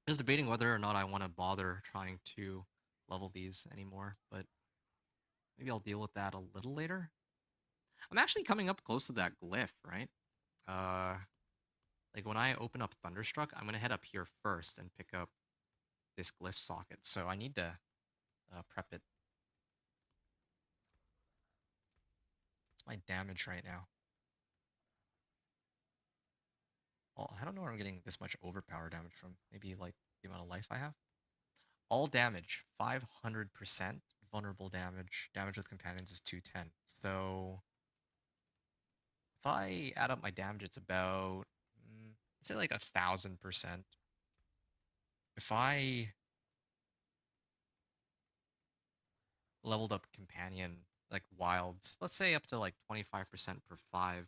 Just debating whether or not I want to bother trying to level these anymore, but maybe I'll deal with that a little later. I'm actually coming up close to that glyph, right? Uh, like when I open up Thunderstruck, I'm gonna head up here first and pick up this glyph socket. So I need to prep it. What's my damage right now? Well, I don't know where I'm getting this much overpower damage from. Maybe like the amount of life I have. All damage, 500%. Vulnerable damage. Damage with companions is 210. So if I add up my damage, it's about, let's say like 1,000%. If I leveled up companion, like wilds, let's say up to like 25% per 5,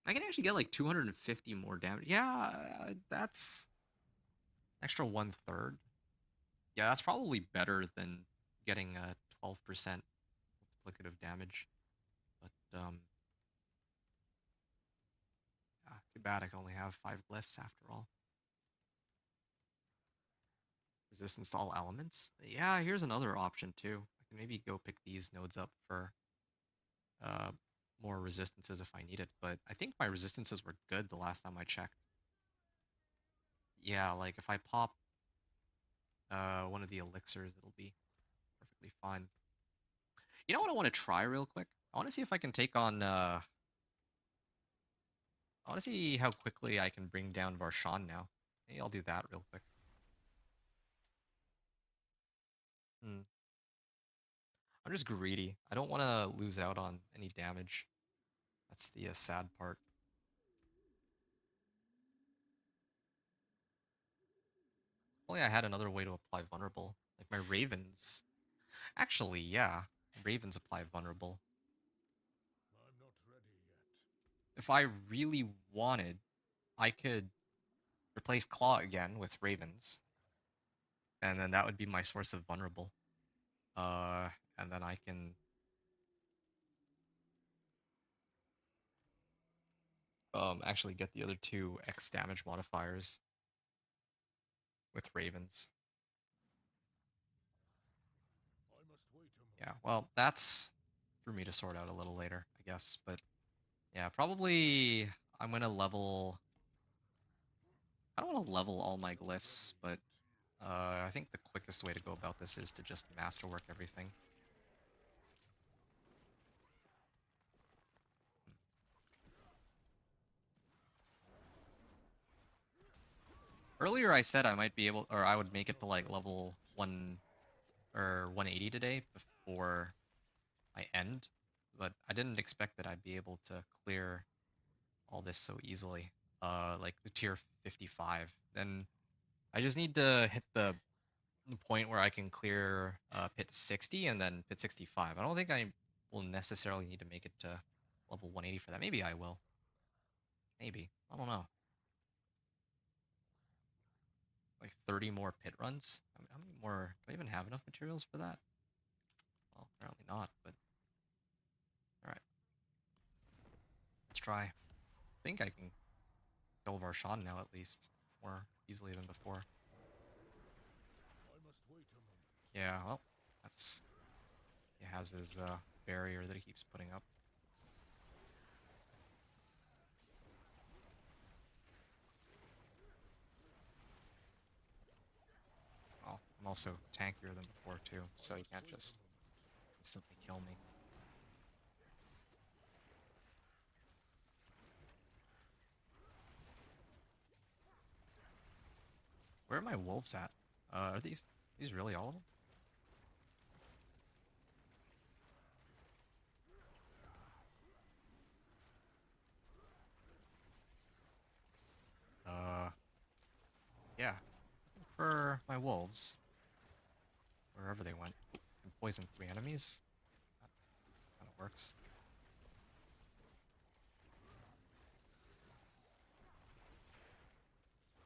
I can actually get like 250 more damage. Yeah, that's extra 1/3. Yeah, that's probably better than getting a 12% multiplicative damage. But yeah, too bad I can only have 5 glyphs after all. Resistance to all elements. Yeah, here's another option too. I can maybe go pick these nodes up for uh more resistances if I need it. But I think my resistances were good the last time I checked. Yeah, like if I pop one of the elixirs, it'll be perfectly fine. You know what I want to try real quick? I want to see if I can take on I want to see how quickly I can bring down Varshan now. Maybe I'll do that real quick. Hmm. I'm just greedy. I don't want to lose out on any damage. That's the sad part. Only I had another way to apply vulnerable. Like my ravens. Actually, yeah. Ravens apply vulnerable. I'm not ready yet. If I really wanted, I could replace Claw again with ravens. And then that would be my source of vulnerable. Uh, and then I can actually get the other two X damage modifiers with ravens. I must wait a moment. Yeah, well, that's for me to sort out a little later, I guess. But yeah, probably I'm gonna level. I don't want to level all my glyphs, but I think the quickest way to go about this is to just masterwork everything. Earlier, I said I might be able, or I would make it to like level 1 or 180 today before I end, but I didn't expect that I'd be able to clear all this so easily. Like the tier 55. Then I just need to hit the point where I can clear pit 60 and then pit 65. I don't think I will necessarily need to make it to level 180 for that. Maybe I will. Maybe. I don't know. Like 30 more pit runs? How many more? Do I even have enough materials for that? Well, apparently not, but alright. Let's try. I think I can kill Varshan now at least. More easily than before. I must wait a moment. Yeah, well, that's... He has his barrier that he keeps putting up. Well, I'm also tankier than before too, so you can't just instantly kill me. Where are my wolves at? Are these really all of them? Uh, yeah. Looking for my wolves. Wherever they went. And poison 3 enemies? That kind of works.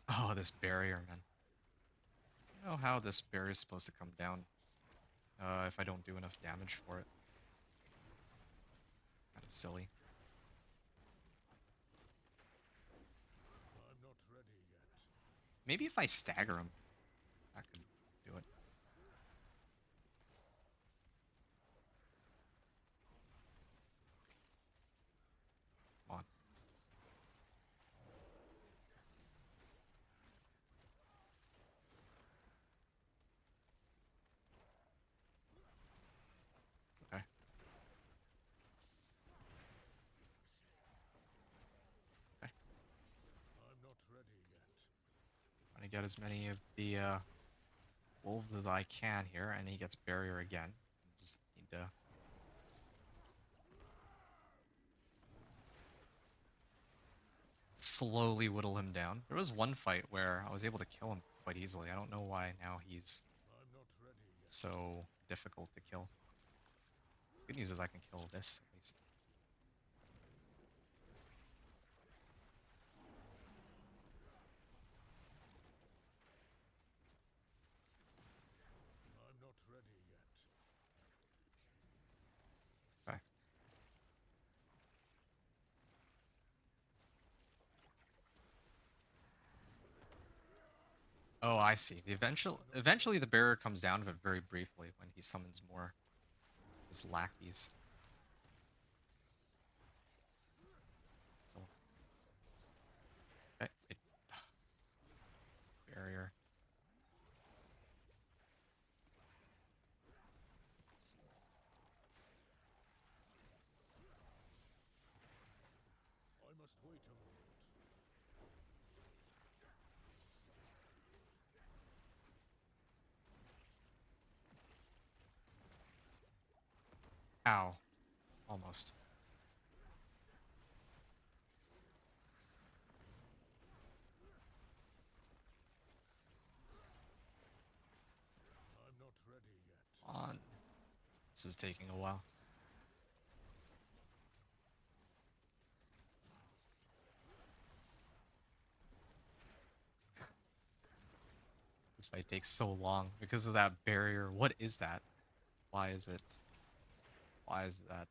Oh, this barrier, man. don't know how this bear is supposed to come down if I don't do enough damage for it. Kind of silly. I'm not ready yet. Maybe if I stagger him, that could do it. Come on. Okay. Okay. I'm not ready yet. Trying to get as many of the wolves as I can here, and he gets barrier again. Just need to slowly whittle him down. There was one fight where I was able to kill him quite easily. I don't know why now he's I'm not ready yet. so difficult to kill. Good news is I can kill this at least. I'm not ready yet. Okay. Oh, I see. Eventually the bearer comes down to it very briefly when he summons more of his lackeys. Oh, okay. Barrier. I must wait a moment. Ow. Almost. I'm not ready yet. On. This is taking a while. This fight takes so long because of that barrier. What is that? Why is it? Why is that?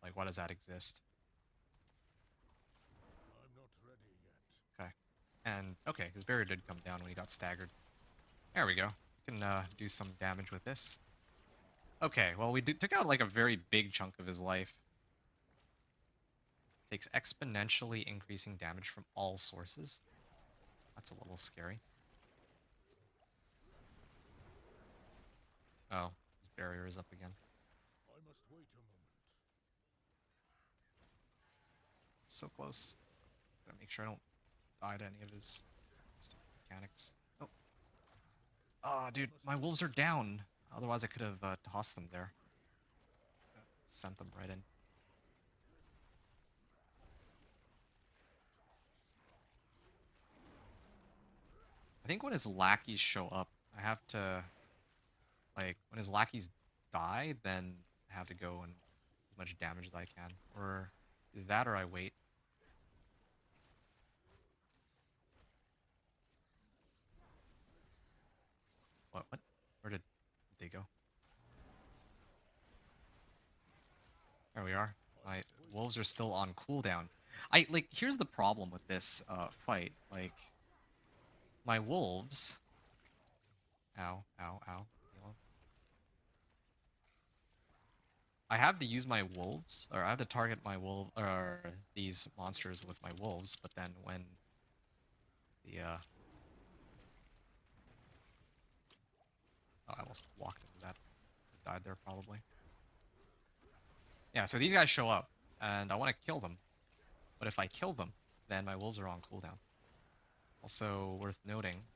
Like, why does that exist? I'm not ready yet. Okay. And, okay, his barrier did come down when he got staggered. There we go. We can do some damage with this. Okay, well, took out like a very big chunk of his life. Takes exponentially increasing damage from all sources. That's a little scary. Oh, his barrier is up again. I must wait a moment. So close. Gotta make sure I don't die to any of his stupid mechanics. Oh. Oh, dude, my wolves are down. Otherwise, I could have tossed them there. Sent them right in. I think when his lackeys show up, I have to, like, when his lackeys die, then I have to go and as much damage as I can. Or either that or I wait. What? What? Where did they go? There we are. I My must wait a wolves are moment. still on cooldown. Like, here's the problem with this fight. Like, my wolves. Ow, ow, ow. Heal 'em. I have to use my wolves, or I have to target my wolf, or these monsters with my wolves, but then when the, oh, I almost walked into that. Died there, probably. Yeah, so these guys show up, and I want to kill them. But if I kill them, then my wolves are on cooldown. Also worth noting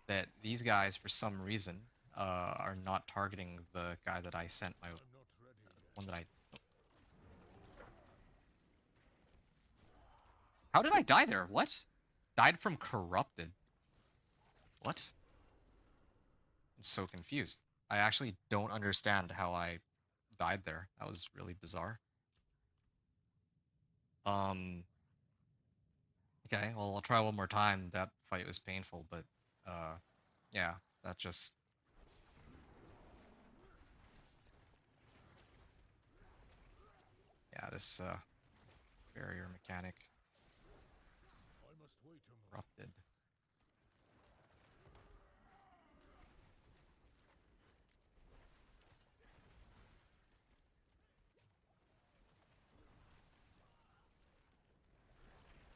that these guys, for some reason, are not targeting the guy that I sent my I'm not ready yet. one that I. How did I die there? What? Died from corrupted. What? I'm so confused. I actually don't understand how I died there. That was really bizarre. Um. Okay, well, I'll try one more time. That fight was painful, but yeah, That just... Yeah, this barrier mechanic I must wait a moment. corrupted.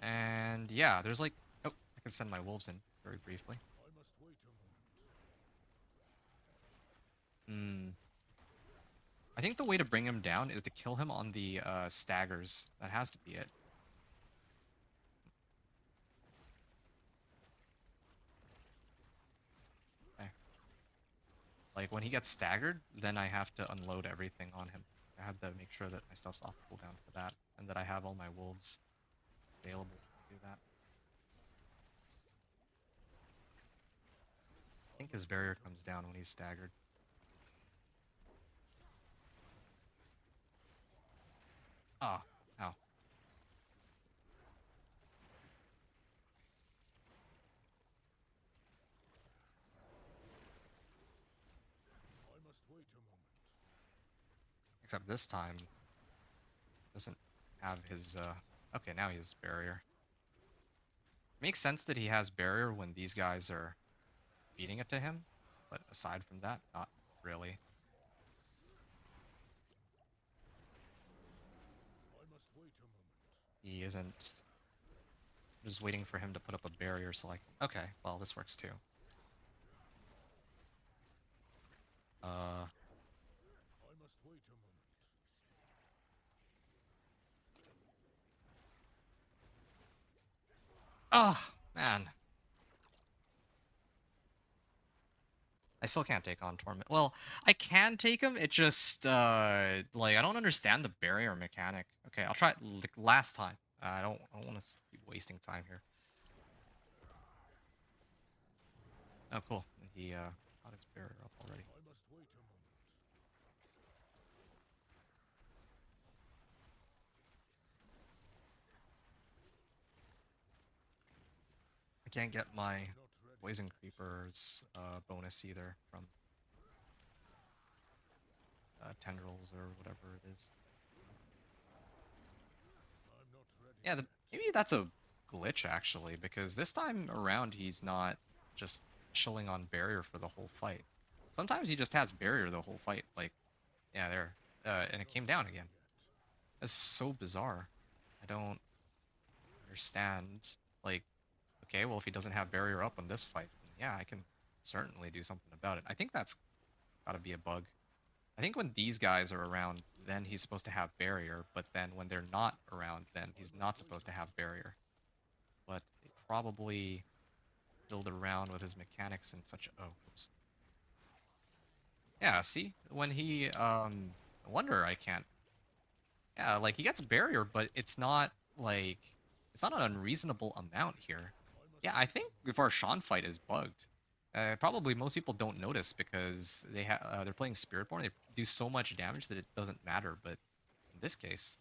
And yeah, there's like... Oh, I can send my wolves in very briefly. I must wait a moment. Hmm. I think the way to bring him down is to kill him on the staggers. That has to be it. Okay. Like when he gets staggered, then I have to unload everything on him. I have to make sure that my stuff's off cooldown for that, and that I have all my wolves available to do that. I think his barrier comes down when he's staggered. Ah, ow. I must wait a moment. Except this time, doesn't have his, Okay, now he has barrier. Makes sense that he has barrier when these guys are feeding it to him, but aside from that, not really. I must wait a moment. He isn't... I'm just waiting for him to put up a barrier so I can... Okay, well, this works too. I must wait a moment. Oh, man. I still can't take on Torment. Well, I can take him, it just, like, I don't understand the barrier mechanic. Okay, I'll try it like last time. I don't want to be wasting time here. Oh, cool. He, got his barrier up already. I must wait a moment. I can't get my Not ready. Poison Creepers, bonus either from, Tendrils or whatever it is. I'm not ready. Yeah, yet. maybe that's a glitch, actually, because this time around he's not just chilling on barrier for the whole fight. Sometimes he just has barrier the whole fight, like, yeah, there. And it came down again. That's so bizarre. I don't understand. Like, okay, well, if he doesn't have barrier up on this fight, then yeah, I can certainly do something about it. I think that's gotta be a bug. I think when these guys are around, then he's supposed to have barrier, but then when they're not around, then he's not supposed to have barrier. But they probably build around with his mechanics in such... Oh, oops. Yeah, see? When he, no wonder I can't... Yeah, like, he gets barrier, but it's not, like... It's not an unreasonable amount here. Yeah, I think the Varshan fight is bugged. Probably most people don't notice because they're playing Spiritborn. They do so much damage that it doesn't matter, but in this case,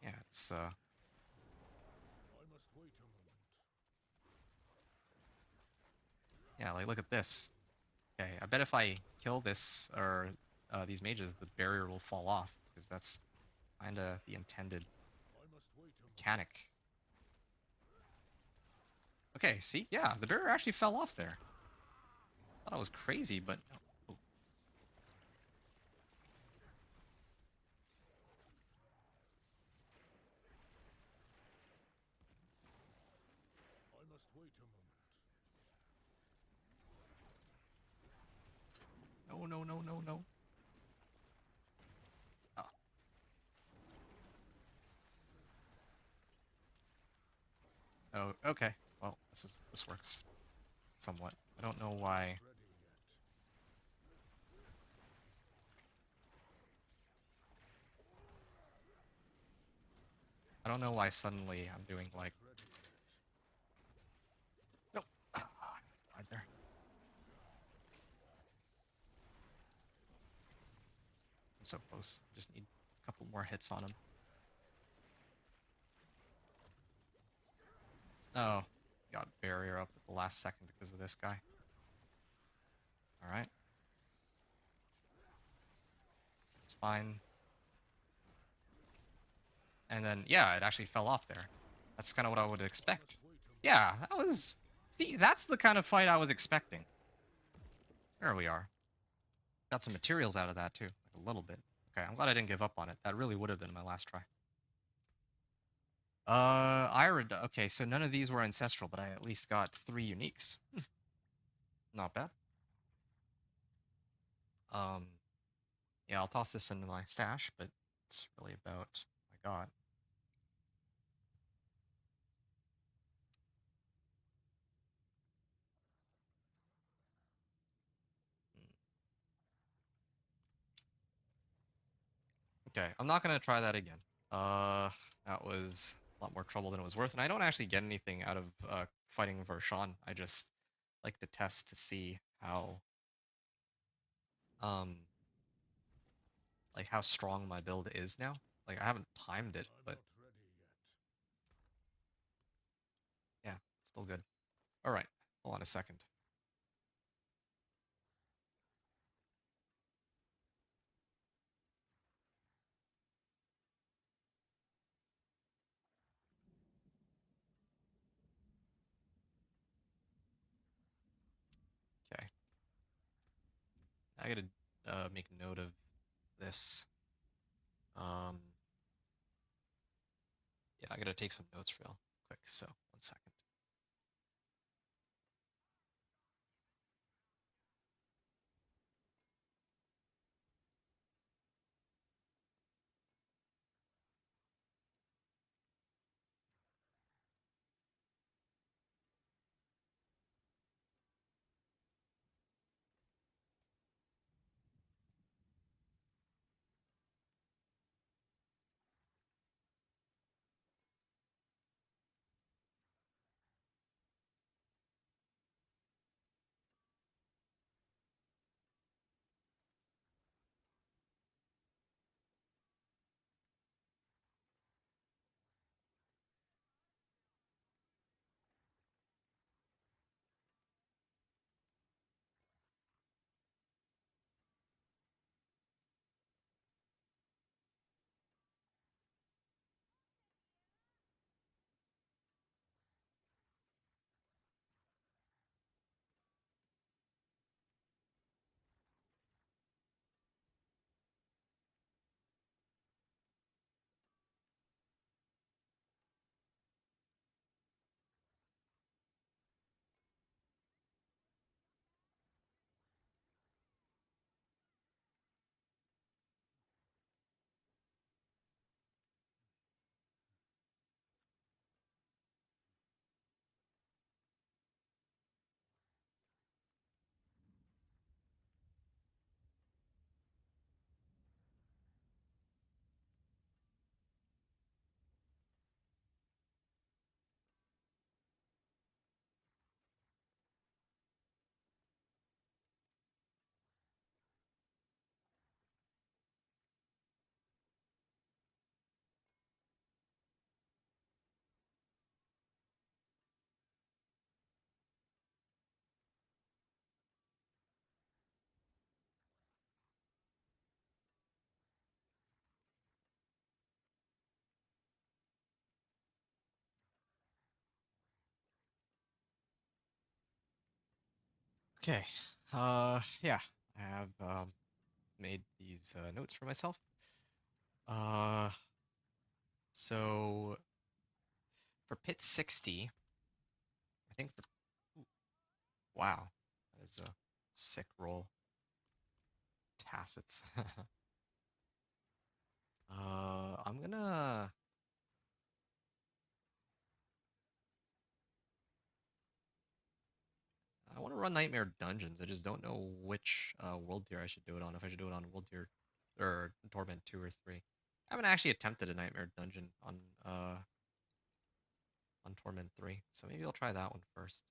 yeah, it's, I must wait a moment. yeah, like, look at this. Okay, I bet if I kill this, or these mages, the barrier will fall off, because that's kind of the intended I must wait a moment. mechanic. Okay, see? Yeah, the barrier actually fell off there. Thought I was crazy, but no. Oh, I must wait a moment. no, no, no, no, no. Oh. Oh, okay. Well, this works somewhat. I don't know why. Ready yet. I don't know why suddenly I'm doing like... Ready yet. Nope. Ah, I died there. I'm so close. Just need a couple more hits on him. Oh, got barrier up at the last second because of this guy. All right, it's fine. And then, yeah, it actually fell off there. That's kind of what I would expect. Yeah, that was... See, that's the kind of fight I was expecting. There we are. Got some materials out of that, too. Like a little bit. Okay, I'm glad I didn't give up on it. That really would have been my last try. Okay, so none of these were ancestral, but I at least got 3 uniques. Not bad. Yeah, I'll toss this into my stash, but it's really about what I got. Okay, I'm not gonna try that again. That was a lot more trouble than it was worth, and I don't actually get anything out of fighting Vershawn. I just like to test to see how um like how strong my build is now. Like I haven't timed it, I'm but not ready yet. yeah, still good. All right, hold on a second. Okay, I gotta make note of this. Um, yeah, I gotta take some notes real quick. So 1 second. Okay. Yeah, I have made these notes for myself. Uh, so for pit 60, I think for ooh, wow, that is a sick roll. Tacits. I'm gonna. I want to run Nightmare Dungeons. I just don't know which world tier I should do it on. If I should do it on world tier or Torment 2 or 3. I haven't actually attempted a Nightmare Dungeon on Torment 3, so maybe I'll try that one first.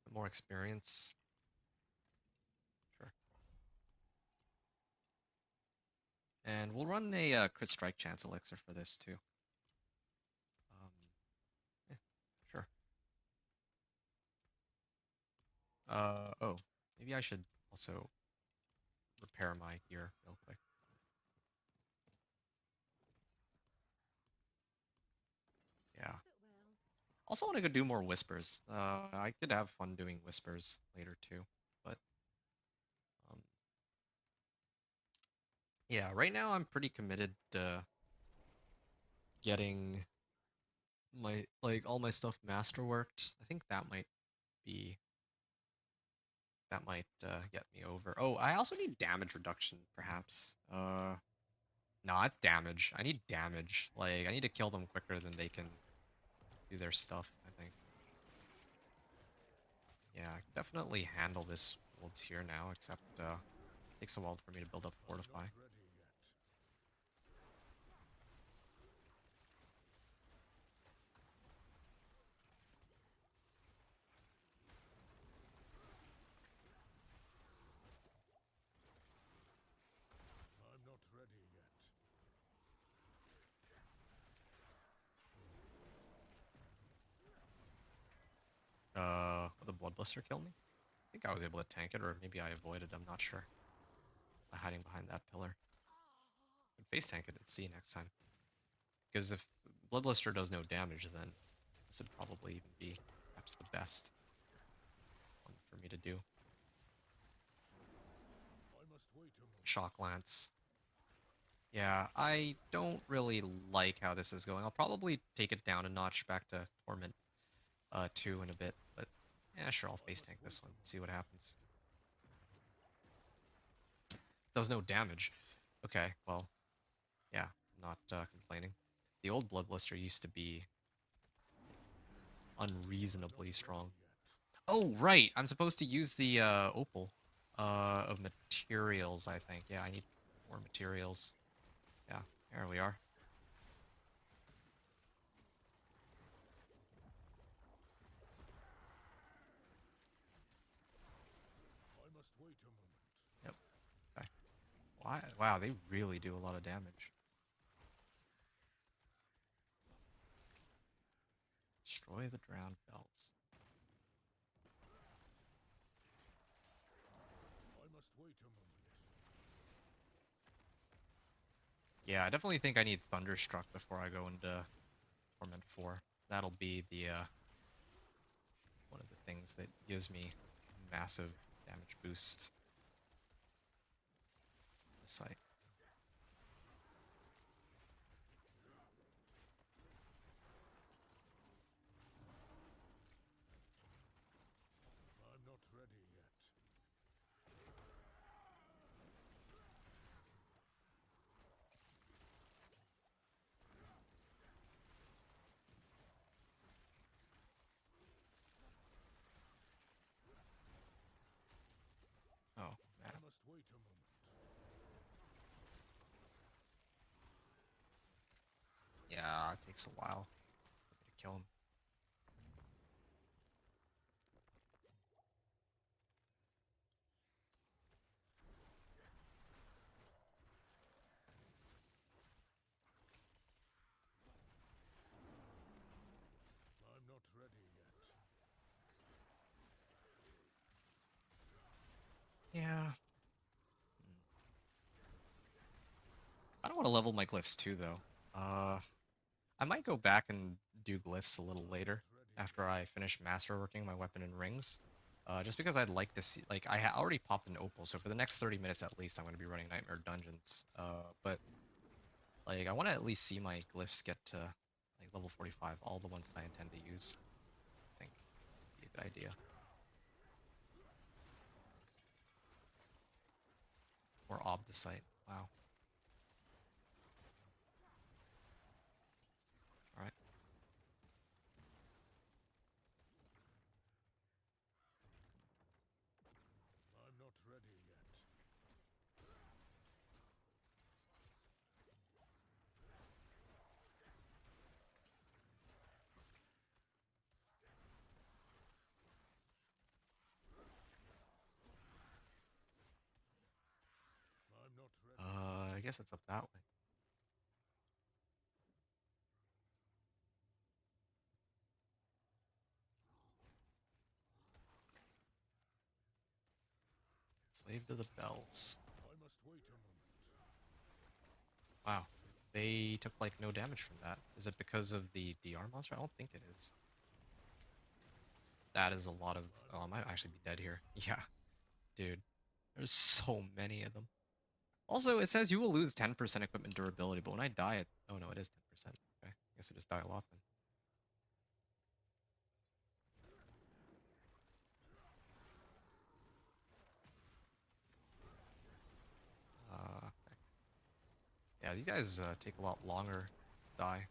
Bit more experience. Sure. And we'll run a crit strike chance elixir for this too. Um, yeah, sure. Oh, maybe I should also repair my gear real quick. Yeah. Also want to go do more whispers. I could have fun doing whispers later too, but um, yeah, right now I'm pretty committed to getting my all my stuff masterworked. I think be that might get me over. Oh, I also need damage reduction, perhaps. No, it's damage. I need damage. Like I need to kill them quicker than they can do their stuff. I think. Yeah, I can definitely handle this old tier now, except it takes a while for me to build up I'm not fortify. ready yet. I'm not ready yet. Will the blood blister kill me? I think I was able to tank it, or maybe I avoided. I'm not sure. By hiding behind that pillar. But face tank it and see next time. Because if blood blister does no damage, then this would probably even be perhaps the best one for me to do. I must wait a moment. Shock lance. Yeah, I don't really like how this is going. I'll probably take it down a notch back to Torment 2 in a bit, but yeah, sure, I'll I face must tank wait this a one and moment. see what happens. Does no damage. Okay, well, yeah, not complaining. The old Blood Blister used to be I'm not unreasonably ready strong. yet. Oh, right, I'm supposed to use the opal of materials, I think. Yeah, I need more materials. Yeah, there we are. I must wait a moment. Yep. Okay. Why? Wow, they really do a lot of damage. Destroy the drowned bells. I must wait a moment. Yeah, I definitely think I need Thunderstruck before I go into Torment 4. That'll be the one of the things that gives me massive damage boost. The site. I'm not ready yet. Oh man. I must wait a moment. Yeah, it takes a while for me to kill him. I'm not ready yet. Yeah. I don't want to level my glyphs too, though. I might go back and do glyphs a little I'm not later ready after yet. I finish masterworking my weapon and rings. Just because I'd like to see, like, already popped an opal, so for the next 30 minutes at least, I'm going to be running Nightmare Dungeons. But like, I want to at least see my glyphs get to like level 45, all the ones that I intend to use. I think would be a good idea. Or Obdicite. Wow. All right. I'm not ready yet. I'm not ready yet. I guess it's up that way. Slave to the bells. I must wait a moment. Wow. They took like no damage from that. Is it because of the DR monster? I don't think it is. That is a lot of... Oh, I might actually be dead here. Yeah, dude. There's so many of them. Also, it says you will lose 10% equipment durability, but when I die, it... Oh no, it is 10%. Okay, I guess I just die a lot then. Okay. Yeah, these guys take a lot longer to die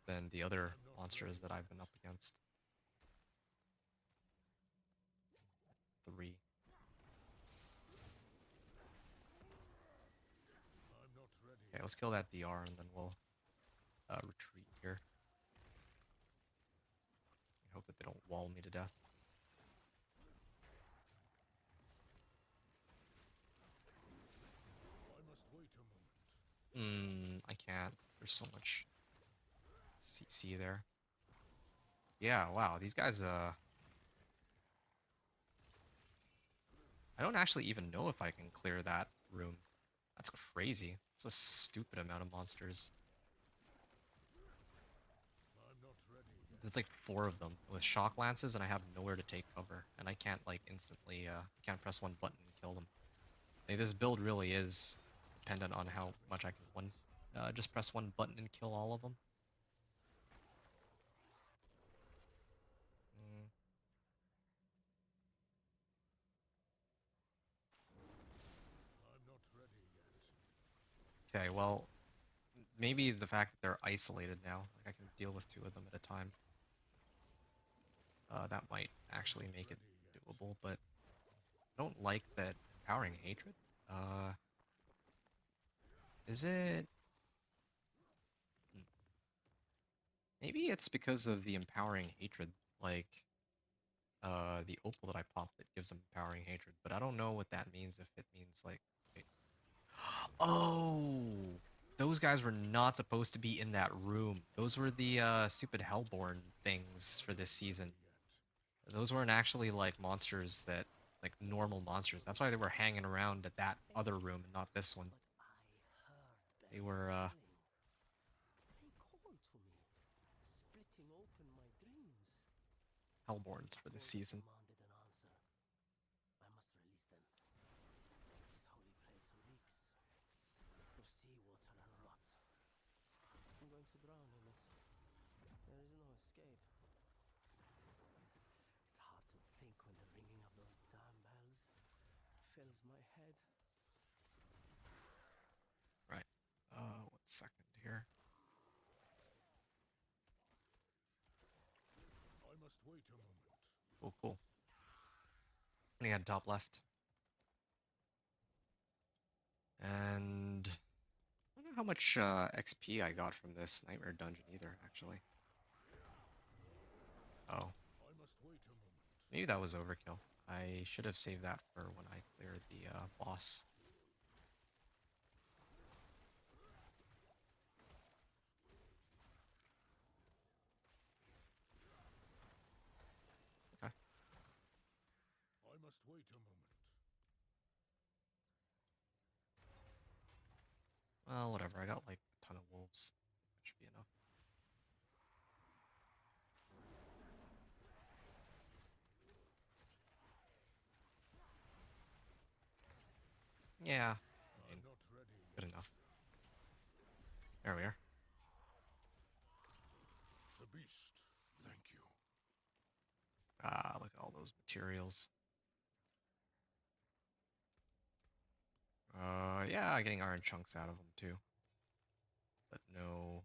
than the other monsters that I've been up against. 3. I'm not ready. Okay, let's kill that DR and then we'll retreat here. I hope that they don't wall me to death. I must wait a moment. I can't. There's so much CC there. Yeah, wow, these guys, I don't actually even know if I can clear that room. That's crazy. It's a stupid amount of monsters. I'm not ready yet. There's like 4 of them with shock lances, and I have nowhere to take cover. And I can't like instantly, can't press one button and kill them. Like, this build really is dependent on how much I can just press one button and kill all of them. Mm. I'm not ready yet. Okay, well, maybe the fact that they're isolated now, like I can deal with 2 of them at a time. That might actually make it doable, but I don't like that empowering hatred. Is it? Hmm. Maybe it's because of the empowering hatred, like the opal that I popped that gives them empowering hatred, but I don't know what that means. If it means like, wait. Oh, those guys were not supposed to be in that room. Those were the stupid Hellborn things for this season. Those weren't actually like monsters that like normal monsters. That's why they were hanging around at that other room and not this one. They were They called to me, splitting open my dreams. Hellborns for this Torment season. demanded an answer. I must release them. This holy place reeks of seawater and rot. I'm going to drown in it. There is no escape. It's hard to think when the ringing of those damn bells fills my head. Right. 1 second here. I must wait a moment. Cool, cool. I had top left. And I don't know how much XP I got from this Nightmare Dungeon either, actually. Oh, I must wait a moment. maybe that was overkill. I should have saved that for when I cleared the boss. Okay. I must wait a moment. Well, whatever. I got like a ton of wolves. That should be enough. Yeah, I mean, I'm not ready good yet. enough. There we are. The beast. Thank you. Ah, look at all those materials. Yeah, getting iron chunks out of them too. But no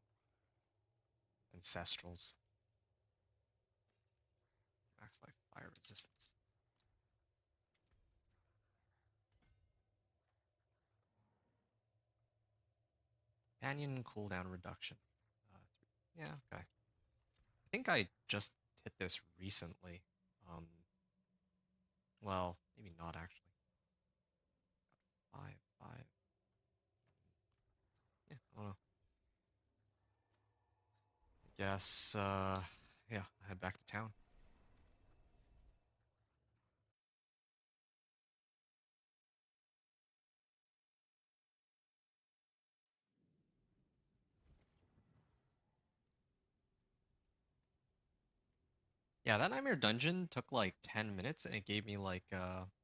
ancestrals. Max life fire resistance. Companion cooldown reduction. Yeah, okay. I think I just hit this recently. Um, well, maybe not actually. 5, 5. Yeah, I don't know. I guess, yeah, head back to town. Yeah, that Nightmare Dungeon took like 10 minutes and it gave me like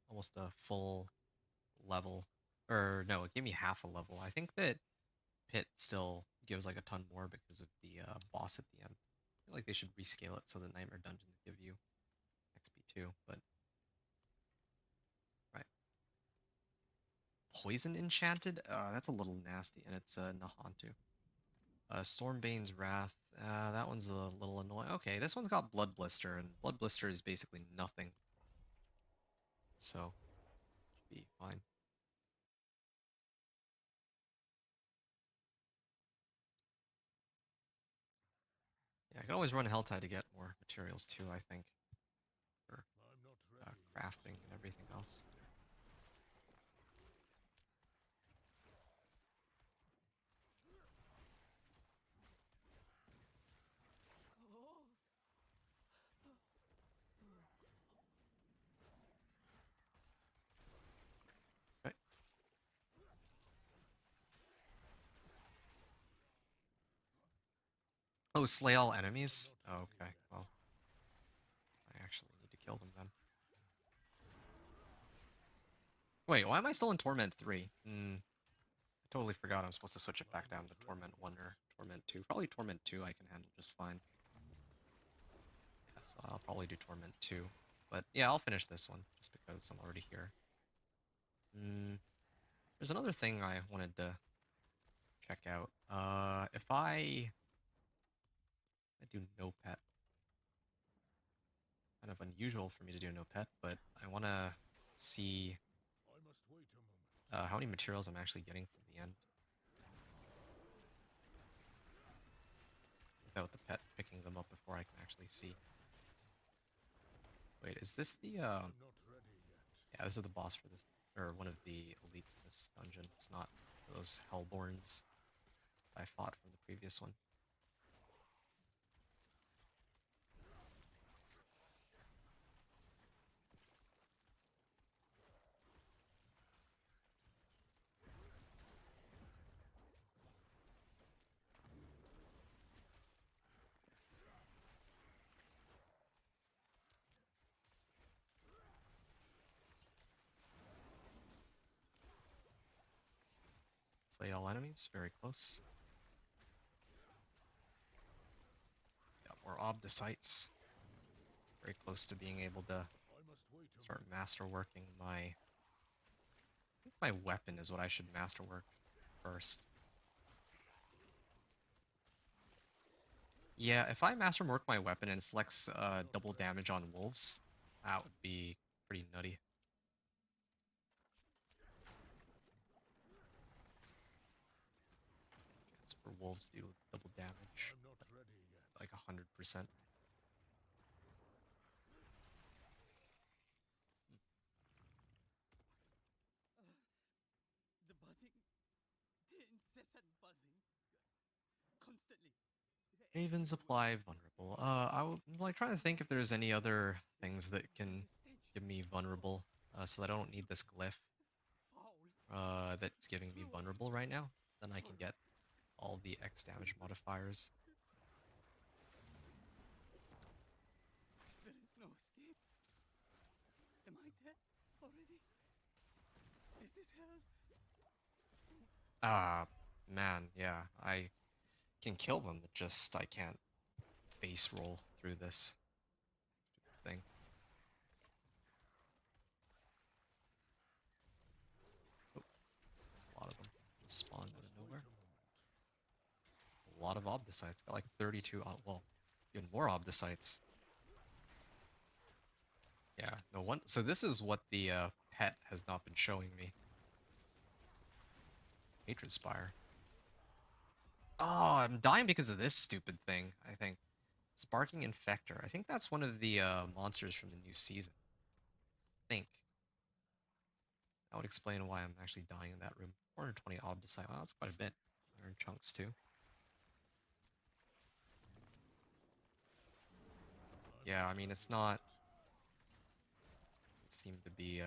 almost a full level. Or no, it gave me half a level. I think that Pit still gives like a ton more because of the boss at the end. I feel like they should rescale it so the Nightmare Dungeons give you XP too, but right. Poison Enchanted? That's a little nasty, and it's Nahantu. Stormbane's Wrath. That one's a little annoying. Okay, this one's got Blood Blister, and Blood Blister is basically nothing, so should be fine. Yeah, I can always run Helltide to get more materials too, I think, for I'm not ready. crafting and everything else. Right. Oh, slay all enemies? Oh, okay, well, I actually need to kill them then. Wait, why am I still in Torment 3? I totally forgot I'm supposed to switch it back down to Torment 1 or Torment 2. Probably Torment 2 I can handle just fine. Yeah, so I'll probably do Torment 2. But yeah, I'll finish this one just because I'm already here. There's another thing I wanted to check out. If I do no pet, kind of unusual for me to do no pet, but I want to see I must wait a moment. how many materials I'm actually getting from the end without the pet picking them up before I can actually see. Wait, is this the I'm not ready yet. yeah, this is the boss for this, or one of the elites in this dungeon. It's not those Hellborns I fought from the previous one. Slay all enemies, very close. Got more obdicites. Very close to being able to I must wait a start moment. masterworking my... I think my weapon is what I should masterwork first. Yeah, if I masterwork my weapon and it selects double damage on wolves, that would be pretty nutty. Chance for wolves do double damage, I'm not ready yet. like 100%. The buzzing, the incessant buzzing, constantly. Ravens apply vulnerable. I'm like trying to think if there's any other things that can give me vulnerable, so that I don't need this glyph, Foul, that's giving me vulnerable right now. Then I can get all the X damage modifiers. there is no escape. Am I dead already? Is this hell? Ah, man, yeah, I can kill them, but just I can't face roll through this thing. Oh, there's a lot of them just spawned out of Wait nowhere. a moment. A lot of obdicites. Got like 32 well, even more obdicites. Yeah, no one. So this is what the pet has not been showing me. Hatred Spire. Oh, I'm dying because of this stupid thing, I think. Sparking Infector. I think that's one of the monsters from the new season. I think. That would explain why I'm actually dying in that room. 420 obdicite. Wow, that's quite a bit. They're in chunks too. Yeah, I mean, it's not... Doesn't seem to be,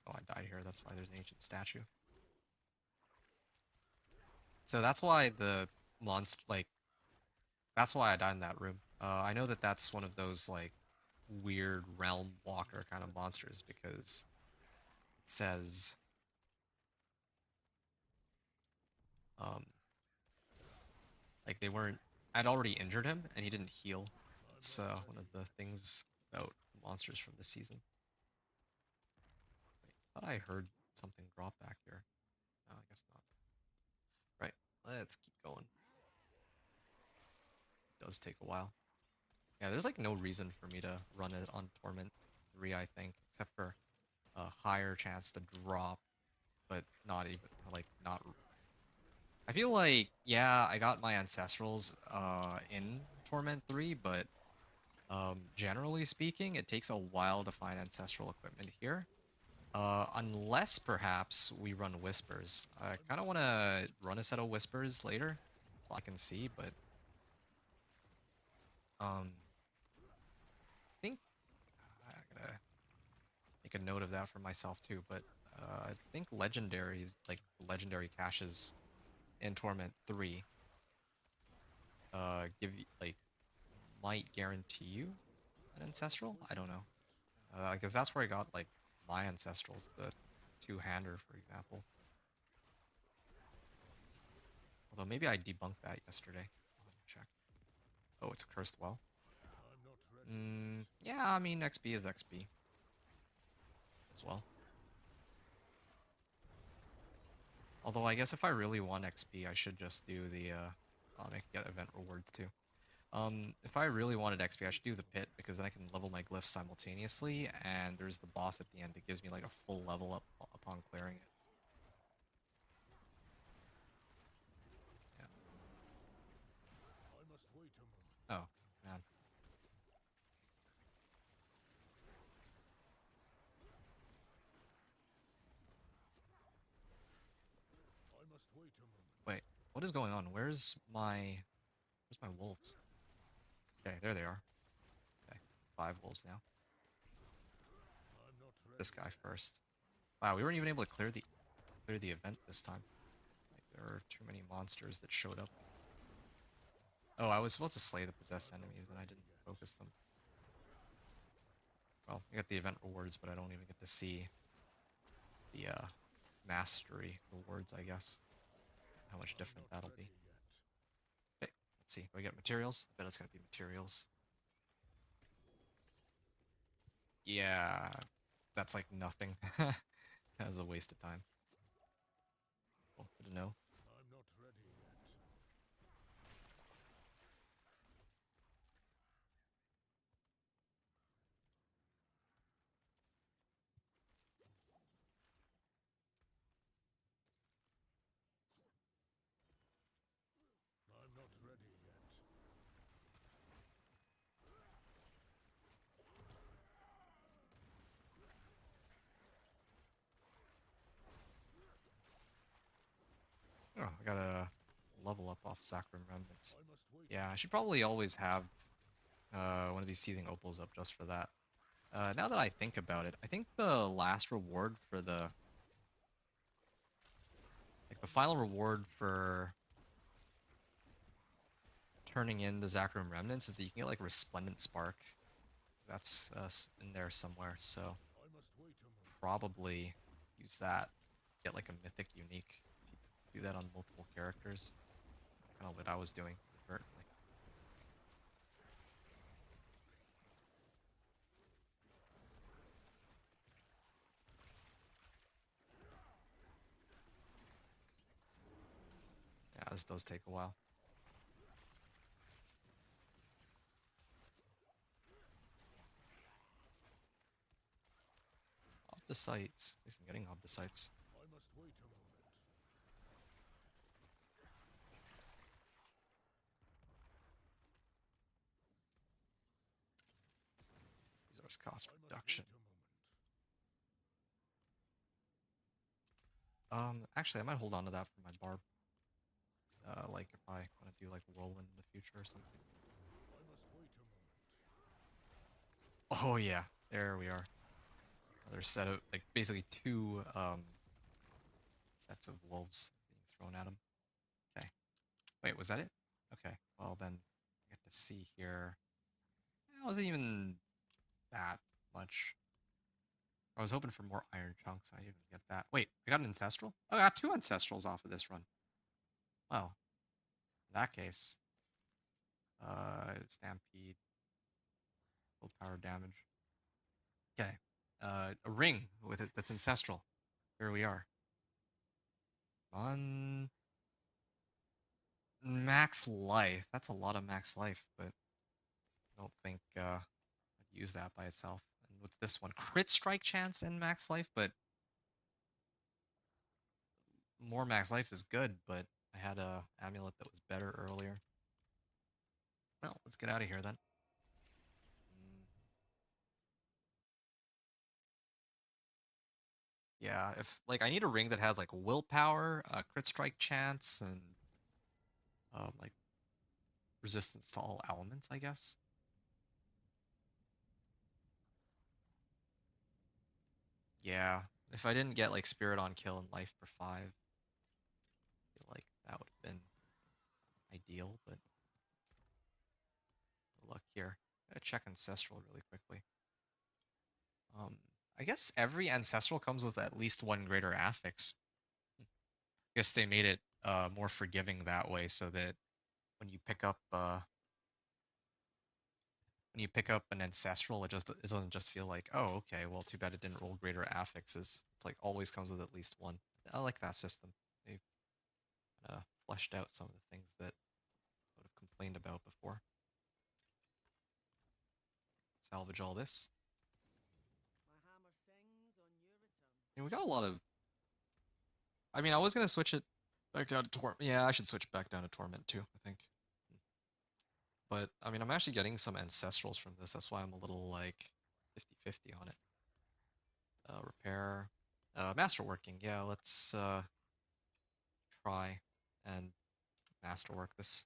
Oh, I died here. That's why there's an ancient statue. So that's why the monster, like, that's why I died in that room. I know that that's one of those, like, weird realm walker kind of monsters because it says, um, like, they weren't, I'd already injured him and he didn't heal. It's one of the things about monsters from this season. Wait, I thought I heard something drop back here. No, I guess not. Right, let's keep going. It does take a while. Yeah, there's like no reason for me to run it on Torment 3, I think, except for a higher chance to drop, but not even, like, not. I feel like, yeah, I got my Ancestrals in Torment 3, but generally speaking, it takes a while to find Ancestral equipment here. Unless perhaps we run Whispers. I kind of want to run a set of Whispers later, so I can see, but I think I gotta make a note of that for myself too. But I think legendaries, like legendary caches in Torment 3, give you like might guarantee you an ancestral. I don't know, because that's where I got like my ancestrals, the two-hander, for example. Although maybe I debunked that yesterday. Let me check. Oh, it's a cursed well. Yeah, I mean XP is XP as well. Although I guess if I really want XP, I should just do the I can get event rewards too. If I really wanted XP, I should do the pit because then I can level my glyphs simultaneously, and there's the boss at the end that gives me like a full level up upon clearing it. Yeah. Oh, man. Wait, what is going on? Where's my wolves? Okay, there they are. Okay, 5 wolves now. This guy first. Wow, we weren't even able to clear the event this time. Like, there were too many monsters that showed up. Oh, I was supposed to slay the possessed enemies and I didn't focus them. Well, I got the event rewards, but I don't even get to see the mastery rewards, I guess. How much different that'll be. Okay, let's see. Do I get materials? I bet it's gonna be materials. Yeah, that's like nothing. That was a waste of time. Cool, good to know. Oh, I gotta level up off Sacrum Remnants. Yeah, I should probably always have one of these Seething Opals up just for that. Now that I think about it, I think the last reward for the final reward for turning in the Sacrum Remnants is that you can get like Resplendent Spark. That's in there somewhere, so probably use that. Get like a Mythic Unique. Do that on multiple characters. Kind of what I was doing inadvertently. Yeah, this does take a while. Obdicites. At least I'm getting Obdicites. Resource cost reduction. Actually, I might hold on to that for my barb. Like if I want to do like whirlwind in the future or something. Oh yeah, there we are. Another set of like basically two sets of wolves being thrown at him. Okay, wait, was that it? Okay, well then I get to see here. It wasn't even that much. I was hoping for more iron chunks. I didn't even get that. Wait, I got an ancestral? Oh, I got 2 ancestrals off of this run. Well, in that case, stampede, full power damage. Okay, a ring with it that's ancestral. Here we are. On max life. That's a lot of max life, but I don't think I'd use that by itself. And what's this one? Crit strike chance and max life, but more max life is good, but I had a amulet that was better earlier. Well, let's get out of here then. Yeah, if like I need a ring that has like willpower, crit strike chance, and like resistance to all elements, I guess. Yeah, if I didn't get like spirit on kill and life per 5, I feel like that would have been ideal, but no luck here. Gotta check ancestral really quickly. I guess every ancestral comes with at least 1 greater affix. I guess they made it more forgiving that way, so that when you pick up an ancestral, it doesn't just feel like, oh, okay, well, too bad it didn't roll greater affixes. It's like always comes with at least 1. I like that system. They've fleshed out some of the things that I would have complained about before. Salvage all this. My hammer sings on your return. And we got a lot of. I mean, I was gonna switch it back down to Torment. Yeah, I should switch it back down to Torment too, I think. But I mean, I'm actually getting some ancestrals from this. That's why I'm a little like 50-50 on it. Repair, masterworking. Yeah, let's try and masterwork this.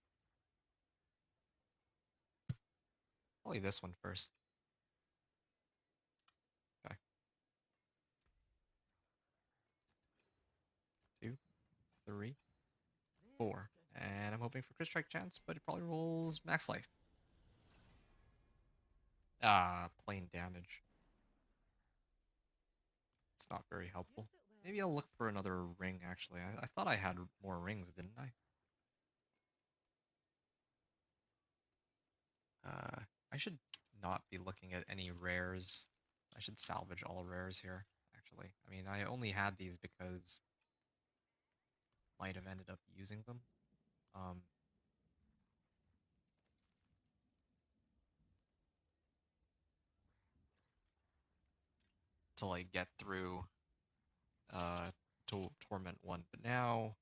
Probably this one first. Okay. 2, 3, 4. And I'm hoping for crit strike chance, but it probably rolls max life. Plain damage. It's not very helpful. Maybe I'll look for another ring, actually. I thought I had more rings, didn't I? I should not be looking at any rares. I should salvage all rares here, actually. I mean, I only had these because I might have ended up using them. To like get through to Torment 1. But now,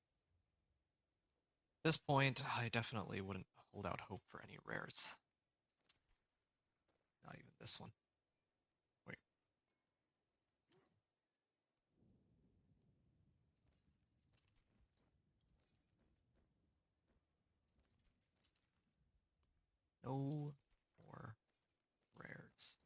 at this point, I definitely wouldn't hold out hope for any rares. Not even this one. Wait. No more rares.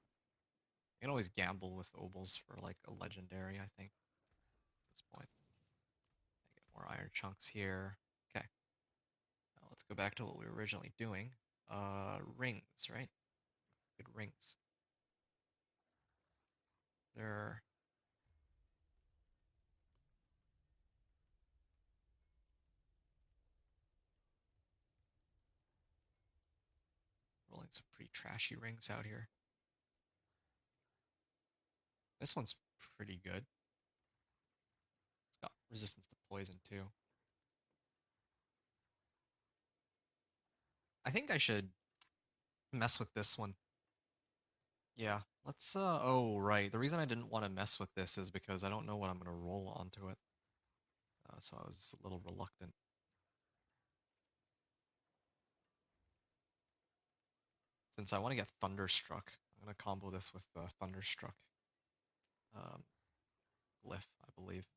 You can always gamble with Obols for like a legendary, I think, at this point. I get more iron chunks here. Okay. Now let's go back to what we were originally doing. Rings, right? Good rings. They're rolling some pretty trashy rings out here. This one's pretty good. It's got resistance to poison too. I think I should mess with this one. Yeah, let's oh right. The reason I didn't want to mess with this is because I don't know what I'm gonna roll onto it. So I was a little reluctant. Since I want to get Thunderstruck, I'm gonna combo this with Thunderstruck um, glyph, I believe.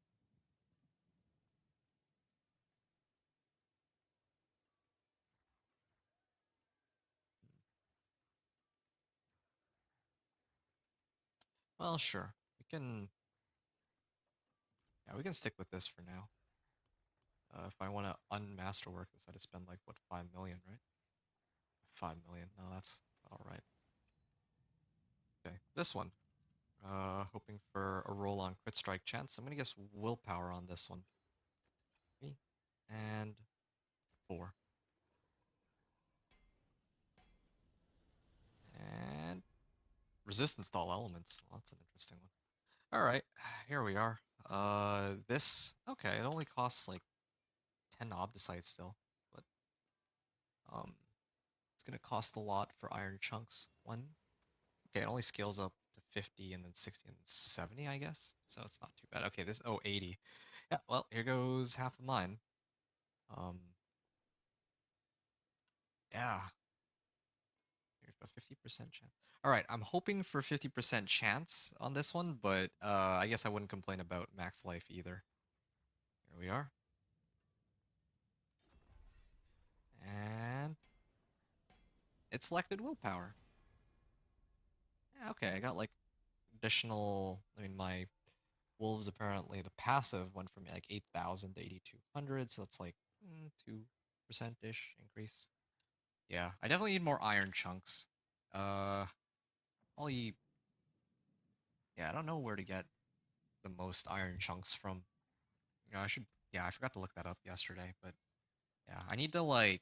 Well, sure. We can. Yeah, we can stick with this for now. If I want to unmasterwork this, I had to spend like what 5 million, right? 5 million. No, that's all right. Okay, this one. Hoping for a roll on crit strike chance. I'm gonna guess willpower on this one. 3 and 4 and resistance to all elements. Well, that's an interesting one. All right, here we are. This okay. It only costs like 10 obdicite still, but um, it's gonna cost a lot for iron chunks. One. Okay, it only scales up to 50 and then 60 and 70, I guess. So it's not too bad. Okay, this 80. Yeah, well, here goes half of mine. Um, yeah, here's a 50% chance. All right, I'm hoping for 50% chance on this one, but I guess I wouldn't complain about max life either. Here we are. And it selected willpower. Yeah, okay, I got like additional. I mean, my wolves apparently the passive went from like 8,000 to 8,200, so that's like 2% ish increase. Yeah, I definitely need more iron chunks. Uh, I'll eat. Yeah, I don't know where to get the most iron chunks from. I should. Yeah, I forgot to look that up yesterday, but yeah, I need to like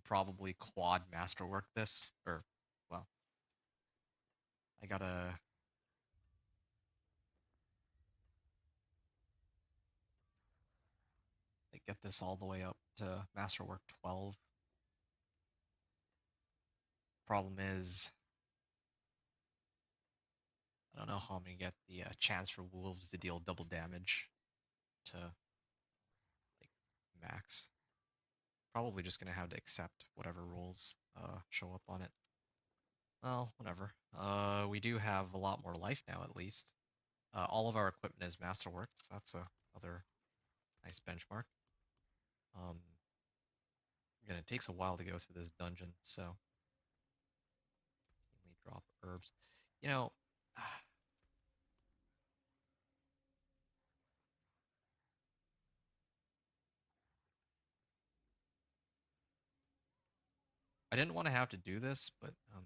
probably quad masterwork this, or well, I gotta like get this all the way up to masterwork 12. Problem is, I don't know how I'm gonna get the chance for wolves to deal double damage to like max. Probably just gonna have to accept whatever rolls show up on it. Well, whatever. We do have a lot more life now, at least. All of our equipment is masterwork, so that's another nice benchmark. Again, it takes a while to go through this dungeon, so mainly drop herbs. You know, I didn't want to have to do this, but no,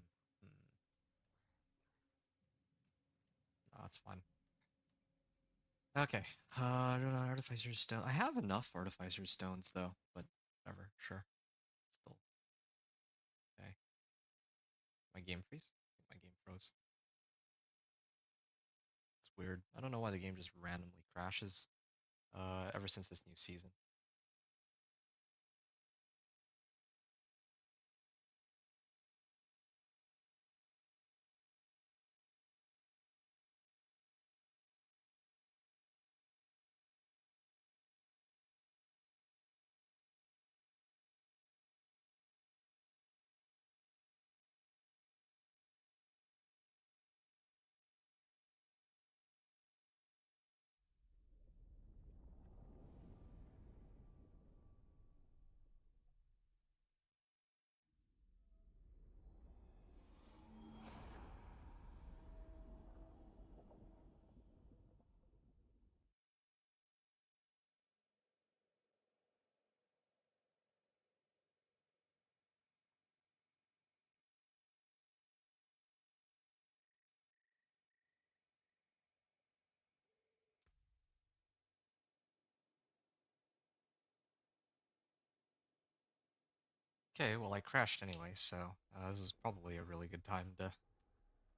it's fine. Okay, artificer's stone. I have enough artificer's stones though, but whatever. Sure, still okay. My game freeze. My game froze. It's weird. I don't know why the game just randomly crashes. Ever since this new season. Okay, well I crashed anyway, so this is probably a really good time to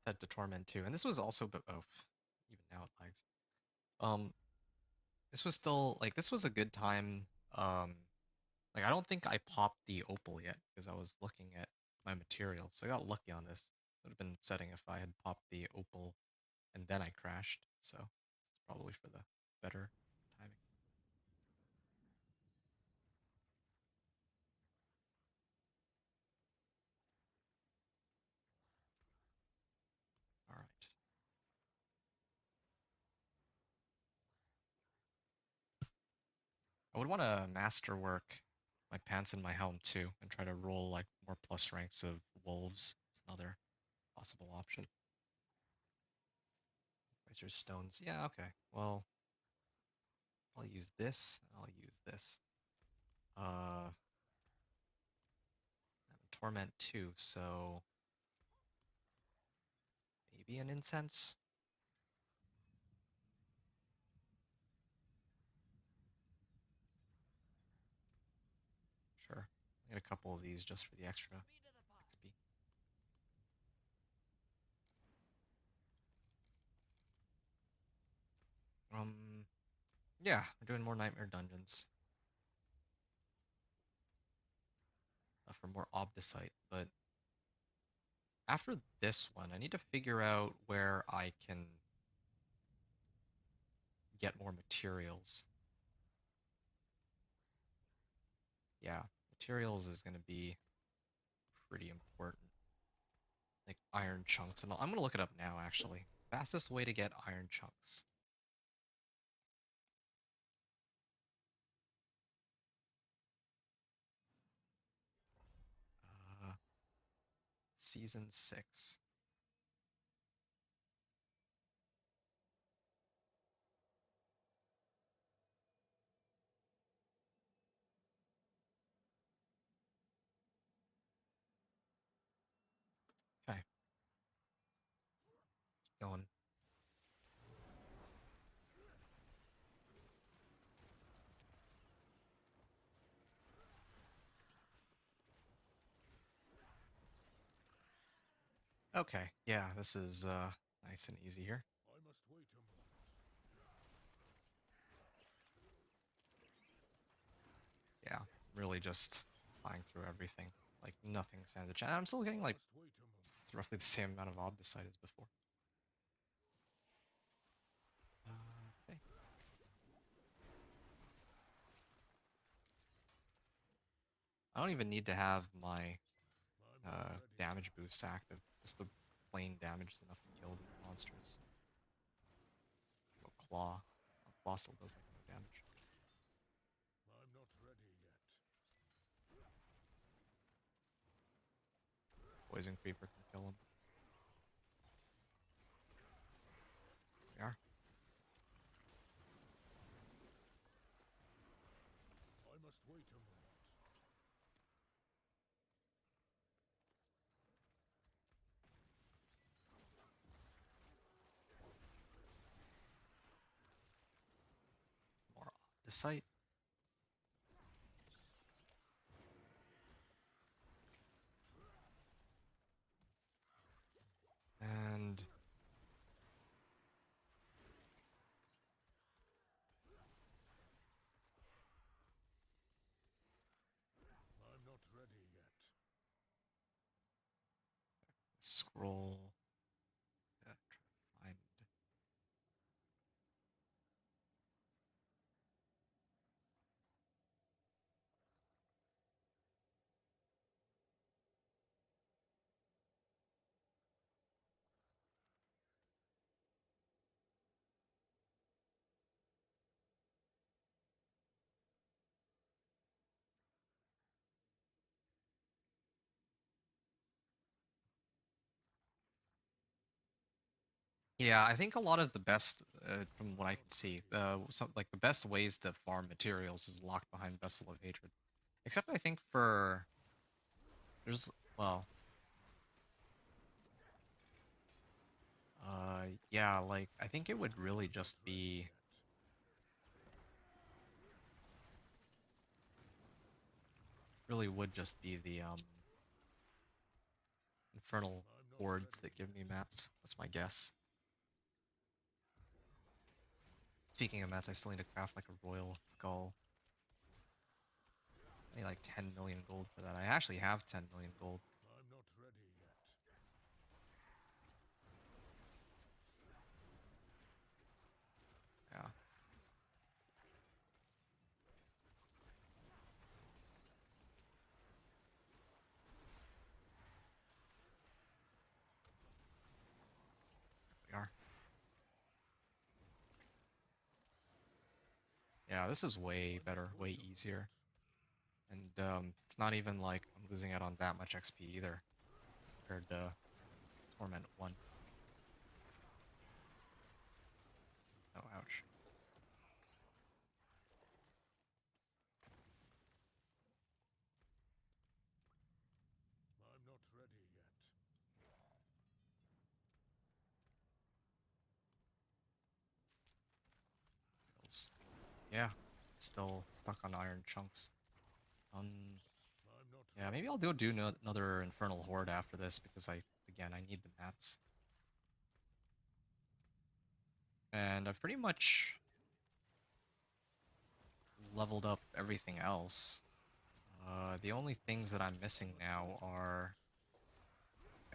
head to Torment too. And this was also, but oh, even now it lags. Um, this was still like this was a good time. Um, like I don't think I popped the opal yet because I was looking at my material, so I got lucky on this. Would have been upsetting if I had popped the opal and then I crashed. So it's probably for the better timing. All right. I would want to masterwork my pants and my helm too, and try to roll like more plus ranks of wolves. It's another possible option. Razor stones. Yeah, okay. Well, I'll use this. And I'll use this. Uh, Torment 2, so maybe an incense? Sure. I'll get a couple of these just for the extra XP. Yeah, we're doing more Nightmare Dungeons. For more Obdicite, but after this one, I need to figure out where I can get more materials. Yeah, materials is going to be pretty important. Like iron chunks and all. I'm going to look it up now, actually. Fastest way to get iron chunks. Uh, Season 6. Okay, keep going. Okay, yeah, this is nice and easy here. I must wait a moment. Yeah, really just flying through everything. Like nothing stands a chance. I'm still getting like Must wait a moment. roughly the same amount of Obdicite as before. Okay. I don't even need to have my I'm not ready. damage boost active. Just the plain damage is enough to kill these monsters. Oh, Claw. Oh, Claw still does like no damage. I'm not ready yet. Poison Creeper can kill him. We are. I must wait a moment. More Obdicite. And I'm not ready yet. scroll. Try to find. Yeah, I think a lot of the best, from what I can see, like the best ways to farm materials is locked behind Vessel of Hatred. Except I think for there's well, yeah, like I think it would really I'm not just ready be yet. really would just be the infernal I'm not hordes ready that give me yet. mats. That's my guess. Speaking of mats, I still need to craft like a royal skull. I need like 10 million gold for that. I actually have 10 million gold. I'm not ready yet. Yeah. We are. Yeah, this is way I better, must way wait a easier. moment. And it's not even like I'm losing out on that much XP either compared to Torment 1. Oh, ouch. Yeah, still stuck on iron chunks. Um, I'm not yeah, maybe I'll do another Infernal Horde after this because again, I need the mats. And I've pretty much leveled up everything else. The only things that I'm missing now are,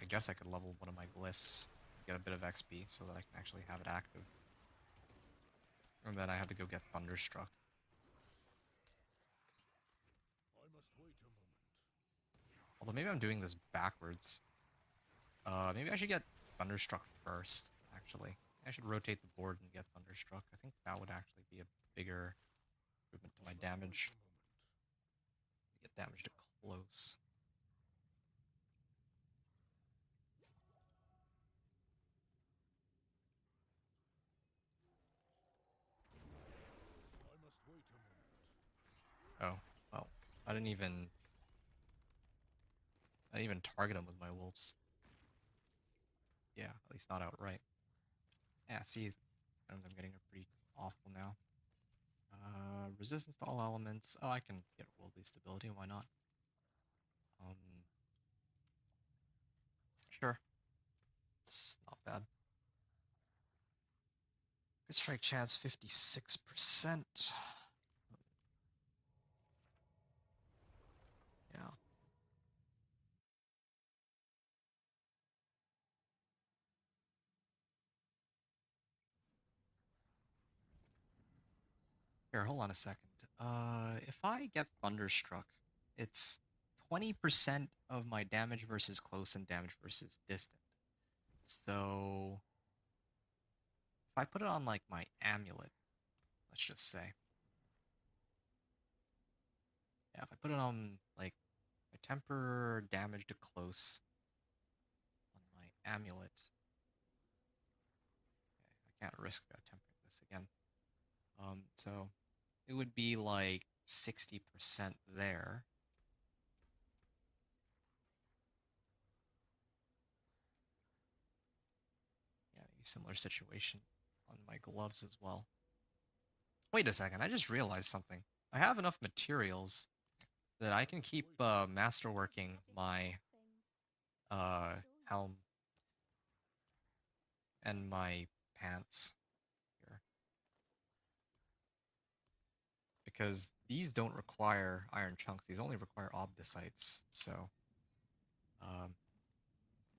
I guess I could level one of my glyphs, get a bit of XP so that I can actually have it active. And then I have to go get Thunderstruck. I must wait a moment. Although maybe I'm doing this backwards. Maybe I should get Thunderstruck first, actually. I should rotate the board and get Thunderstruck. I think that would actually be a bigger improvement to my damage. Get damage to close. I must wait a moment. Oh, well, I didn't even target him with my wolves. Yeah, at least not outright. Yeah, see, items I'm getting are pretty awful now. Resistance to all elements. Oh, I can get worldly stability. Why not? Um, sure. It's not bad. Crit strike chance 56%. Yeah. Here, hold on a second. If I get Thunderstruck, it's 20% of my damage versus close and damage versus distant. So if I put it on like my amulet, let's just say. Yeah, if I put it on like my temper damage to close on my amulet. Okay, I can't risk tempering this again. So it would be like 60% there. Yeah, maybe similar situation on my gloves as well. Wait a second, I just realized something. I have enough materials that I can keep masterworking my helm and my pants here. Because these don't require iron chunks, these only require obdicites. So um,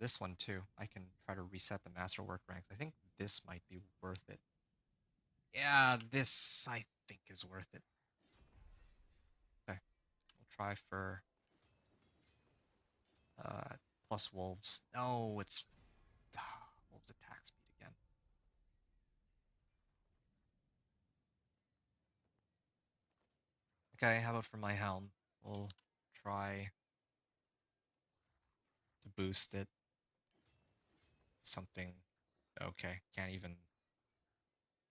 this one too, I can try to reset the masterwork ranks. I think this might be worth it. Yeah, this I think is worth it. Okay, we'll try for plus wolves. No, it's wolves attack speed again. Okay, how about for my helm? We'll try to boost it. Something. Okay, can't even.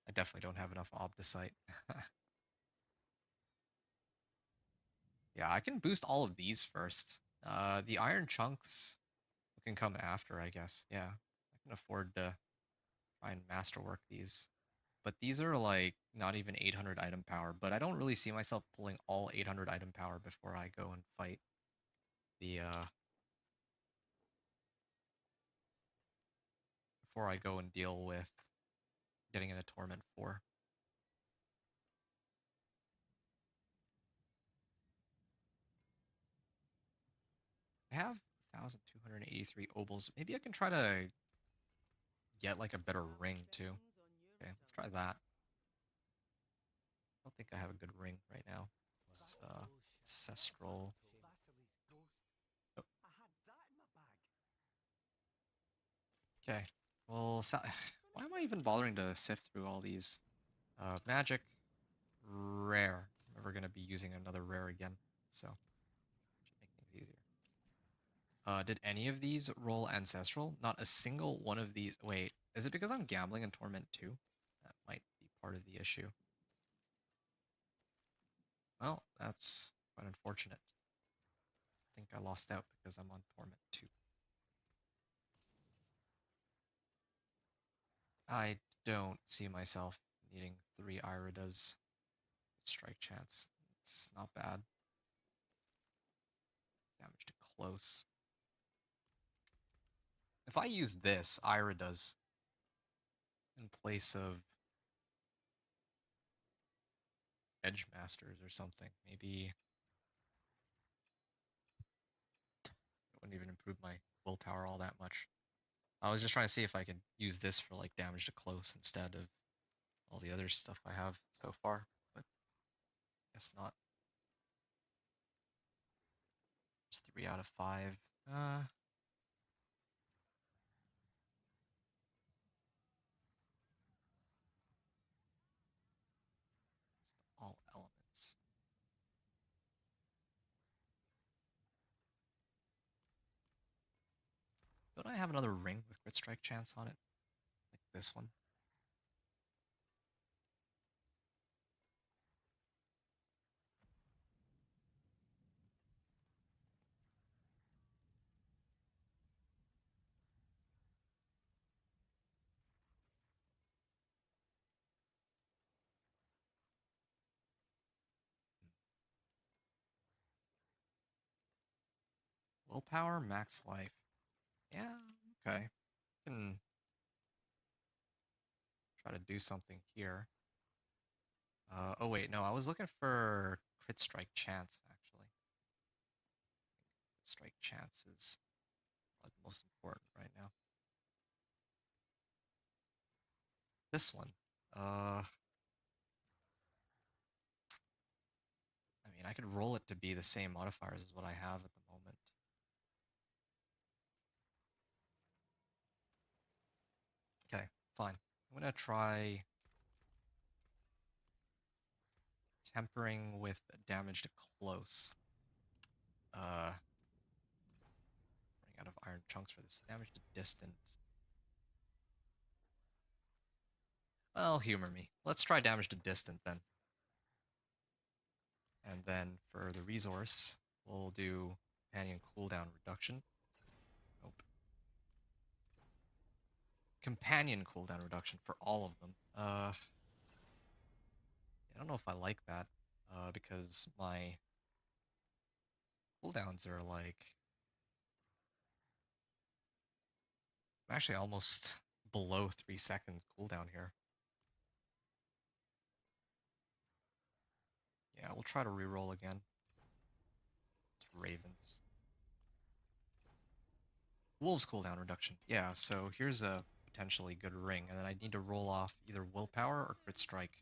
I definitely don't have enough obdicite. Yeah, I can boost all of these first. The iron chunks can come after, I guess. Yeah, I can afford to try and masterwork these. But these are like not even 800 item power, but I don't really see myself pulling all 800 item power before I go and fight the before I go and deal with getting into Torment 4. I have 1,283 obols. Maybe I can try to get like a better ring too. Okay, let's try that. I don't think I have a good ring right now. It's ancestral. Oh, okay. Well, why am I even bothering to sift through all these? Magic, rare. I'm never gonna be using another rare again, so should make things easier. Did any of these roll ancestral? Not a single one of these. Wait, is it because I'm gambling in Torment 2? That might be part of the issue. Well, that's quite unfortunate. I think I lost out because I'm on Torment 2. I don't see myself needing 3 Iridas. Strike chance. It's not bad. Damage to close. If I use this, Ira does in place of Edge Masters or something. Maybe it wouldn't even improve my willpower all that much. I was just trying to see if I could use this for like damage to close instead of all the other stuff I have so far, but guess not. It's 3 out of 5. It's all elements. Don't I have another ring with crit strike chance on it? Like this one? Willpower, max life. Yeah, okay. Can try to do something here. Oh wait, no, I was looking for crit strike chance actually. Crit strike chance is like most important right now. This one. I mean, I could roll it to be the same modifiers as what I have at the moment. Okay, fine. I'm gonna try tempering with damage to close. Running out of iron chunks for this. Damage to distant. Well, humor me. Let's try damage to distant then. And then for the resource, we'll do companion cooldown reduction. Nope. Companion cooldown reduction for all of them. I don't know if I like that, because my cooldowns are like I'm actually almost below 3 seconds cooldown here. Yeah, we'll try to reroll again. It's Ravens. Wolves cooldown reduction. Yeah, so here's a potentially good ring, and then I need to roll off either willpower or crit strike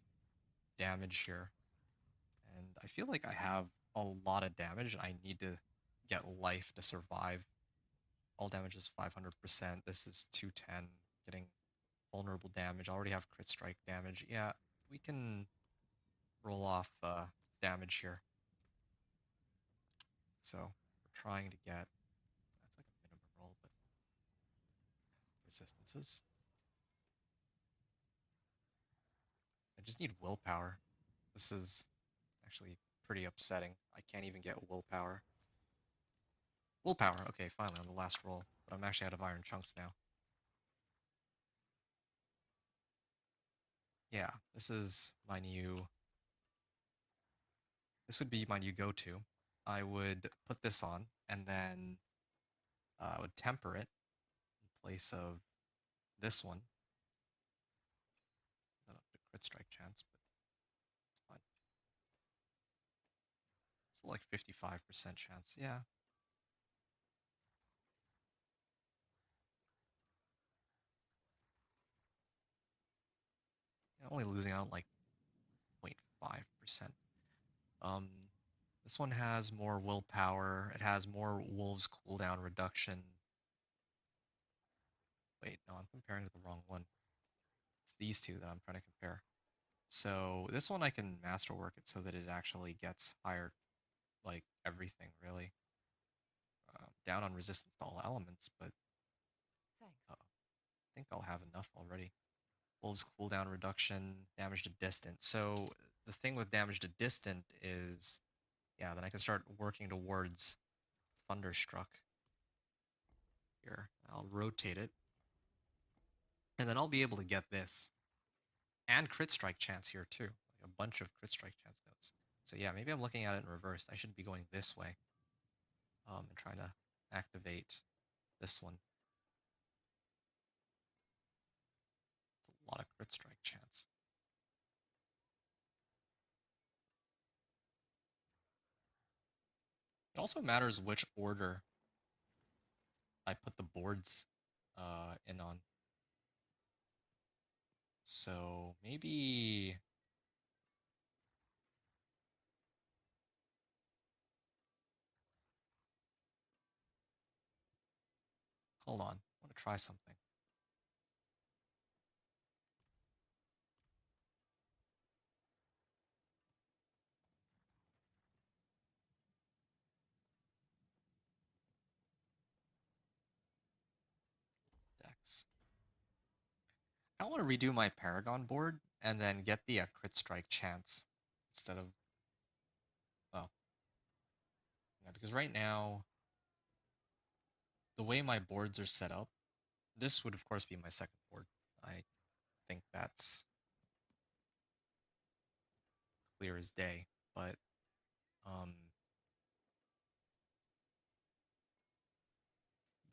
damage here. And I feel like I have a lot of damage. I need to get life to survive. All damage is 500%. This is 210. Getting vulnerable damage. I already have crit strike damage. Yeah, we can roll off damage here. So we're trying to get, that's like a minimum roll, but resistances. I just need willpower. This is actually pretty upsetting. I can't even get willpower. Willpower, okay, finally on the last roll, but I'm actually out of iron chunks now. Yeah, this is my new, this would be my new go-to. I would put this on, and then I would temper it in place of this one. Not up to crit strike chance, but it's fine. It's like 55% chance, yeah. Yeah, only losing out like 0.5%. Um, this one has more willpower. It has more wolves cooldown reduction. Wait, no, I'm comparing to the wrong one. It's these two that I'm trying to compare. So this one I can masterwork it so that it actually gets higher, like everything really. Down on resistance to all elements, but Thanks. I think I'll have enough already. Wolves cooldown reduction, damage to distant. So the thing with damage to distant is, yeah, then I can start working towards Thunderstruck. Here, I'll rotate it. And then I'll be able to get this. And crit strike chance here too. a bunch of crit strike chance nodes. So yeah, maybe I'm looking at it in reverse. I should be going this way, and trying to activate this one. It's a lot of crit strike chance. It also matters which order I put the boards in on. So maybe hold on. I want to try something. Dex. I want to redo my Paragon board and then get the crit strike chance instead of, well, yeah, because right now, the way my boards are set up, this would of course be my second board. I think that's clear as day, but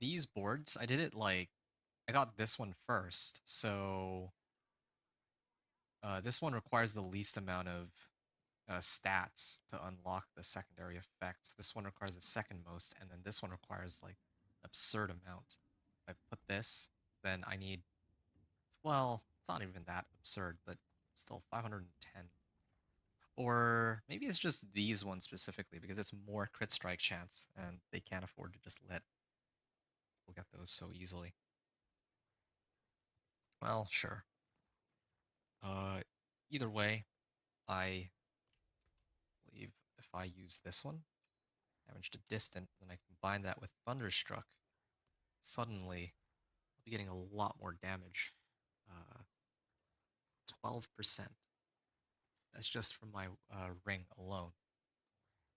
these boards, I did it like, I got this one first, so this one requires the least amount of stats to unlock the secondary effects. This one requires the second most, and then this one requires like an absurd amount. If I put this, then I need, well, it's not even that absurd, but still 510. Or maybe it's just these ones specifically because it's more crit strike chance and they can't afford to just let people get those so easily. Well, sure. Either way, I believe if I use this one, damage to distant, then I combine that with Thunderstruck, suddenly I'll be getting a lot more damage. 12%. That's just from my ring alone.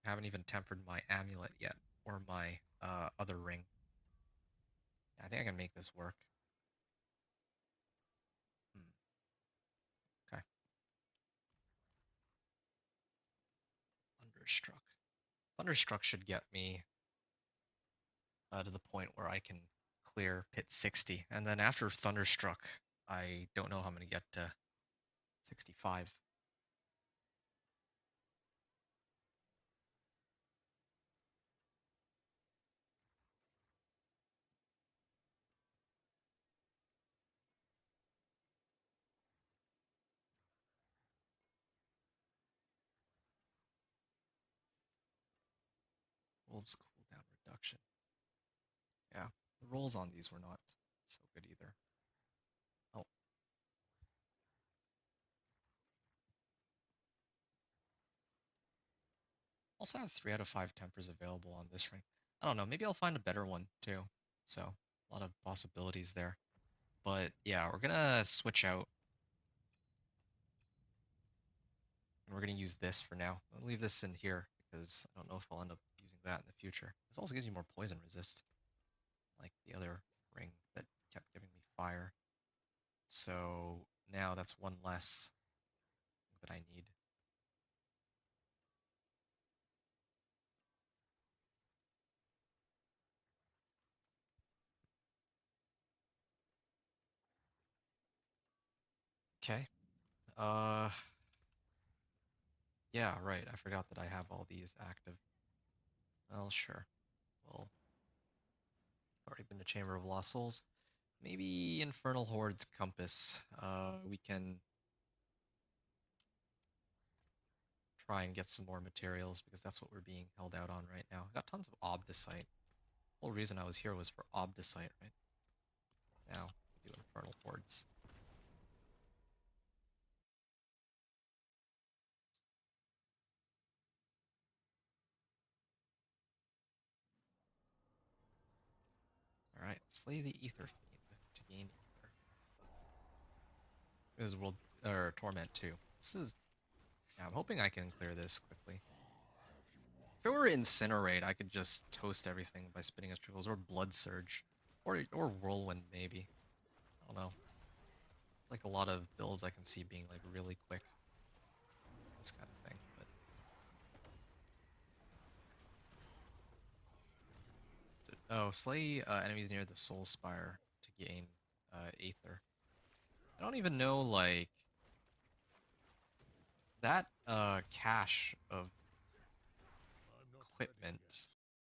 I haven't even tempered my amulet yet, or my other ring. Yeah, I think I can make this work. Okay. Thunderstruck. Thunderstruck should get me to the point where I can clear pit 60. And then after Thunderstruck, I don't know how I'm going to get to 65. Wolves cooldown reduction. Yeah, the rolls on these were not so good either. Oh. Also have 3 out of 5 tempers available on this ring. I don't know, maybe I'll find a better one too. So, a lot of possibilities there. But yeah, we're gonna switch out. And we're gonna use this for now. I'll leave this in here because I don't know if I'll end up using that in the future. This also gives you more poison resist, like the other ring that kept giving me fire. So now that's one less that I need. Okay. Uh, yeah, right. I forgot that I have all these active. Well, sure. Well, already been to Chamber of Lost Souls. Maybe Infernal Horde's Compass. We can try and get some more materials because that's what we're being held out on right now. I got tons of Obdicite. The whole reason I was here was for Obdicite, right? Now we do Infernal Hordes. Alright, slay the Ether Fiend to gain Ether. This is World or Torment 2. This is, yeah, I'm hoping I can clear this quickly. If it were Incinerate, I could just toast everything by spinning as trickles, or Blood Surge. Or Whirlwind, maybe. I don't know. Like a lot of builds I can see being like really quick. this kind of thing. But oh, slay enemies near the Soul Spire to gain Aether. I don't even know like that cache of I'm not ready equipment yet.